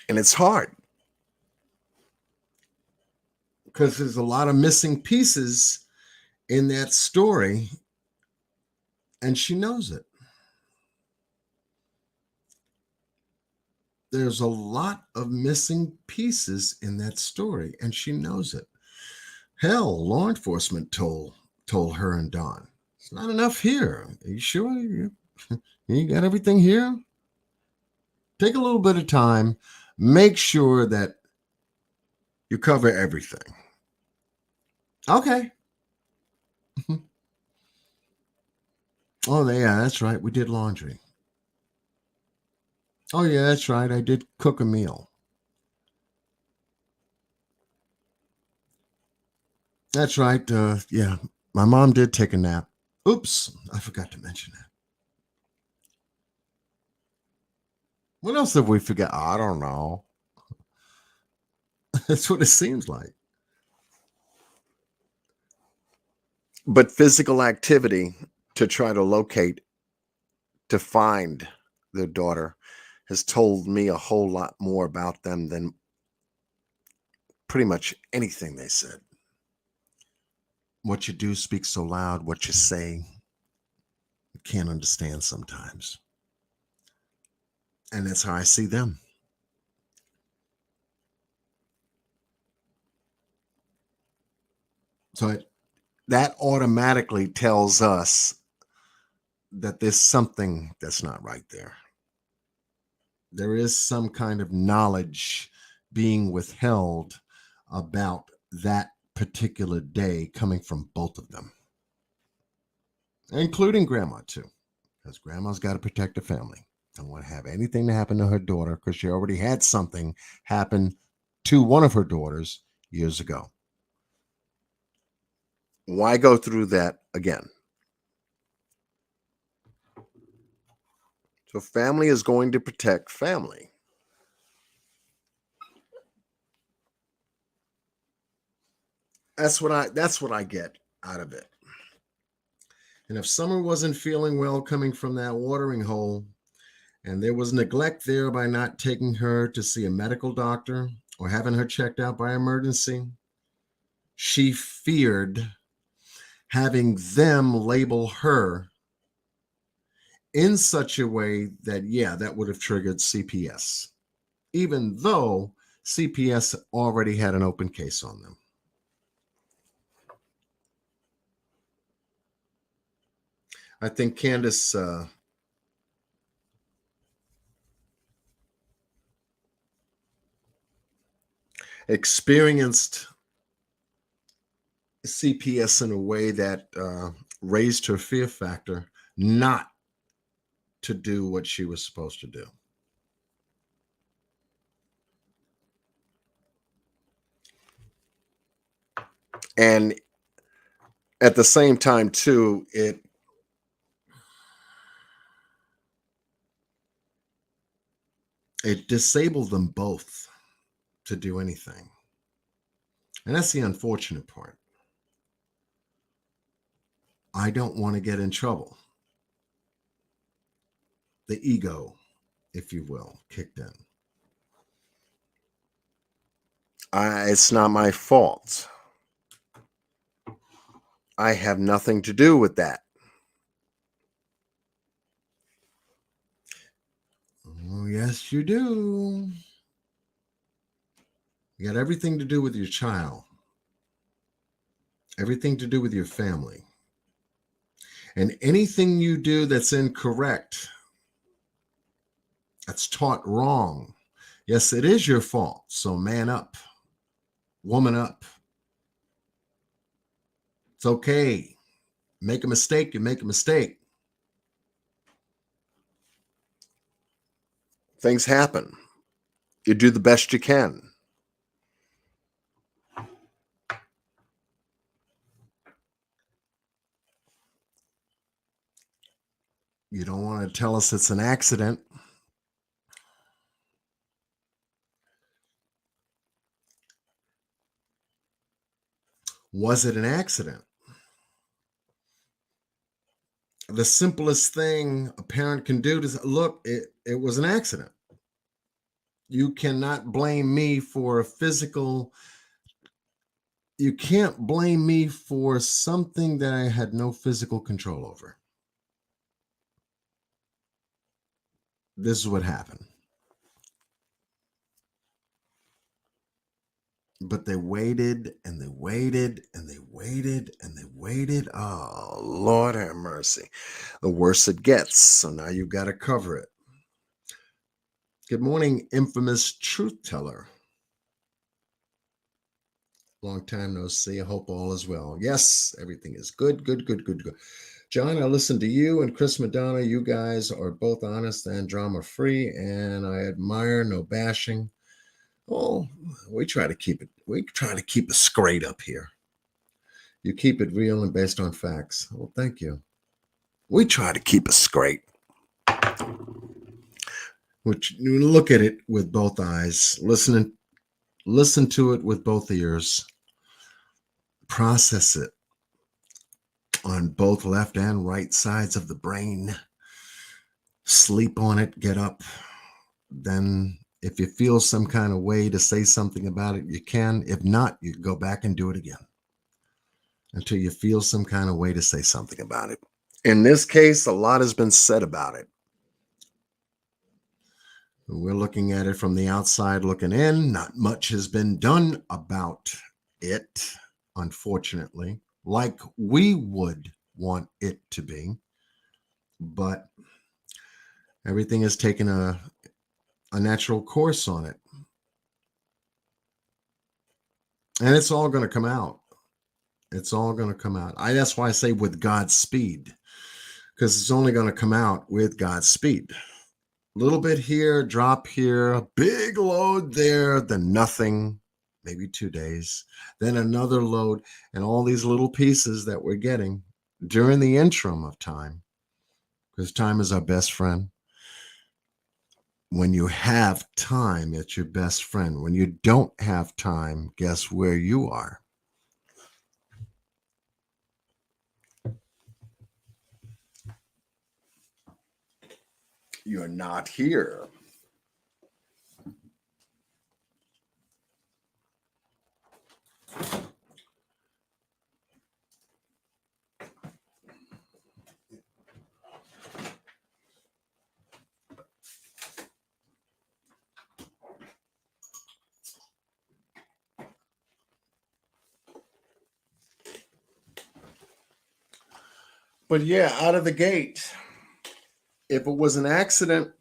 And it's hard because there's a lot of missing pieces in that story, and she knows it. There's a lot of missing pieces in that story, and she knows it. Hell, law enforcement told her and Don, it's not enough here. Are you sure you got everything here? Take a little bit of time. Make sure that you cover everything. Okay. Oh, yeah, that's right. We did laundry. Oh, yeah, that's right. I did cook a meal. That's right. Yeah, my mom did take a nap. Oops, I forgot to mention that. What else did we forget? I don't know. That's what it seems like. But physical activity to try to locate, to find their daughter, has told me a whole lot more about them than pretty much anything they said. What you do speaks so loud, what you say, you can't understand sometimes. And that's how I see them. So that automatically tells us that there's something that's not right there. There is some kind of knowledge being withheld about that particular day coming from both of them, including grandma too, because grandma's got to protect the family. Don't want to have anything to happen to her daughter because she already had something happen to one of her daughters years ago. Why go through that again? So family is going to protect family. That's what I get out of it. And if Summer wasn't feeling well coming from that watering hole, and there was neglect there by not taking her to see a medical doctor or having her checked out by emergency, she feared having them label her in such a way that, yeah, that would have triggered CPS, even though CPS already had an open case on them. I think Candace experienced CPS in a way that raised her fear factor not to do what she was supposed to do. And at the same time, too, it disabled them both to do anything. And that's the unfortunate part. I don't want to get in trouble. The ego, if you will, kicked in. It's not my fault. I have nothing to do with that. Oh, yes, you do. You got everything to do with your child, everything to do with your family. And anything you do that's incorrect, that's taught wrong, yes, it is your fault. So man up, woman up. It's okay. Make a mistake, you make a mistake. Things happen. You do the best you can. You don't want to tell us it's an accident. Was it an accident? The simplest thing a parent can do is look, it was an accident. You cannot blame me for a physical. You can't blame me for something that I had no physical control over. This is what happened. But they waited and they waited and they waited and they waited. Oh, Lord have mercy. The worse it gets. So now you've got to cover it. Good morning, infamous truth teller. Long time no see. I hope all is well. Yes, everything is good, good, good, good, good. John, I listened to you and Chris Madonna. You guys are both honest and drama-free, and I admire no bashing. Oh, we try to keep it straight up here. You keep it real and based on facts. Well, thank you. We try to keep it straight. Which you look at it with both eyes, listen to it with both ears, process it on both left and right sides of the brain, sleep on it, get up, then If you feel some kind of way to say something about it, you can. If not, you go back and do it again until you feel some kind of way to say something about it. In this case, a lot has been said about it. We're looking at it from the outside looking in. Not much has been done about it, unfortunately, like we would want it to be. But everything has taken a natural course on it. And it's all going to come out. It's all going to come out. That's why I say with God's speed, because it's only going to come out with God's speed. A little bit here, drop here, a big load there, then nothing, maybe 2 days, then another load, and all these little pieces that we're getting during the interim of time, because time is our best friend. When you have time, it's your best friend. When you don't have time, guess where you are? You're not here. But yeah, out of the gate, if it was an accident,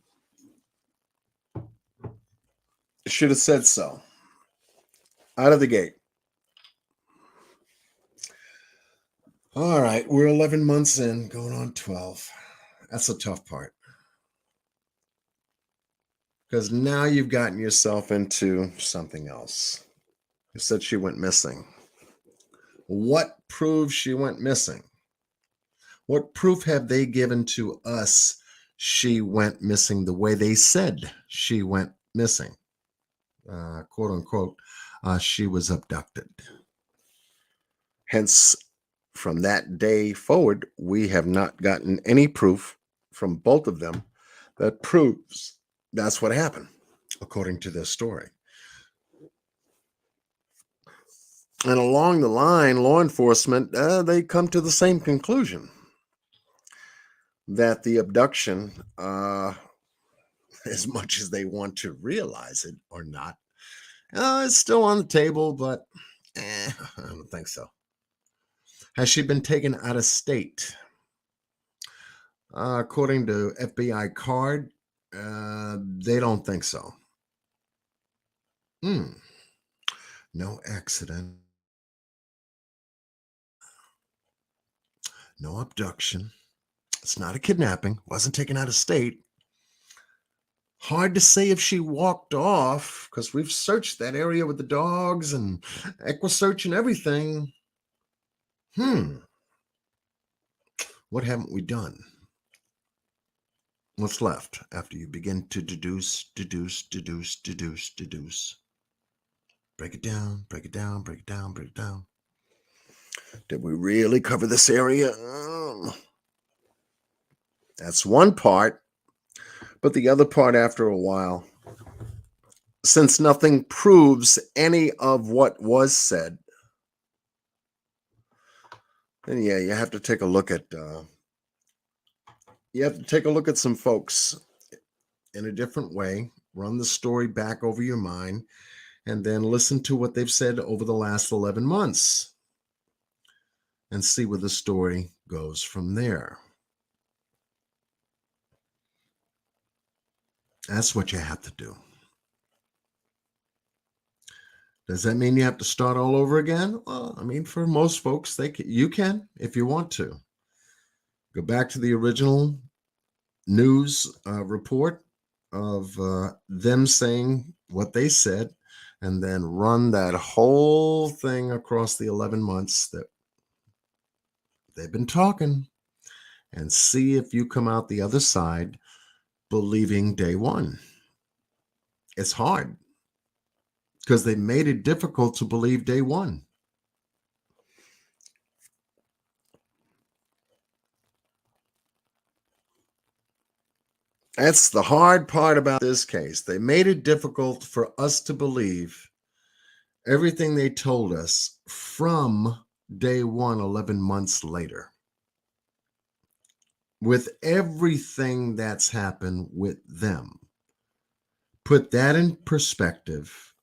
it should have said so. Out of the gate. All right, we're 11 months in, going on 12. That's the tough part. Because now you've gotten yourself into something else. You said she went missing. What proves she went missing? What proof have they given to us she went missing the way they said she went missing? Quote unquote, she was abducted. Hence, from that day forward, we have not gotten any proof from both of them that proves that's what happened, according to their story. And along the line, law enforcement, they come to the same conclusion that the abduction, as much as they want to realize it or not, it's still on the table, but I don't think so. Has she been taken out of state? According to FBI card, they don't think so. No accident. No abduction. It's not a kidnapping. Wasn't taken out of state. Hard to say if she walked off because we've searched that area with the dogs and EquiSearch and everything. What haven't we done? What's left after you begin to deduce? Break it down, break it down, break it down, break it down. Did we really cover this area? That's one part. But the other part, after a while, since nothing proves any of what was said, then yeah, you have to take a look at some folks in a different way, run the story back over your mind, and then listen to what they've said over the last 11 months and see where the story goes from there. That's what you have to do. Does that mean you have to start all over again? Well, I mean, for most folks, you can if you want to. Go back to the original news report of them saying what they said, and then run that whole thing across the 11 months that they've been talking, and see if you come out the other side believing day one. It's hard because they made it difficult to believe day one. That's the hard part about this case. They made it difficult for us to believe everything they told us from day one, 11 months later. With everything that's happened with them. Put that in perspective.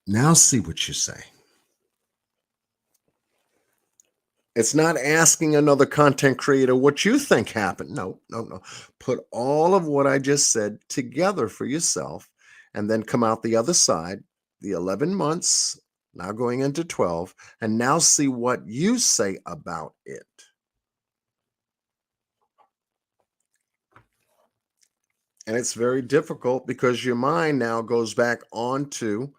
Now see what you say. It's not asking another content creator what you think happened. No. Put all of what I just said together for yourself and then come out the other side, the 11 months, now going into 12, and now see what you say about it. And it's very difficult because your mind now goes back onto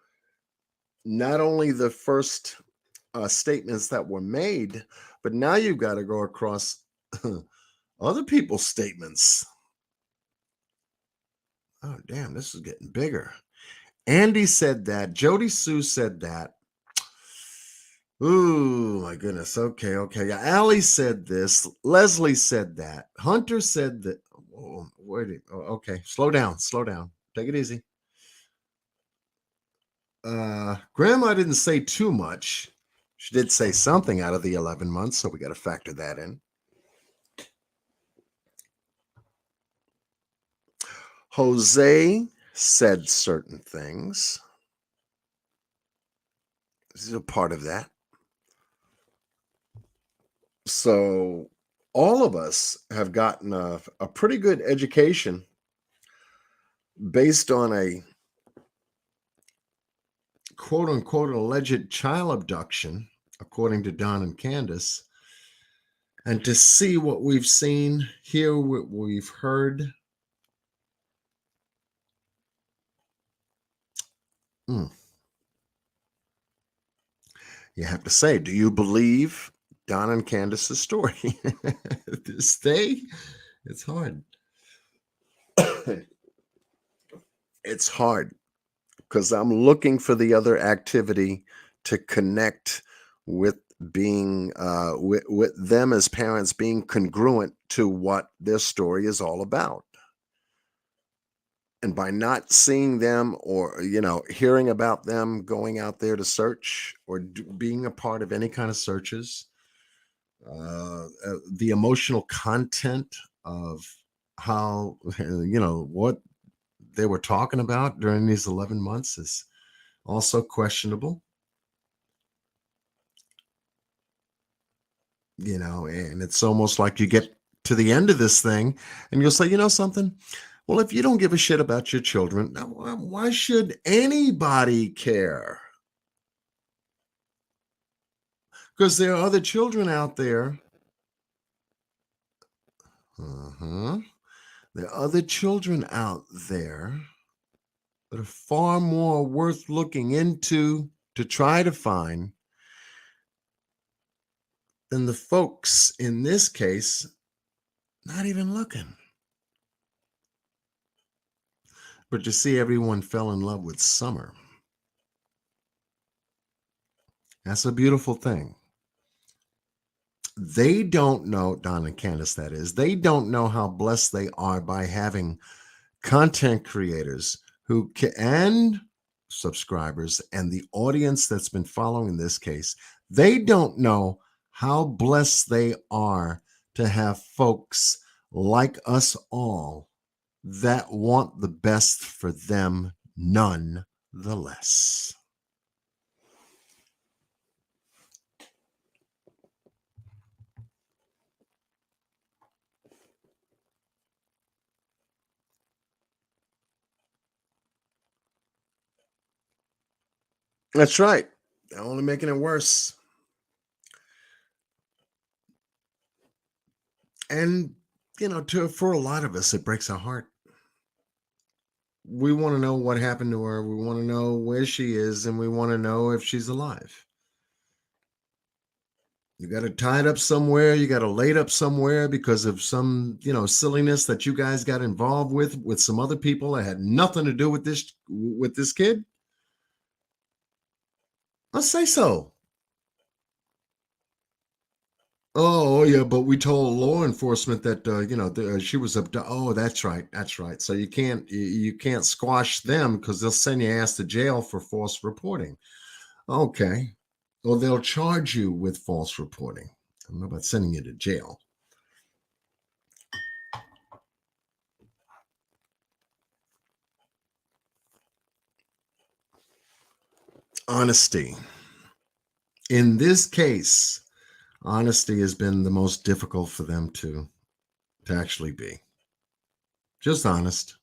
not only the first statements that were made, but now you've got to go across other people's statements. Oh, damn, this is getting bigger. Andy said that. Jody Sue said that. Ooh, my goodness. Okay. Yeah, Allie said this. Leslie said that. Hunter said that. Oh, okay, slow down. Take it easy. Grandma didn't say too much. She did say something out of the 11 months, so we got to factor that in. Jose said certain things. This is a part of that. So all of us have gotten a pretty good education based on a quote unquote alleged child abduction, according to Don and Candace. And to see what we've seen, hear what we've heard. You have to say, do you believe Don and Candace's story? This day, it's hard. It's hard because I'm looking for the other activity to connect with being with them as parents being congruent to what their story is all about. And by not seeing them or hearing about them going out there to search or being a part of any kind of searches, the emotional content of how what they were talking about during these 11 months is also questionable. And it's almost like you get to the end of this thing and you'll say, something? Well, if you don't give a shit about your children, why should anybody care? Because there are other children out there. There are other children out there that are far more worth looking into to try to find than the folks in this case not even looking. But you see, everyone fell in love with Summer. That's a beautiful thing. They don't know, Don and Candace, that is, they don't know how blessed they are by having content creators and subscribers and the audience that's been following this case. They don't know how blessed they are to have folks like us all that want the best for them nonetheless. That's right. They're only making it worse. And, for a lot of us, it breaks our heart. We want to know what happened to her. We want to know where she is, and we want to know if she's alive. You got her tied up somewhere. You got her laid up somewhere because of some, silliness that you guys got involved with some other people that had nothing to do with this kid. Let's say so. Oh yeah, but we told law enforcement that she was abducted. Oh, that's right, So you can't squash them because they'll send your ass to jail for false reporting. Okay, well they'll charge you with false reporting. I don't know about sending you to jail. Honesty. In this case, honesty has been the most difficult for them to actually be. Just honest.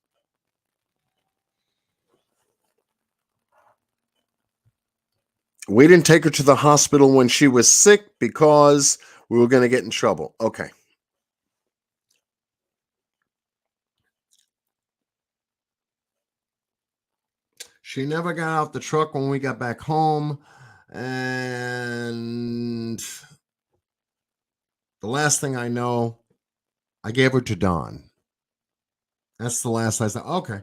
We didn't take her to the hospital when she was sick because we were going to get in trouble. Okay. She never got out the truck when we got back home. And the last thing I know, I gave her to Don. That's the last I said. Okay.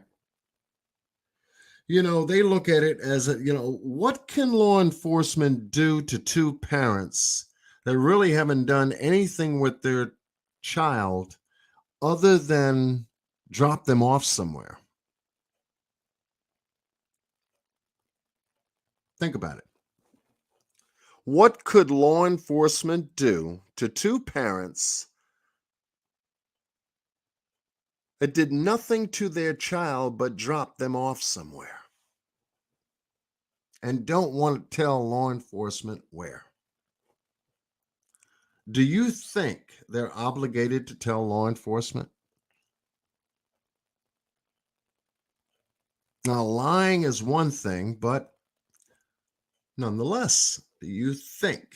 They look at it as what can law enforcement do to two parents that really haven't done anything with their child other than drop them off somewhere? Think about it. What could law enforcement do to two parents that did nothing to their child but drop them off somewhere and don't want to tell law enforcement where? Do you think they're obligated to tell law enforcement? Now, lying is one thing, but nonetheless, do you think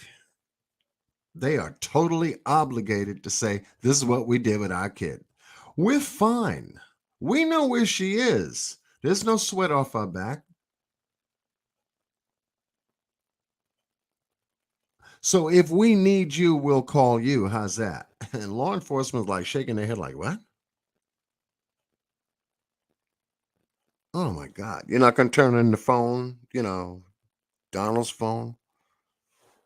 they are totally obligated to say, this is what we did with our kid? We're fine. We know where she is. There's no sweat off our back. So if we need you, we'll call you. How's that? And law enforcement's like shaking their head like, what? Oh my God. You're not going to turn in the phone, Donald's phone?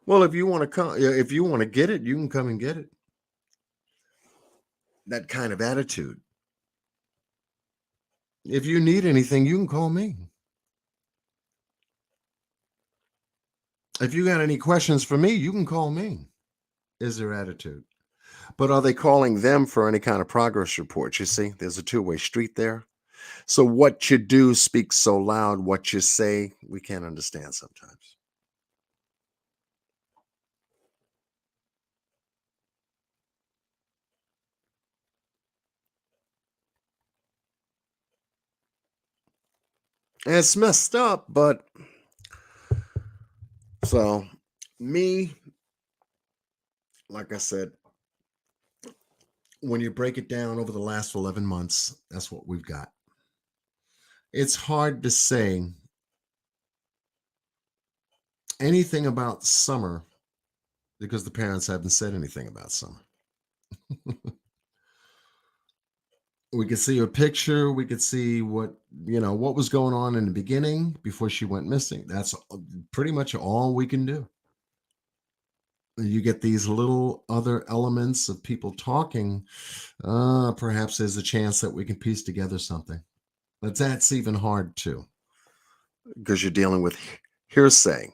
Well, if you want to come, if you want to get it, you can come and get it. That kind of attitude. If you need anything, you can call me. If you got any questions for me, you can call me, is their attitude. But are they calling them for any kind of progress report? You see, there's a two-way street there. So what you do speaks so loud, what you say, we can't understand sometimes. And it's messed up, but so me, like I said, when you break it down over the last 11 months, that's what we've got. It's hard to say anything about summer because the parents haven't said anything about summer. We could see her picture. We could see what was going on in the beginning before she went missing. That's pretty much all we can do. You get these little other elements of people talking. Perhaps there's a chance that we can piece together something. But that's even hard too, because you're dealing with hearsay.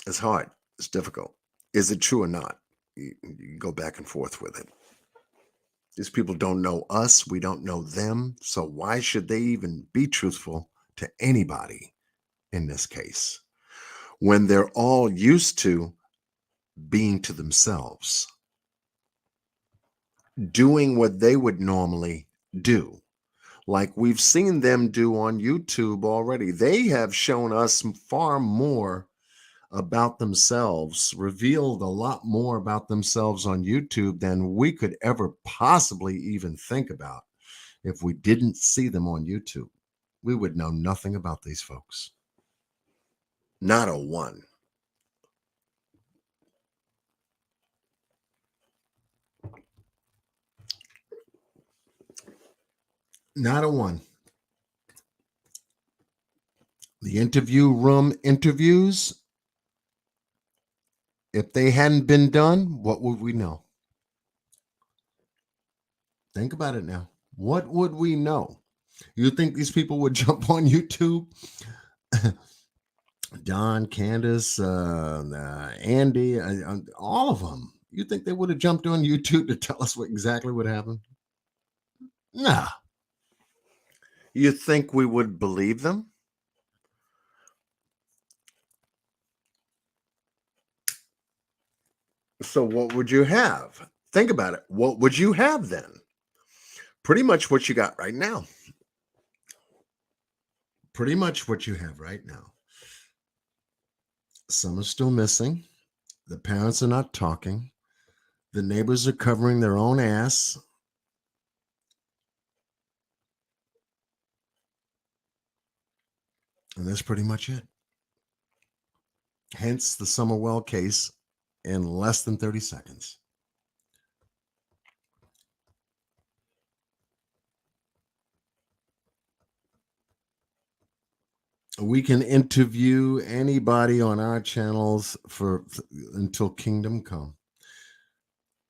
It's hard. It's difficult. Is it true or not? You go back and forth with it. These people don't know us. We don't know them. So why should they even be truthful to anybody in this case when they're all used to being to themselves, doing what they would normally do? Like we've seen them do on YouTube already. They have shown us far more about themselves, revealed a lot more about themselves on YouTube than we could ever possibly even think about if we didn't see them on YouTube. We would know nothing about these folks. Not a one. Not a one. The The interview room interviews, if they hadn't been done, what would we know? Think about it now. What would we know? You think these people would jump on YouTube? Don, Candace, Andy, all of them. You think they would have jumped on YouTube to tell us exactly what happened? Nah. You think we would believe them? So what would you have? Think about it. What would you have then? Pretty much what you got right now. Pretty much what you have right now. Some are still missing. The parents are not talking. The neighbors are covering their own ass. And that's pretty much it. Hence the Summerwell case in less than 30 seconds. We can interview anybody on our channels until kingdom come.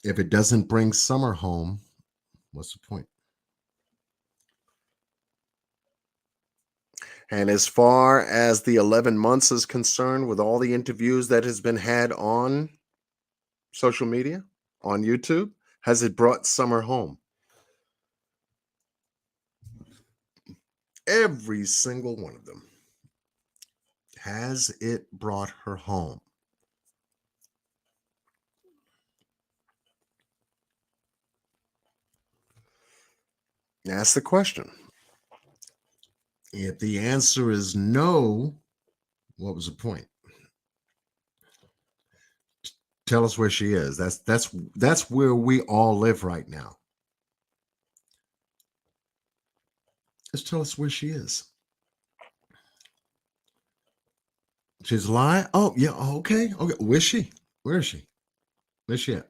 If it doesn't bring Summer home, what's the point? And as far as the 11 months is concerned, with all the interviews that has been had on social media, on YouTube, has it brought Summer home? Every single one of them. Has it brought her home? That's the question. If the answer is no, what was the point? Tell us where she is. That's where we all live right now. Just tell us where she is. She's lying. Oh, yeah. Okay. Okay. Where's she? Where is she? Where's she at?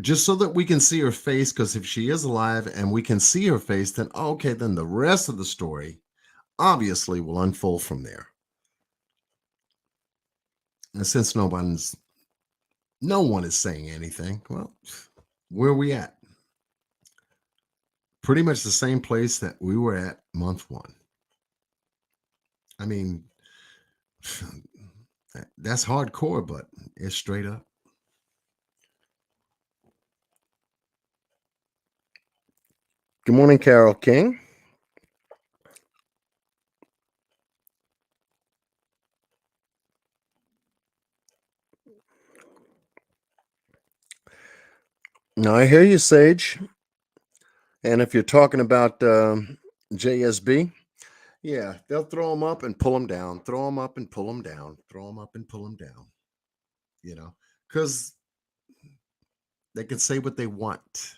Just so that we can see her face, because if she is alive and we can see her face, then okay, then the rest of the story obviously will unfold from there. And since no one is saying anything, well, where are we at? Pretty much the same place that we were at month one. I mean, that's hardcore, but it's straight up. Good morning, Carol King. Now, I hear you, Sage. And if you're talking about JSB, yeah, they'll throw them up and pull them down, throw them up and pull them down, throw them up and pull them down, because they can say what they want.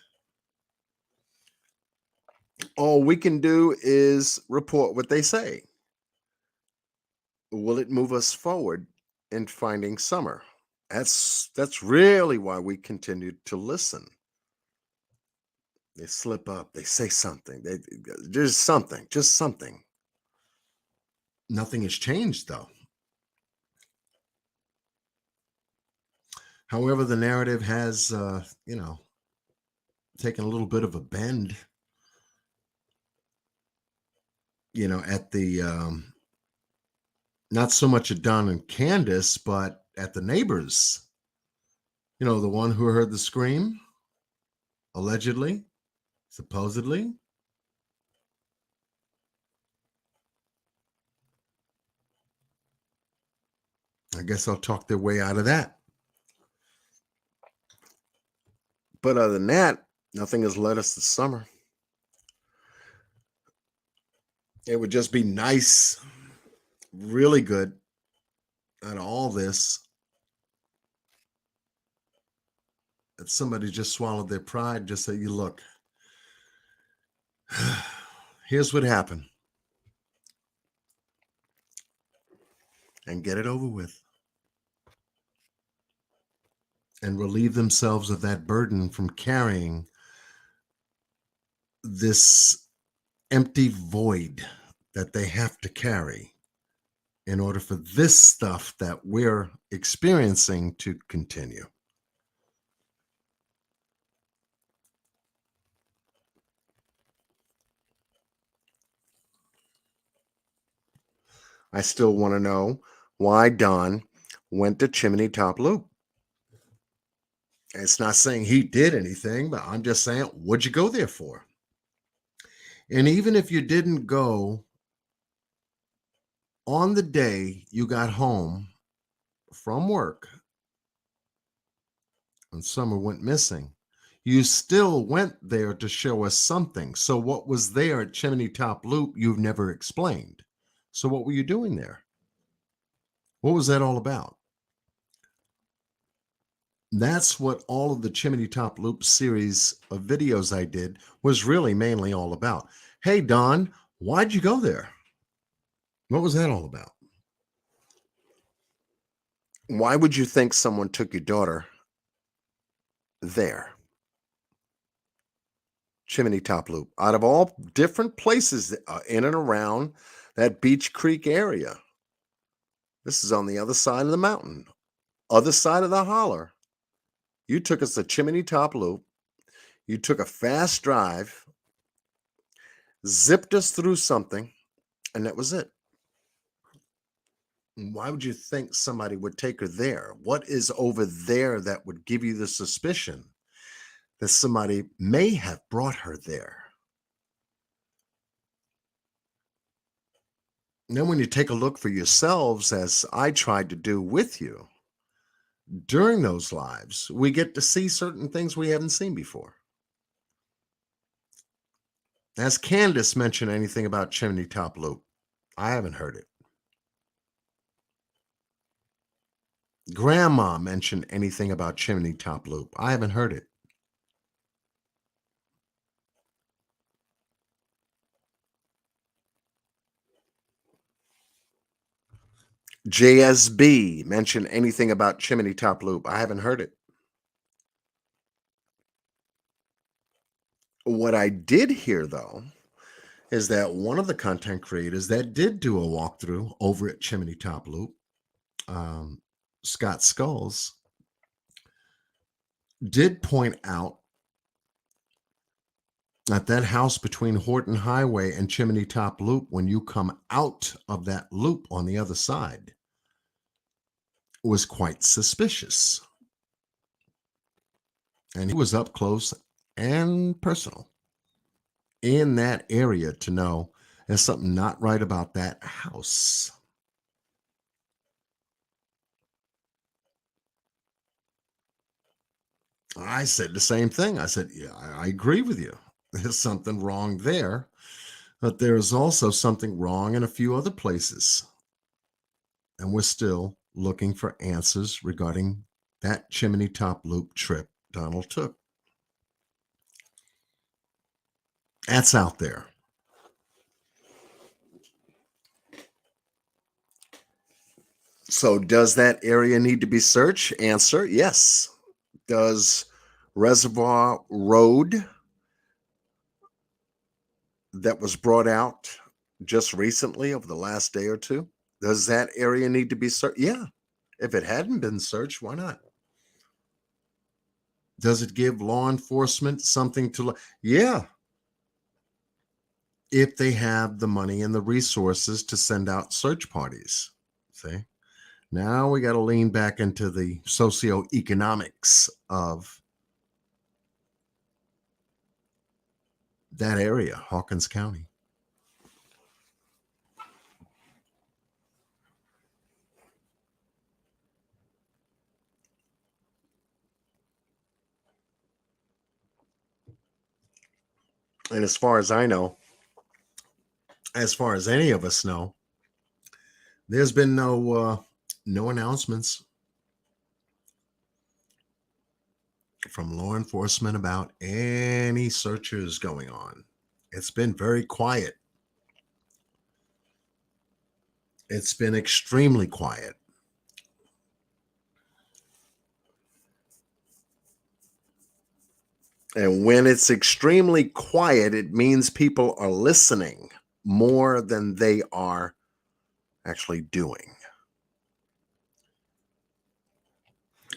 All we can do is report what they say. Will it move us forward in finding Summer? That's really why we continue to listen. They slip up, they say something, there's something, just something. Nothing has changed, though. However, the narrative has, taken a little bit of a bend, at the, not so much at Don and Candace, but at the neighbors. The one who heard the scream, allegedly, supposedly. I guess I'll talk their way out of that. But other than that, nothing has led us to Summer. It would just be nice, really good out of all this, if somebody just swallowed their pride, just say, you look, here's what happened. And get it over with. And relieve themselves of that burden from carrying this empty void that they have to carry in order for this stuff that we're experiencing to continue. I still want to know why Don went to Chimney Top Loop. It's not saying he did anything, but I'm just saying, what'd you go there for? And even if you didn't go on the day you got home from work and Summer went missing, you still went there to show us something. So what was there at Chimney Top Loop you've never explained? So what were you doing there? What was that all about? That's what all of the Chimney Top Loop series of videos I did was really mainly all about. Hey, Don, why'd you go there? What was that all about? Why would you think someone took your daughter there? Chimney Top Loop, out of all different places in and around that Beach Creek area. This is on the other side of the mountain, other side of the holler. You took us to Chimney Top Loop. You took a fast drive, zipped us through something, and that was it. Why would you think somebody would take her there? What is over there that would give you the suspicion that somebody may have brought her there? And then when you take a look for yourselves, as I tried to do with you during those lives, we get to see certain things we haven't seen before. Has Candace mentioned anything about Chimney Top Loop? I haven't heard it. Grandma mentioned anything about Chimney Top Loop? I haven't heard it. JSB mentioned anything about Chimney Top Loop? I haven't heard it. What I did hear, though, is that one of the content creators that did do a walkthrough over at Chimney Top Loop, Scott Skulls, did point out that house between Horton Highway and Chimney Top Loop, when you come out of that loop on the other side, was quite suspicious. And he was up close and personal in that area to know there's something not right about that house. I said the same thing. I said, yeah, I agree with you. There's something wrong there, but there's also something wrong in a few other places. And we're still looking for answers regarding that Chimney Top Loop trip Donald took. That's out there. So does that area need to be searched? Answer, yes. Does Reservoir Road that was brought out just recently over the last day or two, does that area need to be searched? Yeah. If it hadn't been searched, why not? Does it give law enforcement something to look? Yeah. If they have the money and the resources to send out search parties. See? Now we got to lean back into the socioeconomics of that area, Hawkins County. And as far as I know, as far as any of us know, there's been no announcements from law enforcement about any searches going on. It's been very quiet. It's been extremely quiet. And when it's extremely quiet, it means people are listening. more than they are actually doing.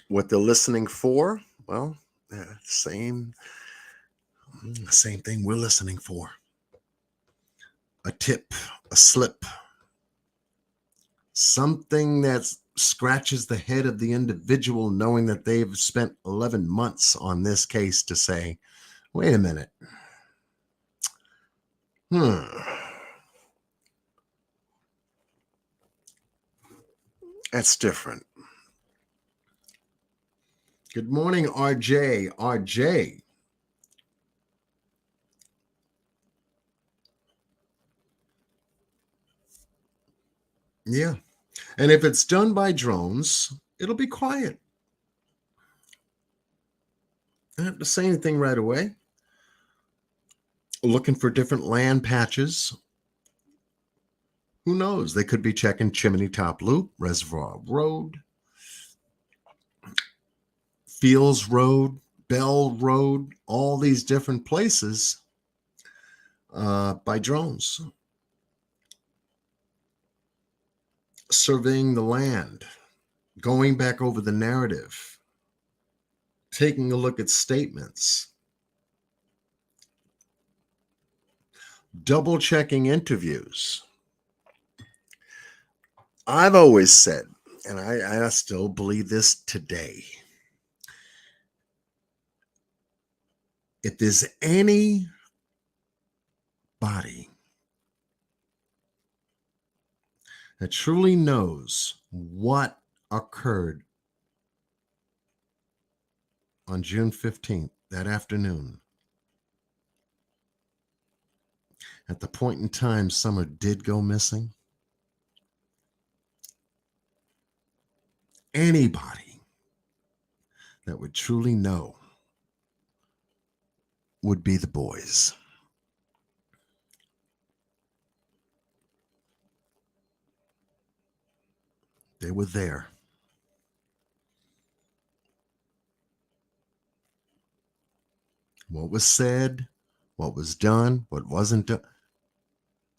What they're listening for, well, same thing we're listening for. A tip, a slip, something that scratches the head of the individual, knowing that they've spent 11 months on this case, to say, wait a minute. That's different. Good morning, RJ. RJ. Yeah. And if it's done by drones, it'll be quiet. I don't have to say anything right away. Looking for different land patches. Who knows? They could be checking Chimney Top Loop, Reservoir Road, Fields Road, Bell Road, all these different places by drones. Surveying the land, going back over the narrative, taking a look at statements, double checking interviews. I've always said, and I still believe this today, if there's any body that truly knows what occurred on June 15th, that afternoon, at the point in time Summer did go missing, anybody that would truly know would be the boys. They were there. What was said, what was done, what wasn't done,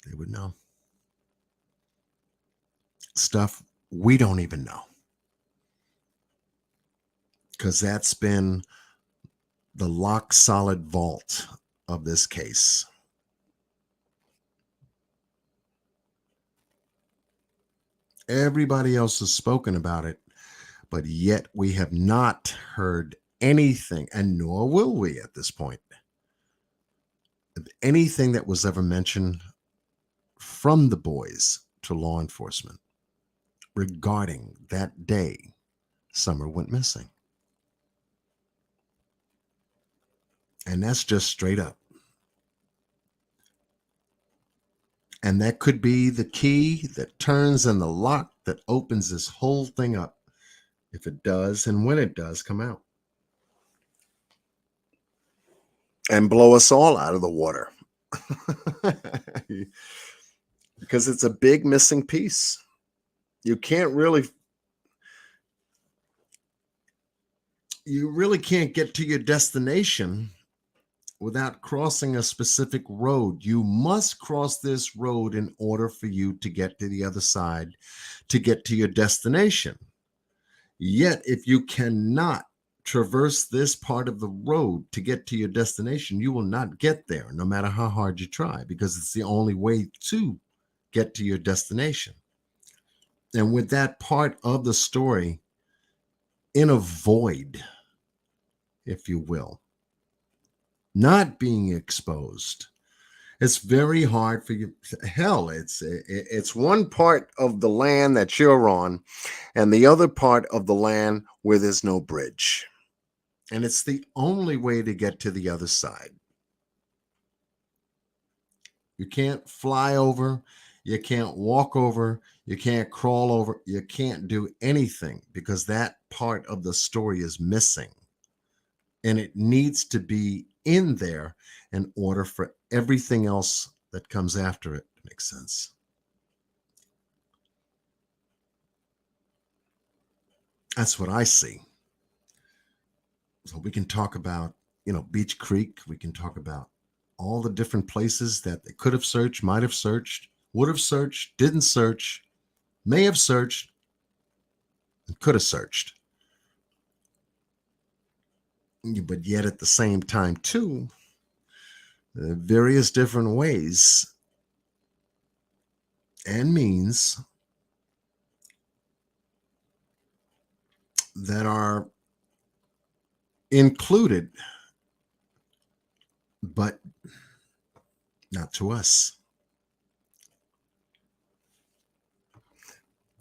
they would know. Stuff we don't even know, because that's been the lock solid vault of this case. Everybody else has spoken about it, but yet we have not heard anything, and nor will we at this point, anything that was ever mentioned from the boys to law enforcement regarding that day Summer went missing. And that's just straight up. And that could be the key that turns in the lock that opens this whole thing up, if it does and when it does come out, and blow us all out of the water. Because it's a big missing piece. You really can't get to your destination without crossing a specific road. You must cross this road in order for you to get to the other side, to get to your destination. Yet, if you cannot traverse this part of the road to get to your destination, you will not get there, no matter how hard you try, because it's the only way to get to your destination. And with that part of the story in a void, if you will, not being exposed, it's very hard for you. Hell, it's one part of the land that you're on and the other part of the land where there's no bridge. And it's the only way to get to the other side. You can't fly over, you can't walk over, you can't crawl over, you can't do anything, because that part of the story is missing. And it needs to be in there in order for everything else that comes after it to make sense. That's what I see. So we can talk about, Beach Creek. We can talk about all the different places that they could have searched, might have searched, would have searched, didn't search, may have searched, and could have searched. But yet at the same time, too, various different ways and means that are included, but not to us.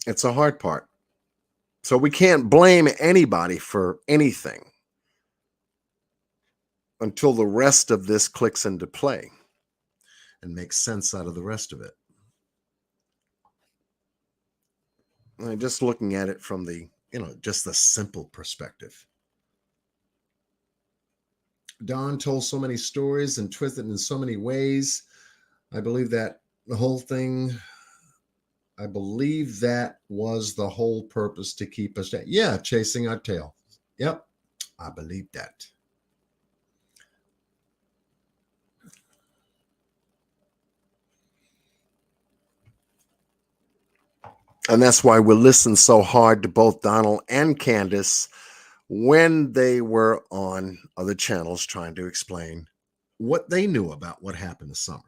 It's a hard part. So we can't blame anybody for anything until the rest of this clicks into play and makes sense out of the rest of it. And just looking at it from the, just the simple perspective. Don told so many stories and twisted in so many ways. I believe that the whole thing, I believe that was the whole purpose to keep us, chasing our tail. Yep, I believe that. And that's why we listened so hard to both Donald and Candace when they were on other channels trying to explain what they knew about what happened this summer.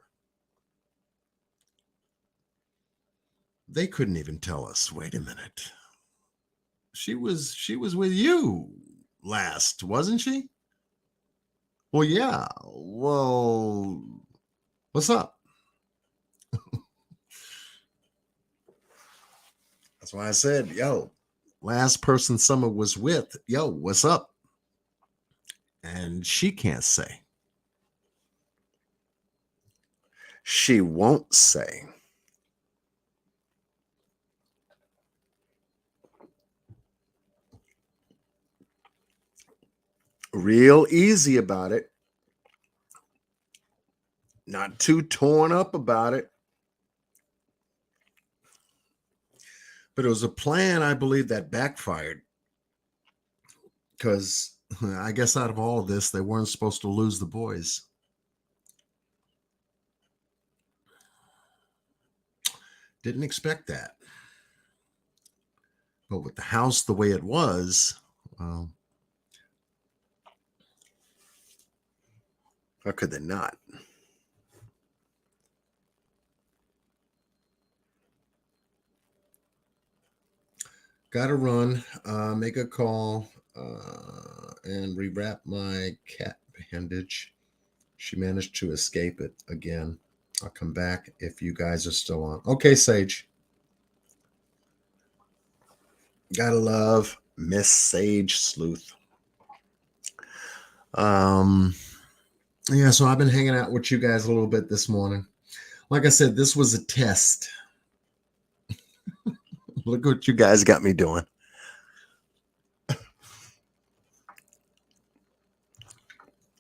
They couldn't even tell us, wait a minute. She was with you last, wasn't she? Well, yeah. Well, what's up? That's why I said, last person Summer was with, what's up? And she can't say. She won't say. Real easy about it. Not too torn up about it. But it was a plan, I believe, that backfired. Because I guess out of all of this, they weren't supposed to lose the boys. Didn't expect that. But with the house the way it was, how could they not? Got to run, make a call, and rewrap my cat bandage. She managed to escape it again. I'll come back if you guys are still on. Okay, Sage. Gotta love Miss Sage Sleuth. Yeah, so I've been hanging out with you guys a little bit this morning. Like I said, this was a test. Look what you guys got me doing.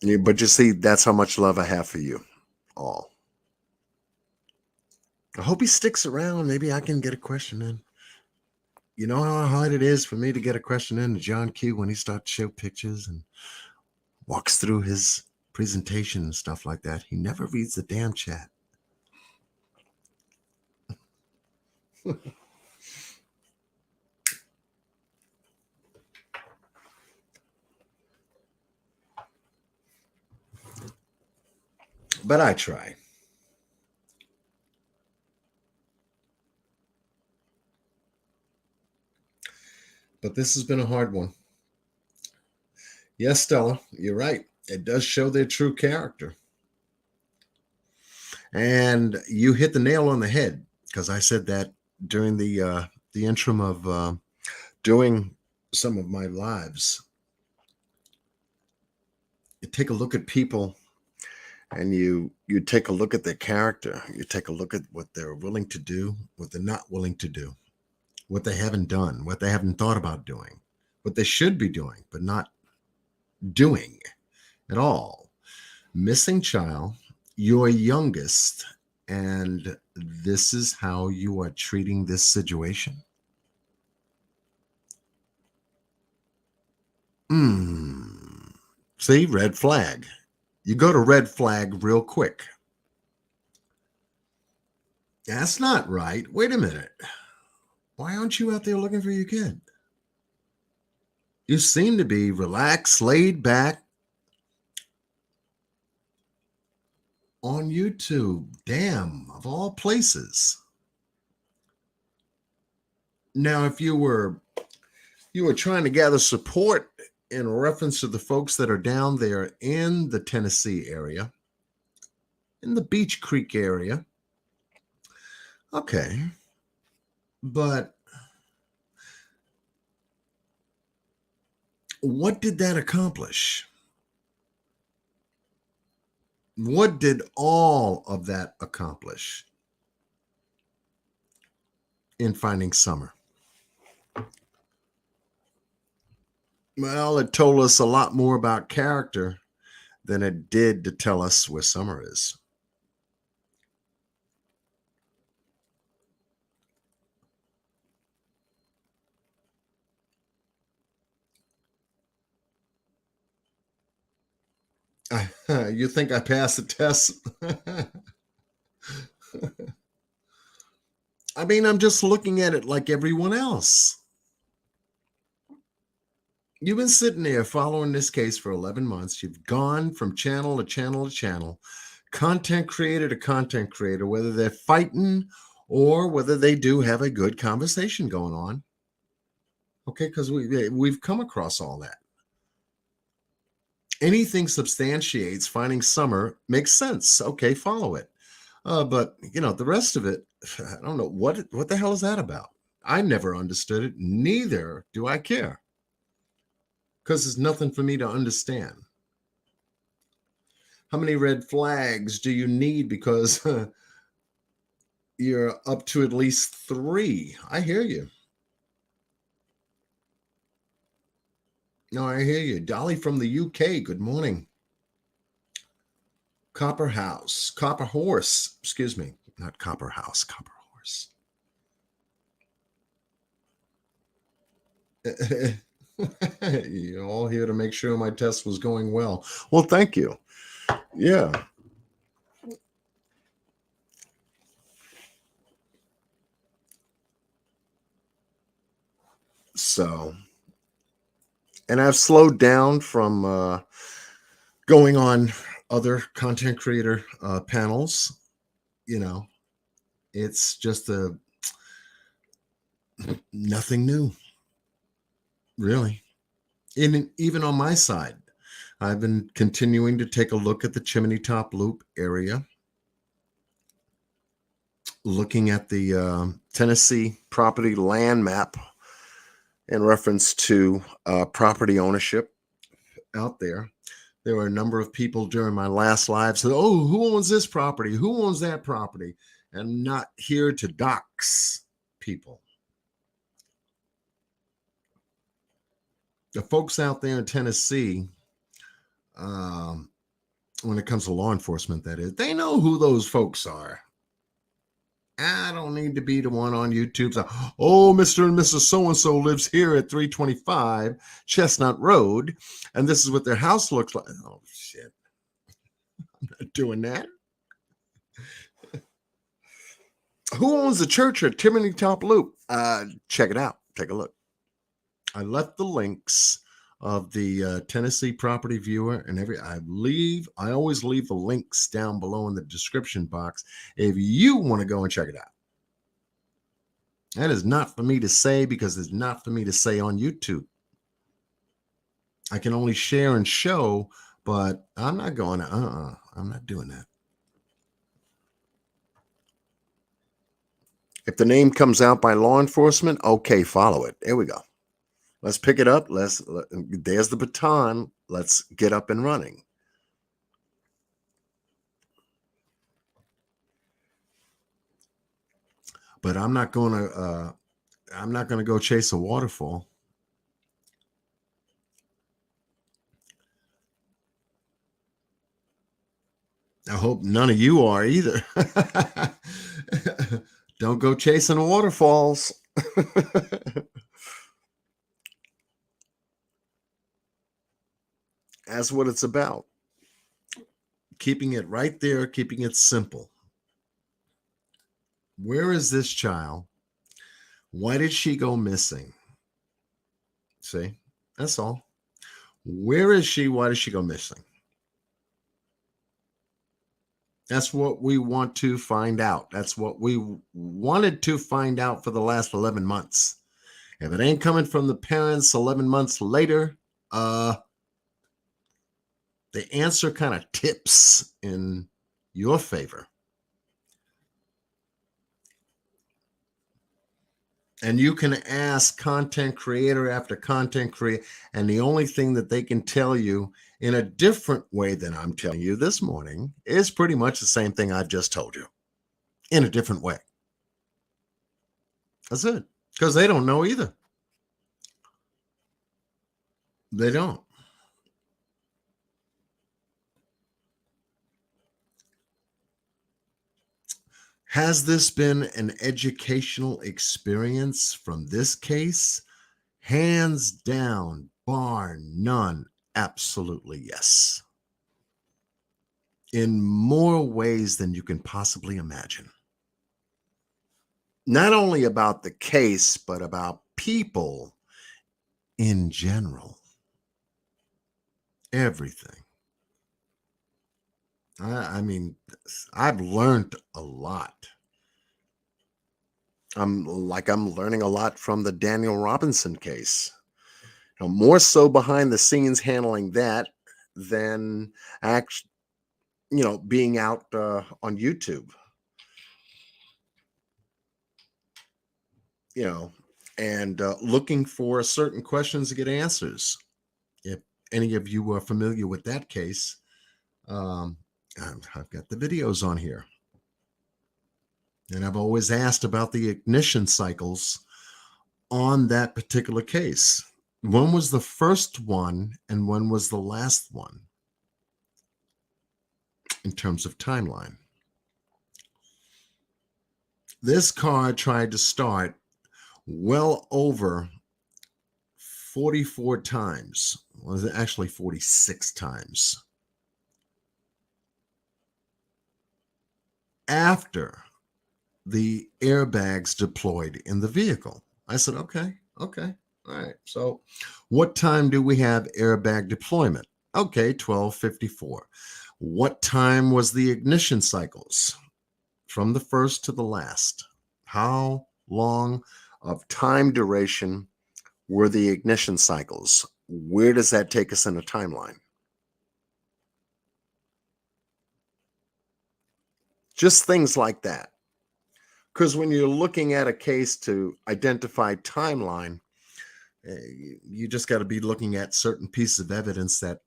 Yeah, but you see, that's how much love I have for you all. I hope he sticks around. Maybe I can get a question in. You know how hard it is for me to get a question in to John Q when he starts to show pictures and walks through his presentation and stuff like that. He never reads the damn chat. But I try. But this has been a hard one. Yes, Stella, you're right. It does show their true character. And you hit the nail on the head, because I said that during the interim of doing some of my lives. You take a look at people and you take a look at their character. You take a look at what they're willing to do, what they're not willing to do, what they haven't done, what they haven't thought about doing, what they should be doing, but not doing at all. Missing child, your youngest, and this is how you are treating this situation. See, red flag. You go to red flag real quick. That's not right. Wait a minute. Why aren't you out there looking for your kid? You seem to be relaxed, laid back on YouTube. Damn, of all places. Now, if you were trying to gather support in reference to the folks that are down there in the Tennessee area, in the Beach Creek area, okay. But what did that accomplish? What did all of that accomplish in finding Summer? Well, it told us a lot more about character than it did to tell us where Summer is. You think I passed the test? I mean, I'm just looking at it like everyone else. You've been sitting there following this case for 11 months. You've gone from channel to channel to channel, content creator to content creator, whether they're fighting or whether they do have a good conversation going on. Okay, because we've come across all that. Anything substantiates finding Summer makes sense. Okay, follow it. But the rest of it, I don't know what the hell is that about. I never understood it. Neither do I care, because there's nothing for me to understand. How many red flags do you need? Because you're up to at least 3. I hear you. No, I hear you. Dolly from the UK. Good morning. Copper Horse. Excuse me. Not Copper House, Copper Horse. You're all here to make sure my test was going well. Well, thank you. Yeah. So, and I've slowed down from going on other content creator panels. It's just nothing new, really. And even on my side, I've been continuing to take a look at the Chimney Top Loop area, looking at the Tennessee property land map in reference to property ownership out there. There were a number of people during my last live said, "Oh, who owns this property? Who owns that property?" And I'm not here to dox people. The folks out there in Tennessee, when it comes to law enforcement, that is, they know who those folks are. I don't need to be the one on YouTube. So, oh, Mr. and Mrs. So-and-so lives here at 325 Chestnut Road, and this is what their house looks like. Oh, shit. I'm not doing that. Who owns the church at Chimney Top Loop? Check it out. Take a look. I left the links of the Tennessee property viewer and I always leave the links down below in the description box if you want to go and check it out. That is not for me to say, because it's not for me to say on YouTube. I can only share and show, but I'm not going to, I'm not doing that. If the name comes out by law enforcement, okay, follow it. There we go. Let's pick it up. There's the baton. Let's get up and running. But I'm not going to go chase a waterfall. I hope none of you are either. Don't go chasing waterfalls. That's what it's about. keeping it right there, keeping it simple. Where is this child? Why did she go missing? See, that's all. Where is she? Why did she go missing? That's what we want to find out. That's what we wanted to find out for the last 11 months. If it ain't coming from the parents 11 months later, the answer kind of tips in your favor. And you can ask content creator after content creator, and the only thing that they can tell you in a different way than I'm telling you this morning is pretty much the same thing I've just told you in a different way. That's it. Because they don't know either. They don't. Has this been an educational experience from this case? Hands down, bar none, absolutely yes. In more ways than you can possibly imagine. Not only about the case, but about people in general. Everything. I mean, I've learned a lot. I'm learning a lot from the Daniel Robinson case. More so behind the scenes handling that than actually, being out on YouTube. And looking for certain questions to get answers. If any of you are familiar with that case, I've got the videos on here. And I've always asked about the ignition cycles on that particular case. When was the first one and when was the last one in terms of timeline? This car tried to start well over 44 times. Was it actually 46 times? After the airbags deployed in the vehicle. I said, okay. All right. So what time do we have airbag deployment? Okay, 12:54. What time was the ignition cycles from the first to the last? How long of time duration were the ignition cycles? Where does that take us in a timeline? Just things like that. Because when you're looking at a case to identify timeline, you just got to be looking at certain pieces of evidence that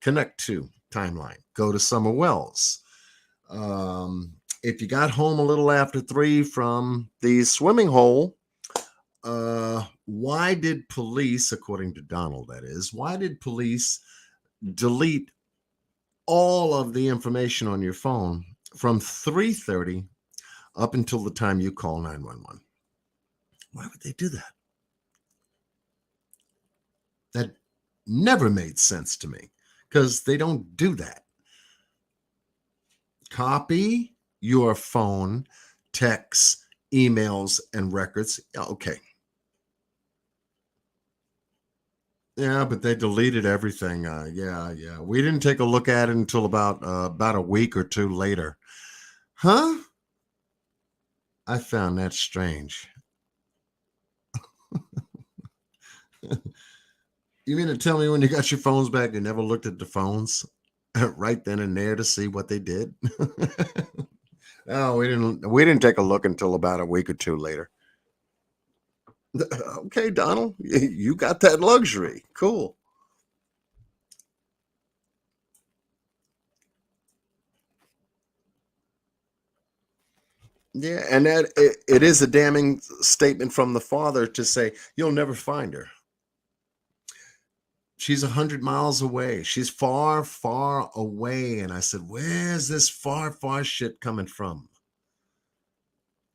connect to timeline. Go to Summer Wells. If you got home a little after 3 from the swimming hole, why did police, according to Donald, that is, why did police delete all of the information on your phone from 3:30 up until the time you call 911? Why would they do that? That never made sense to me because they don't do that. Copy your phone, texts, emails, and records. Okay. Yeah, but they deleted everything. Yeah. We didn't take a look at it until about a week or two later. Huh? I found that strange. You mean to tell me when you got your phones back, you never looked at the phones right then and there to see what they did? No, we didn't take a look until about a week or two later. Okay, Donald, you got that luxury. Cool. Yeah, and that it is a damning statement from the father to say you'll never find her. She's 100 miles away. She's far, far away. And I said, where's this far, far shit coming from?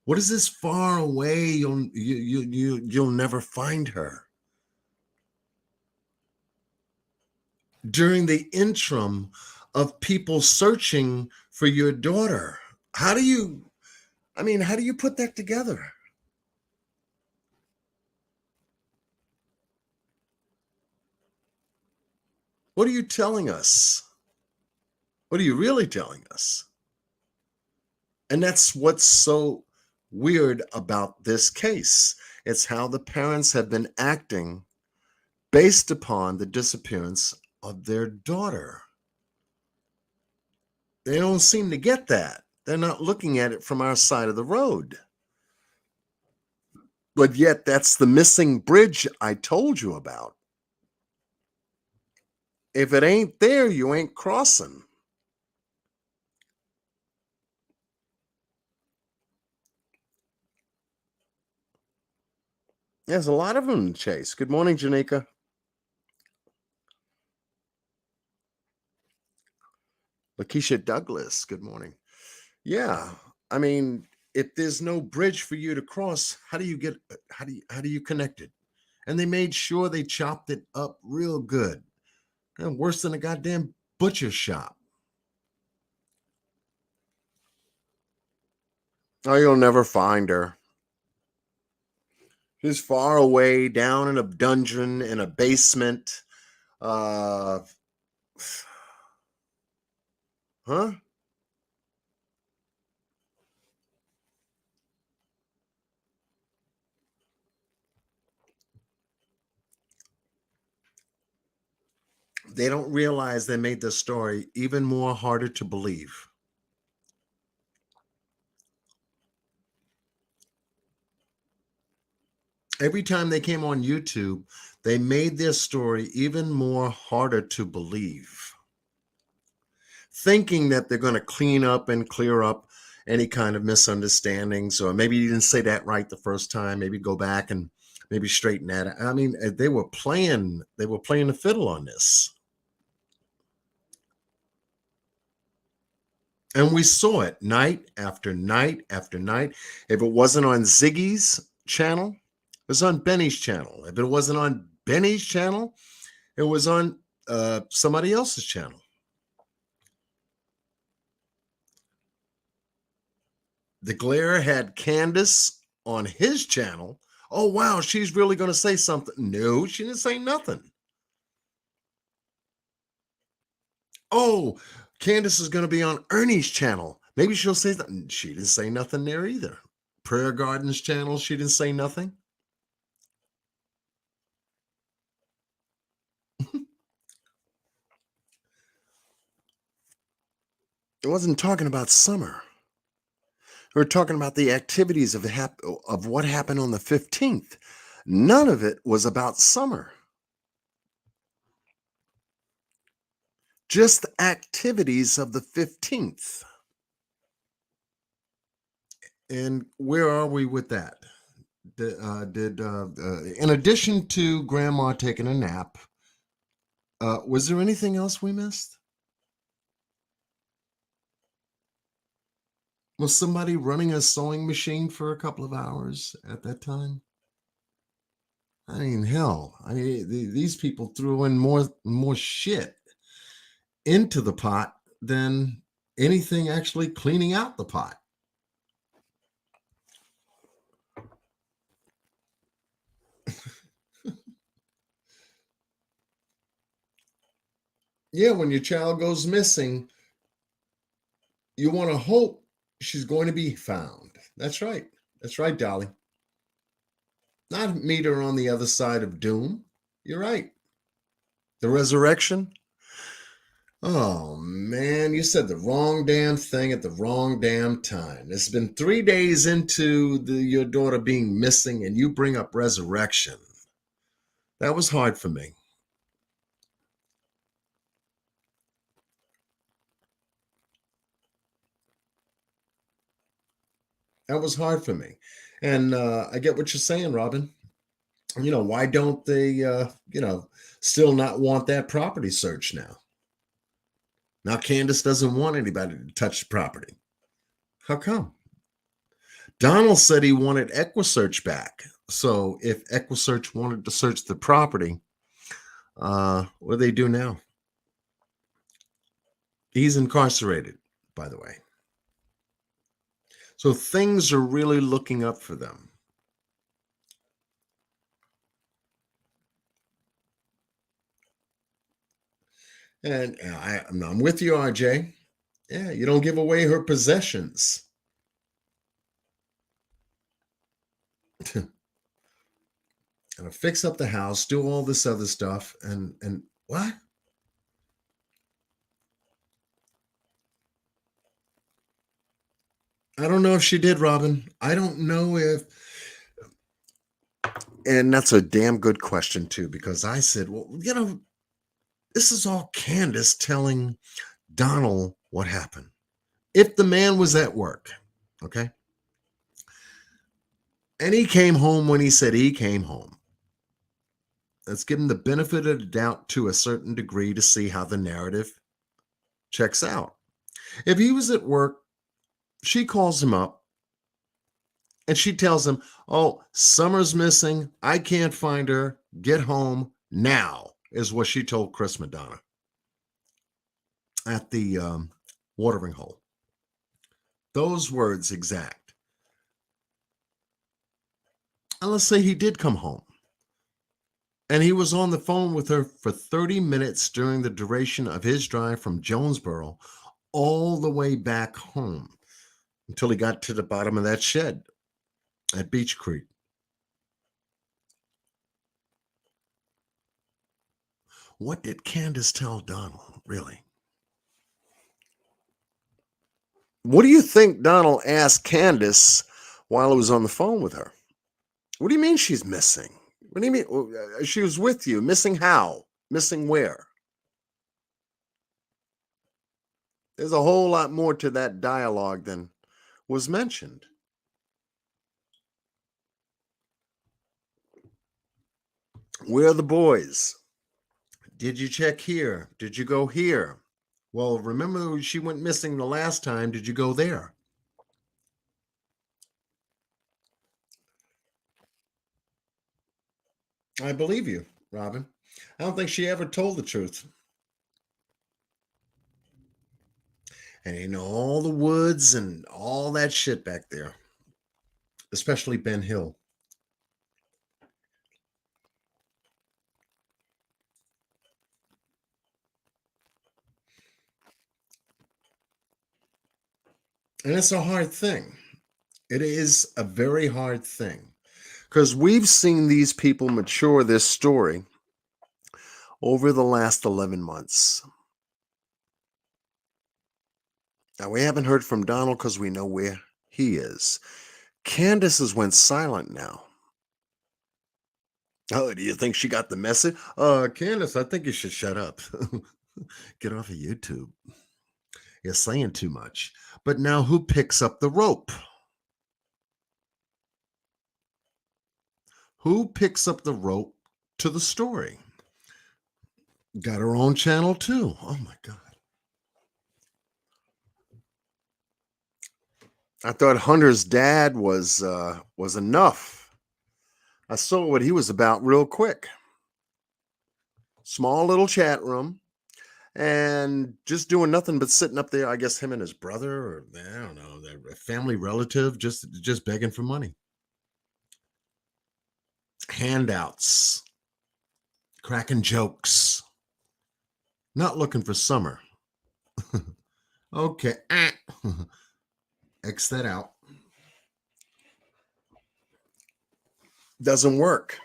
What is this far away? You'll never find her. During the interim of people searching for your daughter. How do you put that together? What are you telling us? What are you really telling us? And that's what's so weird about this case. It's how the parents have been acting based upon the disappearance of their daughter. They don't seem to get that. They're not looking at it from our side of the road. But yet, that's the missing bridge I told you about. If it ain't there, you ain't crossing. There's a lot of them, Chase. Good morning, Janika. Lakeisha Douglas, good morning. Yeah, I mean, if there's no bridge for you to cross, how do you connect it? And they made sure they chopped it up real good. And worse than a goddamn butcher shop. Oh, you'll never find her. She's far away, down in a dungeon, in a basement. Huh? They don't realize they made this story even more harder to believe. Every time they came on YouTube, they made their story even more harder to believe, thinking that they're going to clean up and clear up any kind of misunderstandings, or maybe you didn't say that right the first time, maybe go back and maybe straighten that out. I mean, they were playing the fiddle on this. And we saw it night after night after night. If it wasn't on Ziggy's channel, it was on Benny's channel. If it wasn't on Benny's channel, it was on somebody else's channel. The Glare had Candace on his channel. Oh, wow, she's really going to say something. No, she didn't say nothing. Oh, Candace is going to be on Ernie's channel. Maybe she'll say that. She didn't say nothing there either. Prayer Garden's channel, she didn't say nothing. It wasn't talking about summer. We were talking about the activities of what happened on the 15th. None of it was about summer. Just the activities of the 15th. And where are we with that? In addition to Grandma taking a nap, was there anything else we missed? Was somebody running a sewing machine for a couple of hours at that time? I mean, hell, these people threw in more shit into the pot than anything actually cleaning out the pot. Yeah, when your child goes missing, you want to hope she's going to be found. That's right. That's right, Dolly. Not meet her on the other side of doom. You're right. The resurrection. Oh, man, you said the wrong damn thing at the wrong damn time. It's been 3 days into your daughter being missing, and you bring up resurrection. That was hard for me. That was hard for me. And I get what you're saying, Robin. Why don't they, still not want that property search now? Now, Candace doesn't want anybody to touch the property. How come? Donald said he wanted EquiSearch back. So if EquiSearch wanted to search the property, what do they do now? He's incarcerated, by the way. So things are really looking up for them. And I'm with you, RJ. Yeah, you don't give away her possessions. And fix up the house, do all this other stuff, and what? I don't know if she did, Robin. I don't know if, and that's a damn good question too, because I said, well, this is all Candace telling Donald what happened. If the man was at work, okay, and he came home when he said he came home, let's give him the benefit of the doubt to a certain degree to see how the narrative checks out. If he was at work, she calls him up and she tells him, oh, Summer's missing. I can't find her. Get home now, is what she told Chris Madonna at the watering hole. Those words exact. And let's say he did come home. And he was on the phone with her for 30 minutes during the duration of his drive from Jonesboro all the way back home until he got to the bottom of that shed at Beach Creek. What did Candace tell Donald, really? What do you think Donald asked Candace while he was on the phone with her? What do you mean she's missing? What do you mean? She was with you. Missing how? Missing where? There's a whole lot more to that dialogue than was mentioned. Where are the boys? Did you check here? Did you go here? Well, remember she went missing the last time. Did you go there? I believe you, Robin. I don't think she ever told the truth. And all the woods and all that shit back there, especially Ben Hill. And it's a hard thing. It is a very hard thing because we've seen these people mature this story over the last 11 months. Now, we haven't heard from Donald because we know where he is. Candace has went silent now. Oh, do you think she got the message? Candace, I think you should shut up. Get off of YouTube. You're saying too much. But now who picks up the rope? Who picks up the rope to the story? Got her own channel too. Oh my God. I thought Hunter's dad was enough. I saw what he was about real quick. Small little chat room and just doing nothing but sitting up there. I guess him and his brother, or I don't know, their family relative, just begging for money. Handouts, cracking jokes, not looking for Summer. Okay. X that out. Doesn't work.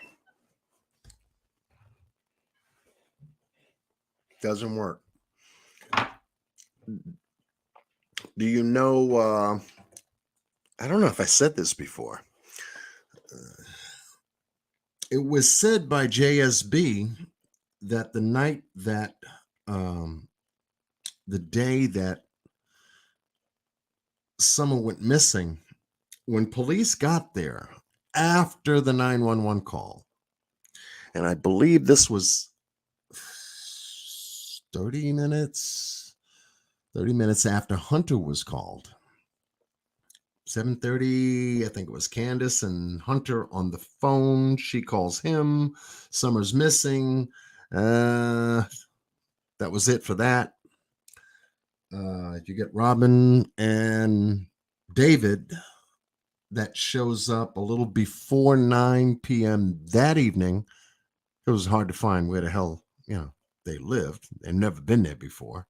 Doesn't work. Do you know, I don't know if I said this before. It was said by JSB that the night that, the day that Summer went missing, when police got there after the 911 call, and I believe this was 30 minutes after Hunter was called. 7:30, I think it was Candace and Hunter on the phone. She calls him. Summer's missing. That was it for that. You get Robin and David that shows up a little before 9 p.m. that evening. It was hard to find where the hell, they lived. They've never been there before.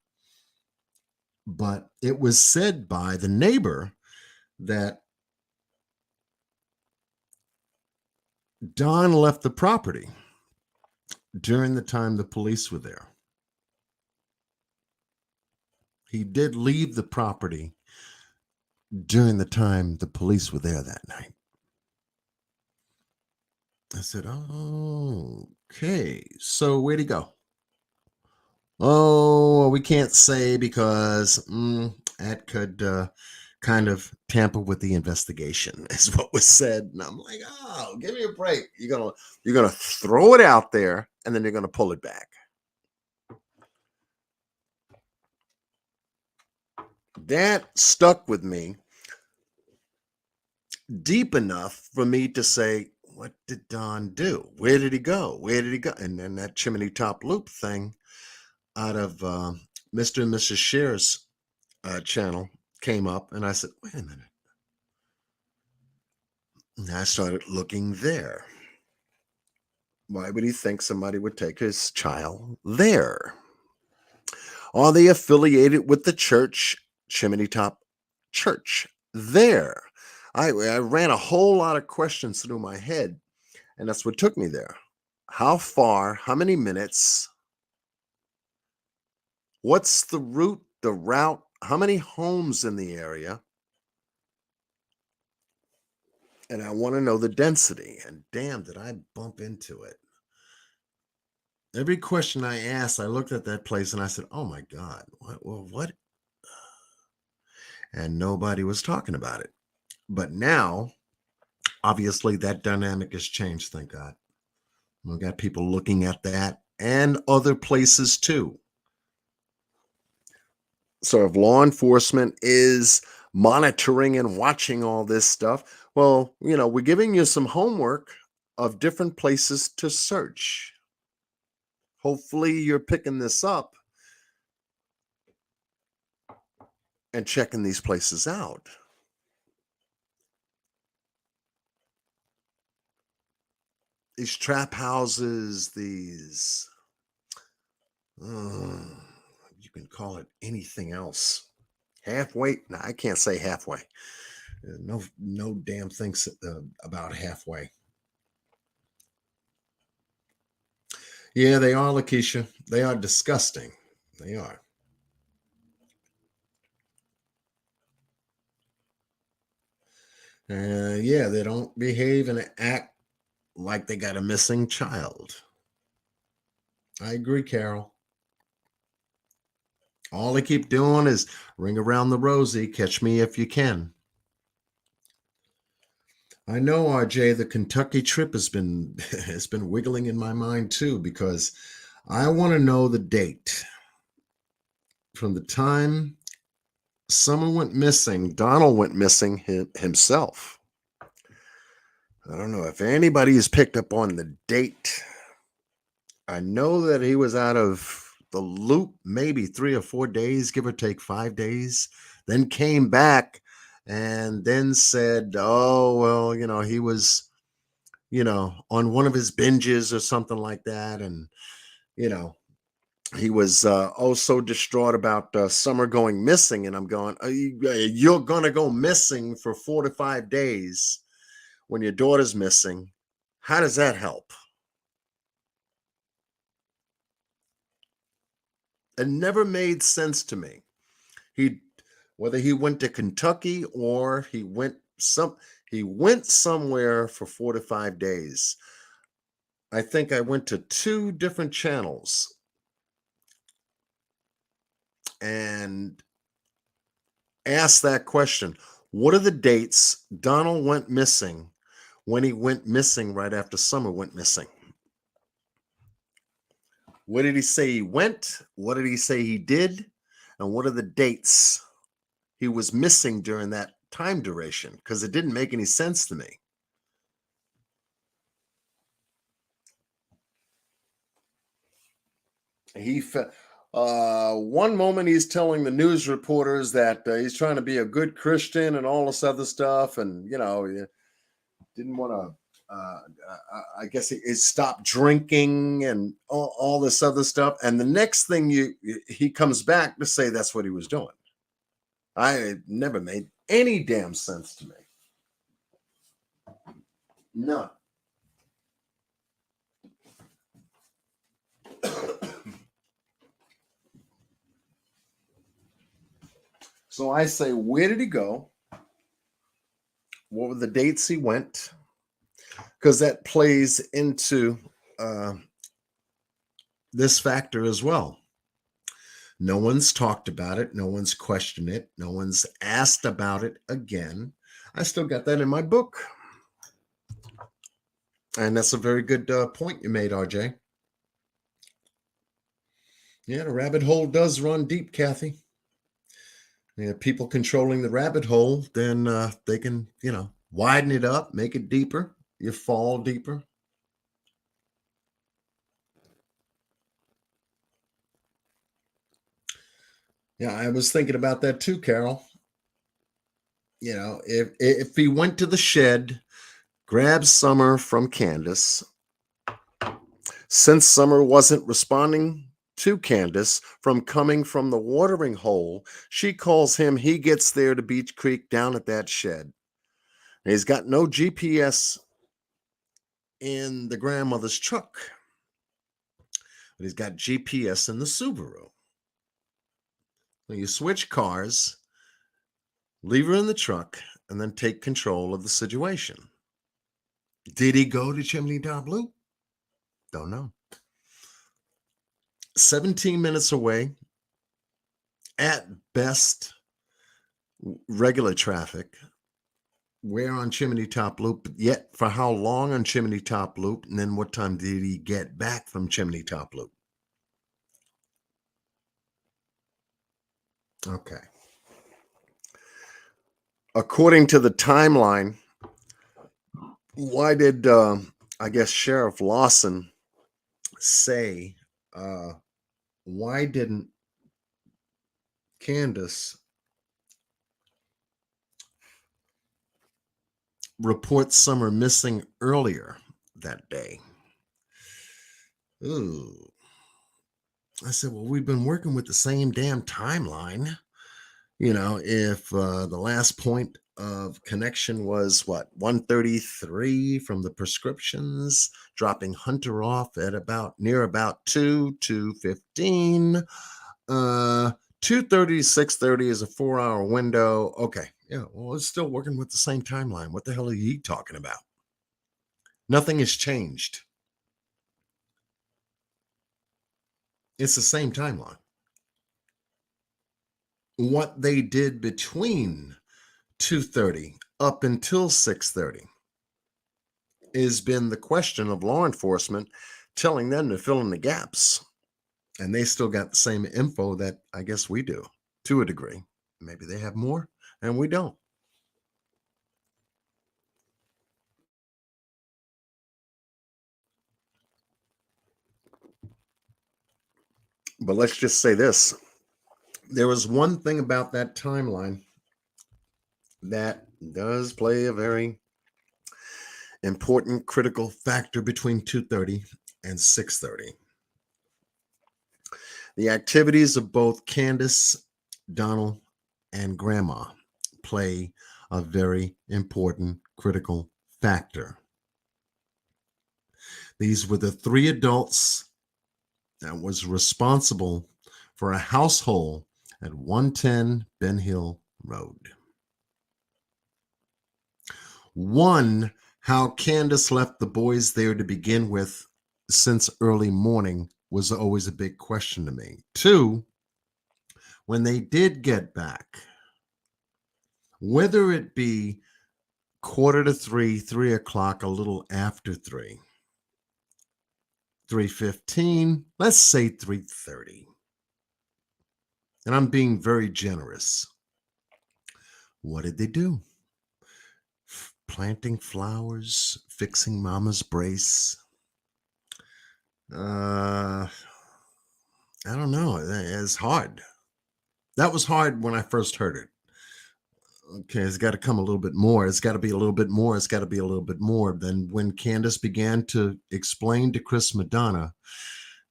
But it was said by the neighbor that Don left the property during the time the police were there. He did leave the property during the time the police were there that night. I said, oh, okay. So where'd he go? Oh, we can't say because that could kind of tamper with the investigation, is what was said. And I'm like, oh, give me a break. You're gonna throw it out there and then you're gonna pull it back. That stuck with me deep enough for me to say, what did Don do? Where did he go? Where did he go? And then that chimney top loop thing out of Mr. and Mrs. Shear's channel came up, and I said, wait a minute. And I started looking there. Why would he think somebody would take his child there? Are they affiliated with the church, Chimney Top Church? There. I ran a whole lot of questions through my head, and that's what took me there. How far? How many minutes? What's the route, the route? How many homes in the area? And I want to know the density. And damn, did I bump into it. Every question I asked, I looked at that place and I said, oh my God, what? And nobody was talking about it. But now, obviously, that dynamic has changed, thank God. We've got people looking at that and other places too. So if law enforcement is monitoring and watching all this stuff, well, we're giving you some homework of different places to search. Hopefully you're picking this up and checking these places out. These trap houses, these, you can call it anything else. Halfway? No, I can't say halfway. No damn thing about halfway. Yeah, they are, Lakeisha. They are disgusting. They are. Yeah, they don't behave and act like they got a missing child. I agree, Carol. All they keep doing is ring around the rosy, catch me if you can. I know, RJ, the Kentucky trip has been wiggling in my mind too, because I want to know the date from the time someone went missing. Donald went missing himself. I don't know if anybody has picked up on the date. I know that he was out of the loop maybe 3 or 4 days, give or take 5 days, then came back and then said, oh, well, he was, on one of his binges or something like that. And, he was so distraught about Summer going missing. And I'm going, you're going to go missing for 4 to 5 days when your daughter's missing. How does that help? It never made sense to me. Whether he went to Kentucky or he went somewhere for 4 to 5 days. I think I went to 2 different channels and asked that question. What are the dates Donald went missing when he went missing right after Summer went missing? What did he say he went? What did he say he did? And what are the dates he was missing during that time duration? Because it didn't make any sense to me. One moment he's telling the news reporters that he's trying to be a good Christian and all this other stuff, and he didn't want to. I guess he stopped drinking and all this other stuff. And the next thing he comes back to say that's what he was doing. It never made any damn sense to me. None. So I say, where did he go? What were the dates he went? Because that plays into this factor as well. No one's talked about it. No one's questioned it. No one's asked about it again. I still got that in my book. And that's a very good point you made, RJ. Yeah, the rabbit hole does run deep, Kathy. People controlling the rabbit hole, then they can, widen it up, make it deeper. You fall deeper. Yeah, I was thinking about that too, Carol. If he went to the shed, grabbed Summer from Candace, since Summer wasn't responding to Candace from coming from the watering hole, she calls him. He gets there to Beach Creek down at that shed. And he's got no GPS in the grandmother's truck, but he's got GPS in the Subaru. So you switch cars, leave her in the truck, and then take control of the situation. Did he go to Chimney Top Loop? Don't know. 17 minutes away, at best, regular traffic. Where on Chimney Top Loop? Yet for how long on Chimney Top Loop? And then what time did he get back from Chimney Top Loop? Okay. According to the timeline, why did I guess Sheriff Lawson say why didn't Candace report Summer missing earlier that day? Ooh. I said, well, we've been working with the same damn timeline. If the last point of connection was 1:33 from the prescriptions, dropping Hunter off at about 2:15. 2:30 to 6:30 is a 4-hour window. Okay. Yeah. Well, it's still working with the same timeline. What the hell are you talking about? Nothing has changed. It's the same timeline. What they did between 2:30 up until 6:30 has been the question of law enforcement telling them to fill in the gaps. And they still got the same info that I guess we do to a degree. Maybe they have more and we don't. But let's just say this. There was one thing about that timeline that does play a very important critical factor between 2:30 and 6:30. The activities of both Candace, Donald, and Grandma play a very important critical factor. These were the three adults that was responsible for a household at 110 Ben Hill Road. One, how Candace left the boys there to begin with since early morning was always a big question to me. Two, when they did get back, whether it be 2:45, 3 o'clock, a little after 3, 3:15, let's say 3:30. And I'm being very generous. What did they do? Planting flowers, fixing Mama's brace. I don't know. It's hard. That was hard when I first heard it. Okay, it's got to come a little bit more. It's got to be a little bit more. It's got to be a little bit more. Then when Candace began to explain to Chris Madonna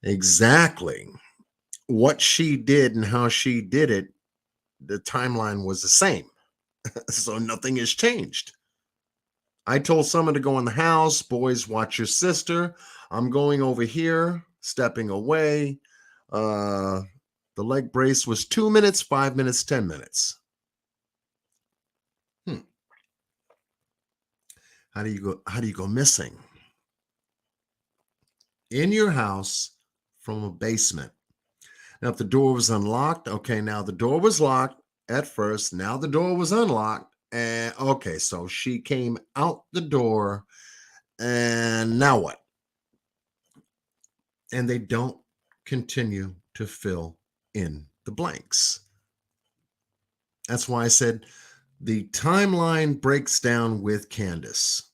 exactly what she did and how she did it, the timeline was the same. So nothing has changed. I told someone to go in the house, boys, watch your sister. I'm going over here, stepping away. Uh, the leg brace was 2 minutes, 5 minutes, 10 minutes. How do you go? How do you go missing? In your house from a basement. Now, if the door was unlocked, okay, now the door was locked at first. Now the door was unlocked. And okay, so she came out the door. And now what? And they don't continue to fill in the blanks. That's why I said the timeline breaks down with Candace.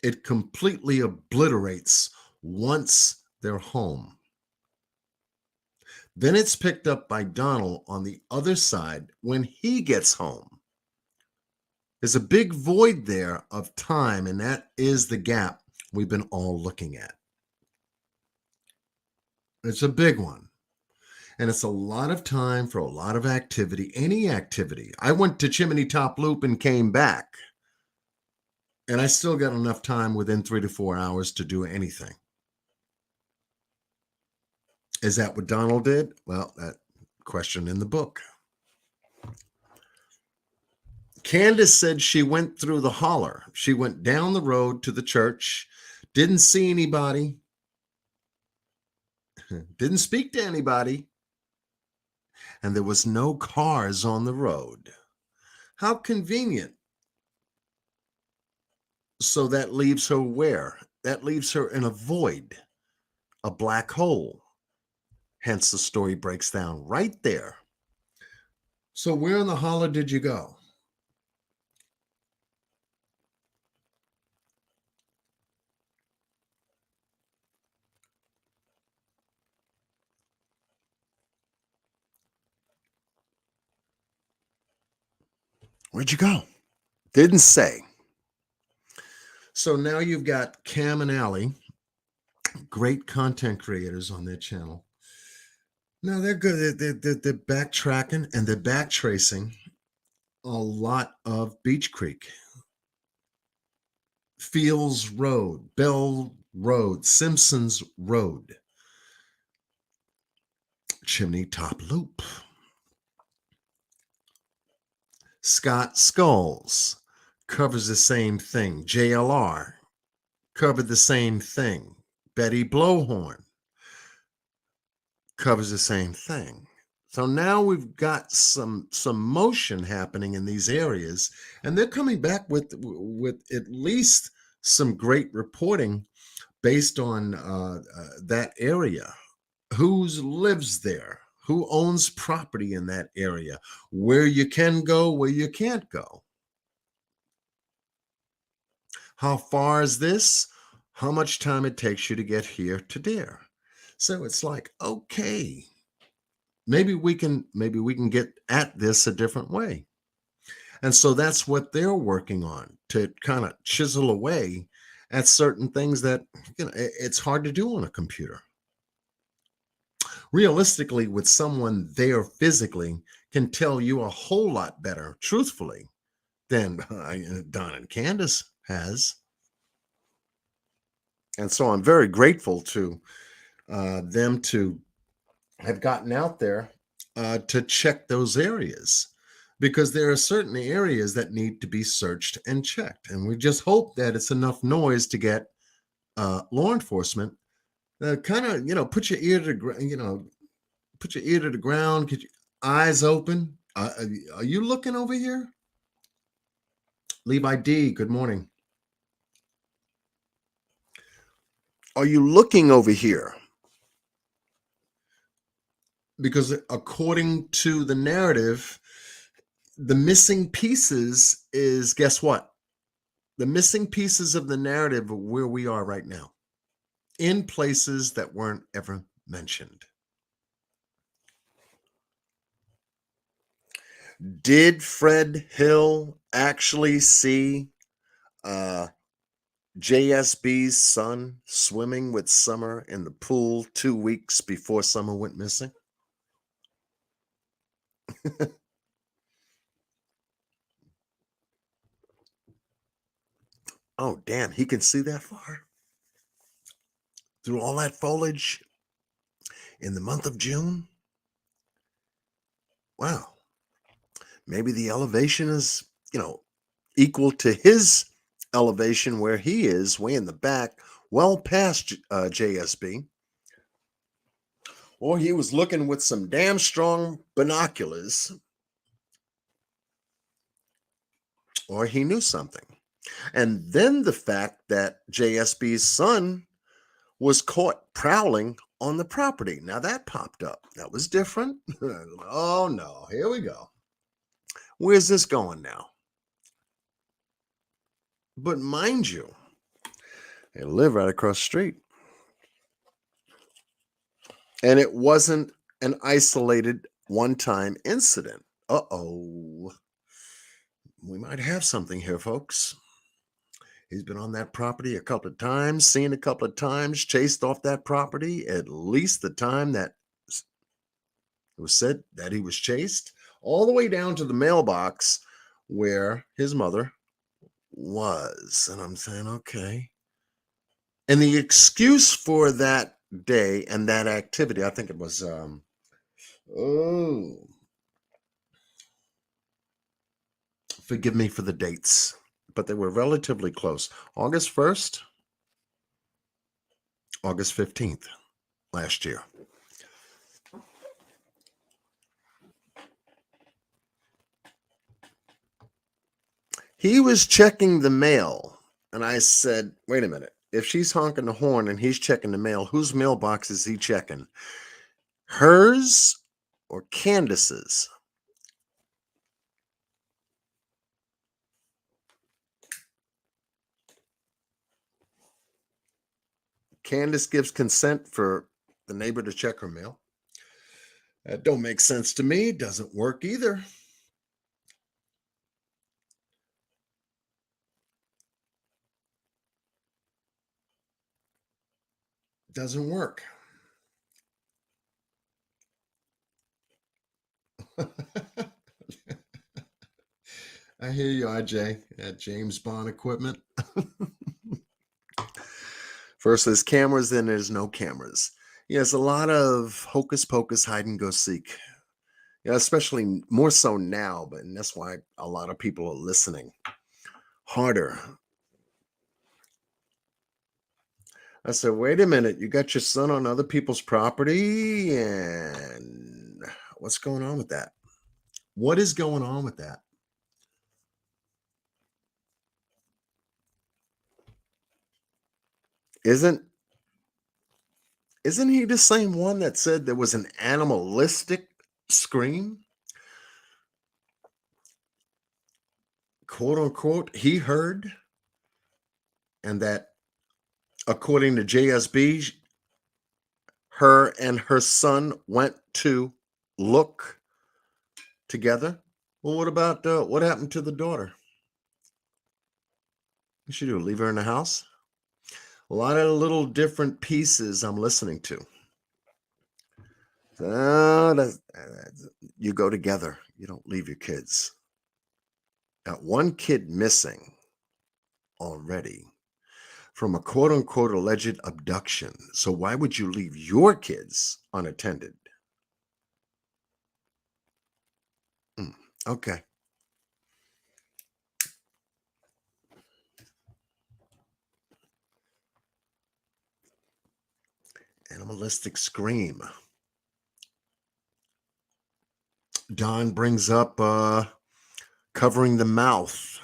It completely obliterates once they're home. Then it's picked up by Donald on the other side when he gets home. There's a big void there of time, and that is the gap we've been all looking at. It's a big one. And it's a lot of time for a lot of activity, any activity. I went to Chimney Top Loop and came back. And I still got enough time within 3 to 4 hours to do anything. Is that what Donald did? Well, that question in the book. Candace said she went through the holler. She went down the road to the church, didn't see anybody, didn't speak to anybody, and there was no cars on the road. How convenient. So that leaves her where? That leaves her in a void, a black hole. Hence, the story breaks down right there. So where in the holler did you go? Where'd you go? Didn't say. So now you've got Cam and Allie, great content creators on their channel. Now they're good. They're backtracking and they're backtracing a lot of Beach Creek, Fields Road, Bell Road, Simpsons Road, Chimney Top Loop, Scott Skulls covers the same thing. JLR covered the same thing. Betty Blowhorn covers the same thing. So now we've got some motion happening in these areas, and they're coming back with at least some great reporting based on that area. Who lives there? Who owns property in that area? Where you can go, where you can't go. How far is this? How much time it takes you to get here to there? So it's like, okay, maybe we can get at this a different way. And so that's what they're working on, to kind of chisel away at certain things that it's hard to do on a computer. Realistically, with someone there physically can tell you a whole lot better, truthfully, than Don and Candace has. And so I'm very grateful to them to have gotten out there to check those areas, because there are certain areas that need to be searched and checked. And we just hope that it's enough noise to get law enforcement kind of, put your ear to the ground, put your ear to the ground, get your eyes open. Are you looking over here? Levi D, good morning. Are you looking over here? Because according to the narrative, the missing pieces is, guess what? The missing pieces of the narrative are where we are right now, in places that weren't ever mentioned. Did Fred Hill actually see uh, JSB's son swimming with Summer in the pool 2 weeks before Summer went missing? Oh, damn, he can see that far? Through all that foliage in the month of June? Wow. Maybe the elevation is, equal to his elevation where he is, way in the back, well past JSB. Or he was looking with some damn strong binoculars, or he knew something. And then the fact that JSB's son was caught prowling on the property. Now that popped up. That was different. Oh no, here we go. Where's this going now? But mind you, they live right across the street. And it wasn't an isolated one-time incident. Uh-oh. We might have something here, folks. He's been on that property a couple of times, seen a couple of times, chased off that property at least the time that it was said that he was chased, all the way down to the mailbox where his mother was. And I'm saying, okay. And the excuse for that day and that activity, I think it was, forgive me for the dates, but they were relatively close. August 1st, August 15th last year. He was checking the mail, and I said, wait a minute. If she's honking the horn and he's checking the mail, whose mailbox is he checking? Hers or Candace's? Candace gives consent for the neighbor to check her mail. That don't make sense to me. Doesn't work either. Doesn't work. I hear you, RJ, at James Bond equipment. First there's cameras, then there's no cameras. There's a lot of hocus pocus, hide and go seek. Especially more so now, but and that's why a lot of people are listening harder. I said, wait a minute, you got your son on other people's property, and what's going on with that? What is going on with that? Isn't he the same one that said there was an animalistic scream? Quote unquote, he heard, and that according to JSB, her and her son went to look together. Well, what about what happened to the daughter? What should do? Leave her in the house? A lot of little different pieces I'm listening to. You go together. You don't leave your kids. Got one kid missing already from a quote unquote alleged abduction. So why would you leave your kids unattended? Okay. Animalistic scream. Don brings up covering the mouth.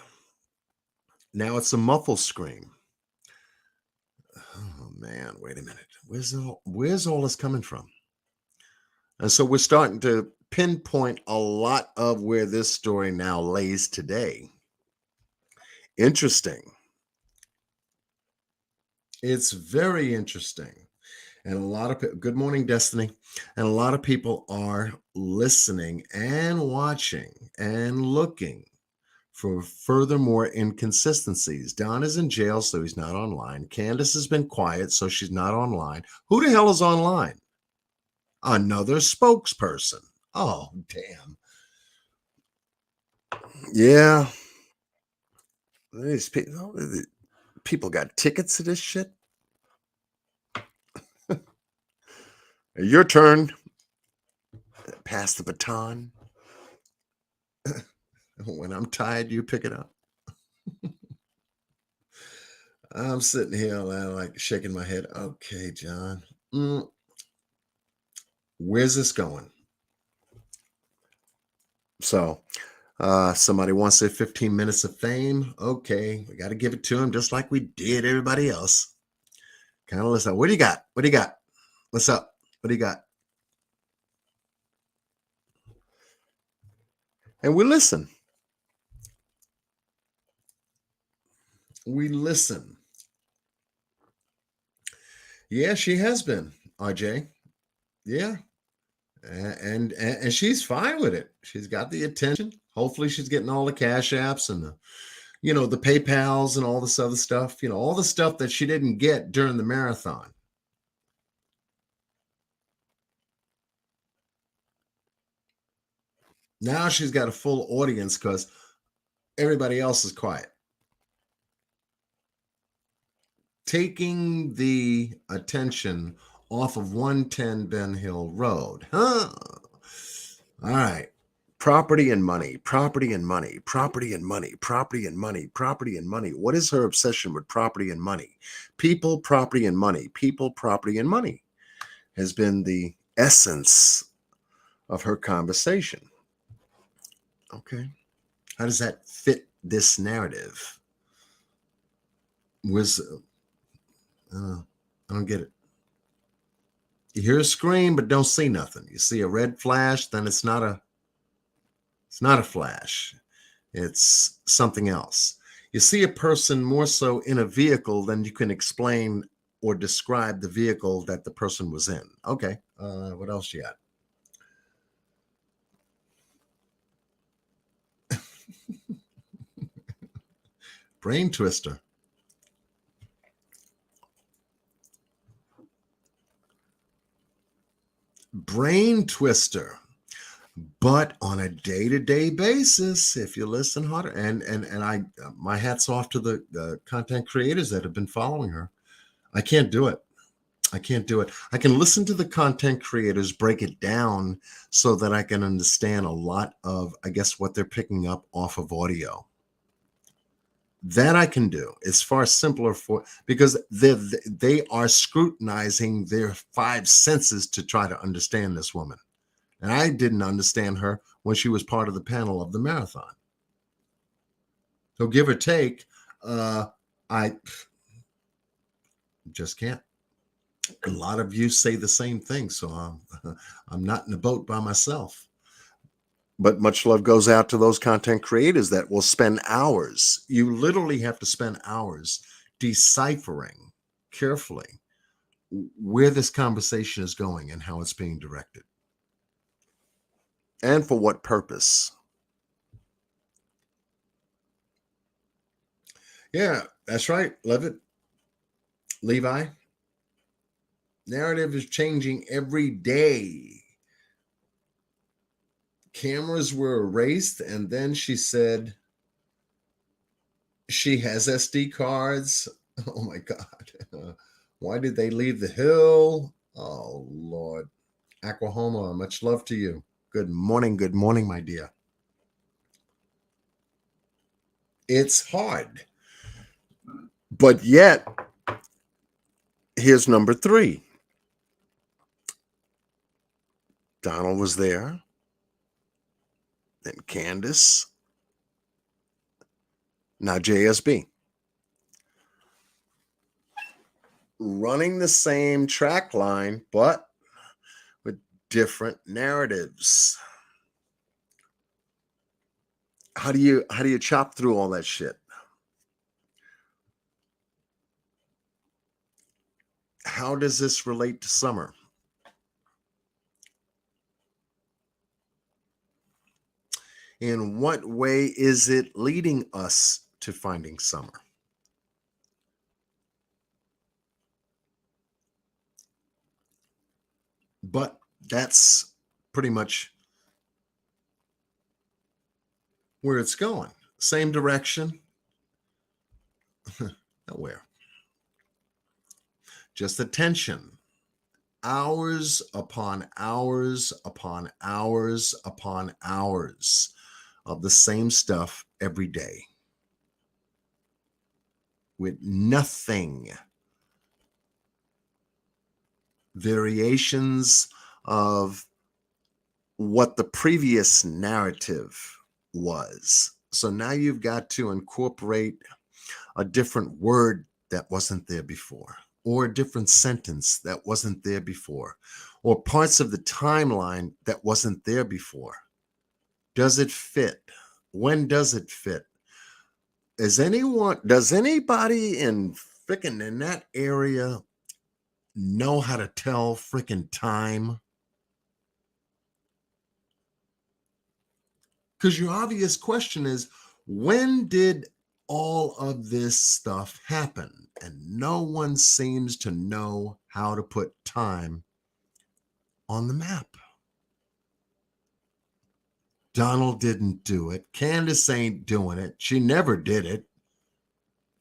Now it's a muffled scream. Oh man, wait a minute. Where's all this coming from? And so we're starting to pinpoint a lot of where this story now lays today. Interesting. It's very interesting. And a lot of good morning, Destiny. And a lot of people are listening and watching and looking for furthermore inconsistencies. Don is in jail, so he's not online. Candace has been quiet, so she's not online. Who the hell is online? Another spokesperson. Oh, damn. Yeah. These people got tickets to this shit. Your turn. Pass the baton. When I'm tired, you pick it up. I'm sitting here like shaking my head. Okay, John. Where's this going? So, somebody wants their 15 minutes of fame. Okay, we got to give it to him just like we did everybody else. Kind of listen. What do you got? What do you got? What's up? What do you got? And we listen. We listen. Yeah, she has been, RJ. Yeah. And she's fine with it. She's got the attention. Hopefully she's getting all the cash apps and the PayPals and all this other stuff, all the stuff that she didn't get during the marathon. Now she's got a full audience because everybody else is quiet. Taking the attention off of 110 Ben Hill Road. Huh? All right. Property and money, property and money, property and money, property and money, property and money. What is her obsession with property and money? People, property, and money. People, property, and money has been the essence of her conversation. Okay. How does that fit this narrative? I don't get it. You hear a scream, but don't see nothing. You see a red flash, then it's not a flash. It's something else. You see a person more so in a vehicle than you can explain or describe the vehicle that the person was in. Okay. What else you got? Brain twister. Brain twister. But on a day-to-day basis, if you listen harder, and I, my hat's off to the content creators that have been following her. I can't do it. I can't do it. I can listen to the content creators break it down so that I can understand a lot of, I guess, what they're picking up off of audio. That I can do. It's far simpler because they are scrutinizing their five senses to try to understand this woman. And I didn't understand her when she was part of the panel of the marathon. So give or take, I just can't. A lot of you say the same thing, so I'm not in the boat by myself. But much love goes out to those content creators that will spend hours. You literally have to spend hours deciphering carefully where this conversation is going and how it's being directed. And for what purpose. Yeah, that's right, Levi. Narrative is changing every day. Cameras were erased, and then she said she has SD cards. Oh my God. Why did they leave the hill? Oh, Lord. Aquahoma, much love to you. Good morning, my dear. It's hard. But yet, here's number 3. Donald was there. Then Candace. Now JSB. Running the same track line, but with different narratives. How do you chop through all that shit? how does this relate to summer? In what way is it leading us to finding summer? But that's pretty much where it's going. Same direction. Nowhere. Just attention. Hours upon hours upon hours upon hours of the same stuff every day with nothing. Variations of what the previous narrative was. So now you've got to incorporate a different word that wasn't there before, or a different sentence that wasn't there before, or parts of the timeline that wasn't there before. Does it fit? When does it fit? Does anybody in that area know how to tell freaking time? Because your obvious question is, when did all of this stuff happen? And no one seems to know how to put time on the map. Donald didn't do it. Candace ain't doing it. She never did it.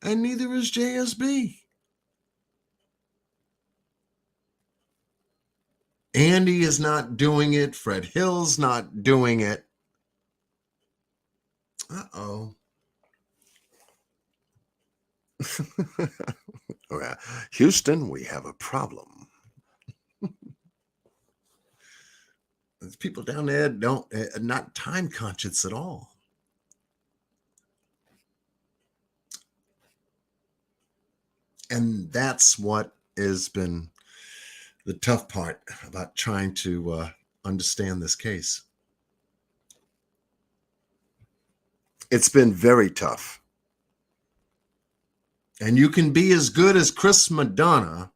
And neither is JSB. Andy is not doing it. Fred Hill's not doing it. Uh-oh. Houston, we have a problem. People down there not time conscious at all. And that's what has been the tough part about trying to understand this case. It's been very tough. And you can be as good as Chris Madonna,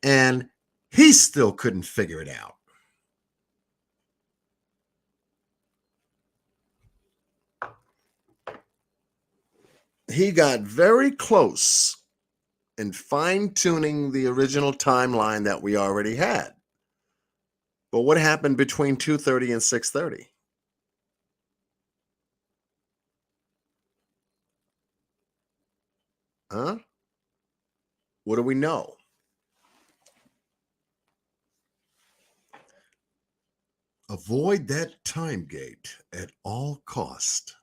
and he still couldn't figure it out. He got very close in fine-tuning the original timeline that we already had. But what happened between 2:30 and 6:30? Huh? What do we know? Avoid that time gate at all cost.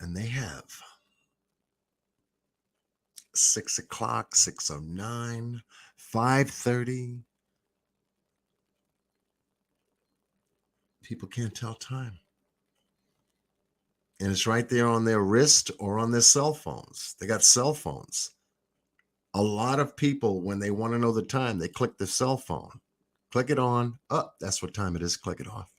And they have. 6 o'clock, 6:09, 5:30. People can't tell time. And it's right there on their wrist or on their cell phones. They got cell phones. A lot of people, when they want to know the time, they click the cell phone. Click it on. Oh, that's what time it is. Click it off.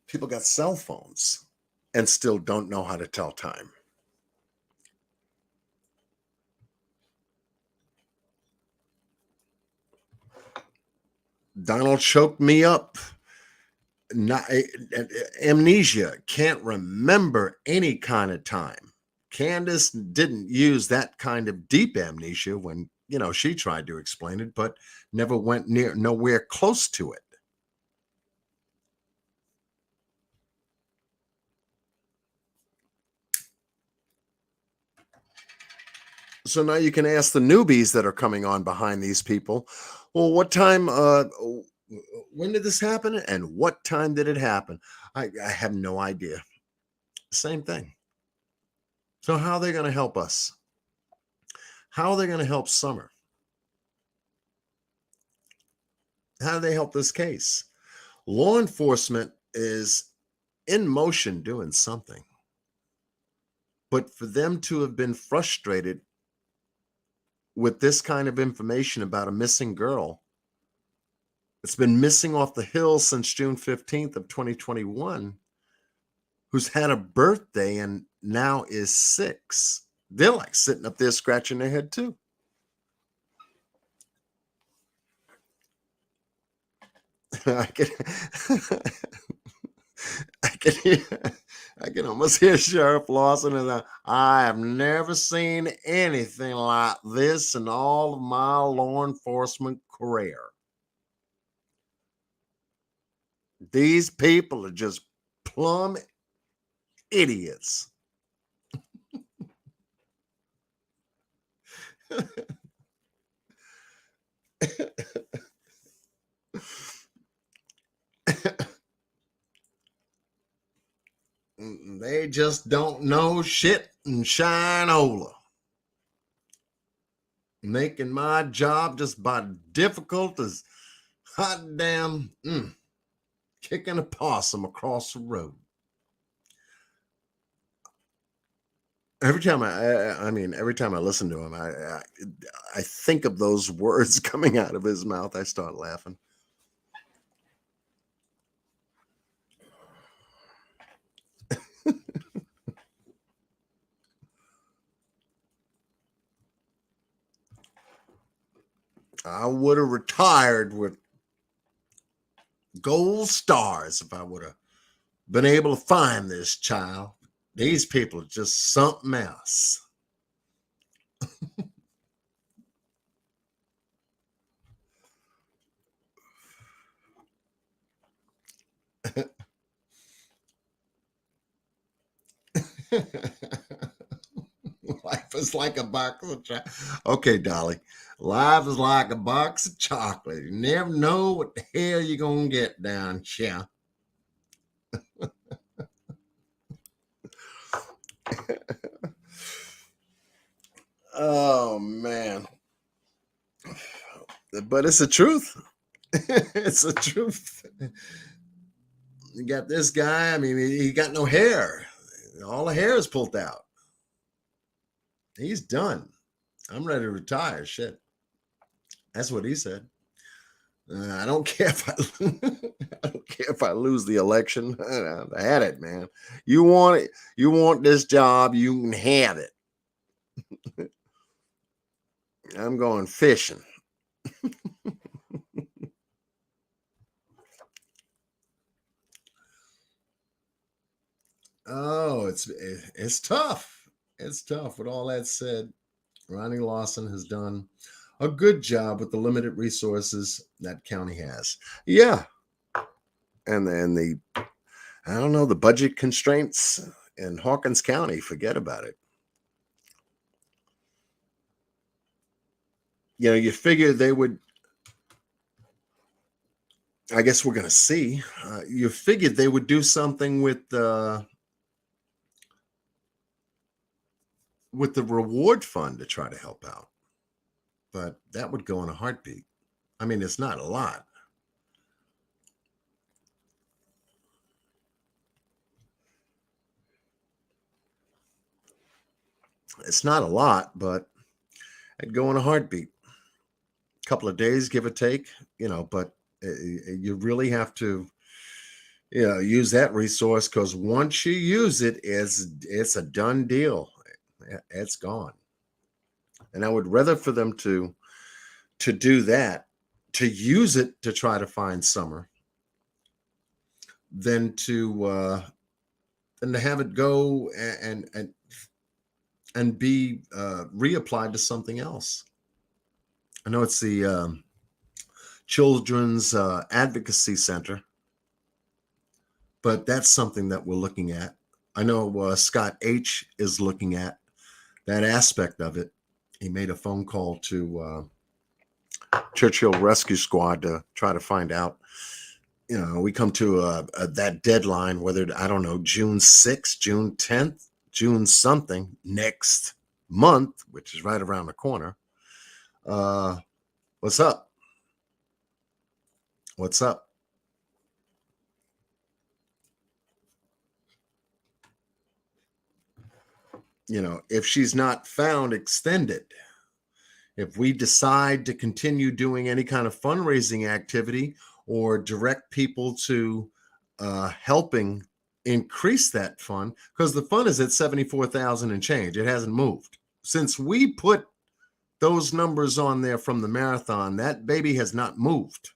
People got cell phones and still don't know how to tell time. Donald choked me up. Amnesia, can't remember any kind of time. Candace didn't use that kind of deep amnesia when, she tried to explain it, but never went nowhere close to it. So now you can ask the newbies that are coming on behind these people, well, what time, when did this happen? And what time did it happen? I have no idea. Same thing. So how are they going to help us? How are they going to help Summer? How do they help this case? Law enforcement is in motion doing something. But for them to have been frustrated with this kind of information about a missing girl, it's been missing off the hill since June 15th of 2021, who's had a birthday and now is 6. they're like sitting up there scratching their head too. I can, I can almost hear Sheriff Lawson and I have never seen anything like this in all of my law enforcement career. These people are just plumb idiots. They just don't know shit and shinola. Making my job just about difficult as hot damn kicking a possum across the road. Every time every time I listen to him, I think of those words coming out of his mouth. I start laughing. I would have retired with gold stars if I would have been able to find this child. These people are just something else. Life is like a box of chocolate. Okay, Dolly. Life is like a box of chocolate. You never know what the hell you're going to get down here. Oh, man. But it's the truth. It's the truth. You got this guy. I mean, he got no hair. All the hair is pulled out. He's done. I'm ready to retire. Shit. That's what he said. I don't care if I don't care if I lose the election. I had it, man. You want it. You want this job. You can have it. I'm going fishing. Oh, it's tough. It's tough. With all that said, Ronnie Lawson has done a good job with the limited resources that county has. Yeah. And then I don't know, the budget constraints in Hawkins County, forget about it. You know, you figure they would, I guess we're going to see, you figured they would do something with the reward fund to try to help out. But that would go in a heartbeat. I mean, it's not a lot. It's not a lot, but it'd go in a heartbeat. A couple of days, give or take, but you really have to, use that resource, because once you use it, it's a done deal. It's gone. And I would rather for them to do that, to use it to try to find Summer, than to have it go and be reapplied to something else. I know it's the Children's Advocacy Center, but that's something that we're looking at. I know Scott H. is looking at that aspect of it. He made a phone call to Churchill Rescue Squad to try to find out. We come to that deadline, whether, I don't know, June 6th, June 10th, June something next month, which is right around the corner. What's up? What's up? If she's not found, extend it. If we decide to continue doing any kind of fundraising activity or direct people to helping increase that fund, because the fund is at 74,000 and change. It hasn't moved. Since we put those numbers on there from the marathon, that baby has not moved.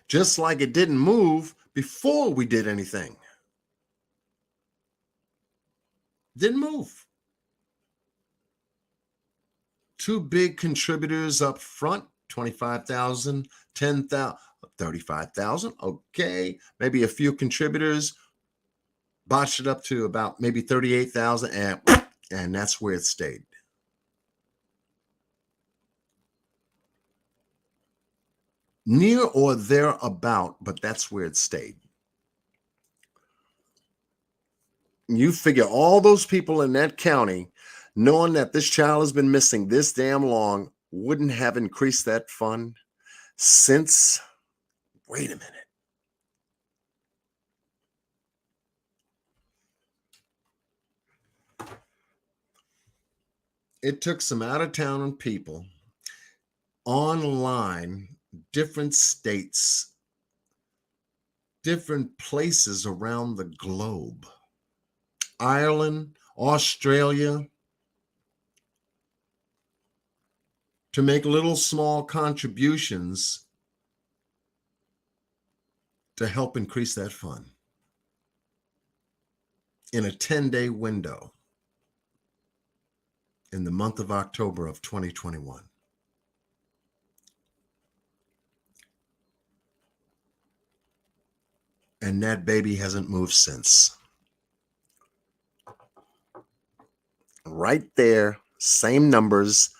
Just like it didn't move before we did anything. Didn't move. Two big contributors up front, 25,000, 10,000, 35,000. Okay. Maybe a few contributors botched it up to about maybe 38,000, and that's where it stayed. Near or thereabout, but that's where it stayed. You figure all those people in that county, knowing that this child has been missing this damn long, wouldn't have increased that fund since, wait a minute. It took some out-of-town people online, different states, different places around the globe, Ireland, Australia, to make little small contributions to help increase that fund in a 10-day window in the month of October of 2021. And that baby hasn't moved since. Right there, same numbers.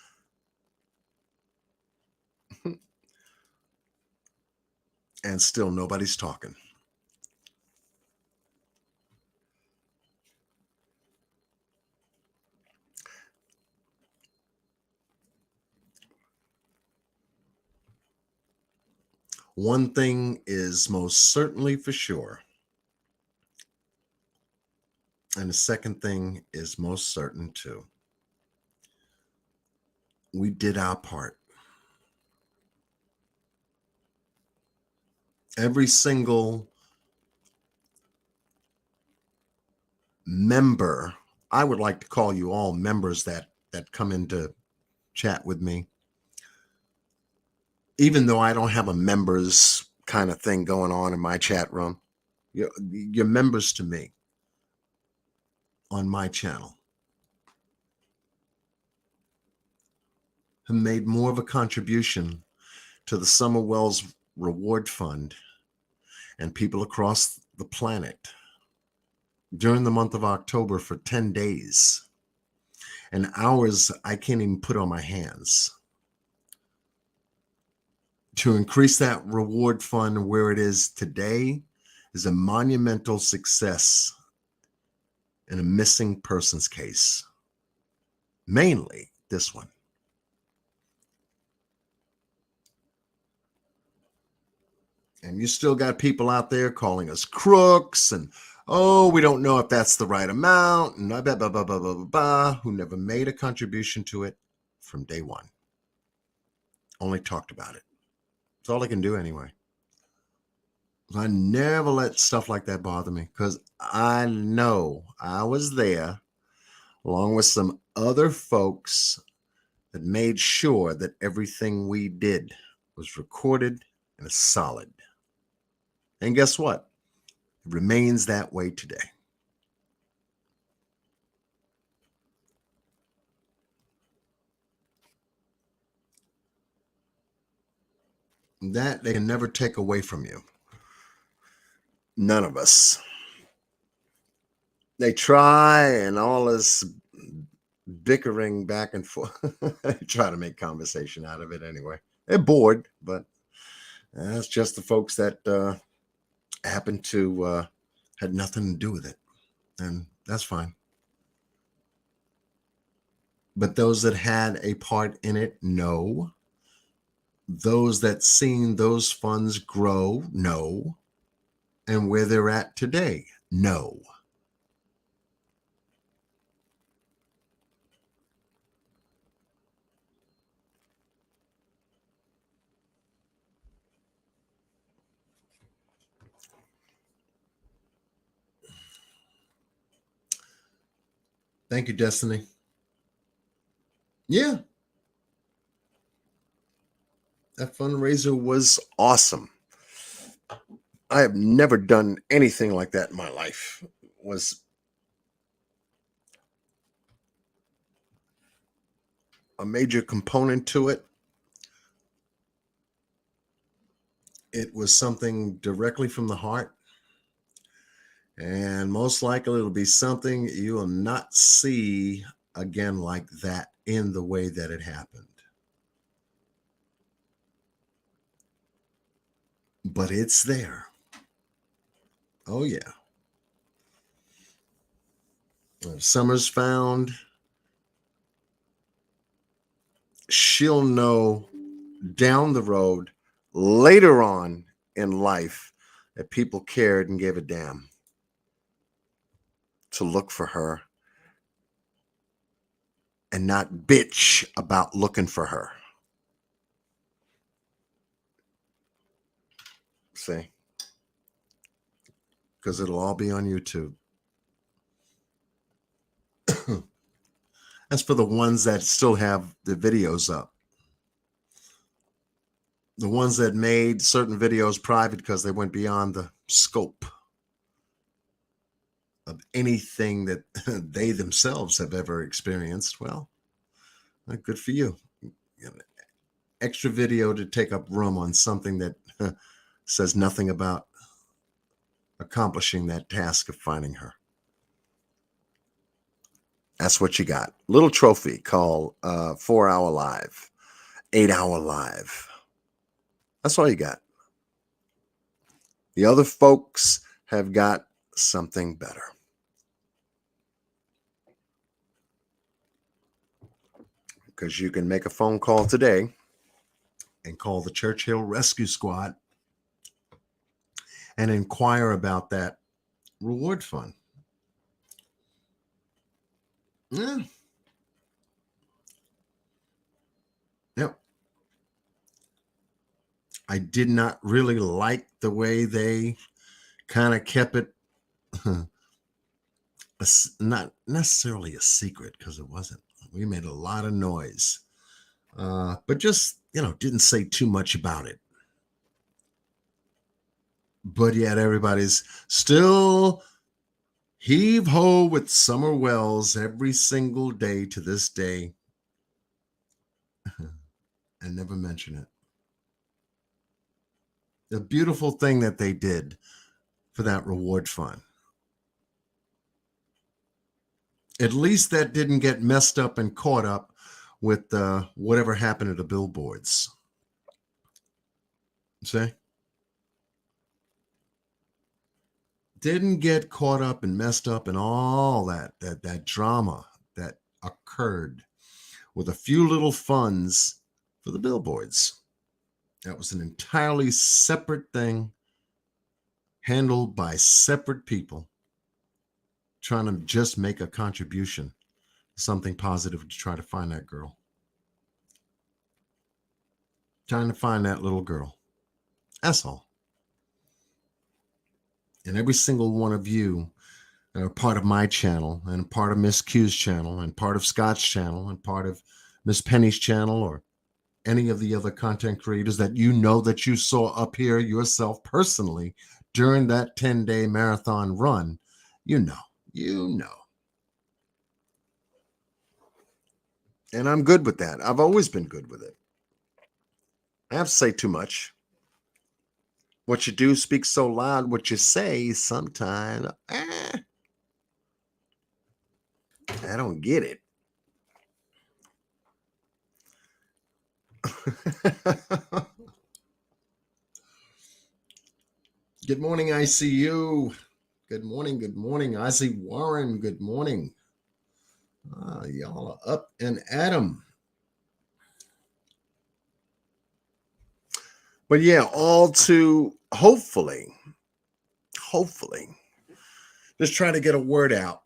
And still nobody's talking. One thing is most certainly for sure. And the second thing is most certain too. We did our part. Every single member, I would like to call you all members that come into chat with me, even though I don't have a members kind of thing going on in my chat room. You're members to me on my channel, who made more of a contribution to the Summer Wells Reward Fund and people across the planet during the month of October for 10 days, and hours I can't even put on my hands, to increase that reward fund where it is today is a monumental success in a missing persons case, mainly this one. And you still got people out there calling us crooks and, oh, we don't know if that's the right amount, and blah, blah, blah, blah, blah, blah, blah, who never made a contribution to it from day one. Only talked about it. That's all I can do anyway. I never let stuff like that bother me because I know I was there along with some other folks that made sure that everything we did was recorded and is solid. And guess what? It remains that way today. That they can never take away from you. None of us. They try, and all this bickering back and forth. They try to make conversation out of it anyway. They're bored, but that's just the folks that happen to had nothing to do with it. And that's fine. But those that had a part in it, no. Those that seen those funds grow, no. And where they're at today, no. Thank you, Destiny. Yeah, that fundraiser was awesome. I have never done anything like that in my life. It was a major component to it. It was something directly from the heart. And most likely it'll be something you will not see again like that in the way that it happened. But it's there. Oh, yeah. If Summer's found, she'll know down the road, later on in life, that people cared and gave a damn to look for her and not bitch about looking for her. See? Because it'll all be on YouTube. That's for the ones that still have the videos up. The ones that made certain videos private because they went beyond the scope of anything that they themselves have ever experienced. Well, good for you. Extra video to take up room on something that says nothing about accomplishing that task of finding her. That's what you got. Little trophy called 4-hour live, 8-hour live. That's all you got. The other folks have got something better. Because you can make a phone call today and call the Churchill Rescue Squad and inquire about that reward fund. Yeah. Yep. I did not really like the way they kind of kept it not necessarily a secret, because it wasn't. We made a lot of noise, but just, didn't say too much about it. But yet everybody's still heave ho with Summer Wells every single day to this day and never mention it. The beautiful thing that they did for that reward fund. At least that didn't get messed up and caught up with whatever happened to the billboards. See? Didn't get caught up and messed up in all that drama that occurred with a few little funds for the billboards. That was an entirely separate thing, handled by separate people, trying to just make a contribution, something positive to try to find that girl. Trying to find that little girl. That's all. And every single one of you are part of my channel, and part of Miss Q's channel, and part of Scott's channel, and part of Miss Penny's channel, or any of the other content creators that that you saw up here yourself personally during that 10-day marathon run. You know. And I'm good with that. I've always been good with it. I have to say too much. What you do speaks so loud, what you say sometimes, I don't get it. Good morning, ICU. Good morning, Ozzy Warren, good morning. Y'all are up and at 'em. But yeah, all to hopefully, just try to get a word out.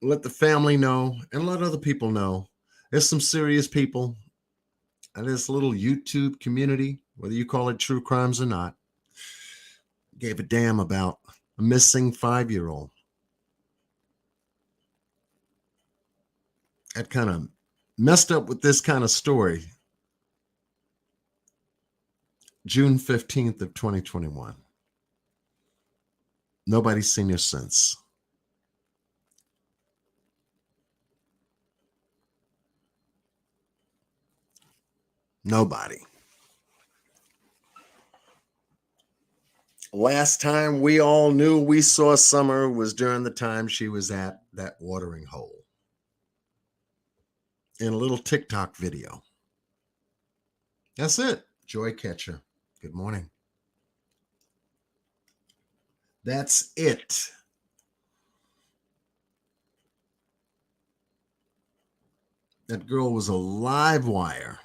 Let the family know and let other people know. There's some serious people in this little YouTube community, whether you call it true crimes or not, gave a damn about a missing 5-year-old. that kind of messed up with this kind of story. June 15th of 2021. Nobody's seen her since. Nobody. Last time we all knew we saw Summer was during the time she was at that watering hole in a little TikTok video. That's it. Joy Catcher. Good morning. That's it. That girl was a live wire.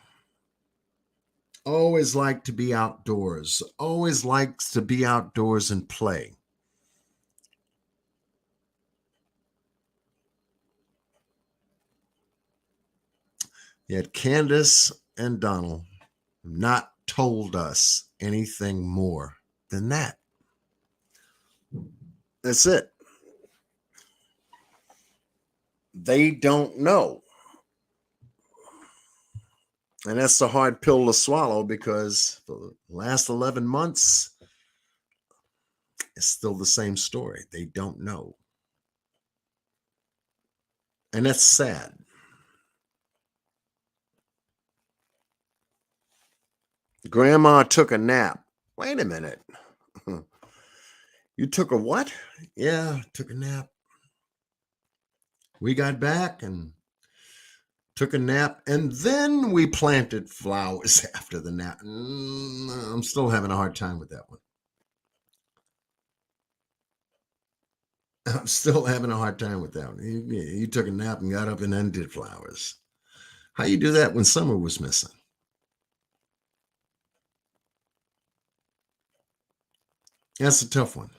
Always liked to be outdoors. Always likes to be outdoors and play. Yet Candace and Donald have not told us anything more than that. That's it. They don't know. And that's a hard pill to swallow because for the last 11 months, it's still the same story. They don't know. And that's sad. Grandma took a nap. Wait a minute. You took a what? Yeah, took a nap. We got back and took a nap, and then we planted flowers after the nap. I'm still having a hard time with that one. I'm still having a hard time with that one. You took a nap and got up and then did flowers. How you do that when Summer was missing? That's a tough one.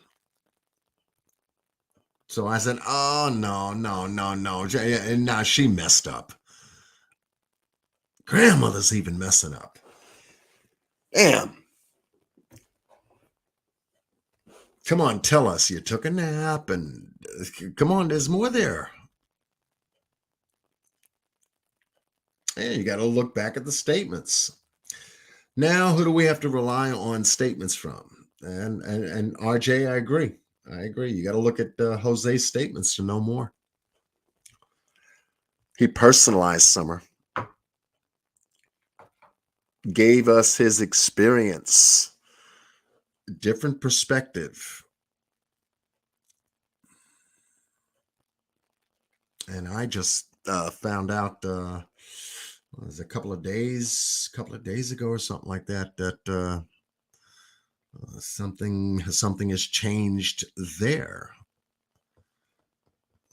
So I said, oh, no. And now she messed up. Grandmother's even messing up. Damn. Come on, tell us you took a nap and come on, there's more there. And you got to look back at the statements. Now, who do we have to rely on statements from? And RJ, I agree. You got to look at Jose's statements to know more. He personalized Summer. Gave us his experience. Different perspective. And I just found out it was a couple of days ago or something like that something has changed there.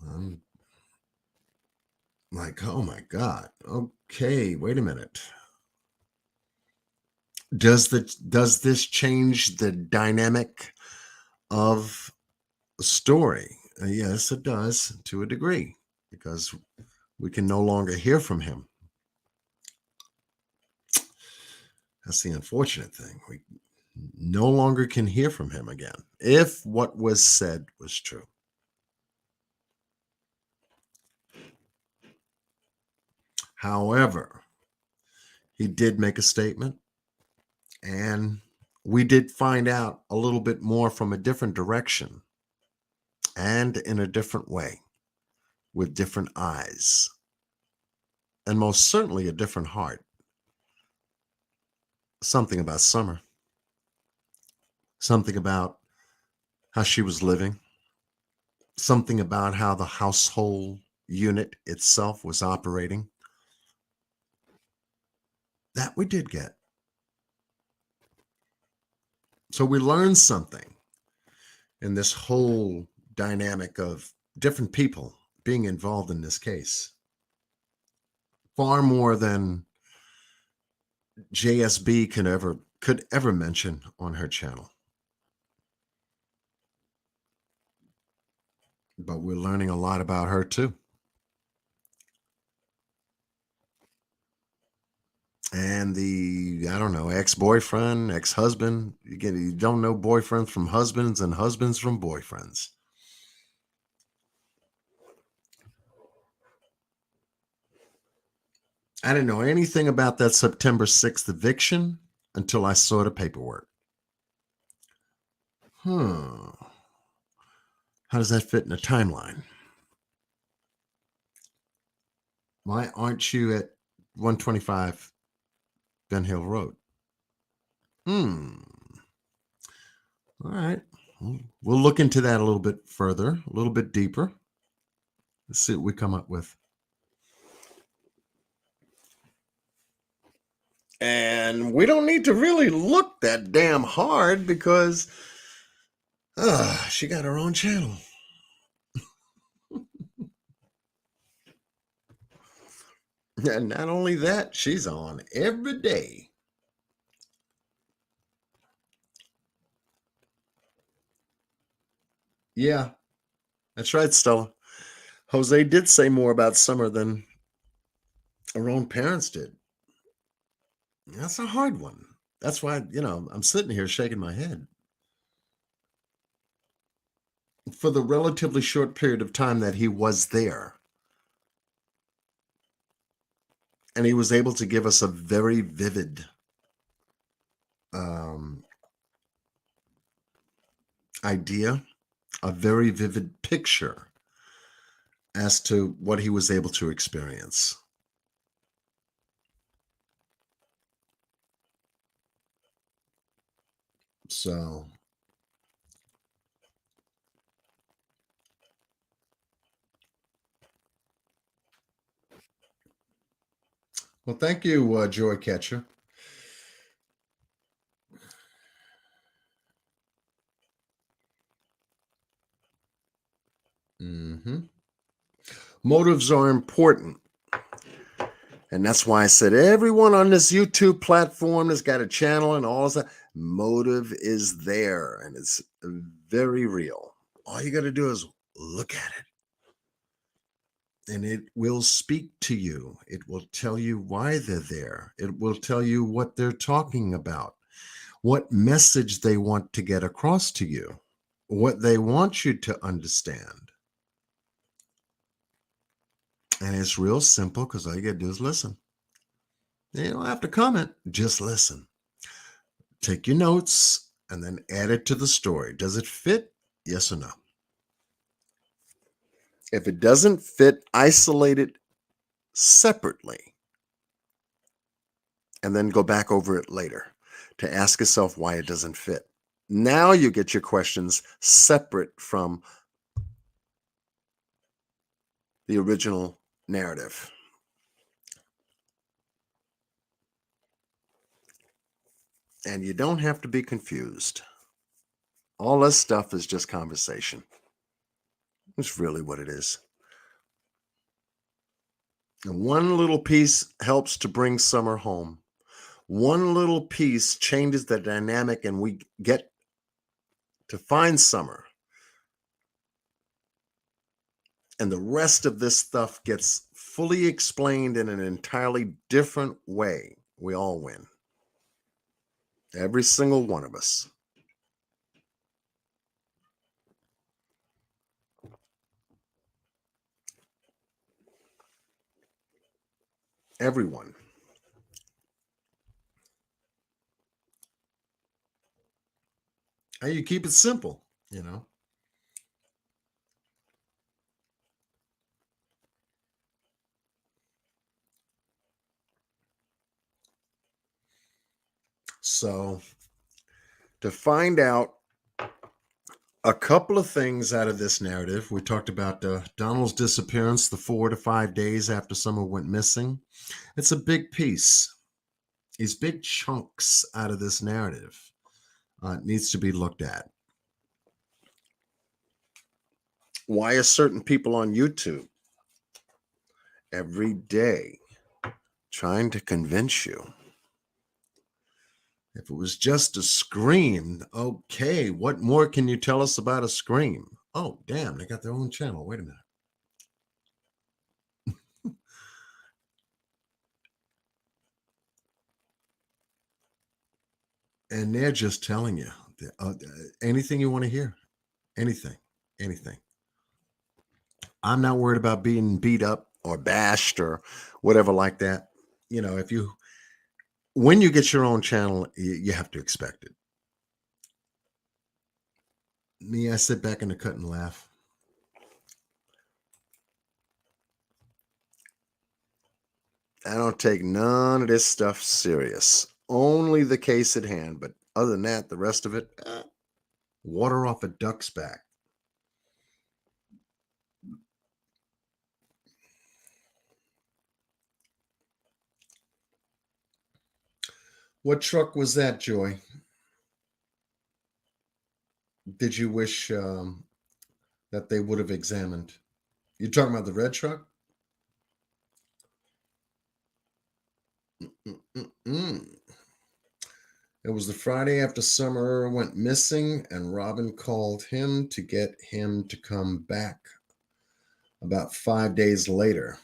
I'm like, oh my God. Okay, wait a minute. Does this change the dynamic of the story? Yes, it does, to a degree, because we can no longer hear from him. That's the unfortunate thing. We no longer can hear from him again, if what was said was true. However, he did make a statement, and we did find out a little bit more from a different direction and in a different way, with different eyes, and most certainly a different heart. Something about Summer. Something about how she was living. Something about how the household unit itself was operating. That we did get. So we learned something in this whole dynamic of different people being involved in this case. Far more than JSB could ever mention on her channel. But we're learning a lot about her too. And the, I don't know, ex-boyfriend, ex-husband. You don't know boyfriends from husbands and husbands from boyfriends. I didn't know anything about that September 6th eviction until I saw the paperwork. How does that fit in a timeline? Why aren't you at 125 Ben Hill Road? All right. We'll look into that a little bit further, a little bit deeper. Let's see what we come up with. And we don't need to really look that damn hard because she got her own channel. And not only that, she's on every day. Yeah, that's right, Stella. Jose did say more about Summer than her own parents did. That's a hard one. That's why, I'm sitting here shaking my head. For the relatively short period of time that he was there, and he was able to give us a very vivid idea, a very vivid picture as to what he was able to experience. So, well, thank you, Joy Catcher. Motives are important. And that's why I said everyone on this YouTube platform that's got a channel and all that, motive is there and it's very real. All you got to do is look at it. And it will speak to you. It will tell you why they're there. It will tell you what they're talking about, what message they want to get across to you, what they want you to understand. And it's real simple because all you got to do is listen. You don't have to comment, just listen. Take your notes and then add it to the story. Does it fit? Yes or no? If it doesn't fit, isolate it separately and then go back over it later to ask yourself why it doesn't fit. Now you get your questions separate from the original narrative. And you don't have to be confused. All this stuff is just conversation. It's really what it is. And one little piece helps to bring Summer home. One little piece changes the dynamic and we get to find Summer. And the rest of this stuff gets fully explained in an entirely different way. We all win. Every single one of us. Everyone. And you keep it simple, So, to find out a couple of things out of this narrative, we talked about Donald's disappearance, the 4 to 5 days after Summer went missing. It's a big piece. These big chunks out of this narrative needs to be looked at. Why are certain people on YouTube every day trying to convince you? If it was just a scream, okay, what more can you tell us about a scream? Oh, damn, they got their own channel. Wait a minute. And they're just telling you anything you want to hear. Anything. I'm not worried about being beat up or bashed or whatever like that. if when you get your own channel, you have to expect it. Me, I sit back in the cut and laugh. I don't take none of this stuff serious. Only the case at hand. But other than that, the rest of it, water off a duck's back. What truck was that, Joy? Did you wish that they would have examined? You talking about the red truck? Mm-mm-mm. It was the Friday after Summer went missing, and Robin called him to get him to come back. About 5 days later.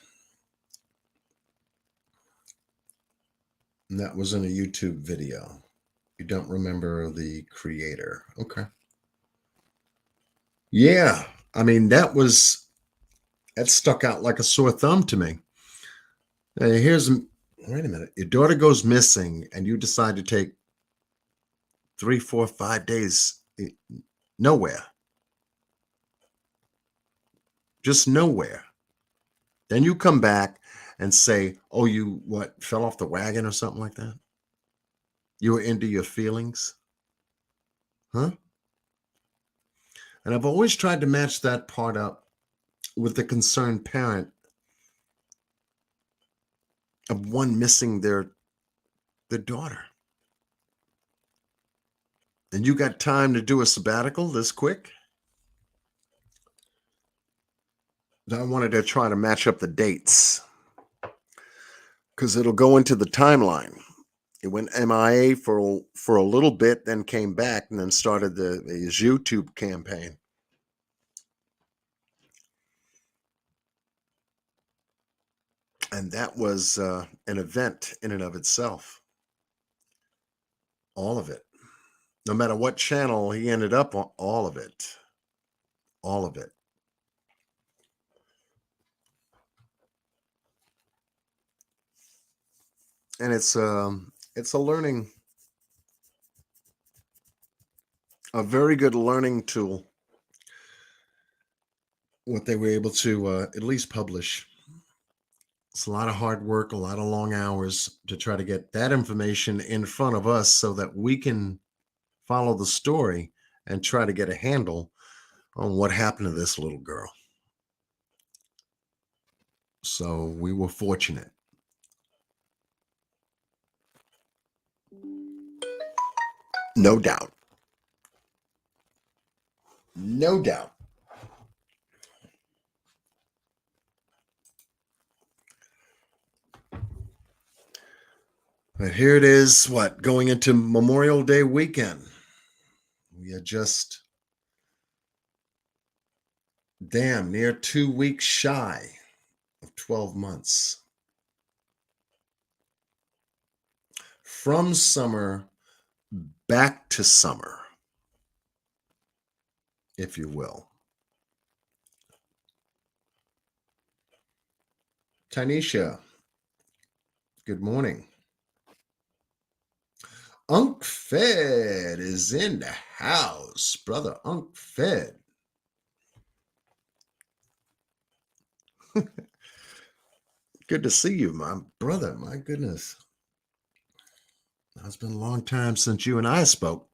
And that was in a YouTube video. You don't remember the creator. Okay. Yeah. I mean, that stuck out like a sore thumb to me. Wait a minute. Your daughter goes missing and you decide to take 3, 4, 5 days nowhere. Just nowhere. Then you come back and say, oh, you fell off the wagon or something like that? You were into your feelings? Huh? And I've always tried to match that part up with the concerned parent of one missing their daughter. And you got time to do a sabbatical this quick? I wanted to try to match up the dates because it'll go into the timeline. It went MIA for a little bit, then came back, and then started his YouTube campaign. And that was an event in and of itself. All of it. No matter what channel he ended up on, all of it. All of it. And it's a very good learning tool. What they were able to at least publish. It's a lot of hard work, a lot of long hours to try to get that information in front of us so that we can follow the story and try to get a handle on what happened to this little girl. So we were fortunate. No doubt. No doubt. But here it is, going into Memorial Day weekend. We are just near 2 weeks shy of 12 months. From summer back to summer, if you will. Tanisha, good morning. Unc Fed is in the house, brother. Unc Fed. Good to see you, my brother. My goodness. It's been a long time since you and I spoke.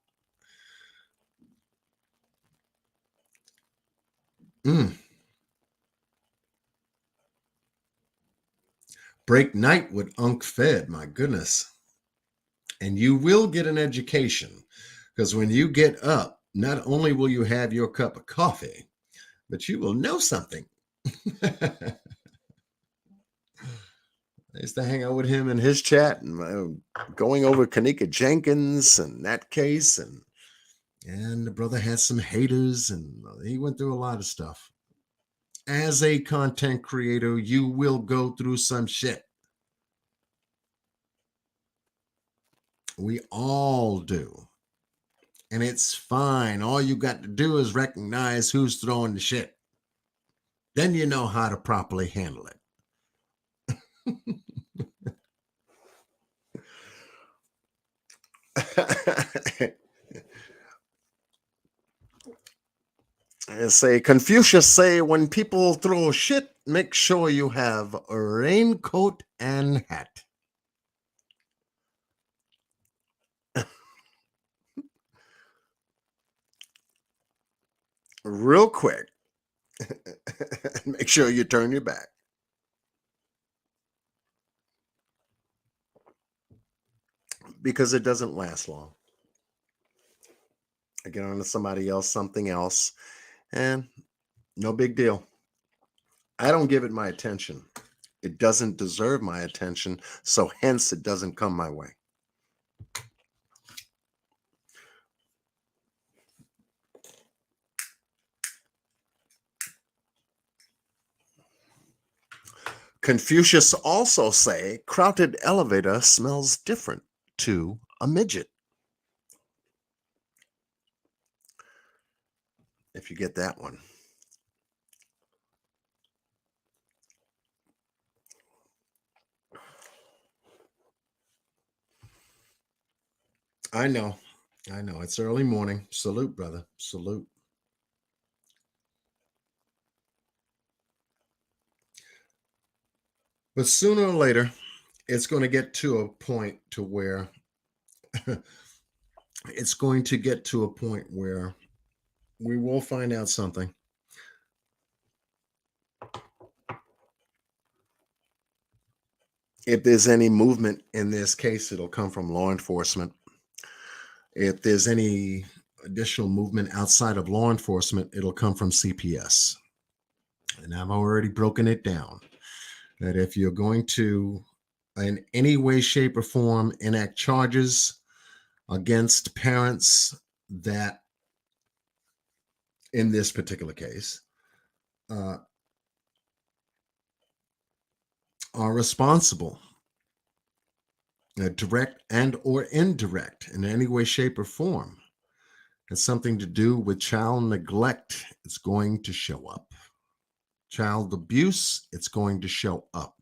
Break night with Unc Fed, my goodness. And you will get an education, because when you get up, not only will you have your cup of coffee, but you will know something. I used to hang out with him in his chat and going over Kanika Jenkins and that case. And the brother had some haters and he went through a lot of stuff. As a content creator, you will go through some shit. We all do. And it's fine. All you got to do is recognize who's throwing the shit. Then you know how to properly handle it. And say Confucius say when people throw shit, make sure you have a raincoat and hat. Real quick. Make sure you turn your back. Because it doesn't last long. I get on to somebody else, something else, and no big deal. I don't give it my attention. It doesn't deserve my attention, so hence it doesn't come my way. Confucius also say crowded elevator smells different to a midget. If you get that one. I know. It's early morning. Salute, brother. Salute. But sooner or later, it's going to get to a point to where it's going to get to a point where we will find out something. If there's any movement in this case, it'll come from law enforcement. If there's any additional movement outside of law enforcement, it'll come from CPS. And I've already broken it down that if you're going to, in any way, shape, or form, enact charges against parents that, in this particular case, are responsible, direct and or indirect, in any way, shape, or form, has something to do with child neglect, it's going to show up. Child abuse, it's going to show up.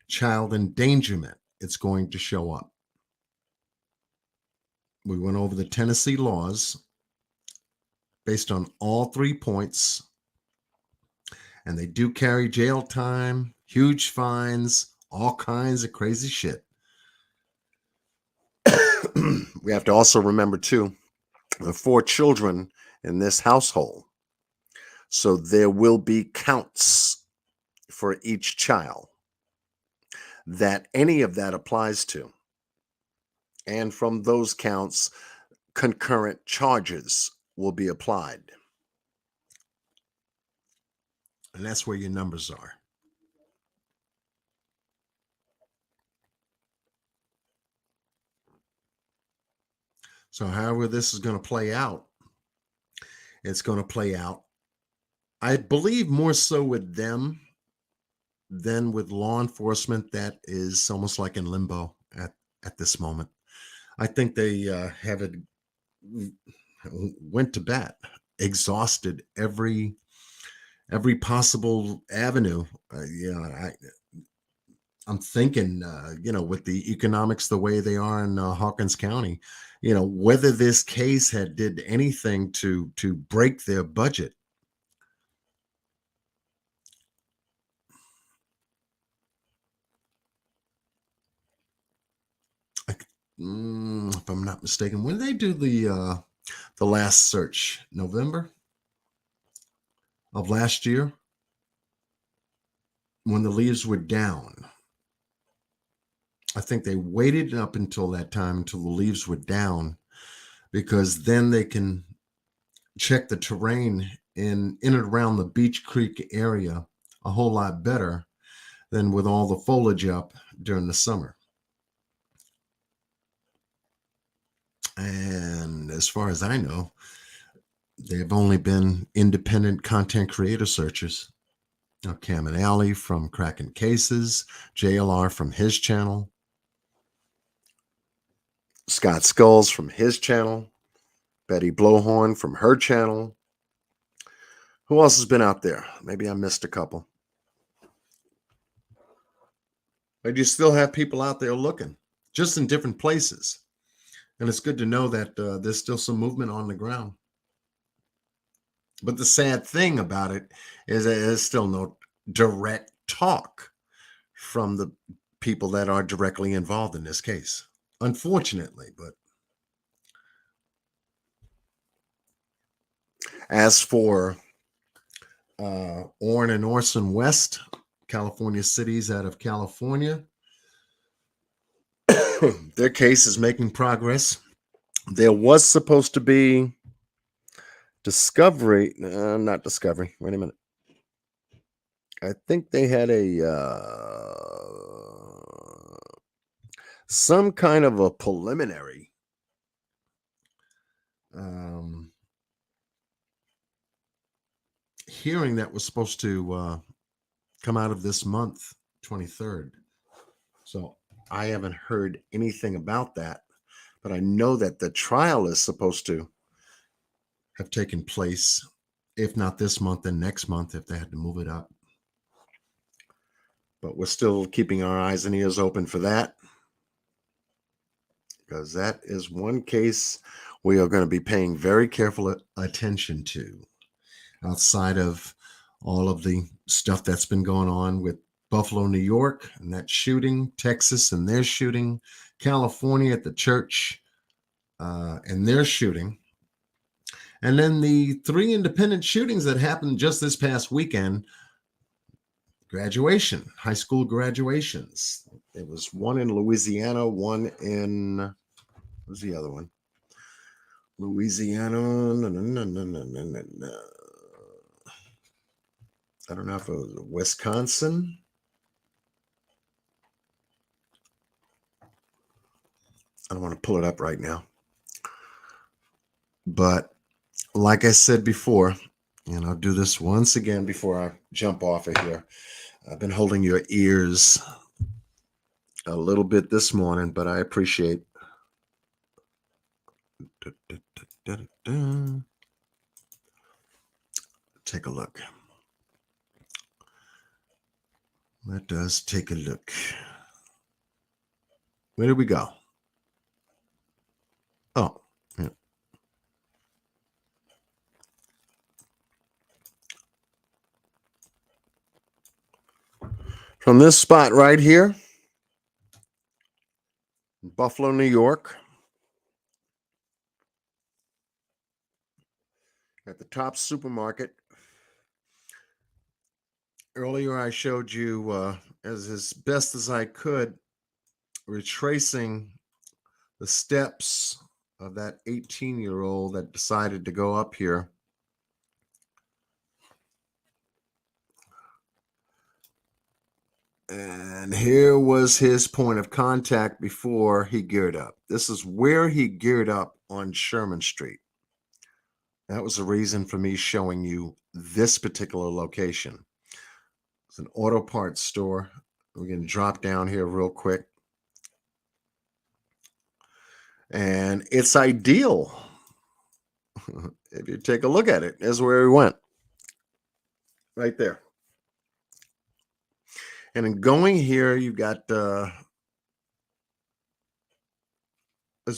Child endangerment, it's going to show up. We went over the Tennessee laws based on all 3 points, and they do carry jail time, huge fines, all kinds of crazy shit. We have to also remember, too, the 4 children in this household. So there will be counts for each child that any of that applies to. And from those counts, concurrent charges will be applied. And that's where your numbers are. So however this is going to play out, it's going to play out, I believe, more so with them than with law enforcement that is almost like in limbo at this moment. I think they went to bat, exhausted every possible avenue. I'm thinking, with the economics the way they are in Hawkins County, whether this case had did anything to break their budget. If I'm not mistaken, when did they do the last search? November of last year, when the leaves were down. I think they waited up until that time, until the leaves were down, because then they can check the terrain in and around the Beach Creek area a whole lot better than with all the foliage up during the summer. And as far as I know, they've only been independent content creator searches. Cam and Alley from Cracking Cases, JLR from his channel, Scott Skulls from his channel, Betty Blowhorn from her channel. Who else has been out there? Maybe I missed a couple. But you still have people out there looking, just in different places. And it's good to know that there's still some movement on the ground. But the sad thing about it is there's still no direct talk from the people that are directly involved in this case, unfortunately. But as for Orrin and Orson West, California cities out of California, their case is making progress. There was supposed to be discovery, not discovery. Wait a minute. I think they had some kind of a preliminary hearing that was supposed to come out of this month, 23rd. So I haven't heard anything about that, but I know that the trial is supposed to have taken place, if not this month, then next month if they had to move it up. But we're still keeping our eyes and ears open for that, because that is one case we are going to be paying very careful attention to, outside of all of the stuff that's been going on with Buffalo, New York, and that shooting, Texas, and their shooting, California at the church, and their shooting. And then the 3 independent shootings that happened just this past weekend, high school graduations. It was one in Louisiana, one in, what was the other one? Louisiana, I don't know if it was Wisconsin. I don't want to pull it up right now. But like I said before, and I'll do this once again before I jump off of here, I've been holding your ears a little bit this morning, but I appreciate. Take a look. Let us take a look. Where did we go? Oh, yeah. From this spot right here, Buffalo, New York, at the Top Supermarket. Earlier, I showed you, as best as I could, retracing the steps of that 18-year-old that decided to go up here. And here was his point of contact before he geared up. This is where he geared up on Sherman Street. That was the reason for me showing you this particular location. It's an auto parts store. We're going to drop down here real quick. And it's ideal. If you take a look at it, that's where we went. Right there. And in going here, you've got this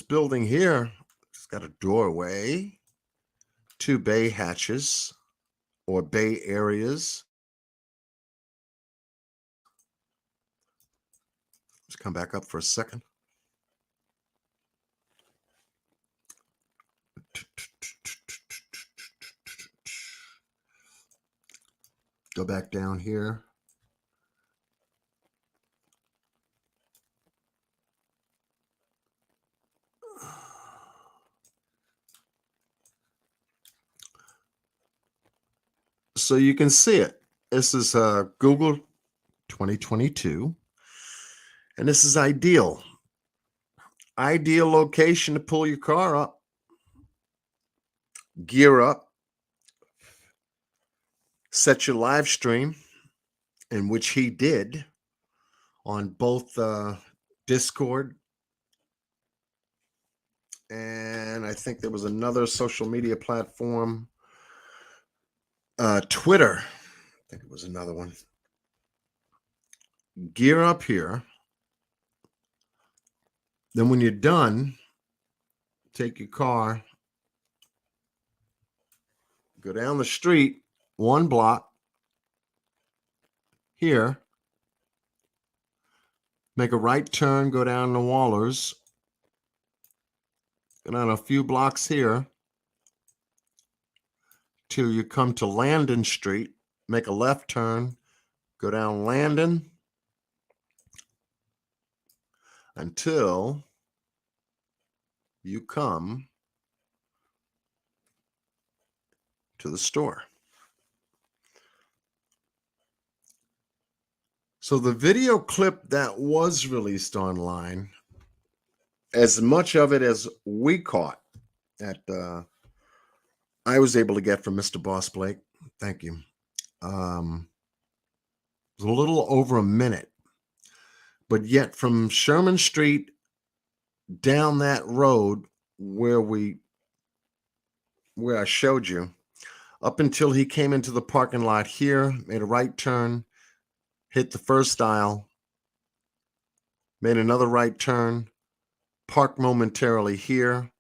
building here. It's got a doorway, 2 bay hatches or bay areas. Let's come back up for a second. Go back down here. So you can see it. This is Google 2022. And this is ideal. Ideal location to pull your car up, gear up, set your live stream, in which he did on both Discord, and I think there was another social media platform, Twitter. I think it was another one. Gear up here. Then when you're done, take your car, go down the street 1 block here, make a right turn, go down to Waller's, go down a few blocks here till you come to Landon Street, make a left turn, go down Landon until you come to the store. So the video clip that was released online, as much of it as we caught at I was able to get from Mr. Boss Blake, thank you, it was a little over a minute. But yet from Sherman Street down that road where I showed you, up until he came into the parking lot here, made a right turn, hit the first aisle, made another right turn, parked momentarily here.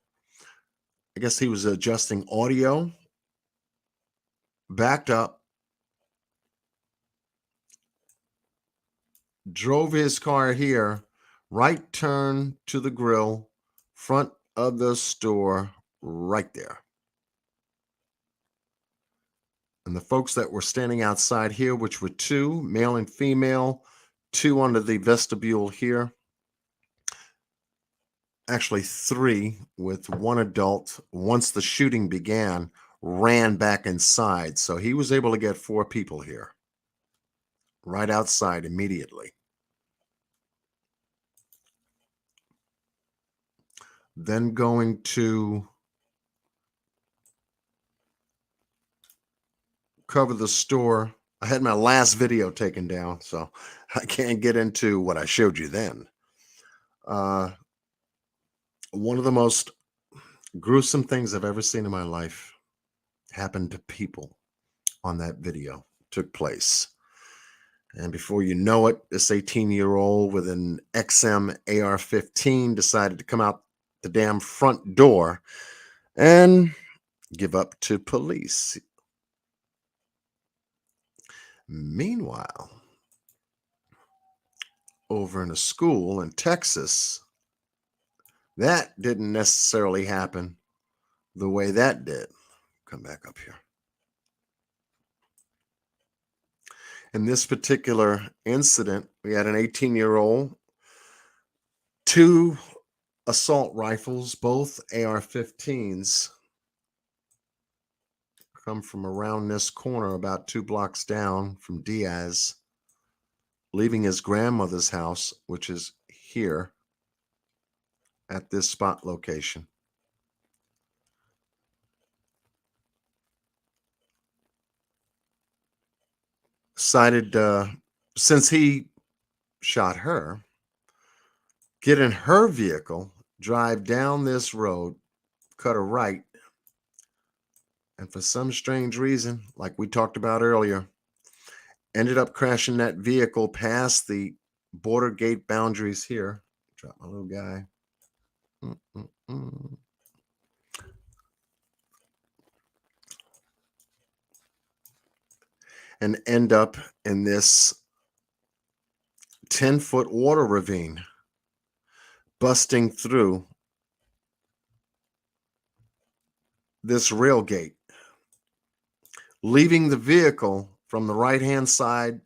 I guess he was adjusting audio, backed up, drove his car here, right turn to the grill, front of the store, right there. And the folks that were standing outside here, which were 2, male and female, 2 under the vestibule here. Actually 3 with 1 adult, once the shooting began, ran back inside. So he was able to get 4 people here right outside immediately. Then going to cover the store. I had my last video taken down, so I can't get into what I showed you then. One of the most gruesome things I've ever seen in my life happened to people on that video, took place. And before you know it, this 18-year-old with an XM AR-15 decided to come out the damn front door and give up to police. Meanwhile, over in a school in Texas, that didn't necessarily happen the way that did. Come back up here. In this particular incident, we had an 18-year-old, 2 assault rifles, both AR-15s, come from around this corner about 2 blocks down from Diaz, leaving his grandmother's house, which is here at this spot location. Decided, since he shot her, get in her vehicle, drive down this road, cut a right, and for some strange reason, like we talked about earlier, ended up crashing that vehicle past the border gate boundaries here. Drop my little guy. And end up in this 10-foot water ravine, busting through this rail gate, leaving the vehicle from the right-hand side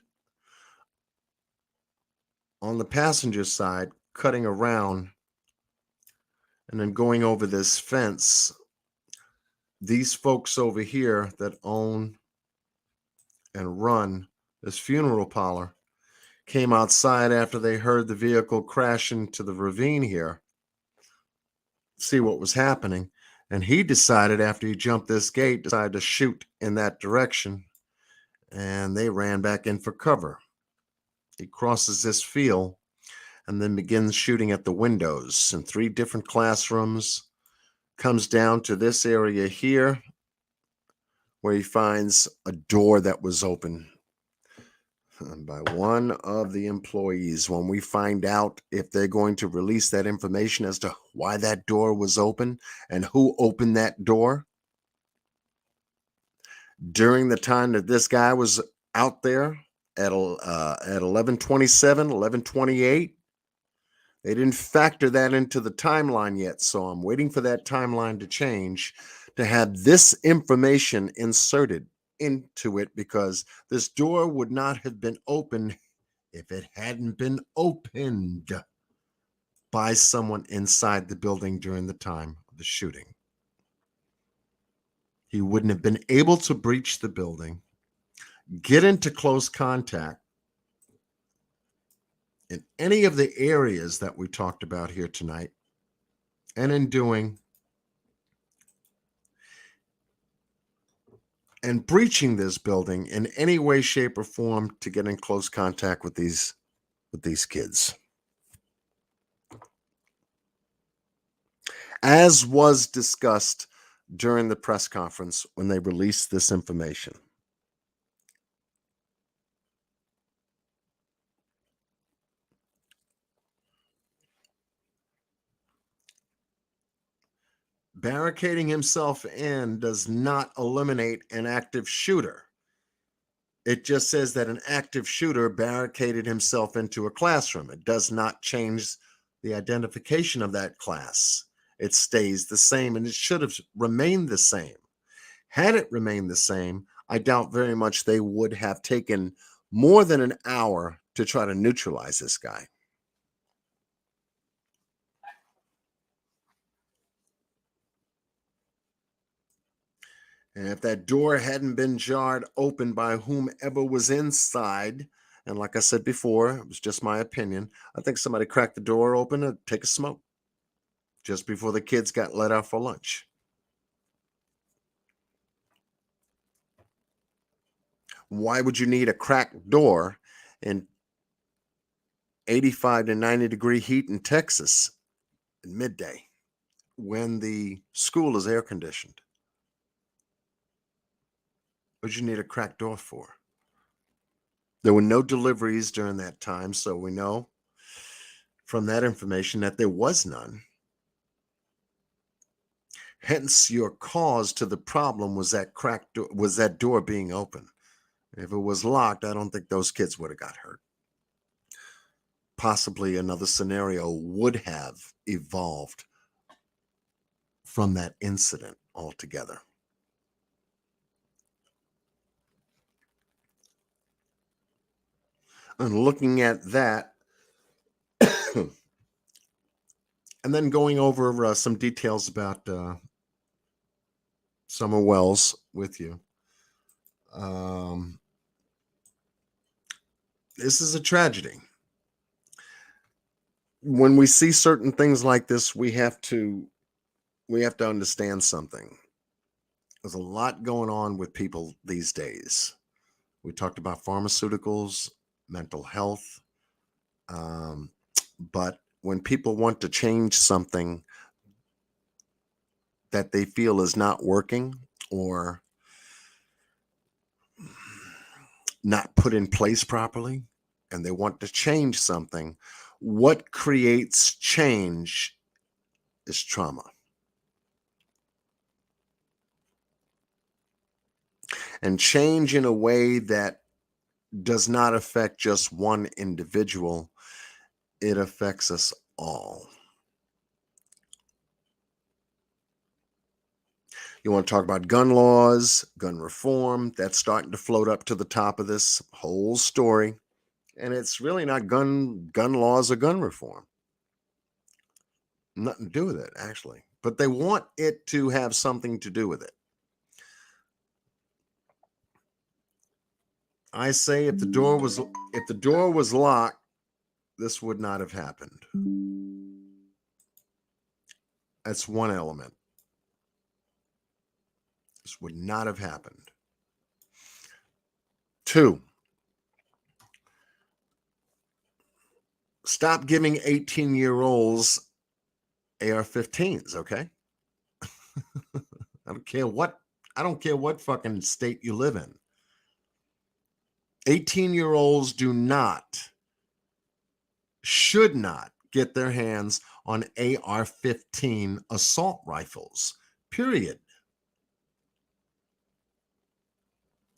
on the passenger side, cutting around, and then going over this fence. These folks over here that own and run this funeral parlor came outside after they heard the vehicle crash into the ravine here, see what was happening. And he decided, after he jumped this gate, decided to shoot in that direction, and they ran back in for cover. He crosses this field and then begins shooting at the windows in 3 different classrooms, comes down to this area here where he finds a door that was open. by one of the employees. When we find out if they're going to release that information as to why that door was open and who opened that door during the time that this guy was out there at 11:27, 11:28, they didn't factor that into the timeline yet. So I'm waiting for that timeline to change to have this information inserted into it, because this door would not have been open if it hadn't been opened by someone inside the building during the time of the shooting. He wouldn't have been able to breach the building, get into close contact in any of the areas that we talked about here tonight, and in doing and breaching this building in any way, shape, or form to get in close contact with these kids. As was discussed during the press conference when they released this information. Barricading himself in does not eliminate an active shooter. It just says that an active shooter barricaded himself into a classroom. It does not change the identification of that class. It stays the same, and it should have remained the same. Had it remained the same, I doubt very much they would have taken more than an hour to try to neutralize this guy. And if that door hadn't been jarred open by whomever was inside, and like I said before, it was just my opinion, I think somebody cracked the door open to take a smoke just before the kids got let out for lunch. Why would you need a cracked door in 85 to 90 degree heat in Texas at midday when the school is air conditioned? What did you need a cracked door for? There were no deliveries during that time, so we know from that information that there was none. Hence, your cause to the problem was that cracked door, was that door being open. If it was locked, I don't think those kids would have got hurt. Possibly another scenario would have evolved from that incident altogether. And looking at that, and then going over some details about Summer Wells with you. This is a tragedy. When we see certain things like this, we have to understand something. There's a lot going on with people these days. We talked about pharmaceuticals, mental health, but when people want to change something that they feel is not working or not put in place properly, and they want to change something, what creates change is trauma. And change in a way that does not affect just one individual, it affects us all. You want to talk about gun laws, gun reform, that's starting to float up to the top of this whole story. And it's really not gun laws or gun reform. Nothing to do with it, actually. But they want it to have something to do with it. I say if the door was locked, this would not have happened. That's one element. This would not have happened. 2, stop giving 18-year-olds AR-15s, okay? I don't care what fucking state you live in. 18-year-olds should not get their hands on AR-15 assault rifles, period.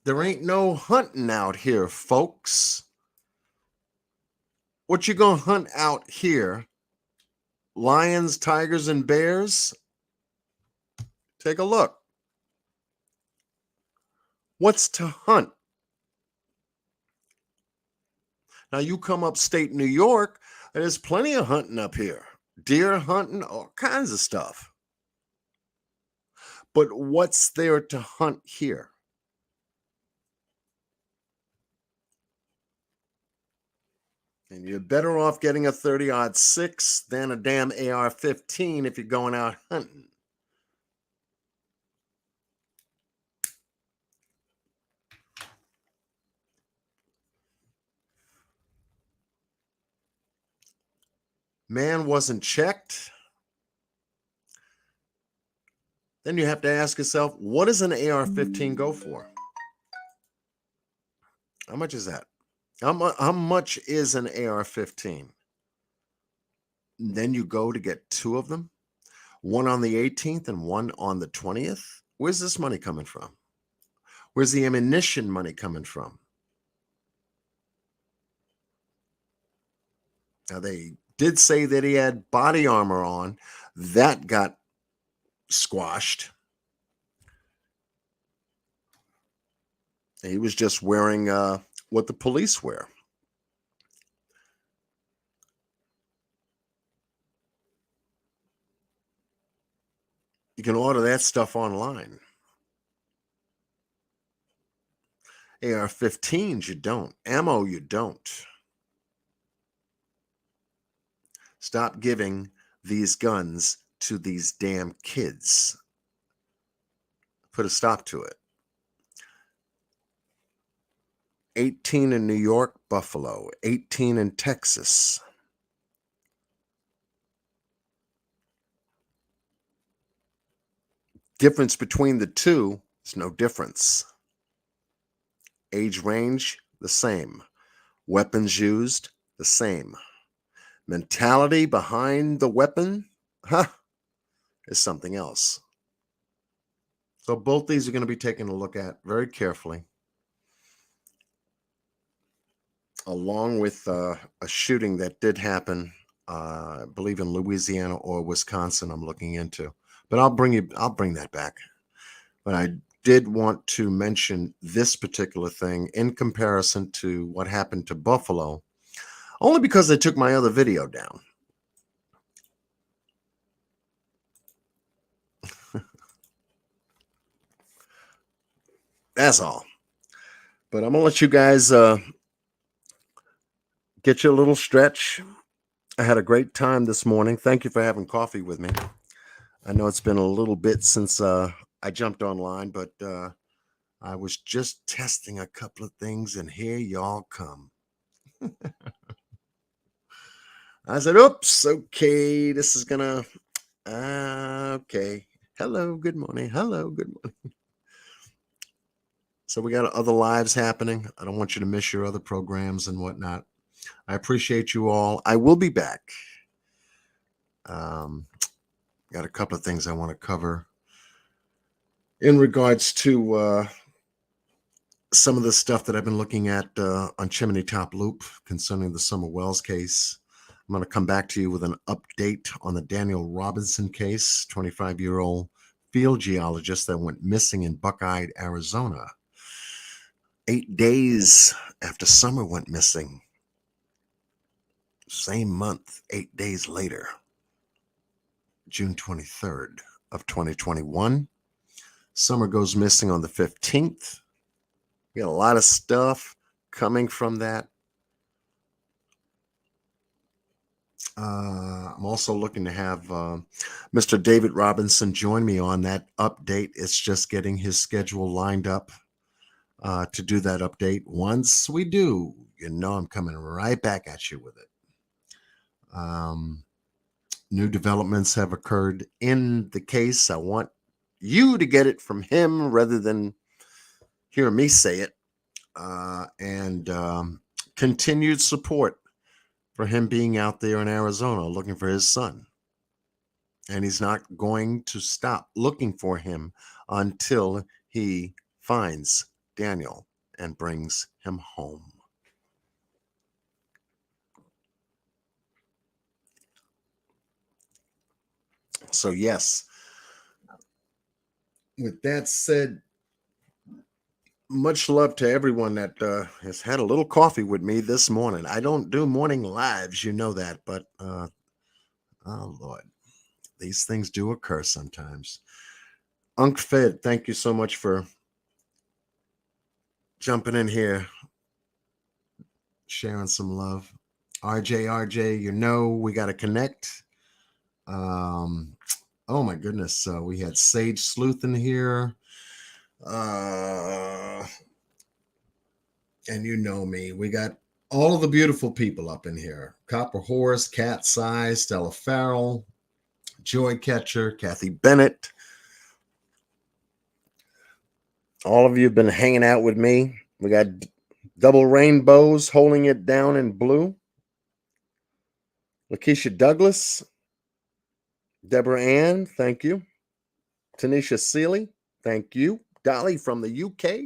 There ain't no hunting out here, folks. What you gonna hunt out here? Lions, tigers, and bears? Take a look. What's to hunt? Now you come upstate New York, there's plenty of hunting up here. Deer hunting, all kinds of stuff. But what's there to hunt here? And you're better off getting a 30-06 than a damn AR-15 if you're going out hunting. Man wasn't checked. Then you have to ask yourself, what does an AR-15 go for? How much is that? How much is an AR-15? Then you go to get two of them, one on the 18th and one on the 20th. Where's this money coming from? Where's the ammunition money coming from? Now, they did say that he had body armor on. That got squashed. He was just wearing what the police wear. You can order that stuff online. AR-15s, you don't. Ammo, you don't. Stop giving these guns to these damn kids. Put a stop to it. 18 in New York, Buffalo. 18 in Texas. Difference between the two is no difference. Age range, the same. Weapons used, the same. Mentality behind the weapon, is something else. So both these are going to be taken a look at very carefully, along with a shooting that did happen, I believe in Louisiana or Wisconsin. I'm looking into, but I'll bring that back. But I did want to mention this particular thing in comparison to what happened to Buffalo, only because they took my other video down. That's all. But I'm going to let you guys get you a little stretch. I had a great time this morning. Thank you for having coffee with me. I know it's been a little bit since I jumped online, but I was just testing a couple of things, and here y'all come. I said, oops, okay, this is gonna, okay. Hello, good morning. Hello, good morning. So we got other lives happening. I don't want you to miss your other programs and whatnot. I appreciate you all. I will be back. Got a couple of things I want to cover in regards to some of the stuff that I've been looking at on Chimney Top Loop concerning the Summer Wells case. I'm going to come back to you with an update on the Daniel Robinson case, 25-year-old field geologist that went missing in Buckeye, Arizona. 8 days after Summer went missing. Same month, 8 days later, June 23rd of 2021. Summer goes missing on the 15th. We got a lot of stuff coming from that. I'm also looking to have Mr. David Robinson join me on that update. It's just getting his schedule lined up to do that update. Once we do, you know I'm coming right back at you with it. New developments have occurred in the case. I want you to get it from him rather than hear me say it. and continued support for him being out there in Arizona looking for his son. And he's not going to stop looking for him until he finds Daniel and brings him home. So, yes, with that said, much love to everyone that has had a little coffee with me this morning. I don't do morning lives, you know that, but oh Lord, these things do occur sometimes. Unc Fed, thank you so much for jumping in here, sharing some love. RJ, you know we got to connect. Oh my goodness, we had Sage Sleuth in here. And you know me, we got all of the beautiful people up in here. Copper Horse, Cat Size, Stella Farrell, Joy Catcher, Kathy Bennett. All of you have been hanging out with me. We got Double Rainbows holding it down in blue. Lakeisha Douglas. Deborah Ann, thank you. Tanisha Seeley, thank you. Dolly from the UK.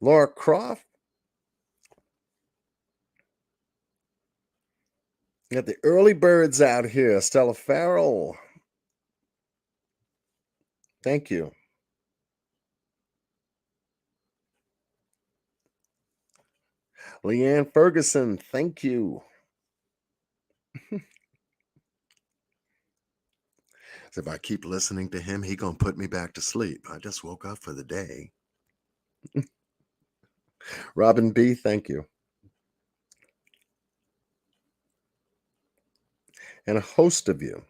Laura Croft. Got the early birds out here. Stella Farrell. Thank you. Leanne Ferguson, thank you. So if I keep listening to him, he gonna put me back to sleep. I just woke up for the day. Robin B, thank you. And a host of you.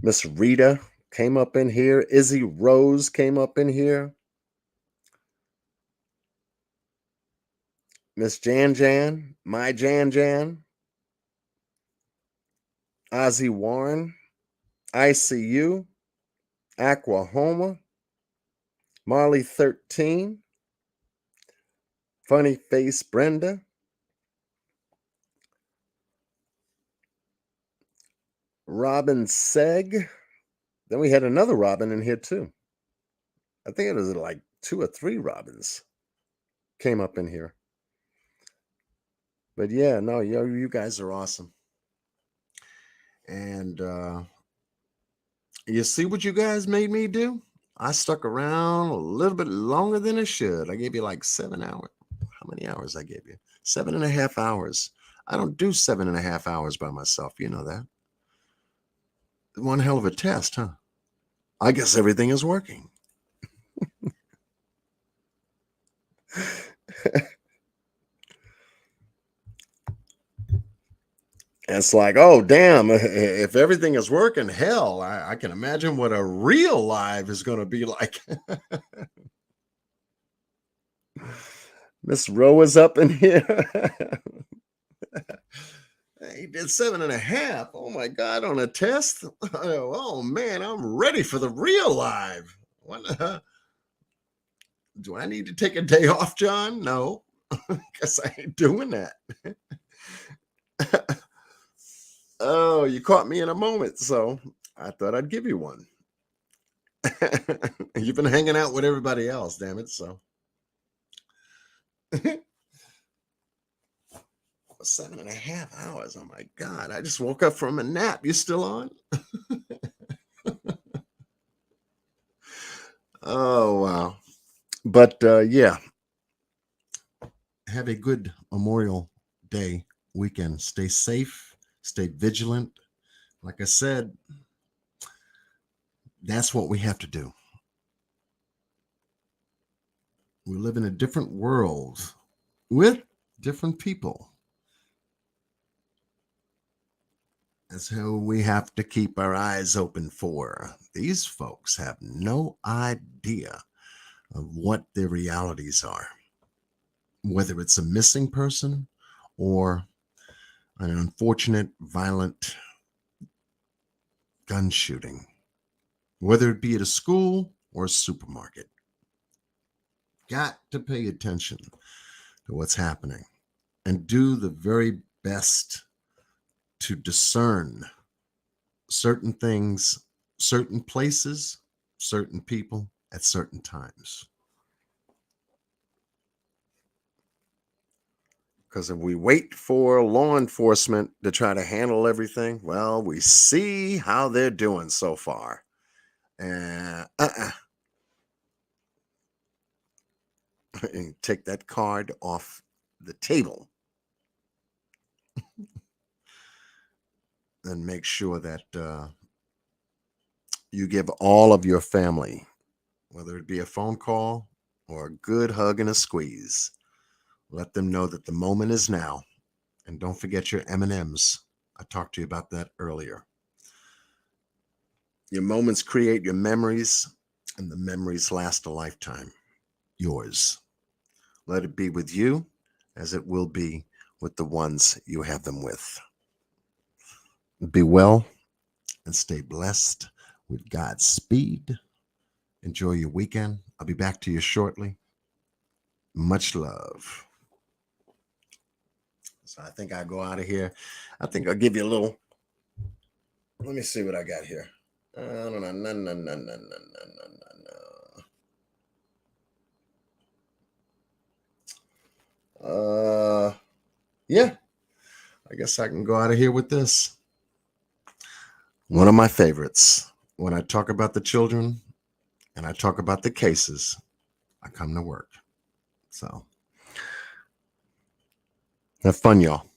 Miss Rita came up in here. Izzy Rose came up in here. Miss Jan, my Jan. Ozzy Warren, ICU, Aquahoma, Marley 13, Funny Face Brenda, Robin Seg. Then we had another Robin in here too. I think it was like 2 or 3 Robins came up in here. But yeah, no, you guys are awesome. And you see what you guys made me do? I stuck around a little bit longer than I should. I gave you like 7 hours. How many hours I gave you? 7.5 hours. I don't do 7.5 hours by myself. You know that. One hell of a test, huh? I guess everything is working. It's like, oh, damn, if everything is working, hell, I can imagine what a real life is going to be like. Miss Rowe is up in here. He did 7.5. Oh my God, on a test. Oh man, I'm ready for the real life. Do I need to take a day off, John? No, because I ain't doing that. Oh, you caught me in a moment, so I thought I'd give you one. You've been hanging out with everybody else, damn it. So 7.5 hours. Oh my God. I just woke up from a nap. You still on? Oh, wow. But yeah, have a good Memorial Day weekend. Stay safe, stay vigilant. Like I said, that's what we have to do. We live in a different world with different people. That's who we have to keep our eyes open for. These folks have no idea of what their realities are, whether it's a missing person or an unfortunate, violent gun shooting, whether it be at a school or a supermarket. got to pay attention to what's happening and do the very best to discern certain things, certain places, certain people at certain times. Because if we wait for law enforcement to try to handle everything, well, we see how they're doing so far. And take that card off the table and make sure that you give all of your family, whether it be a phone call or a good hug and a squeeze, let them know that the moment is now. And don't forget your M&Ms. I talked to you about that earlier. Your moments create your memories, and the memories last a lifetime. Yours. Let it be with you as it will be with the ones you have them with. Be well and stay blessed with God's speed. Enjoy your weekend. I'll be back to you shortly. Much love. So I think I'll go out of here. I think I'll give you a little. Let me see what I got here. Yeah, I guess I can go out of here with this. One of my favorites. When I talk about the children and I talk about the cases, I come to work. So have fun, y'all.